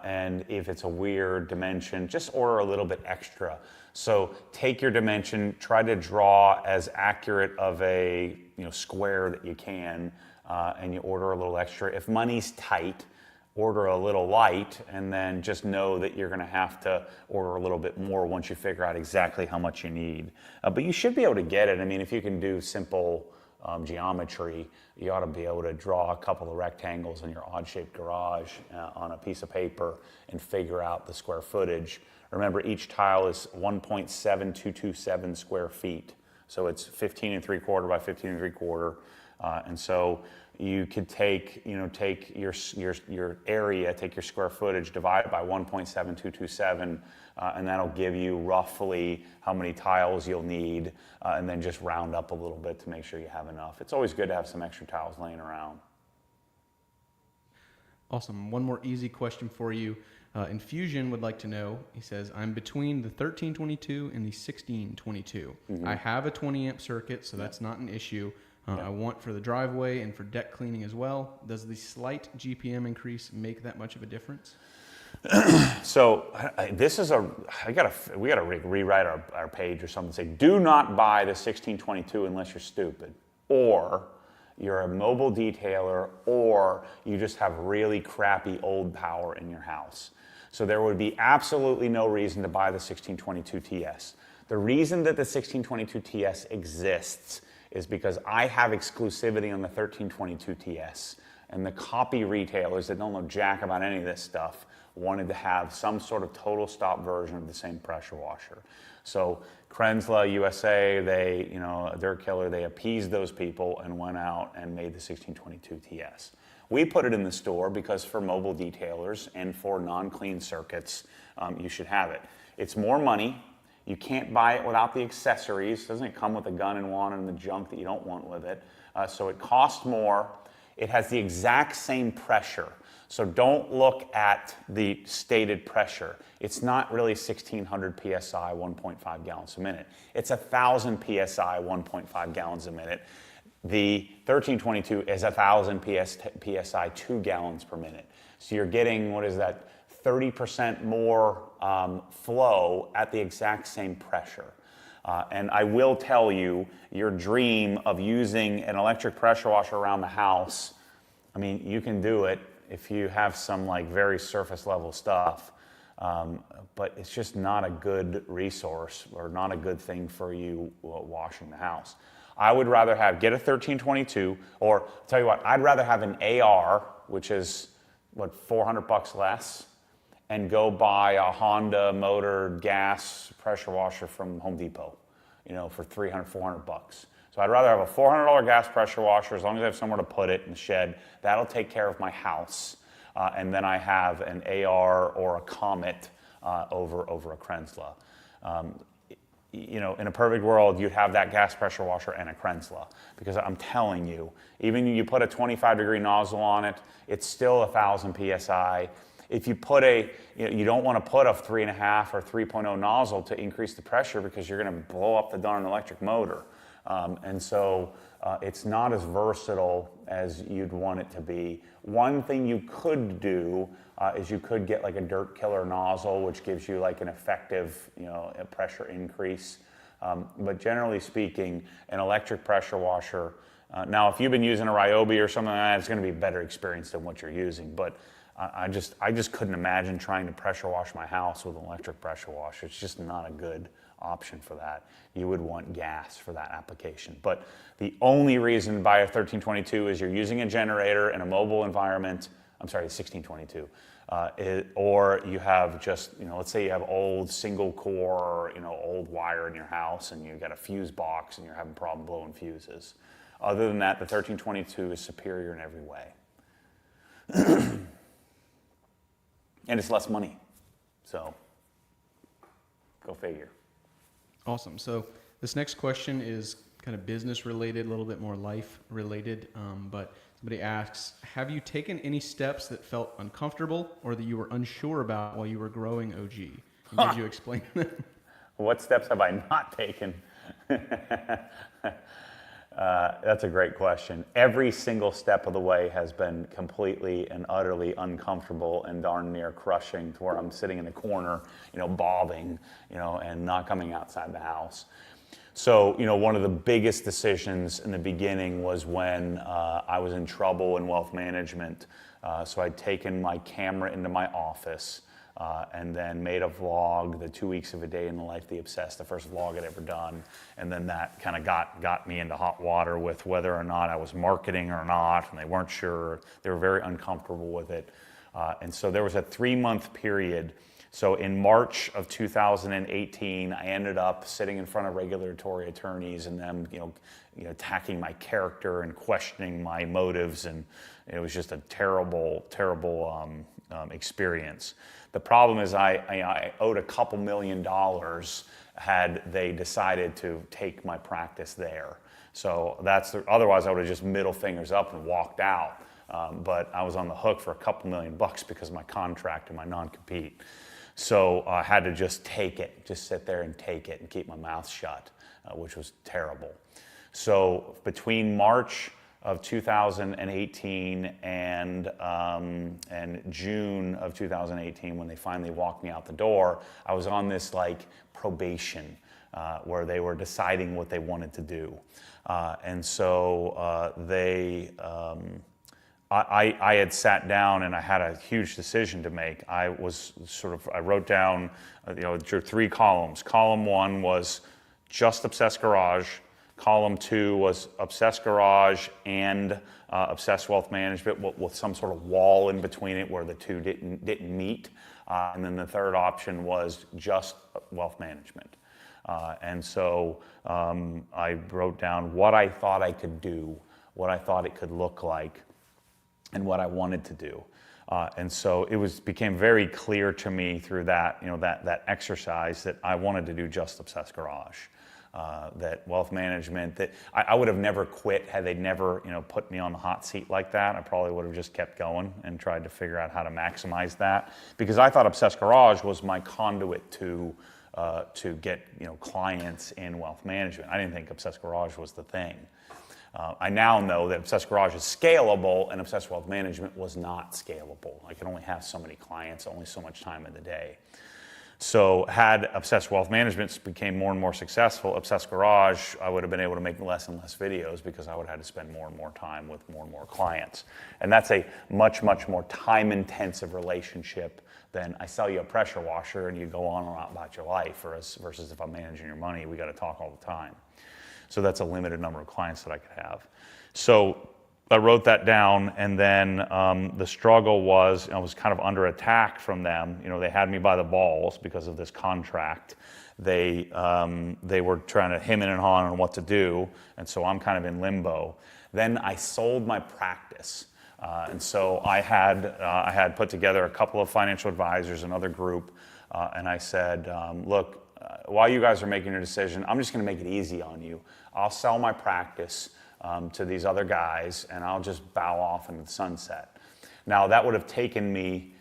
And if it's a weird dimension, just order a little bit extra. So take your dimension, try to draw as accurate of a square that you can, and you order a little extra. If money's tight, order a little light, and then just know that you're going to have to order a little bit more once you figure out exactly how much you need. But you should be able to get it. I mean, if you can do simple geometry, you ought to be able to draw a couple of rectangles in your odd-shaped garage on a piece of paper and figure out the square footage. Remember, each tile is 1.7227 square feet. So it's 15 3/4 by 15 3/4. And so you could take your area, take your square footage, divide it by 1.7227, and that'll give you roughly how many tiles you'll need, and then just round up a little bit to make sure you have enough. It's always good to have some extra tiles laying around. Awesome. One more easy question for you. Infusion would like to know, he says, I'm between the 1322 and the 1622. Mm-hmm. I have a 20 amp circuit, so that's not an issue. I want for the driveway and for deck cleaning as well. Does the slight GPM increase make that much of a difference? So this is we got to rewrite our page or something. Say, do not buy the 1622 unless you're stupid, or you're a mobile detailer, or you just have really crappy old power in your house. So there would be absolutely no reason to buy the 1622 TS. The reason that the 1622 TS exists is because I have exclusivity on the 1322 TS, and the copy retailers that don't know jack about any of this stuff wanted to have some sort of total stop version of the same pressure washer. So Krensla USA, they're a killer. They appeased those people and went out and made the 1622 TS. We put it in the store because for mobile detailers and for non-clean circuits, you should have it. It's more money. You can't buy it without the accessories. Doesn't it come with a gun and wand and the junk that you don't want with it? So it costs more. It has the exact same pressure. So don't look at the stated pressure. It's not really 1,600 PSI, 1.5 gallons a minute. It's 1,000 PSI, 1.5 gallons a minute. The 1322 is 1,000 PSI, 2 gallons per minute. So you're getting, 30% more flow at the exact same pressure. And I will tell you, your dream of using an electric pressure washer around the house, I mean, you can do it if you have some very surface level stuff, but it's just not a good resource or not a good thing for you washing the house. I would rather get a 1322, or I'll tell you what, I'd rather have an AR, which is $400 less, and go buy a Honda motor gas pressure washer from Home Depot, for $300, $400. So I'd rather have a $400 gas pressure washer, as long as I have somewhere to put it in the shed. That'll take care of my house. And then I have an AR or a Comet over a Krensla. you know, in a perfect world, you'd have that gas pressure washer and a Krenzla, because I'm telling you, even you put a 25-degree nozzle on it, it's still 1,000 psi. If you put you don't want to put a 3.5 or 3.0 nozzle to increase the pressure, because you're going to blow up the darn electric motor. And so it's not as versatile as you'd want it to be. One thing you could do is you could get like a dirt killer nozzle, which gives you like an effective, you know, a pressure increase. But generally speaking, an electric pressure washer. Now, if you've been using a Ryobi or something like that, it's going to be a better experience than what you're using. But I just couldn't imagine trying to pressure wash my house with an electric pressure washer. It's just not a good option for that. You would want gas for that application. But the only reason to buy a 1322 is you're using a generator in a mobile environment. I'm sorry, 1622. Or you have just, you know, let's say you have old single core, you know, old wire in your house, and you've got a fuse box and you're having a problem blowing fuses. Other than that, the 1322 is superior in every way. And it's less money. So, go figure. Awesome. So this next question is kind of business related, a little bit more life related. But somebody asks, have you taken any steps that felt uncomfortable or that you were unsure about while you were growing OG? And could you explain them? What steps have I not taken? That's a great question. Every single step of the way has been completely and utterly uncomfortable and darn near crushing, to where I'm sitting in the corner, you know, bobbing, you know, and not coming outside the house. So, you know, one of the biggest decisions in the beginning was when I was in trouble in wealth management. So I'd taken my camera into my office and then made a vlog, the 2 weeks of a day in the life of the obsessed, the first vlog I'd ever done. And then that kind of got me into hot water with whether or not I was marketing or not, and they weren't sure. They were very uncomfortable with it. And so there was a 3-month period. So in March of 2018, I ended up sitting in front of regulatory attorneys and them, you know, attacking my character and questioning my motives, and it was just a terrible, terrible experience. The problem is I owed a couple $1 million had they decided to take my practice there. So otherwise I would have just middle fingers up and walked out. But I was on the hook for a couple $1 million because of my contract and my non-compete. So I had to just take it, just sit there and take it and keep my mouth shut, which was terrible. So between March of 2018 and June of 2018, when they finally walked me out the door, I was on this like probation where they were deciding what they wanted to do. And so I had sat down and I had a huge decision to make. I wrote down, you know, 3 columns. Column 1 was just Obsessed Garage. Column 2 was Obsessed Garage and Obsessed Wealth Management with some sort of wall in between it where the two didn't meet. And then the third option was just Wealth Management. And so I wrote down what I thought I could do, what I thought it could look like, and what I wanted to do. And so it became very clear to me through that, you know, that exercise that I wanted to do just Obsessed Garage. That wealth management, that I would have never quit had they never, you know, put me on the hot seat like that. I probably would have just kept going and tried to figure out how to maximize that, because I thought Obsessed Garage was my conduit to get, you know, clients in wealth management. I didn't think Obsessed Garage was the thing. I now know that Obsessed Garage is scalable and Obsessed Wealth Management was not scalable. I could only have so many clients, only so much time in the day. So had Obsessed Wealth Management became more and more successful, Obsessed Garage, I would have been able to make less and less videos because I would have had to spend more and more time with more and more clients. And that's a much, much more time-intensive relationship than I sell you a pressure washer and you go on and on about your life, versus if I'm managing your money, we got to talk all the time. So that's a limited number of clients that I could have. So I wrote that down, and then the struggle was, I was kind of under attack from them. You know, they had me by the balls because of this contract. They were trying to hem and haw on what to do, and so I'm kind of in limbo. Then I sold my practice, and so I had put together a couple of financial advisors, another group, and I said, look, while you guys are making your decision, I'm just going to make it easy on you. I'll sell my practice to these other guys, and I'll just bow off into the sunset. Now, that would have taken me,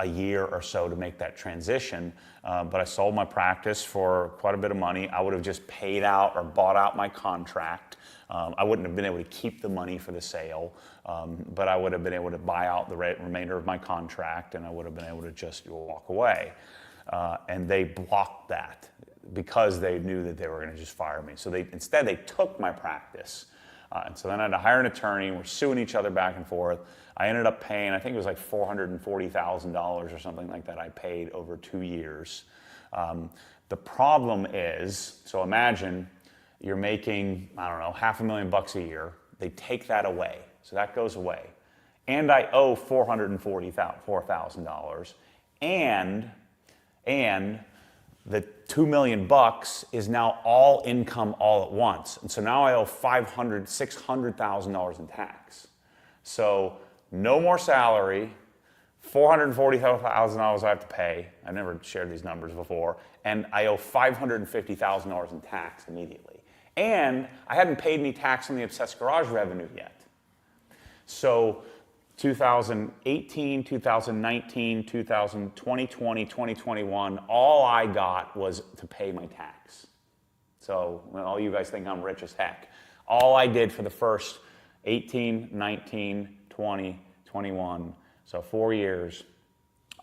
a year or so to make that transition, but I sold my practice for quite a bit of money. I would have just paid out or bought out my contract. I wouldn't have been able to keep the money for the sale, but I would have been able to buy out the remainder of my contract, and I would have been able to just walk away. And they blocked that because they knew that they were going to just fire me. So instead they took my practice. And so then I had to hire an attorney. We're suing each other back and forth. I ended up paying, I think it was like $440,000 or something like that I paid over 2 years. The problem is, so imagine you're making, I don't know, $500,000 a year. They take that away. So that goes away. And I owe $404,000. And the $2 million is now all income all at once. And so now I owe $600,000 in tax. So no more salary, $440,000 I have to pay. I never shared these numbers before. And I owe $550,000 in tax immediately. And I hadn't paid any tax on the Obsessed Garage revenue yet. So 2018, 2019, 2020, 2021, all I got was to pay my tax. So all you guys think I'm rich as heck. All I did for the first 18, 19, 20, 21, so 4 years,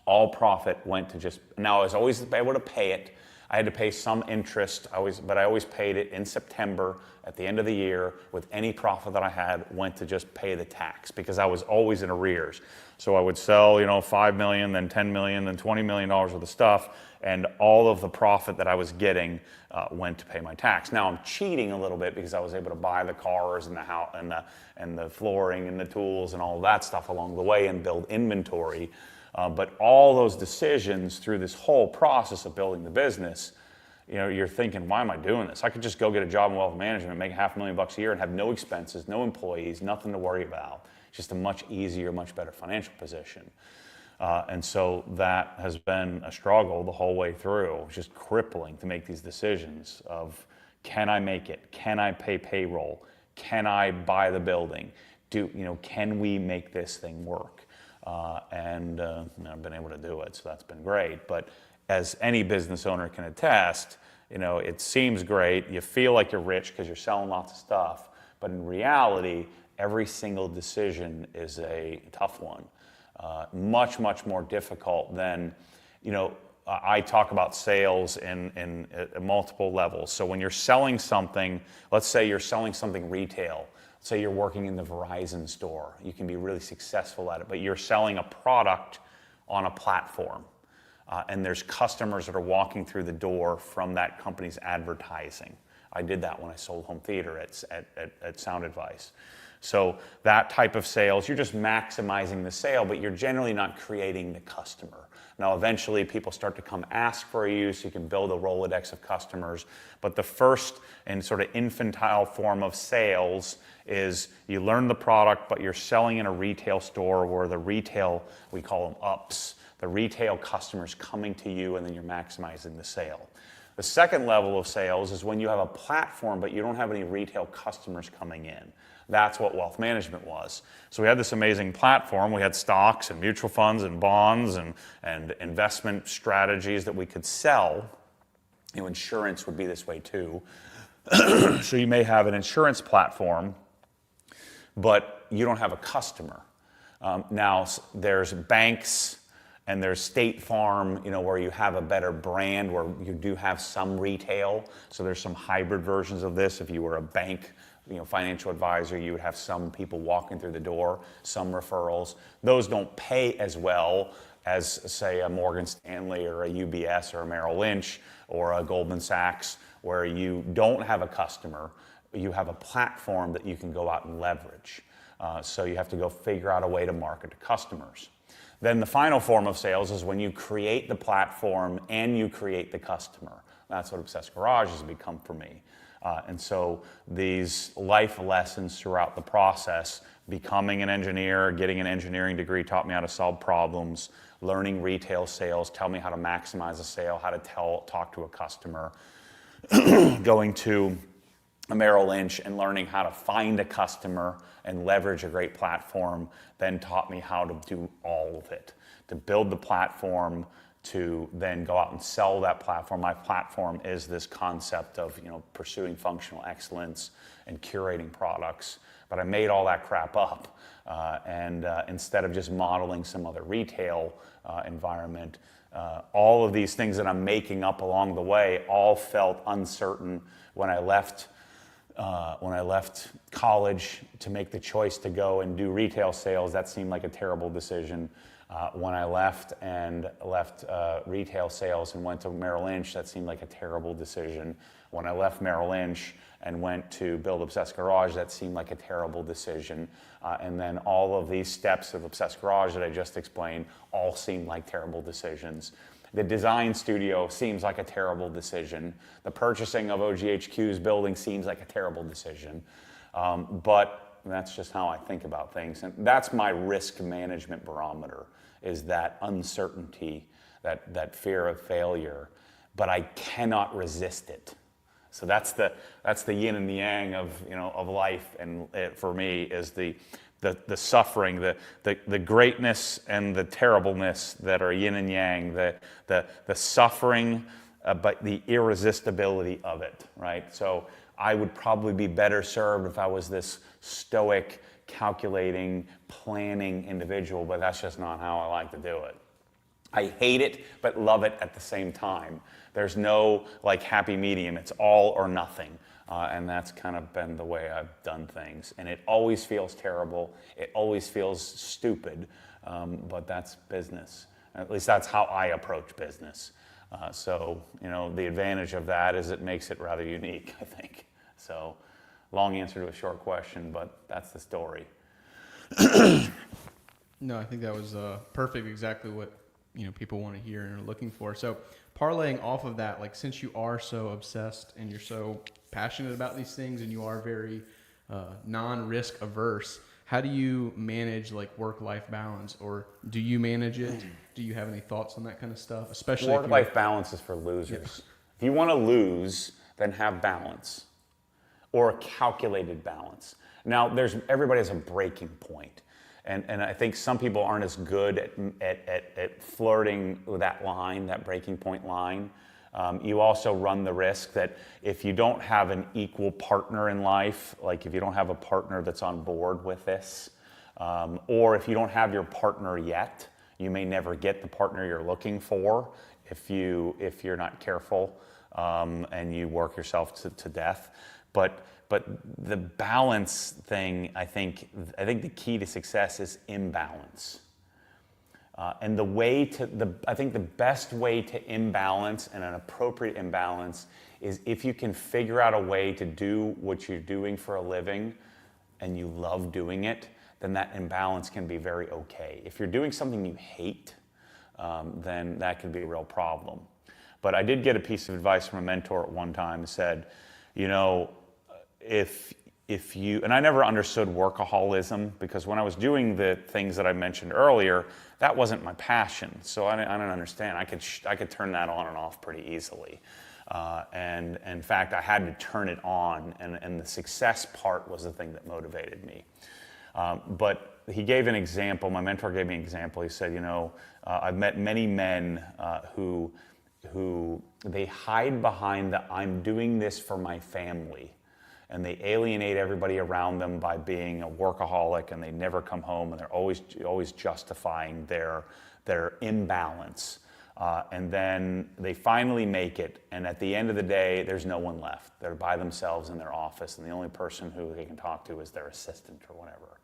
all profit went to just, now I was always able to pay it. I had to pay some interest, but I always paid it in September at the end of the year. With any profit that I had, went to just pay the tax because I was always in arrears. So I would sell, $5 million, then $10 million, then $20 million worth of stuff, and all of the profit that I was getting went to pay my tax. Now I'm cheating a little bit because I was able to buy the cars and the house and the flooring and the tools and all of that stuff along the way and build inventory. But all those decisions through this whole process of building the business, you're thinking, why am I doing this? I could just go get a job in wealth management, make $500,000 a year and have no expenses, no employees, nothing to worry about. It's just a much easier, much better financial position. And so that has been a struggle the whole way through. It's just crippling to make these decisions of, can I make it? Can I pay payroll? Can I buy the building? Can we make this thing work? And I've been able to do it, so that's been great. But as any business owner can attest, it seems great. You feel like you're rich because you're selling lots of stuff. But in reality, every single decision is a tough one. Much, much more difficult than, I talk about sales in multiple levels. So when you're selling something, let's say you're selling something retail. Say you're working in the Verizon store. You can be really successful at it, but you're selling a product on a platform. And there's customers that are walking through the door from that company's advertising. I did that when I sold home theater at Sound Advice. So that type of sales, you're just maximizing the sale, but you're generally not creating the customer. Now, eventually, people start to come ask for you, so you can build a Rolodex of customers. But the first and sort of infantile form of sales is you learn the product, but you're selling in a retail store where the retail, we call them ups, the retail customers coming to you, and then you're maximizing the sale. The second level of sales is when you have a platform, but you don't have any retail customers coming in. That's what wealth management was. So we had this amazing platform. We had stocks and mutual funds and bonds and investment strategies that we could sell. Insurance would be this way too. So you may have an insurance platform, but you don't have a customer. Now there's banks and there's State Farm, where you have a better brand, where you do have some retail. So there's some hybrid versions of this. If you were a bank, financial advisor, you would have some people walking through the door, some referrals. Those don't pay as well as, say, a Morgan Stanley or a UBS or a Merrill Lynch or a Goldman Sachs, where you don't have a customer. You have a platform that you can go out and leverage. So you have to go figure out a way to market to customers. Then the final form of sales is when you create the platform and you create the customer. That's what Obsessed Garage has become for me. And so these life lessons throughout the process, becoming an engineer, getting an engineering degree taught me how to solve problems, learning retail sales, tell me how to maximize a sale, how to talk to a customer, going to Merrill Lynch and learning how to find a customer and leverage a great platform, then taught me how to do all of it, to build the platform, to then go out and sell that platform. My platform is this concept of, pursuing functional excellence and curating products. But I made all that crap up, and instead of just modeling some other retail environment, all of these things that I'm making up along the way all felt uncertain when I left college to make the choice to go and do retail sales. That seemed like a terrible decision. When I left retail sales and went to Merrill Lynch, that seemed like a terrible decision. When I left Merrill Lynch and went to build Obsessed Garage, that seemed like a terrible decision. And then all of these steps of Obsessed Garage that I just explained all seemed like terrible decisions. The design studio seems like a terrible decision. The purchasing of OGHQ's building seems like a terrible decision. But that's just how I think about things. And that's my risk management barometer, is that uncertainty, that fear of failure. But I cannot resist it. So that's the yin and the yang of life, and for me is the suffering, the greatness and the terribleness that are yin and yang, the suffering, but the irresistibility of it, right? So I would probably be better served if I was this stoic, calculating, planning individual, but that's just not how I like to do it. I hate it, but love it at the same time. There's no happy medium. It's all or nothing. And that's kind of been the way I've done things. And it always feels terrible. It always feels stupid. But that's business. At least that's how I approach business. So the advantage of that is it makes it rather unique, I think. So long answer to a short question, but that's the story. No, I think that was perfect, exactly what people want to hear and are looking for. So parlaying off of that, since you are so obsessed and you're so passionate about these things and you are very non-risk averse, how do you manage work-life balance, or do you manage it? Do you have any thoughts on that kind of stuff? Especially work-life balance is for losers. Yes. If you want to lose, then have balance, or a calculated balance. Now, everybody has a breaking point. And I think some people aren't as good at flirting with that line, that breaking point line. You also run the risk that if you don't have an equal partner in life, if you don't have a partner that's on board with this, or if you don't have your partner yet, you may never get the partner you're looking for if you're not careful and you work yourself to death. But the balance thing, I think the key to success is imbalance. And I think the best way to imbalance, and an appropriate imbalance, is if you can figure out a way to do what you're doing for a living and you love doing it, then that imbalance can be very okay. If you're doing something you hate, then that can be a real problem. But I did get a piece of advice from a mentor at one time that said, if you, and I never understood workaholism, because when I was doing the things that I mentioned earlier, that wasn't my passion. So I didn't understand. I could turn that on and off pretty easily. And in fact, I had to turn it on, and the success part was the thing that motivated me. But he gave an example, my mentor gave me an example. He said, I've met many men who they hide behind the I'm doing this for my family. And they alienate everybody around them by being a workaholic, and they never come home, and they're always justifying their imbalance. And then they finally make it, and at the end of the day, there's no one left. They're by themselves in their office, and the only person who they can talk to is their assistant or whatever.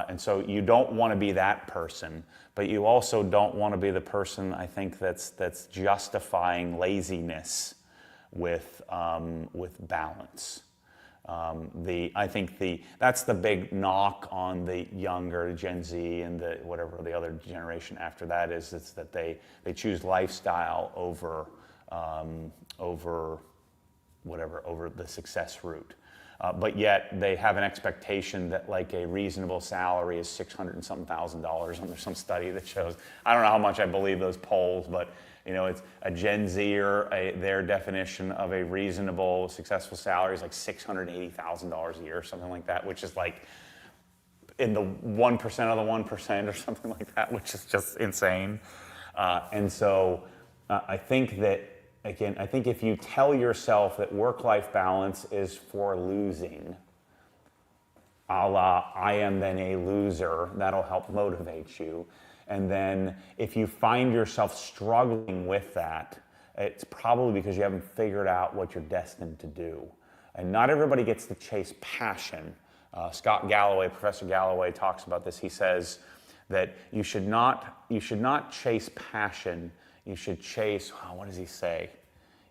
And so you don't want to be that person, but you also don't want to be the person, I think, that's justifying laziness with balance. I think that's the big knock on the younger Gen Z and the whatever the other generation after that is. It's that they choose lifestyle over the success route. but yet they have an expectation that like a reasonable salary is $600 and something thousand. And there's some study that shows, I don't know how much I believe those polls, but it's a Gen Zer, their definition of a reasonable, successful salary is like $680,000 a year or something like that, which is like in the 1% of the 1% or something like that, which is just insane. And so I think that, again, I think if you tell yourself that work-life balance is for losing, a la I am then a loser, that'll help motivate you. And then if you find yourself struggling with that, it's probably because you haven't figured out what you're destined to do. And not everybody gets to chase passion. Scott Galloway, Professor Galloway, talks about this. He says that you should not chase passion. You should chase, what does he say?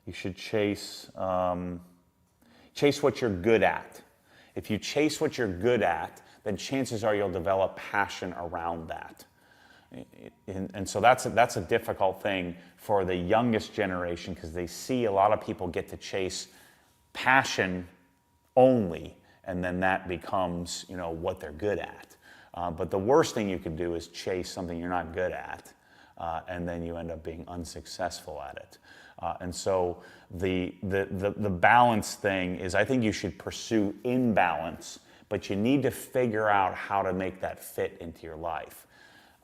You should chase what you're good at. If you chase what you're good at, then chances are you'll develop passion around that. And so that's a difficult thing for the youngest generation, because they see a lot of people get to chase passion only, and then that becomes what they're good at. But the worst thing you could do is chase something you're not good at, and then you end up being unsuccessful at it. And so the balance thing is, I think you should pursue imbalance, but you need to figure out how to make that fit into your life.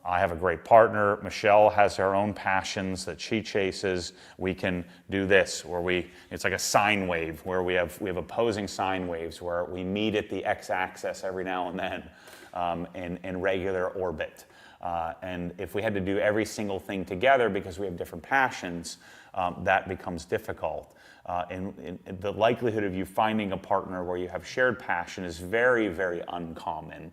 I have a great partner. Michelle has her own passions that she chases. We can do this, where it's like a sine wave, where we have opposing sine waves, where we meet at the x-axis every now and then in regular orbit. And if we had to do every single thing together because we have different passions, that becomes difficult. And the likelihood of you finding a partner where you have shared passion is very, very uncommon.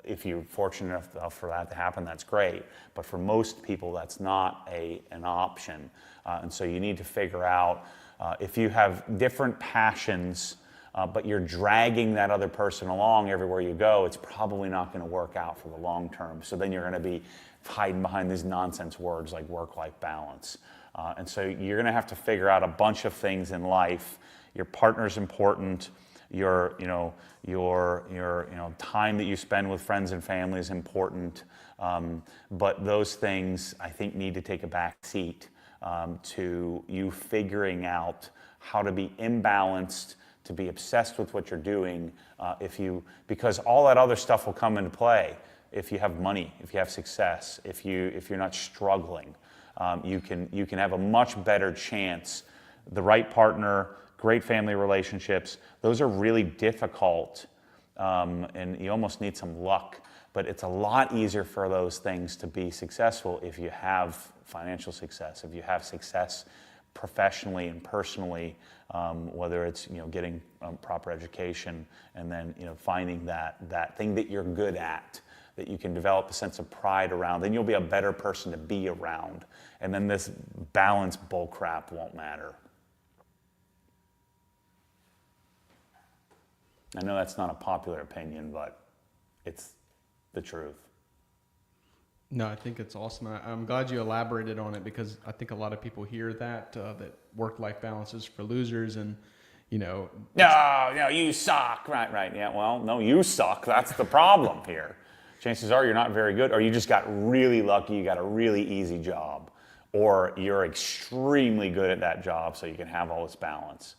If you're fortunate enough for that to happen, that's great. But for most people, that's not an option. And so you need to figure out if you have different passions, but you're dragging that other person along everywhere you go, it's probably not going to work out for the long term. So then you're going to be hiding behind these nonsense words like work-life balance. And so you're going to have to figure out a bunch of things in life. Your partner's important. Your time that you spend with friends and family is important, but those things I think need to take a back seat to you figuring how to be imbalanced, to be obsessed with what you're doing, because all that other stuff will come into play if you have money, if you have success, if you're not struggling. You can have a much better chance. The right partner, great family relationships, those are really difficult, and you almost need some luck. But it's a lot easier for those things to be successful if you have financial success, if you have success professionally and personally, whether it's getting proper education, and then finding that thing that you're good at, that you can develop a sense of pride around. Then you'll be a better person to be around, and then this balance bull crap won't matter. I know that's not a popular opinion, but it's the truth. No, I think it's awesome. I'm glad you elaborated on it, because I think a lot of people hear that work-life balance is for losers, and No, you suck. Right. Yeah, well, no, you suck. That's the problem here. Chances are you're not very good, or you just got really lucky, you got a really easy job, or you're extremely good at that job so you can have all this balance.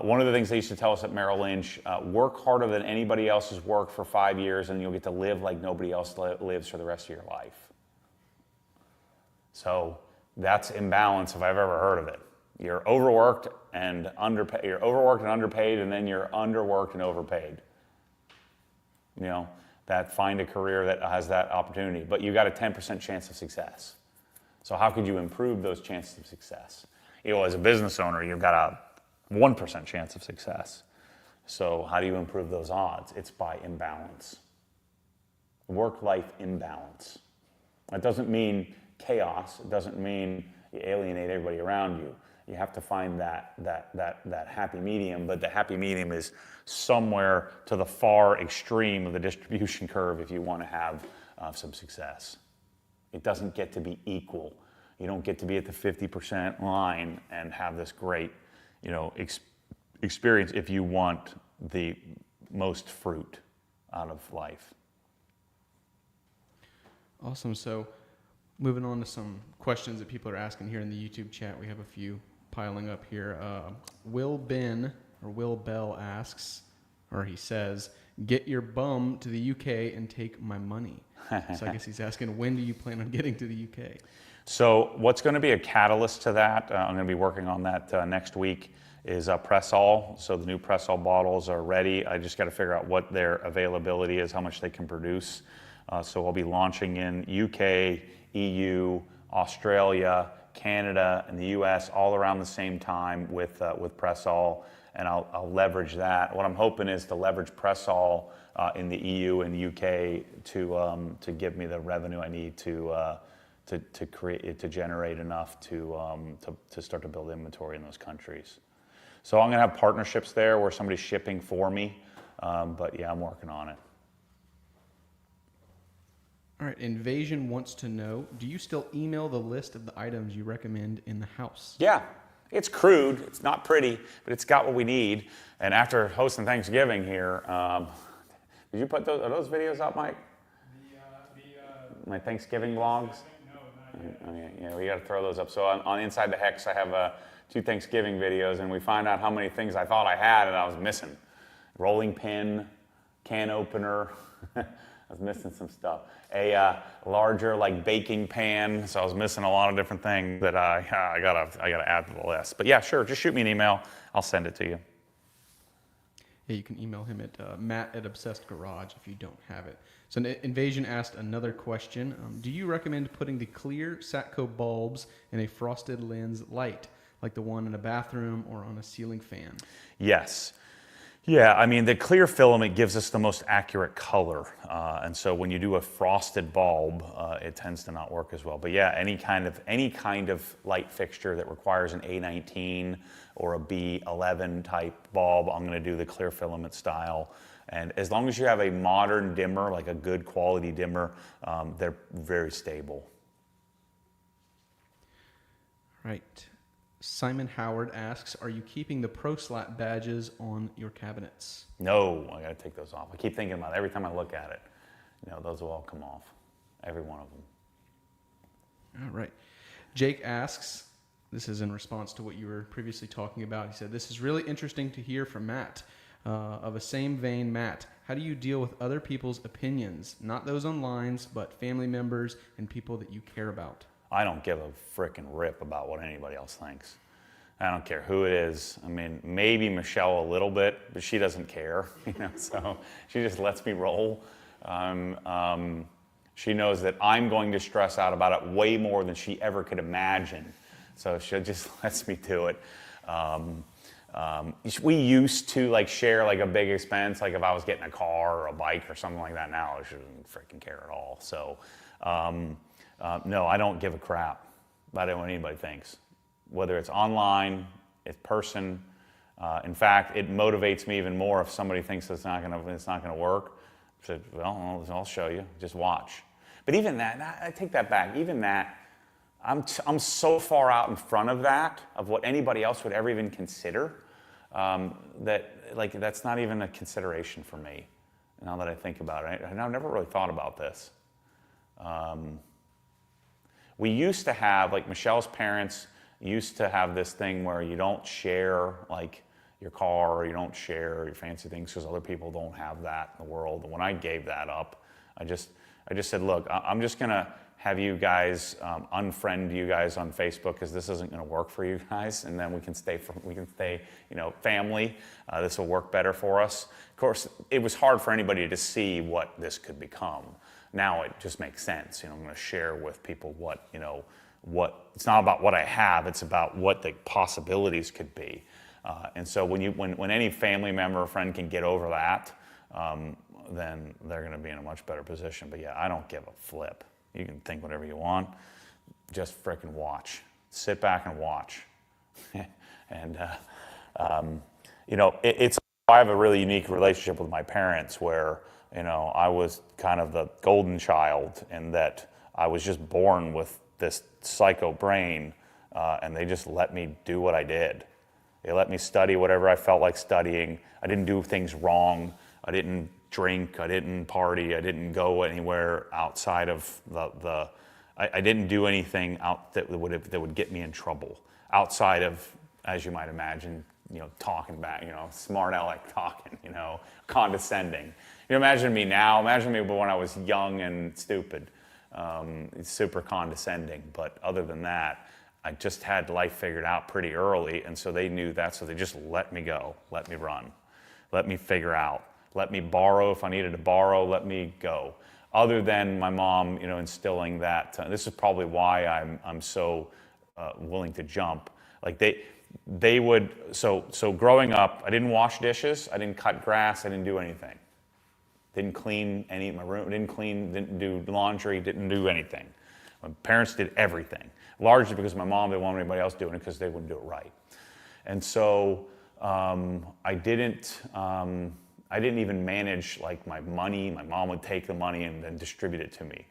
One of the things they used to tell us at Merrill Lynch, work harder than anybody else's work for 5 years and you'll get to live like nobody else lives for the rest of your life. So that's imbalance if I've ever heard of it. You're overworked and underpaid, and then you're underworked and overpaid. Find a career that has that opportunity, but you got a 10% chance of success. So how could you improve those chances of success? As a business owner, you've got a 1% chance of success. So how do you improve those odds? It's by imbalance. Work-life imbalance. That doesn't mean chaos. It doesn't mean you alienate everybody around you. You have to find that happy medium, but the happy medium is somewhere to the far extreme of the distribution curve if you want to have some success. It doesn't get to be equal. You don't get to be at the 50% line and have this great experience if you want the most fruit out of life. Awesome. So moving on to some questions that people are asking here in the YouTube chat. We have a few piling up here. Will Bell asks, or he says, get your bum to the UK and take my money. So I guess he's asking, when do you plan on getting to the UK? So what's going to be a catalyst to that, I'm going to be working on that next week, is Press-All. So the new Press-All bottles are ready. I just got to figure out what their availability is, how much they can produce. So I'll be launching in UK, EU, Australia, Canada, and the US all around the same time with Press-All, and I'll leverage that. What I'm hoping is to leverage Press-All in the EU and UK to give me the revenue I need to generate enough to start to build inventory in those countries. So I'm going to have partnerships there where somebody's shipping for me, but yeah, I'm working on it. All right, Invasion wants to know, do you still email the list of the items you recommend in the house? Yeah, it's crude, it's not pretty, but it's got what we need. And after hosting Thanksgiving here, did you put are those videos up, Mike? My Thanksgiving vlogs? No, not yet. Okay, yeah, we got to throw those up. So on Inside the Hex, I have 2 Thanksgiving videos, and we find out how many things I thought I had and I was missing. Rolling pin, can opener. I was missing some stuff. A larger like baking pan, so I was missing a lot of different things that I gotta add to the list. But yeah, sure, just shoot me an email. I'll send it to you. Yeah, you can email him at matt@Obsessed Garage if you don't have it. So Invasion asked another question. Do you recommend putting the clear Satco bulbs in a frosted lens light, like the one in a bathroom or on a ceiling fan? Yes. Yeah, I mean, the clear filament gives us the most accurate color. And so when you do a frosted bulb, it tends to not work as well. But yeah, any kind of light fixture that requires an A19 or a B11 type bulb, I'm going to do the clear filament style. And as long as you have a modern dimmer, like a good quality dimmer, they're very stable. Right. Simon Howard asks, are you keeping the ProSlap badges on your cabinets? No, I got to take those off. I keep thinking about it every time I look at it. Those will all come off, every one of them. All right. Jake asks, this is in response to what you were previously talking about. He said, this is really interesting to hear from Matt. Of a same vein, Matt, how do you deal with other people's opinions? Not those on lines, but family members and people that you care about. I don't give a frickin' rip about what anybody else thinks. I don't care who it is. I mean, maybe Michelle a little bit, but she doesn't care, so she just lets me roll. She knows that I'm going to stress out about it way more than she ever could imagine, so she just lets me do it. We used to share a big expense, like if I was getting a car or a bike or something like that. Now she doesn't freaking care at all. So no, I don't give a crap about what anybody thinks, whether it's online, it's person. In fact, it motivates me even more if somebody thinks it's not gonna work. I said, well, I'll show you. Just watch. But even that, I take that back. Even that, I'm so far out in front of that, of what anybody else would ever even consider, that's not even a consideration for me. Now that I think about it, I've never really thought about this. We used to have, Michelle's parents used to have this thing where you don't share your car, or you don't share your fancy things because other people don't have that in the world. And when I gave that up, I just said, look, I'm just gonna have you guys unfriend you guys on Facebook because this isn't gonna work for you guys, and then we can stay family. This will work better for us. Of course, it was hard for anybody to see what this could become. Now it just makes sense. I'm going to share with people what it's not about what I have, it's about what the possibilities could be. And so when any family member or friend can get over that, then they're going to be in a much better position. But yeah, I don't give a flip. You can think whatever you want. Just frickin' watch. Sit back and watch. And I have a really unique relationship with my parents where I was kind of the golden child in that I was just born with this psycho brain, and they just let me do what I did. They let me study whatever I felt like studying. I didn't do things wrong. I didn't drink. I didn't party. I didn't go anywhere outside of I didn't do anything out that would get me in trouble outside of, as you might imagine, talking back, smart aleck talking, condescending. Imagine me now. Imagine me when I was young and stupid. It's super condescending. But other than that, I just had life figured out pretty early, and so they knew that. So they just let me go, let me run, let me figure out, let me borrow if I needed to borrow, let me go. Other than my mom, instilling that. This is probably why I'm so willing to jump. Like they would. So growing up, I didn't wash dishes, I didn't cut grass, I didn't do anything. Didn't clean any of my room, didn't do laundry, didn't do anything. My parents did everything, largely because my mom didn't want anybody else doing it because they wouldn't do it right. And so I didn't even manage like my money. My mom would take the money and then distribute it to me.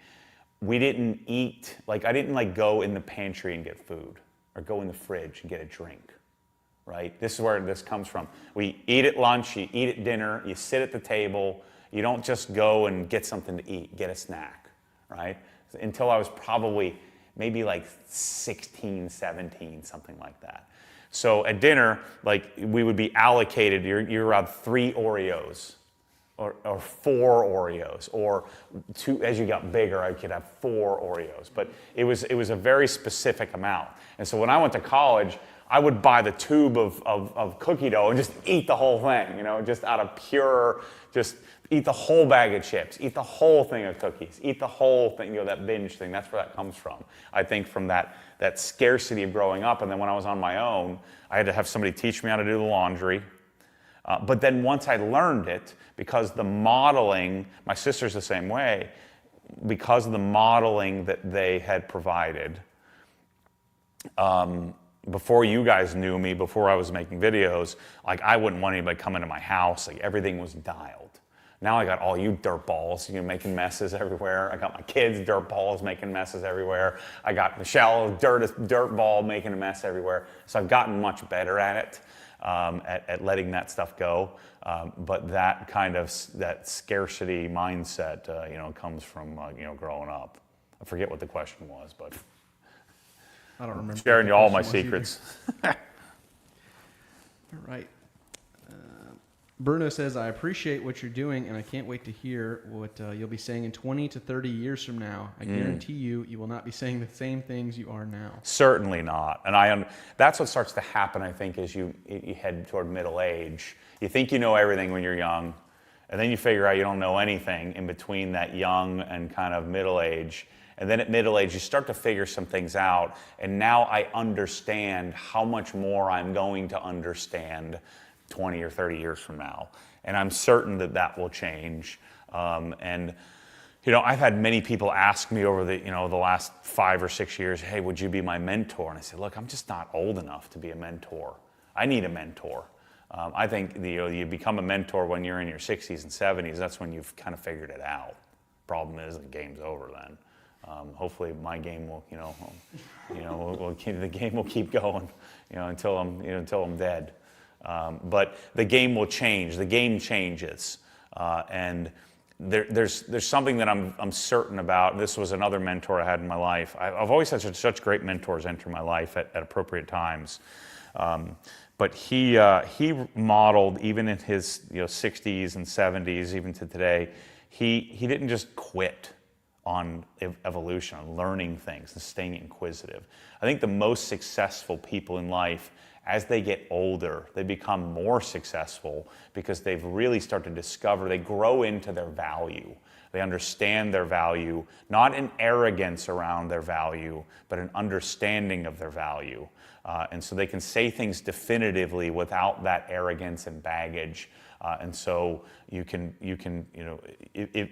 We didn't eat, I didn't go in the pantry and get food or go in the fridge and get a drink, right? This is where this comes from. We eat at lunch, you eat at dinner, you sit at the table. You don't just go and get something to eat, get a snack, right? Until I was probably maybe 16, 17, something like that. So at dinner, we would be allocated, you're around 3 Oreos or 4 Oreos, or 2, as you got bigger, I could have 4 Oreos. But it was a very specific amount. And so when I went to college, I would buy the tube of cookie dough and just eat the whole thing, just out of pure, just eat the whole bag of chips, eat the whole thing of cookies, eat the whole thing, that binge thing. That's where that comes from. I think from that scarcity of growing up. And then when I was on my own, I had to have somebody teach me how to do the laundry. But then once I learned it, because the modeling, my sister's the same way, because of the modeling that they had provided, before you guys knew me, before I was making videos, I wouldn't want anybody coming to my house. Everything was dialed. Now I got all you dirt balls, making messes everywhere. I got my kids, dirt balls, making messes everywhere. I got Michelle, dirt ball, making a mess everywhere. So I've gotten much better at it, at letting that stuff go. But that kind of that scarcity mindset, comes from growing up. I forget what the question was, but I don't remember. Sharing you all my secrets. All right. Bruno says, I appreciate what you're doing, and I can't wait to hear what you'll be saying in 20 to 30 years from now. I guarantee you will not be saying the same things you are now. Certainly not. And that's what starts to happen, I think, as you head toward middle age. You think you know everything when you're young, and then you figure out you don't know anything in between that young and kind of middle age. And then at middle age, you start to figure some things out. And now I understand how much more I'm going to understand 20 or 30 years from now. And I'm certain that will change. And I've had many people ask me over the last 5 or 6 years, hey, would you be my mentor? And I said, look, I'm just not old enough to be a mentor. I need a mentor. I think you become a mentor when you're in your 60s and 70s. That's when you've kind of figured it out. Problem is, the game's over then. Hopefully, my game will, the game will keep going, until I'm dead. But the game will change. The game changes, and there's something that I'm certain about. This was another mentor I had in my life. I've always had such great mentors enter my life at appropriate times. But he modeled, even in his 60s and 70s, even to today, he didn't just quit on evolution, on learning things and staying inquisitive. I think the most successful people in life, as they get older, they become more successful because they've really started to discover, they grow into their value. They understand their value, not an arrogance around their value, but an understanding of their value. And so they can say things definitively without that arrogance and baggage. And so you can,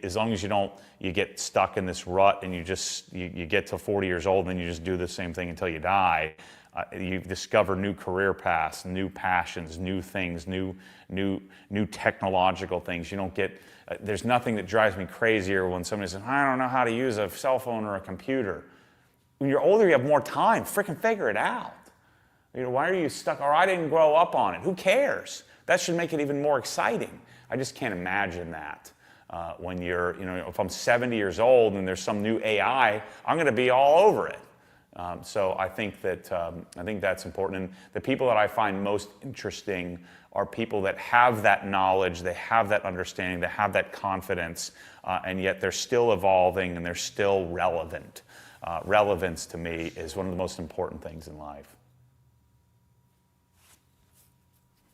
as long as you get stuck in this rut and you get to 40 years old and you just do the same thing until you die, you discover new career paths, new passions, new things, new technological things. You don't get, there's nothing that drives me crazier when somebody says, I don't know how to use a cell phone or a computer. When you're older, you have more time. Freaking figure it out. Why are you stuck? Or I didn't grow up on it. Who cares? That should make it even more exciting. I just can't imagine that. When you're, if I'm 70 years old and there's some new AI, I'm going to be all over it. So I think that's important. And the people that I find most interesting are people that have that knowledge, they have that understanding, they have that confidence, and yet they're still evolving and they're still relevant. Relevance to me is one of the most important things in life.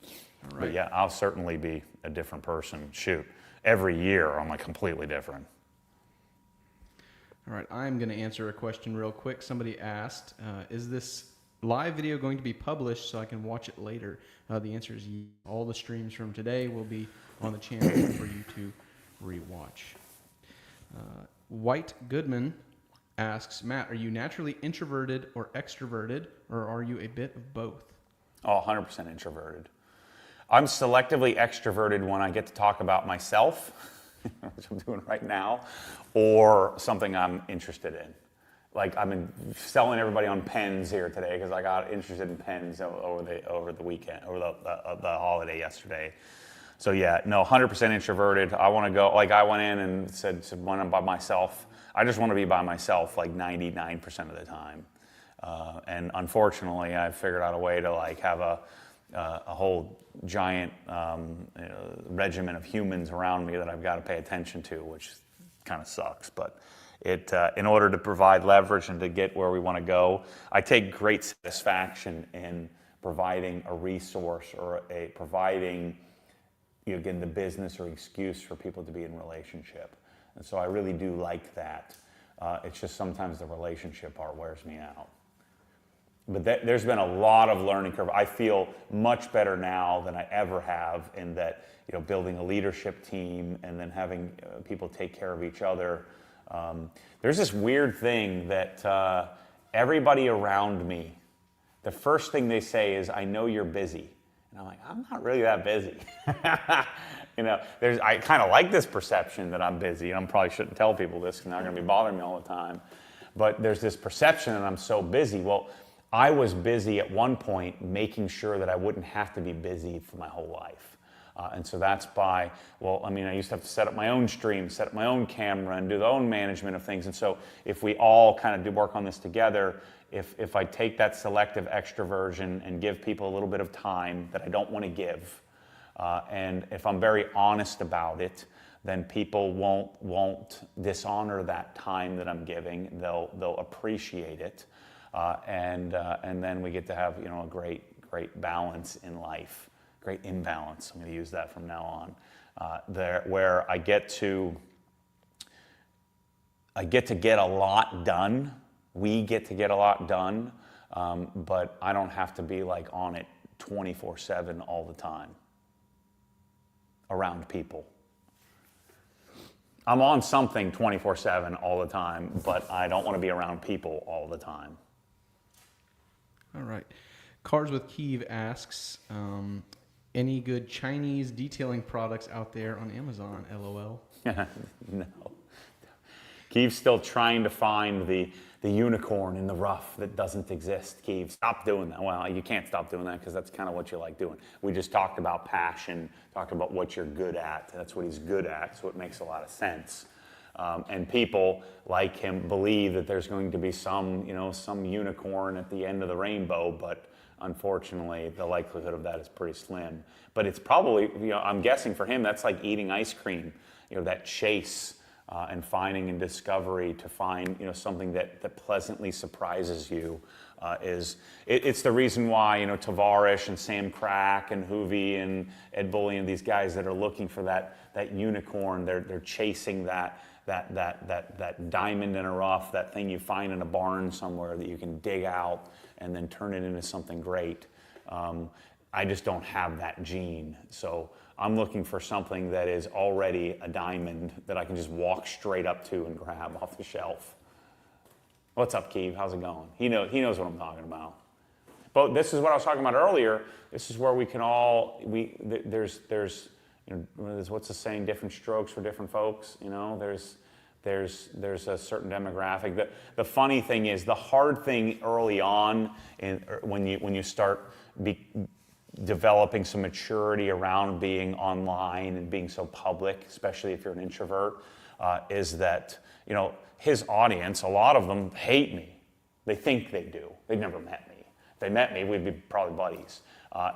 All right. But yeah, I'll certainly be a different person. Shoot, every year I'm like completely different. All right, I'm going to answer a question real quick. Somebody asked, is this live video going to be published so I can watch it later? The answer is yes. All the streams from today will be on the channel for you to rewatch. White Goodman asks, Matt, are you naturally introverted or extroverted, or are you a bit of both? Oh, 100% introverted. I'm selectively extroverted when I get to talk about myself, which I'm doing right now, or something I'm interested in. Like I've been selling everybody on pens here today because I got interested in pens over the weekend, over the holiday yesterday. So yeah, no, 100% introverted. I want to go, like I went in and said when I'm by myself, I just want to be by myself like 99% of the time. And unfortunately, I've figured out a way to like have a whole giant regiment of humans around me that I've got to pay attention to, which kind of sucks. But in order to provide leverage and to get where we want to go, I take great satisfaction in providing a resource or providing, again, the business or excuse for people to be in relationship. And so I really do like that. It's just sometimes the relationship part wears me out. But there's been a lot of learning curve. I feel much better now than I ever have in that, building a leadership team and then having people take care of each other. There's this weird thing that everybody around me, the first thing they say is, I know you're busy. And I'm like, I'm not really that busy. I kind of like this perception that I'm busy. I probably shouldn't tell people this because they're not going to be bothering me all the time. But there's this perception that I'm so busy. Well, I was busy at one point making sure that I wouldn't have to be busy for my whole life. And so that's I used to have to set up my own stream, set up my own camera, and do the own management of things. And so if we all kind of do work on this together, if I take that selective extroversion and give people a little bit of time that I don't want to give, and if I'm very honest about it, then people won't dishonor that time that I'm giving. They'll appreciate it. And then we get to have a great balance in life, great imbalance. I'm going to use that from now on. Where I get to get a lot done. We get to get a lot done, but I don't have to be like on it 24/7 all the time around people. I'm on something 24/7 all the time, but I don't want to be around people all the time. All right. Cars with Kiev asks, any good Chinese detailing products out there on Amazon? LOL. No. Kiev's still trying to find the unicorn in the rough that doesn't exist. Kiev, stop doing that. Well, you can't stop doing that because that's kind of what you like doing. We just talked about passion, talked about what you're good at. That's what he's good at, so it makes a lot of sense. And people like him believe that there's going to be some unicorn at the end of the rainbow, but unfortunately, the likelihood of that is pretty slim. But it's probably, I'm guessing for him, that's like eating ice cream. That chase and finding and discovery to find, something that pleasantly surprises you it's the reason why, Tavares and Sam Crack and Hoovie and Ed Bully and these guys that are looking for that unicorn, they're chasing that diamond in a rough, that thing you find in a barn somewhere that you can dig out and then turn it into something great. I just don't have that gene. So I'm looking for something that is already a diamond that I can just walk straight up to and grab off the shelf. What's up, Keeve? How's it going? He knows what I'm talking about. But this is what I was talking about earlier. This is where we can all, there's what's the saying, different strokes for different folks. there's a certain demographic. The funny thing is, the hard thing early on, when you start developing some maturity around being online and being so public, especially if you're an introvert, is that, you know, his audience, a lot of them hate me. They think they do. They've never met me. If they met me, we'd be probably buddies.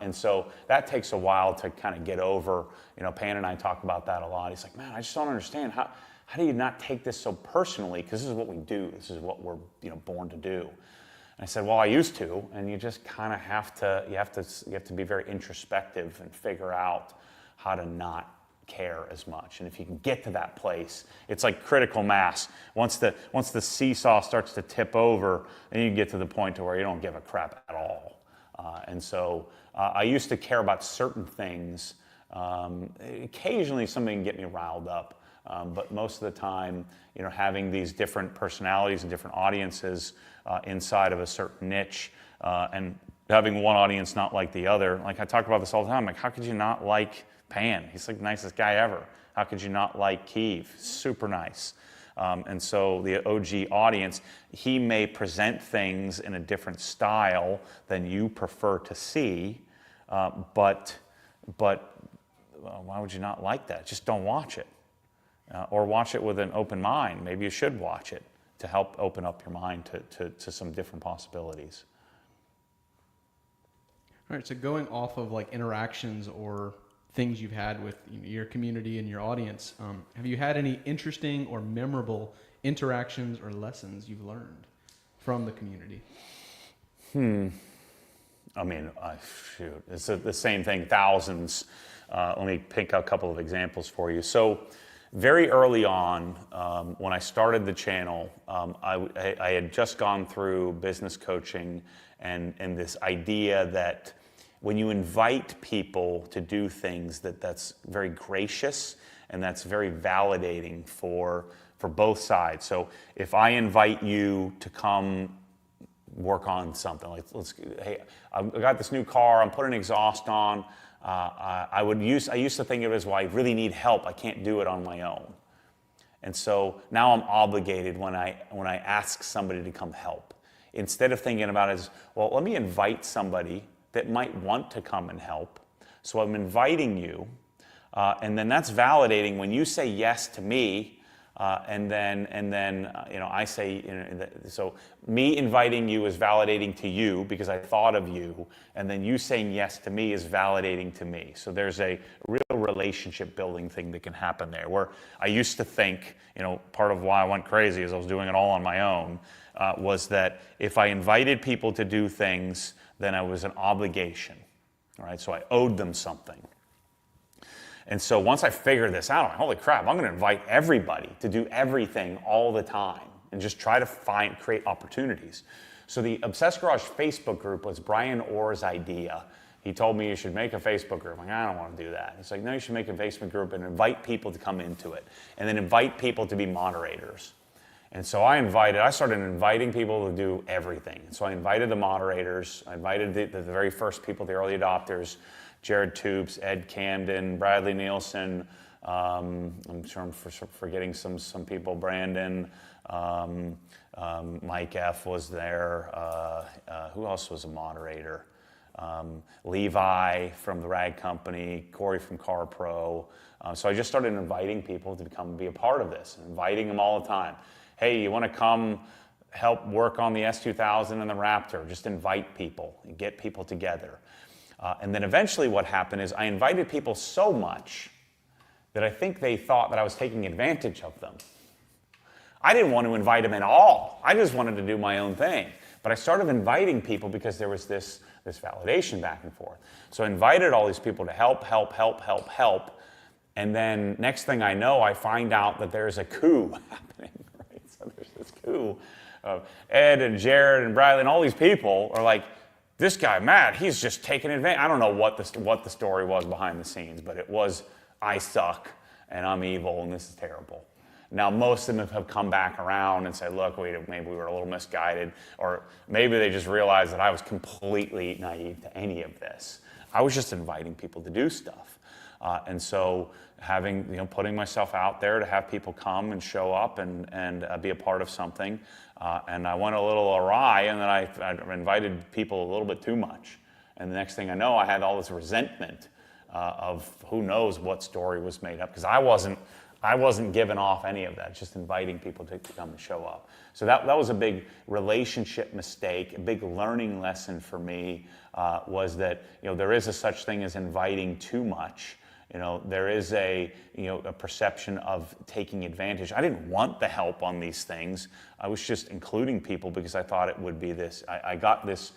And so that takes a while to kind of get over. You know, Pan and I talk about that a lot. He's like, man, I just don't understand. How do you not take this so personally? Because this is what we do. This is what we're, you know, born to do. And I said, well, I used to. And you just kind of have to be very introspective and figure out how to not care as much. And if you can get to that place, it's like critical mass. Once the seesaw starts to tip over, then you get to the point to where you don't give a crap at all. And so I used to care about certain things. Occasionally something can get me riled up, but most of the time, you know, having these different personalities and different audiences inside of a certain niche, and having one audience not like the other. Like I talk about this all the time. Like, how could you not like Pan? He's like the nicest guy ever. How could you not like Keeve? Super nice. And so the OG audience, he may present things in a different style than you prefer to see, but why would you not like that? Just don't watch it. Or watch it with an open mind. Maybe you should watch it to help open up your mind to some different possibilities. All right, so going off of like interactions or things you've had with your community and your audience, have you had any interesting or memorable interactions or lessons you've learned from the community? I mean, shoot, it's the same thing, thousands. Let me pick a couple of examples for you. So very early on, when I started the channel, I had just gone through business coaching and this idea that when you invite people to do things, that's very gracious and that's very validating for both sides. So if I invite you to come work on something, like hey, I got this new car, I'm putting exhaust on. I used to think of it as, well, I really need help. I can't do it on my own. And so now I'm obligated when I ask somebody to come help. Instead of thinking about it as, well, let me invite somebody that might want to come and help. So I'm inviting you, and then that's validating when you say yes to me, and then you know, I say, you know, so me inviting you is validating to you because I thought of you, and then you saying yes to me is validating to me. So there's a real relationship building thing that can happen there, where I used to think, you know, part of why I went crazy is I was doing it all on my own, was that if I invited people to do things, then it was an obligation, all right? So I owed them something. And so once I figured this out, I'm like, holy crap, I'm going to invite everybody to do everything all the time and just try to create opportunities. So the Obsessed Garage Facebook group was Brian Orr's idea. He told me you should make a Facebook group. I'm like, I don't want to do that. He's like, no, you should make a Facebook group and invite people to come into it, and then invite people to be moderators. And so I started inviting people to do everything. So I invited the moderators, I invited the very first people, the early adopters, Jared Toops, Ed Camden, Bradley Nielsen, I'm sure I'm forgetting some people, Brandon, Mike F. was there, who else was a moderator? Levi from the Rag Company, Corey from Car Pro. So I just started inviting people to be a part of this, inviting them all the time. Hey, you want to come help work on the S2000 and the Raptor? Just invite people and get people together. And then eventually what happened is I invited people so much that I think they thought that I was taking advantage of them. I didn't want to invite them at all. I just wanted to do my own thing. But I started inviting people because there was this validation back and forth. So I invited all these people to help. And then next thing I know, I find out that there's a coup happening. Right? So there's this coup of Ed and Jared and Bradley and all these people are like, this guy, Matt, he's just taking advantage. I don't know what the story was behind the scenes, but it was, I suck, and I'm evil, and this is terrible. Now, most of them have come back around and said, look, maybe we were a little misguided, or maybe they just realized that I was completely naive to any of this. I was just inviting people to do stuff. And so having, putting myself out there to have people come and show up and be a part of something. And I went a little awry, and then I invited people a little bit too much. And the next thing I know, I had all this resentment of who knows what story was made up, because I wasn't giving off any of that, just inviting people to come and show up. So that was a big relationship mistake, a big learning lesson for me, was that there is a such thing as inviting too much. There is a perception of taking advantage. I didn't want the help on these things. I was just including people because I thought it would be this. I got this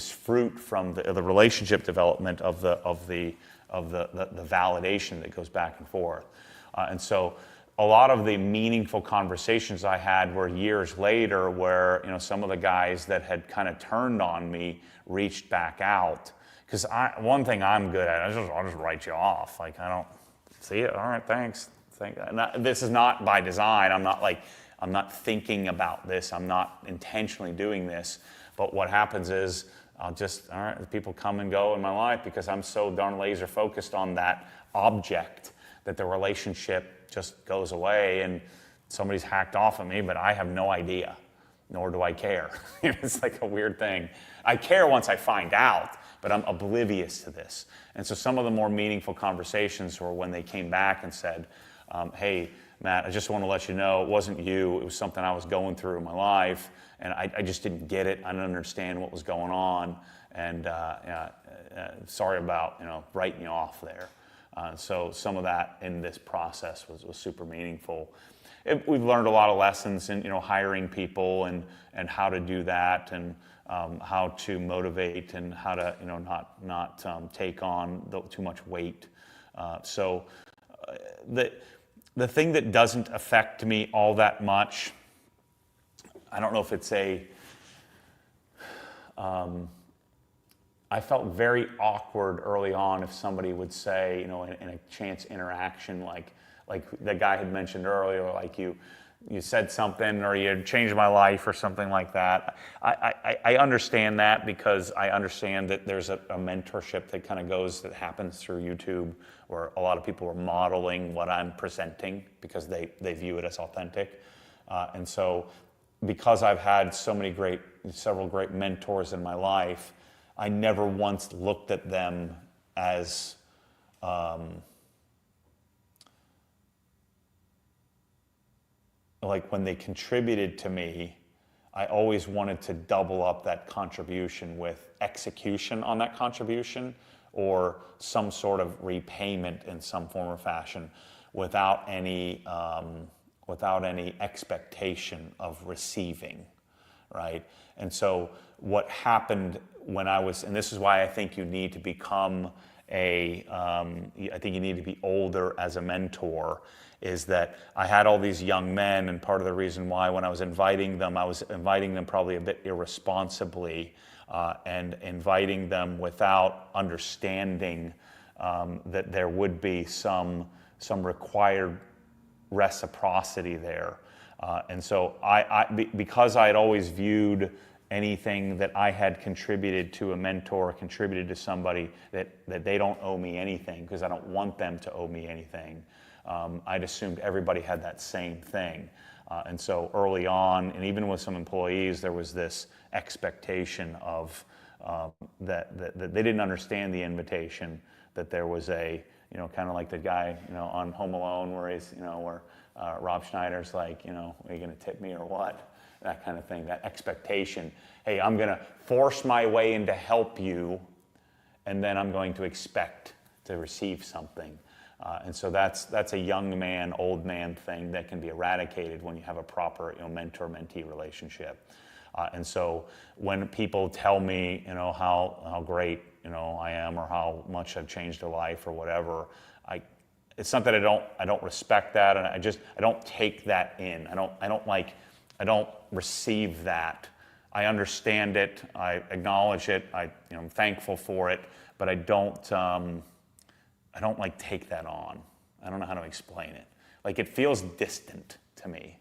fruit from the relationship development of the validation that goes back and forth. And so a lot of the meaningful conversations I had were years later, where some of the guys that had kind of turned on me reached back out. Because one thing I'm good at, I'll just write you off. Like, I don't see it. All right, thanks. This is not by design. I'm not thinking about this. I'm not intentionally doing this. But what happens is all right, people come and go in my life because I'm so darn laser focused on that object that the relationship just goes away, and somebody's hacked off of me, but I have no idea, nor do I care. It's like a weird thing. I care once I find out, but I'm oblivious to this. And so some of the more meaningful conversations were when they came back and said, hey, Matt, I just want to let you know it wasn't you. It was something I was going through in my life, and I just didn't get it. I didn't understand what was going on, and sorry about writing you off there. So some of that in this process was super meaningful. We've learned a lot of lessons in hiring people and how to do that, and how to motivate, and how to not take on too much weight. So the thing that doesn't affect me all that much, I don't know if it's I felt very awkward early on if somebody would say, in a chance interaction, like the guy had mentioned earlier, like you said something, or you changed my life, or something like that. I understand that, because I understand that there's a mentorship that happens through YouTube, where a lot of people are modeling what I'm presenting because they view it as authentic. And so because I've had several great mentors in my life, I never once looked at them as like when they contributed to me, I always wanted to double up that contribution with execution on that contribution, or some sort of repayment in some form or fashion, without any expectation of receiving, right? And so what happened when and this is why I think you need to become I think you need to be older as a mentor, is that I had all these young men, and part of the reason why when I was inviting them probably a bit irresponsibly, and inviting them without understanding that there would be some required reciprocity there. And so because I had always viewed anything that I had contributed to a mentor, contributed to somebody, that they don't owe me anything, because I don't want them to owe me anything. I'd assumed everybody had that same thing. And so early on, and even with some employees, there was this expectation of that they didn't understand the invitation, that there was kind of like the guy, on Home Alone, where he's, where Rob Schneider's like, are you going to tip me or what? That kind of thing, that expectation. Hey, I'm going to force my way in to help you, and then I'm going to expect to receive something. And so that's a young man, old man thing that can be eradicated when you have a proper mentor-mentee relationship. And so when people tell me how great I am, or how much I've changed their life, or whatever, it's not that I don't respect that, and I don't take that in. I don't receive that. I understand it. I acknowledge it. I'm thankful for it, but I don't take that on. I don't know how to explain it. Like, it feels distant to me.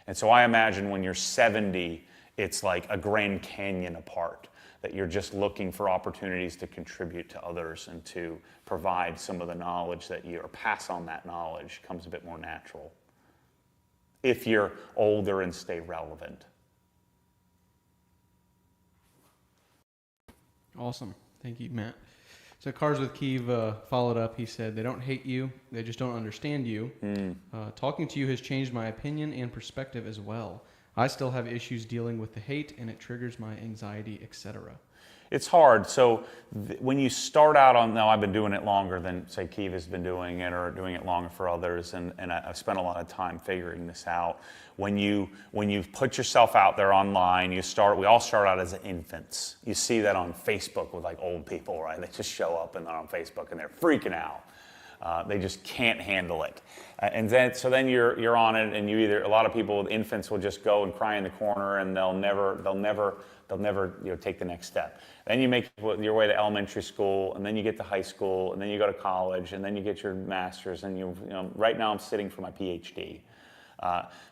And so I imagine when you're 70, it's like a Grand Canyon apart. that you're just looking for opportunities to contribute to others and to provide some of the knowledge that you, or pass on that knowledge, comes a bit more natural. If you're older and stay relevant. Awesome. Thank you, Matt. So Cars with Keeve followed up. He said, they don't hate you. They just don't understand you. Talking to you has changed my opinion and perspective as well. I still have issues dealing with the hate, and it triggers my anxiety, etc. It's hard. So when you start out on, now I've been doing it longer than, say, Keeve has been doing it, or doing it longer for others, and I've spent a lot of time figuring this out. When you put yourself out there online, we all start out as infants. You see that on Facebook with like old people, right? They just show up and they're on Facebook and they're freaking out. They just can't handle it. And then you're on it, and a lot of people with infants will just go and cry in the corner, and they'll never take the next step. Then you make your way to elementary school, and then you get to high school, and then you go to college, and then you get your master's, and right now I'm sitting for my PhD.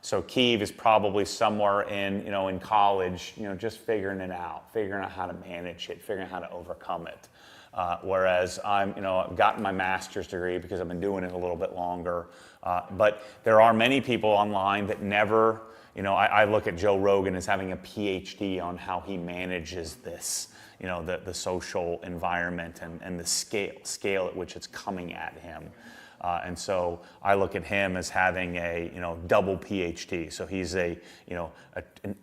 So Keeve is probably somewhere in college, just figuring it out, figuring out how to manage it, figuring out how to overcome it. Whereas I've gotten my master's degree because I've been doing it a little bit longer. But there are many people online that never, I look at Joe Rogan as having a PhD on how he manages this, the social environment and the scale at which it's coming at him. And so I look at him as having a double PhD. So he's an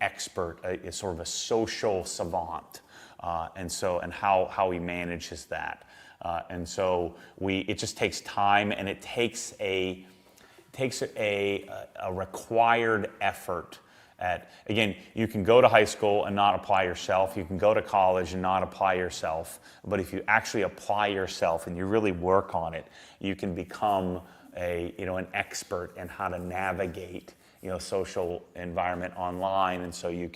expert, a sort of a social savant. And how he manages that. And so it just takes time, and it takes a required effort again, you can go to high school and not apply yourself. You can go to college and not apply yourself. But if you actually apply yourself and you really work on it, you can become an expert in how to navigate social environment online. And so you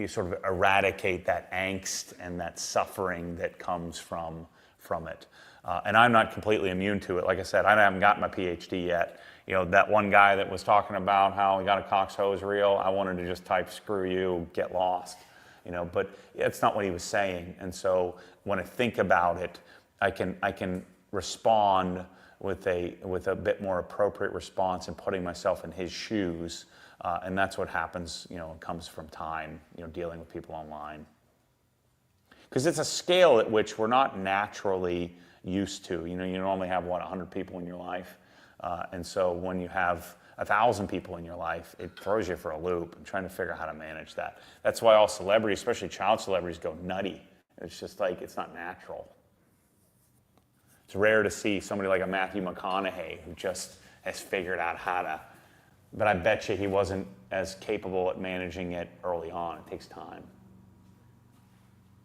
sort of eradicate that angst and that suffering that comes from it. And I'm not completely immune to it. Like I said, I haven't gotten my PhD yet. That one guy that was talking about how he got a Cox hose reel, I wanted to just type, screw you, get lost. But that's not what he was saying. And so when I think about it, I can respond with a bit more appropriate response and putting myself in his shoes. And that's what happens, it comes from time, dealing with people online. Because it's a scale at which we're not naturally used to. You normally have, 100 people in your life. And so when you have 1,000 people in your life, it throws you for a loop and trying to figure out how to manage that. That's why all celebrities, especially child celebrities, go nutty. It's just like, it's not natural. It's rare to see somebody like a Matthew McConaughey who just has figured out how to. But I bet you he wasn't as capable at managing it early on. It takes time.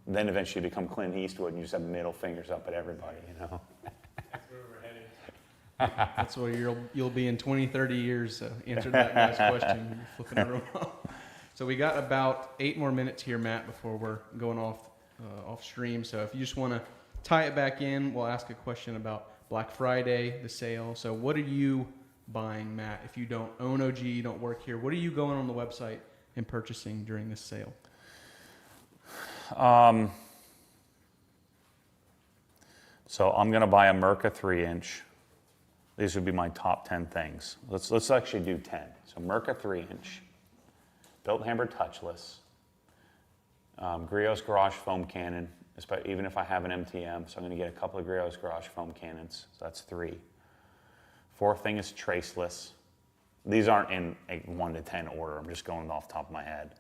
Then eventually you become Clint Eastwood and you just have middle fingers up at everybody, That's where we're headed. That's where you'll be in 20, 30 years answering that guy's question. You're flipping everyone off. So we got about 8 more minutes here, Matt, before we're going off stream. So if you just want to tie it back in, we'll ask a question about Black Friday, the sale. So what are you buying, Matt? If you don't own OG, you don't work here, what are you going on the website and purchasing during this sale? So I'm going to buy a Merca 3-inch. These would be my top 10 things. Let's actually do 10. So Merca 3-inch, built hammered touchless, Griot's Garage foam cannon, even if I have an MTM. So I'm going to get a couple of Griot's Garage foam cannons. So that's 3. 4th thing is traceless. These aren't in a 1 to 10 order. I'm just going off the top of my head.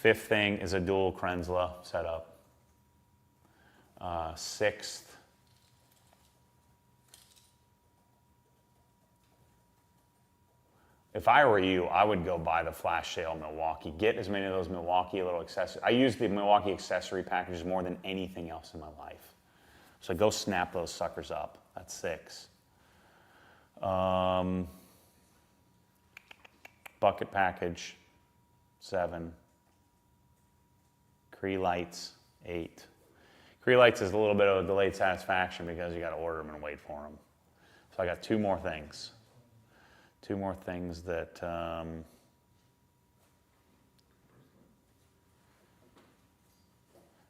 5th thing is a dual Krenzla setup. 6th, if I were you, I would go buy the flash sale Milwaukee. Get as many of those Milwaukee little accessories. I use the Milwaukee accessory packages more than anything else in my life. So go snap those suckers up. That's 6. Bucket package, 7. Cree lights, 8. Cree lights is a little bit of a delayed satisfaction because you got to order them and wait for them. So I got 2 more things. 2 more things that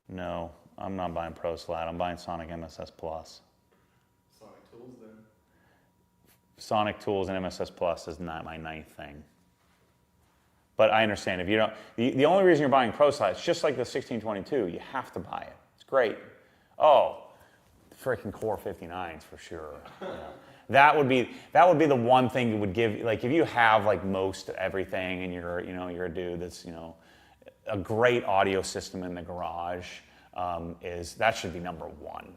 No, I'm not buying ProSlat. I'm buying Sonic MSS Plus. Sonic Tools then. Sonic Tools and MSS Plus is not my ninth thing. But I understand if you don't, the only reason you're buying ProSlat, it's just like the 1622, you have to buy it. It's great. Oh, freaking Core 59s for sure. You know. That would be the one thing you would give, like if you have like most everything and you're a dude that's, a great audio system in the garage, that should be number one.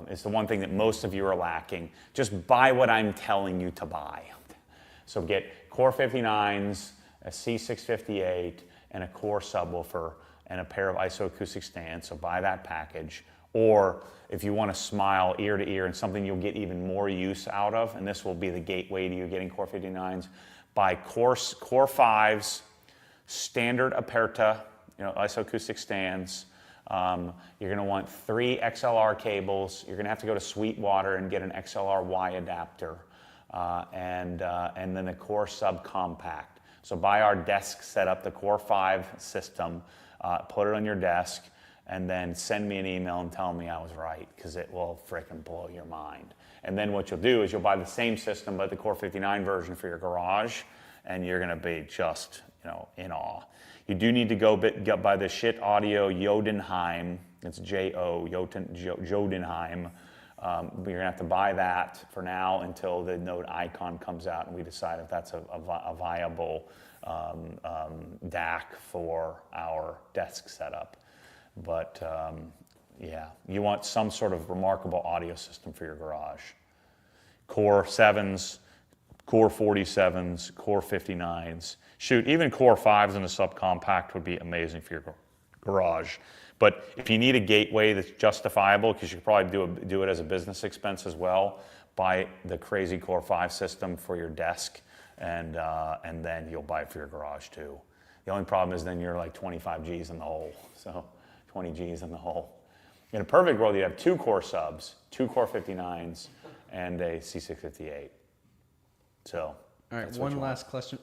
It's the one thing that most of you are lacking. Just buy what I'm telling you to buy. So get Core 59s, a C658, and a Core subwoofer, and a pair of isoacoustic stands. So buy that package. Or if you want to smile ear to ear and something you'll get even more use out of, and this will be the gateway to you getting Core 59s, buy Core 5s, standard Aperta, isoacoustic stands. You're going to want 3 XLR cables. You're going to have to go to Sweetwater and get an XLR-Y adapter, and then the Core subcompact. So buy our desk setup, the Core 5 system, put it on your desk, and then send me an email and tell me I was right, because it will frickin' blow your mind. And then what you'll do is you'll buy the same system, but the Core 59 version for your garage, and you're going to be just, in awe. You do need to go buy the Shit Audio Jotunheim. It's Jotunheim. You're going to have to buy that for now until the Node Icon comes out and we decide if that's a viable DAC for our desk setup. But yeah, you want some sort of remarkable audio system for your garage. Core 7s, Core 47s, Core 59s. Shoot, even Core 5s in a subcompact would be amazing for your garage. But if you need a gateway that's justifiable, because you could probably do it as a business expense as well, buy the crazy Core 5 system for your desk, and then you'll buy it for your garage too. The only problem is then you're like 25 G's in the hole, so 20 G's in the hole. In a perfect world, you'd have 2 Core subs, 2 Core 59s, and a C658. So. All right, one last question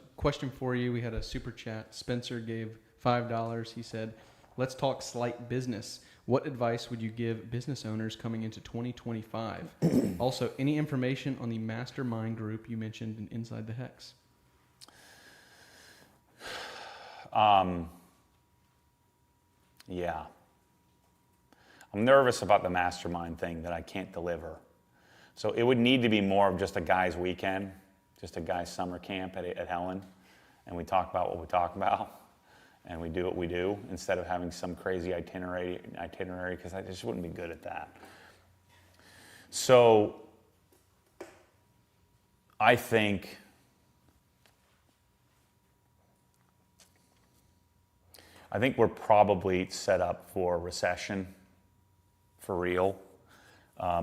for you. We had a super chat. Spencer gave $5. He said, let's talk slight business. What advice would you give business owners coming into 2025? Also, any information on the mastermind group you mentioned in Inside the Hex? Yeah. I'm nervous about the mastermind thing that I can't deliver. So it would need to be more of just a guy's weekend, just a guy's summer camp at Helen, and we talk about what we talk about, and we do what we do, instead of having some crazy itinerary, because I just wouldn't be good at that. So I think we're probably set up for recession, for real.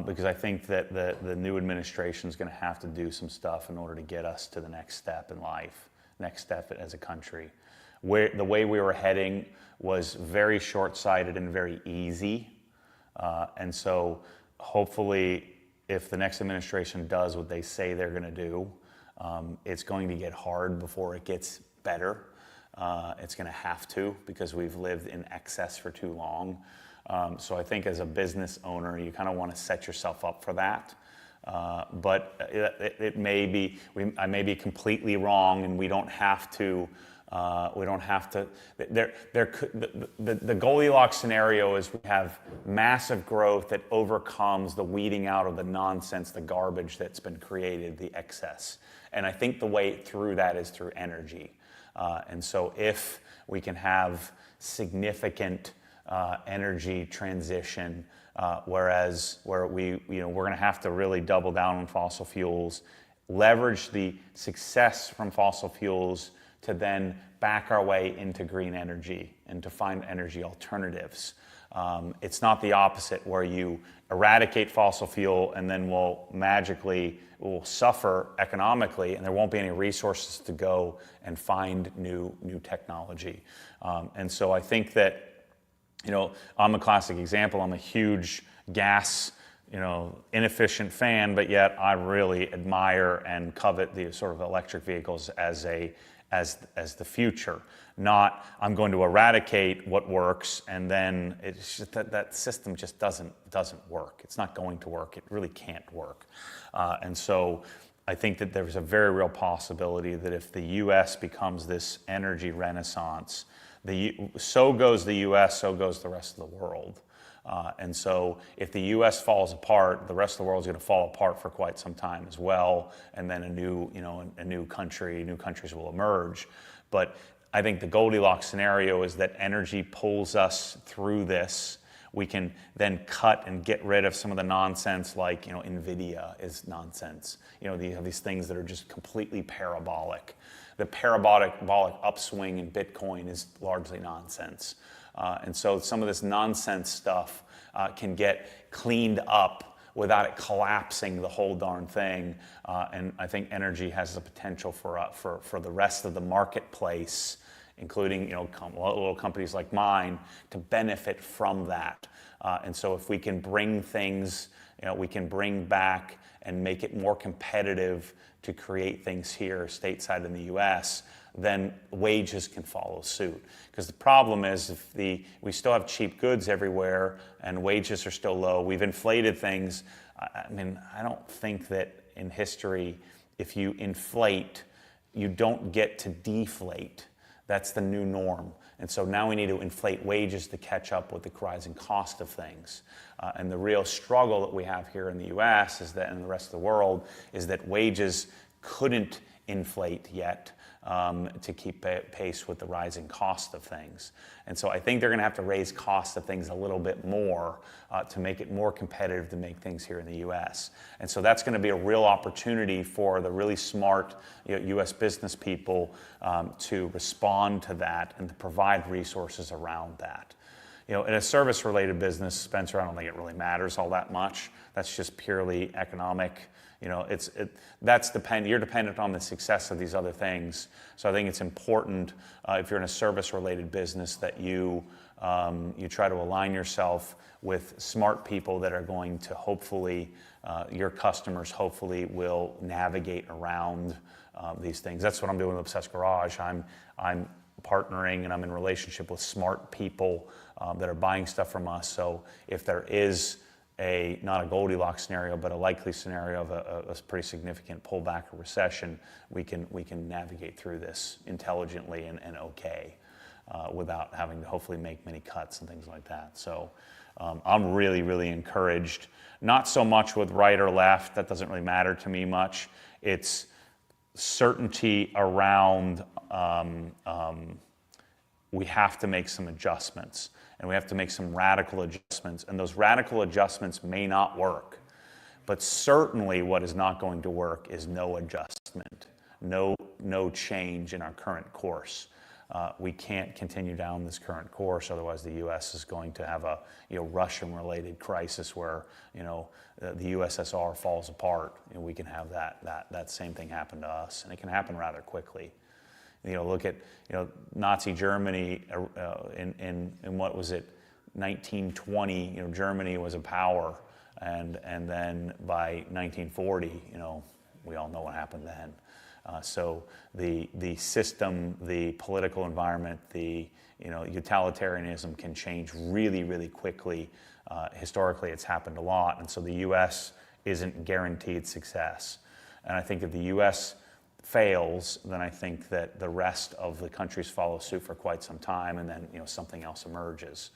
Because I think that the new administration is going to have to do some stuff in order to get us to the next step in life, next step as a country. The way we were heading was very short-sighted and very easy. And so hopefully if the next administration does what they say they're going to do, it's going to get hard before it gets better. It's going to have to, because we've lived in excess for too long. So I think as a business owner, you kind of want to set yourself up for that. But it may be, I may be completely wrong, and we don't have to. The Goldilocks scenario is we have massive growth that overcomes the weeding out of the nonsense, the garbage that's been created, the excess. And I think the way through that is through energy. And so if we can have significant energy transition, where we're going to have to really double down on fossil fuels, leverage the success from fossil fuels to then back our way into green energy and to find energy alternatives. It's not the opposite, where you eradicate fossil fuel and then we'll suffer economically, and there won't be any resources to go and find new technology. And so I think that, I'm a classic example. I'm a huge gas, inefficient fan, but yet I really admire and covet the sort of electric vehicles as a as the future, not I'm going to eradicate what works, and then it's just that system just doesn't work. It's not going to work. It really can't work. And so I think that there's a very real possibility that if the U.S. becomes this energy renaissance, so goes the U.S., so goes the rest of the world. And so if the U.S. falls apart, the rest of the world is going to fall apart for quite some time as well. And then a new countries will emerge. But I think the Goldilocks scenario is that energy pulls us through this. We can then cut and get rid of some of the nonsense, like, NVIDIA is nonsense. You have these things that are just completely parabolic. The parabolic upswing in Bitcoin is largely nonsense. And so some of this nonsense stuff can get cleaned up without it collapsing the whole darn thing. And I think energy has the potential for the rest of the marketplace, including little companies like mine, to benefit from that. And so if we can bring things, we can bring back and make it more competitive to create things here stateside in the U.S., then wages can follow suit. Because the problem is we still have cheap goods everywhere and wages are still low. We've inflated things. I mean, I don't think that in history, if you inflate, you don't get to deflate. That's the new norm. And so now we need to inflate wages to catch up with the rising cost of things. And the real struggle that we have here in the U.S. is that, and the rest of the world, is that wages couldn't inflate yet to keep pace with the rising cost of things. And so I think they're going to have to raise costs of things a little bit more to make it more competitive to make things here in the U.S. And so that's going to be a real opportunity for the really smart U.S. business people to respond to that and to provide resources around that. In a service-related business, Spencer, I don't think it really matters all that much. That's just purely economic. You're dependent on the success of these other things. So I think it's important if you're in a service-related business that you try to align yourself with smart people that are going to hopefully, your customers hopefully will navigate around these things. That's what I'm doing with Obsessed Garage. I'm partnering and I'm in relationship with smart people that are buying stuff from us. So if there is not a Goldilocks scenario, but a likely scenario of a pretty significant pullback or recession, we can navigate through this intelligently and okay without having to hopefully make many cuts and things like that. So I'm really, really encouraged. Not so much with right or left. That doesn't really matter to me much. It's certainty around we have to make some adjustments. And we have to make some radical adjustments. And those radical adjustments may not work. But certainly what is not going to work is no adjustment, no change in our current course. We can't continue down this current course, otherwise the U.S. is going to have a Russian-related crisis where the USSR falls apart, and we can have that same thing happen to us, and it can happen rather quickly. Look at Nazi Germany in what was it, 1920. Germany was a power, and then by 1940, we all know what happened then. So the system, the political environment, the utilitarianism can change really, really quickly. Historically, it's happened a lot, and so the U.S. isn't guaranteed success. And I think if the U.S. fails, then I think that the rest of the countries follow suit for quite some time, and then something else emerges.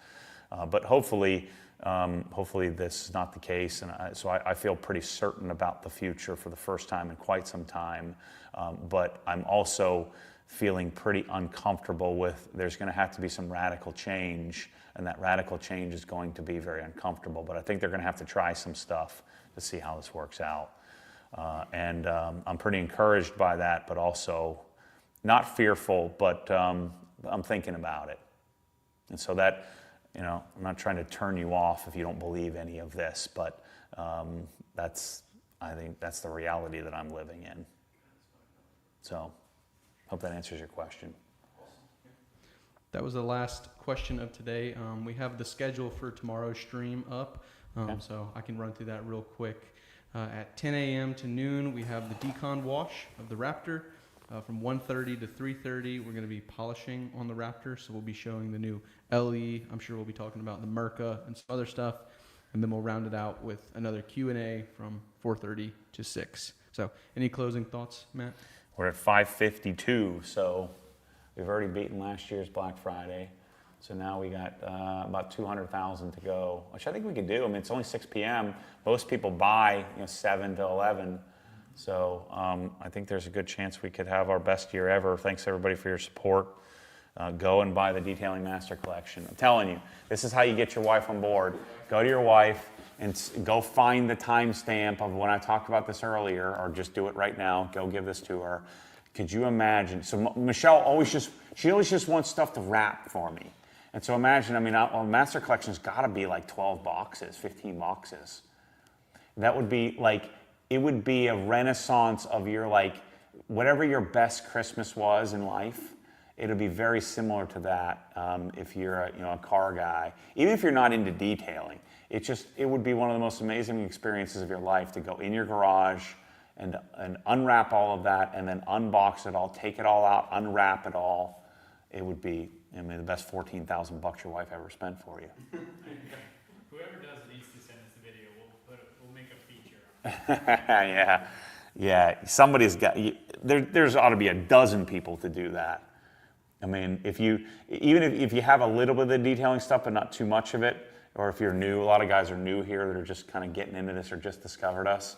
But hopefully this is not the case, and so I feel pretty certain about the future for the first time in quite some time. But I'm also feeling pretty uncomfortable with there's going to have to be some radical change, and that radical change is going to be very uncomfortable. But I think they're going to have to try some stuff to see how this works out. And I'm pretty encouraged by that, but also not fearful, but I'm thinking about it. And so that, I'm not trying to turn you off if you don't believe any of this, but I think that's the reality that I'm living in. So hope that answers your question. That was the last question of today. We have the schedule for tomorrow's stream up, so I can run through that real quick. At 10 a.m. to noon, we have the decon wash of the Raptor. From 1:30 to 3:30, we're going to be polishing on the Raptor. So we'll be showing the new LE. I'm sure we'll be talking about the Merca and some other stuff. And then we'll round it out with another Q&A from 4:30 to 6. So any closing thoughts, Matt? We're at 552, so we've already beaten last year's Black Friday. So now we got about 200,000 to go, which I think we could do. I mean, it's only 6 p.m. Most people buy 7 to 11. So I think there's a good chance we could have our best year ever. Thanks everybody for your support. Go and buy the Detailing Master Collection. I'm telling you, this is how you get your wife on board. Go to your wife and go find the timestamp of when I talked about this earlier, or just do it right now. Go give this to her. Could you imagine? So Michelle always just wants stuff to wrap for me. And so imagine, I mean, Master Collection's got to be like 12 boxes, 15 boxes. That would be like, it would be a renaissance of your, like, whatever your best Christmas was in life. It would be very similar to that if you're a car guy. Even if you're not into detailing, it would be one of the most amazing experiences of your life to go in your garage and unwrap all of that and then unbox it all, take it all out, unwrap it all. It would be, I mean, the best $14,000 your wife ever spent for you. Whoever does it needs to send us the video. We'll make a feature. Yeah. Somebody's got. There's ought to be a dozen people to do that. I mean, if you have a little bit of the detailing stuff, but not too much of it, or if you're new, a lot of guys are new here that are just kind of getting into this or just discovered us.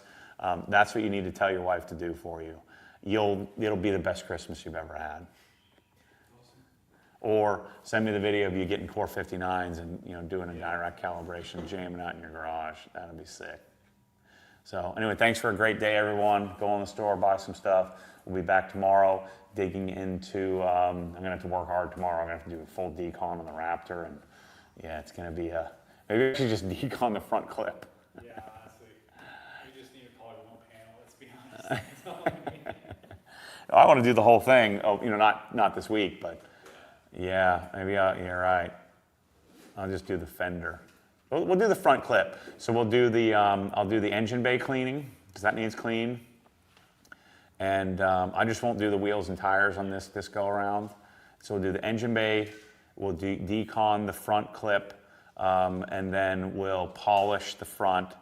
That's what you need to tell your wife to do for you. It'll be the best Christmas you've ever had. Or send me the video of you getting Core 59s and doing a direct calibration, jamming out in your garage. That'd be sick. So anyway, thanks for a great day, everyone. Go in the store, buy some stuff. We'll be back tomorrow digging into, I'm going to have to work hard tomorrow. I'm going to have to do a full decon on the Raptor. And yeah, it's going to be maybe we should just decon the front clip. Yeah, honestly. We just need to poly one panel, let's be honest. That's all we need. I want to do the whole thing. Oh, not this week, but yeah, maybe you're right. I'll just do the fender. We'll do the front clip. So we'll do I'll do the engine bay cleaning because that needs clean. And I just won't do the wheels and tires on this go around. So we'll do the engine bay, we'll decon the front clip, and then we'll polish the front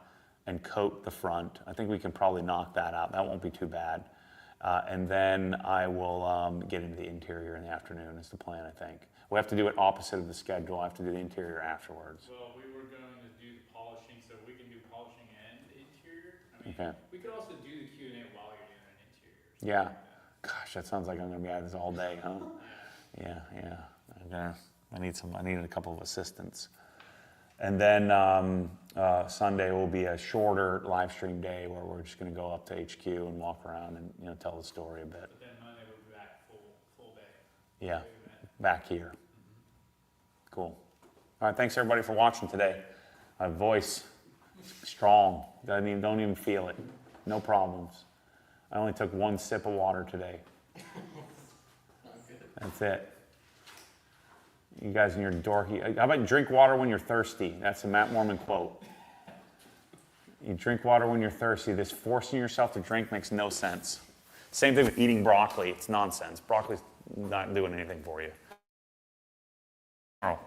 and coat the front. I think we can probably knock that out. That won't be too bad. And then I will get into the interior in the afternoon is the plan, I think. We have to do it opposite of the schedule. I have to do the interior afterwards. Well, we were going to do the polishing, so we can do polishing and the interior. I mean, Okay. we could also do the Q&A while you're doing an interior. Yeah. Gosh, that sounds like I'm going to be at this all day, huh? Yeah. I need a couple of assistants. And then Sunday will be a shorter live stream day where we're just going to go up to HQ and walk around and tell the story a bit. But then Monday we'll be back full day. Yeah, back here. Cool. All right, thanks everybody for watching today. My voice, strong. Don't even feel it. No problems. I only took one sip of water today. That's it. You guys in your dorky. How about drink water when you're thirsty? That's a Matt Mormon quote. You drink water when you're thirsty. This forcing yourself to drink makes no sense. Same thing with eating broccoli. It's nonsense. Broccoli's not doing anything for you. Oh.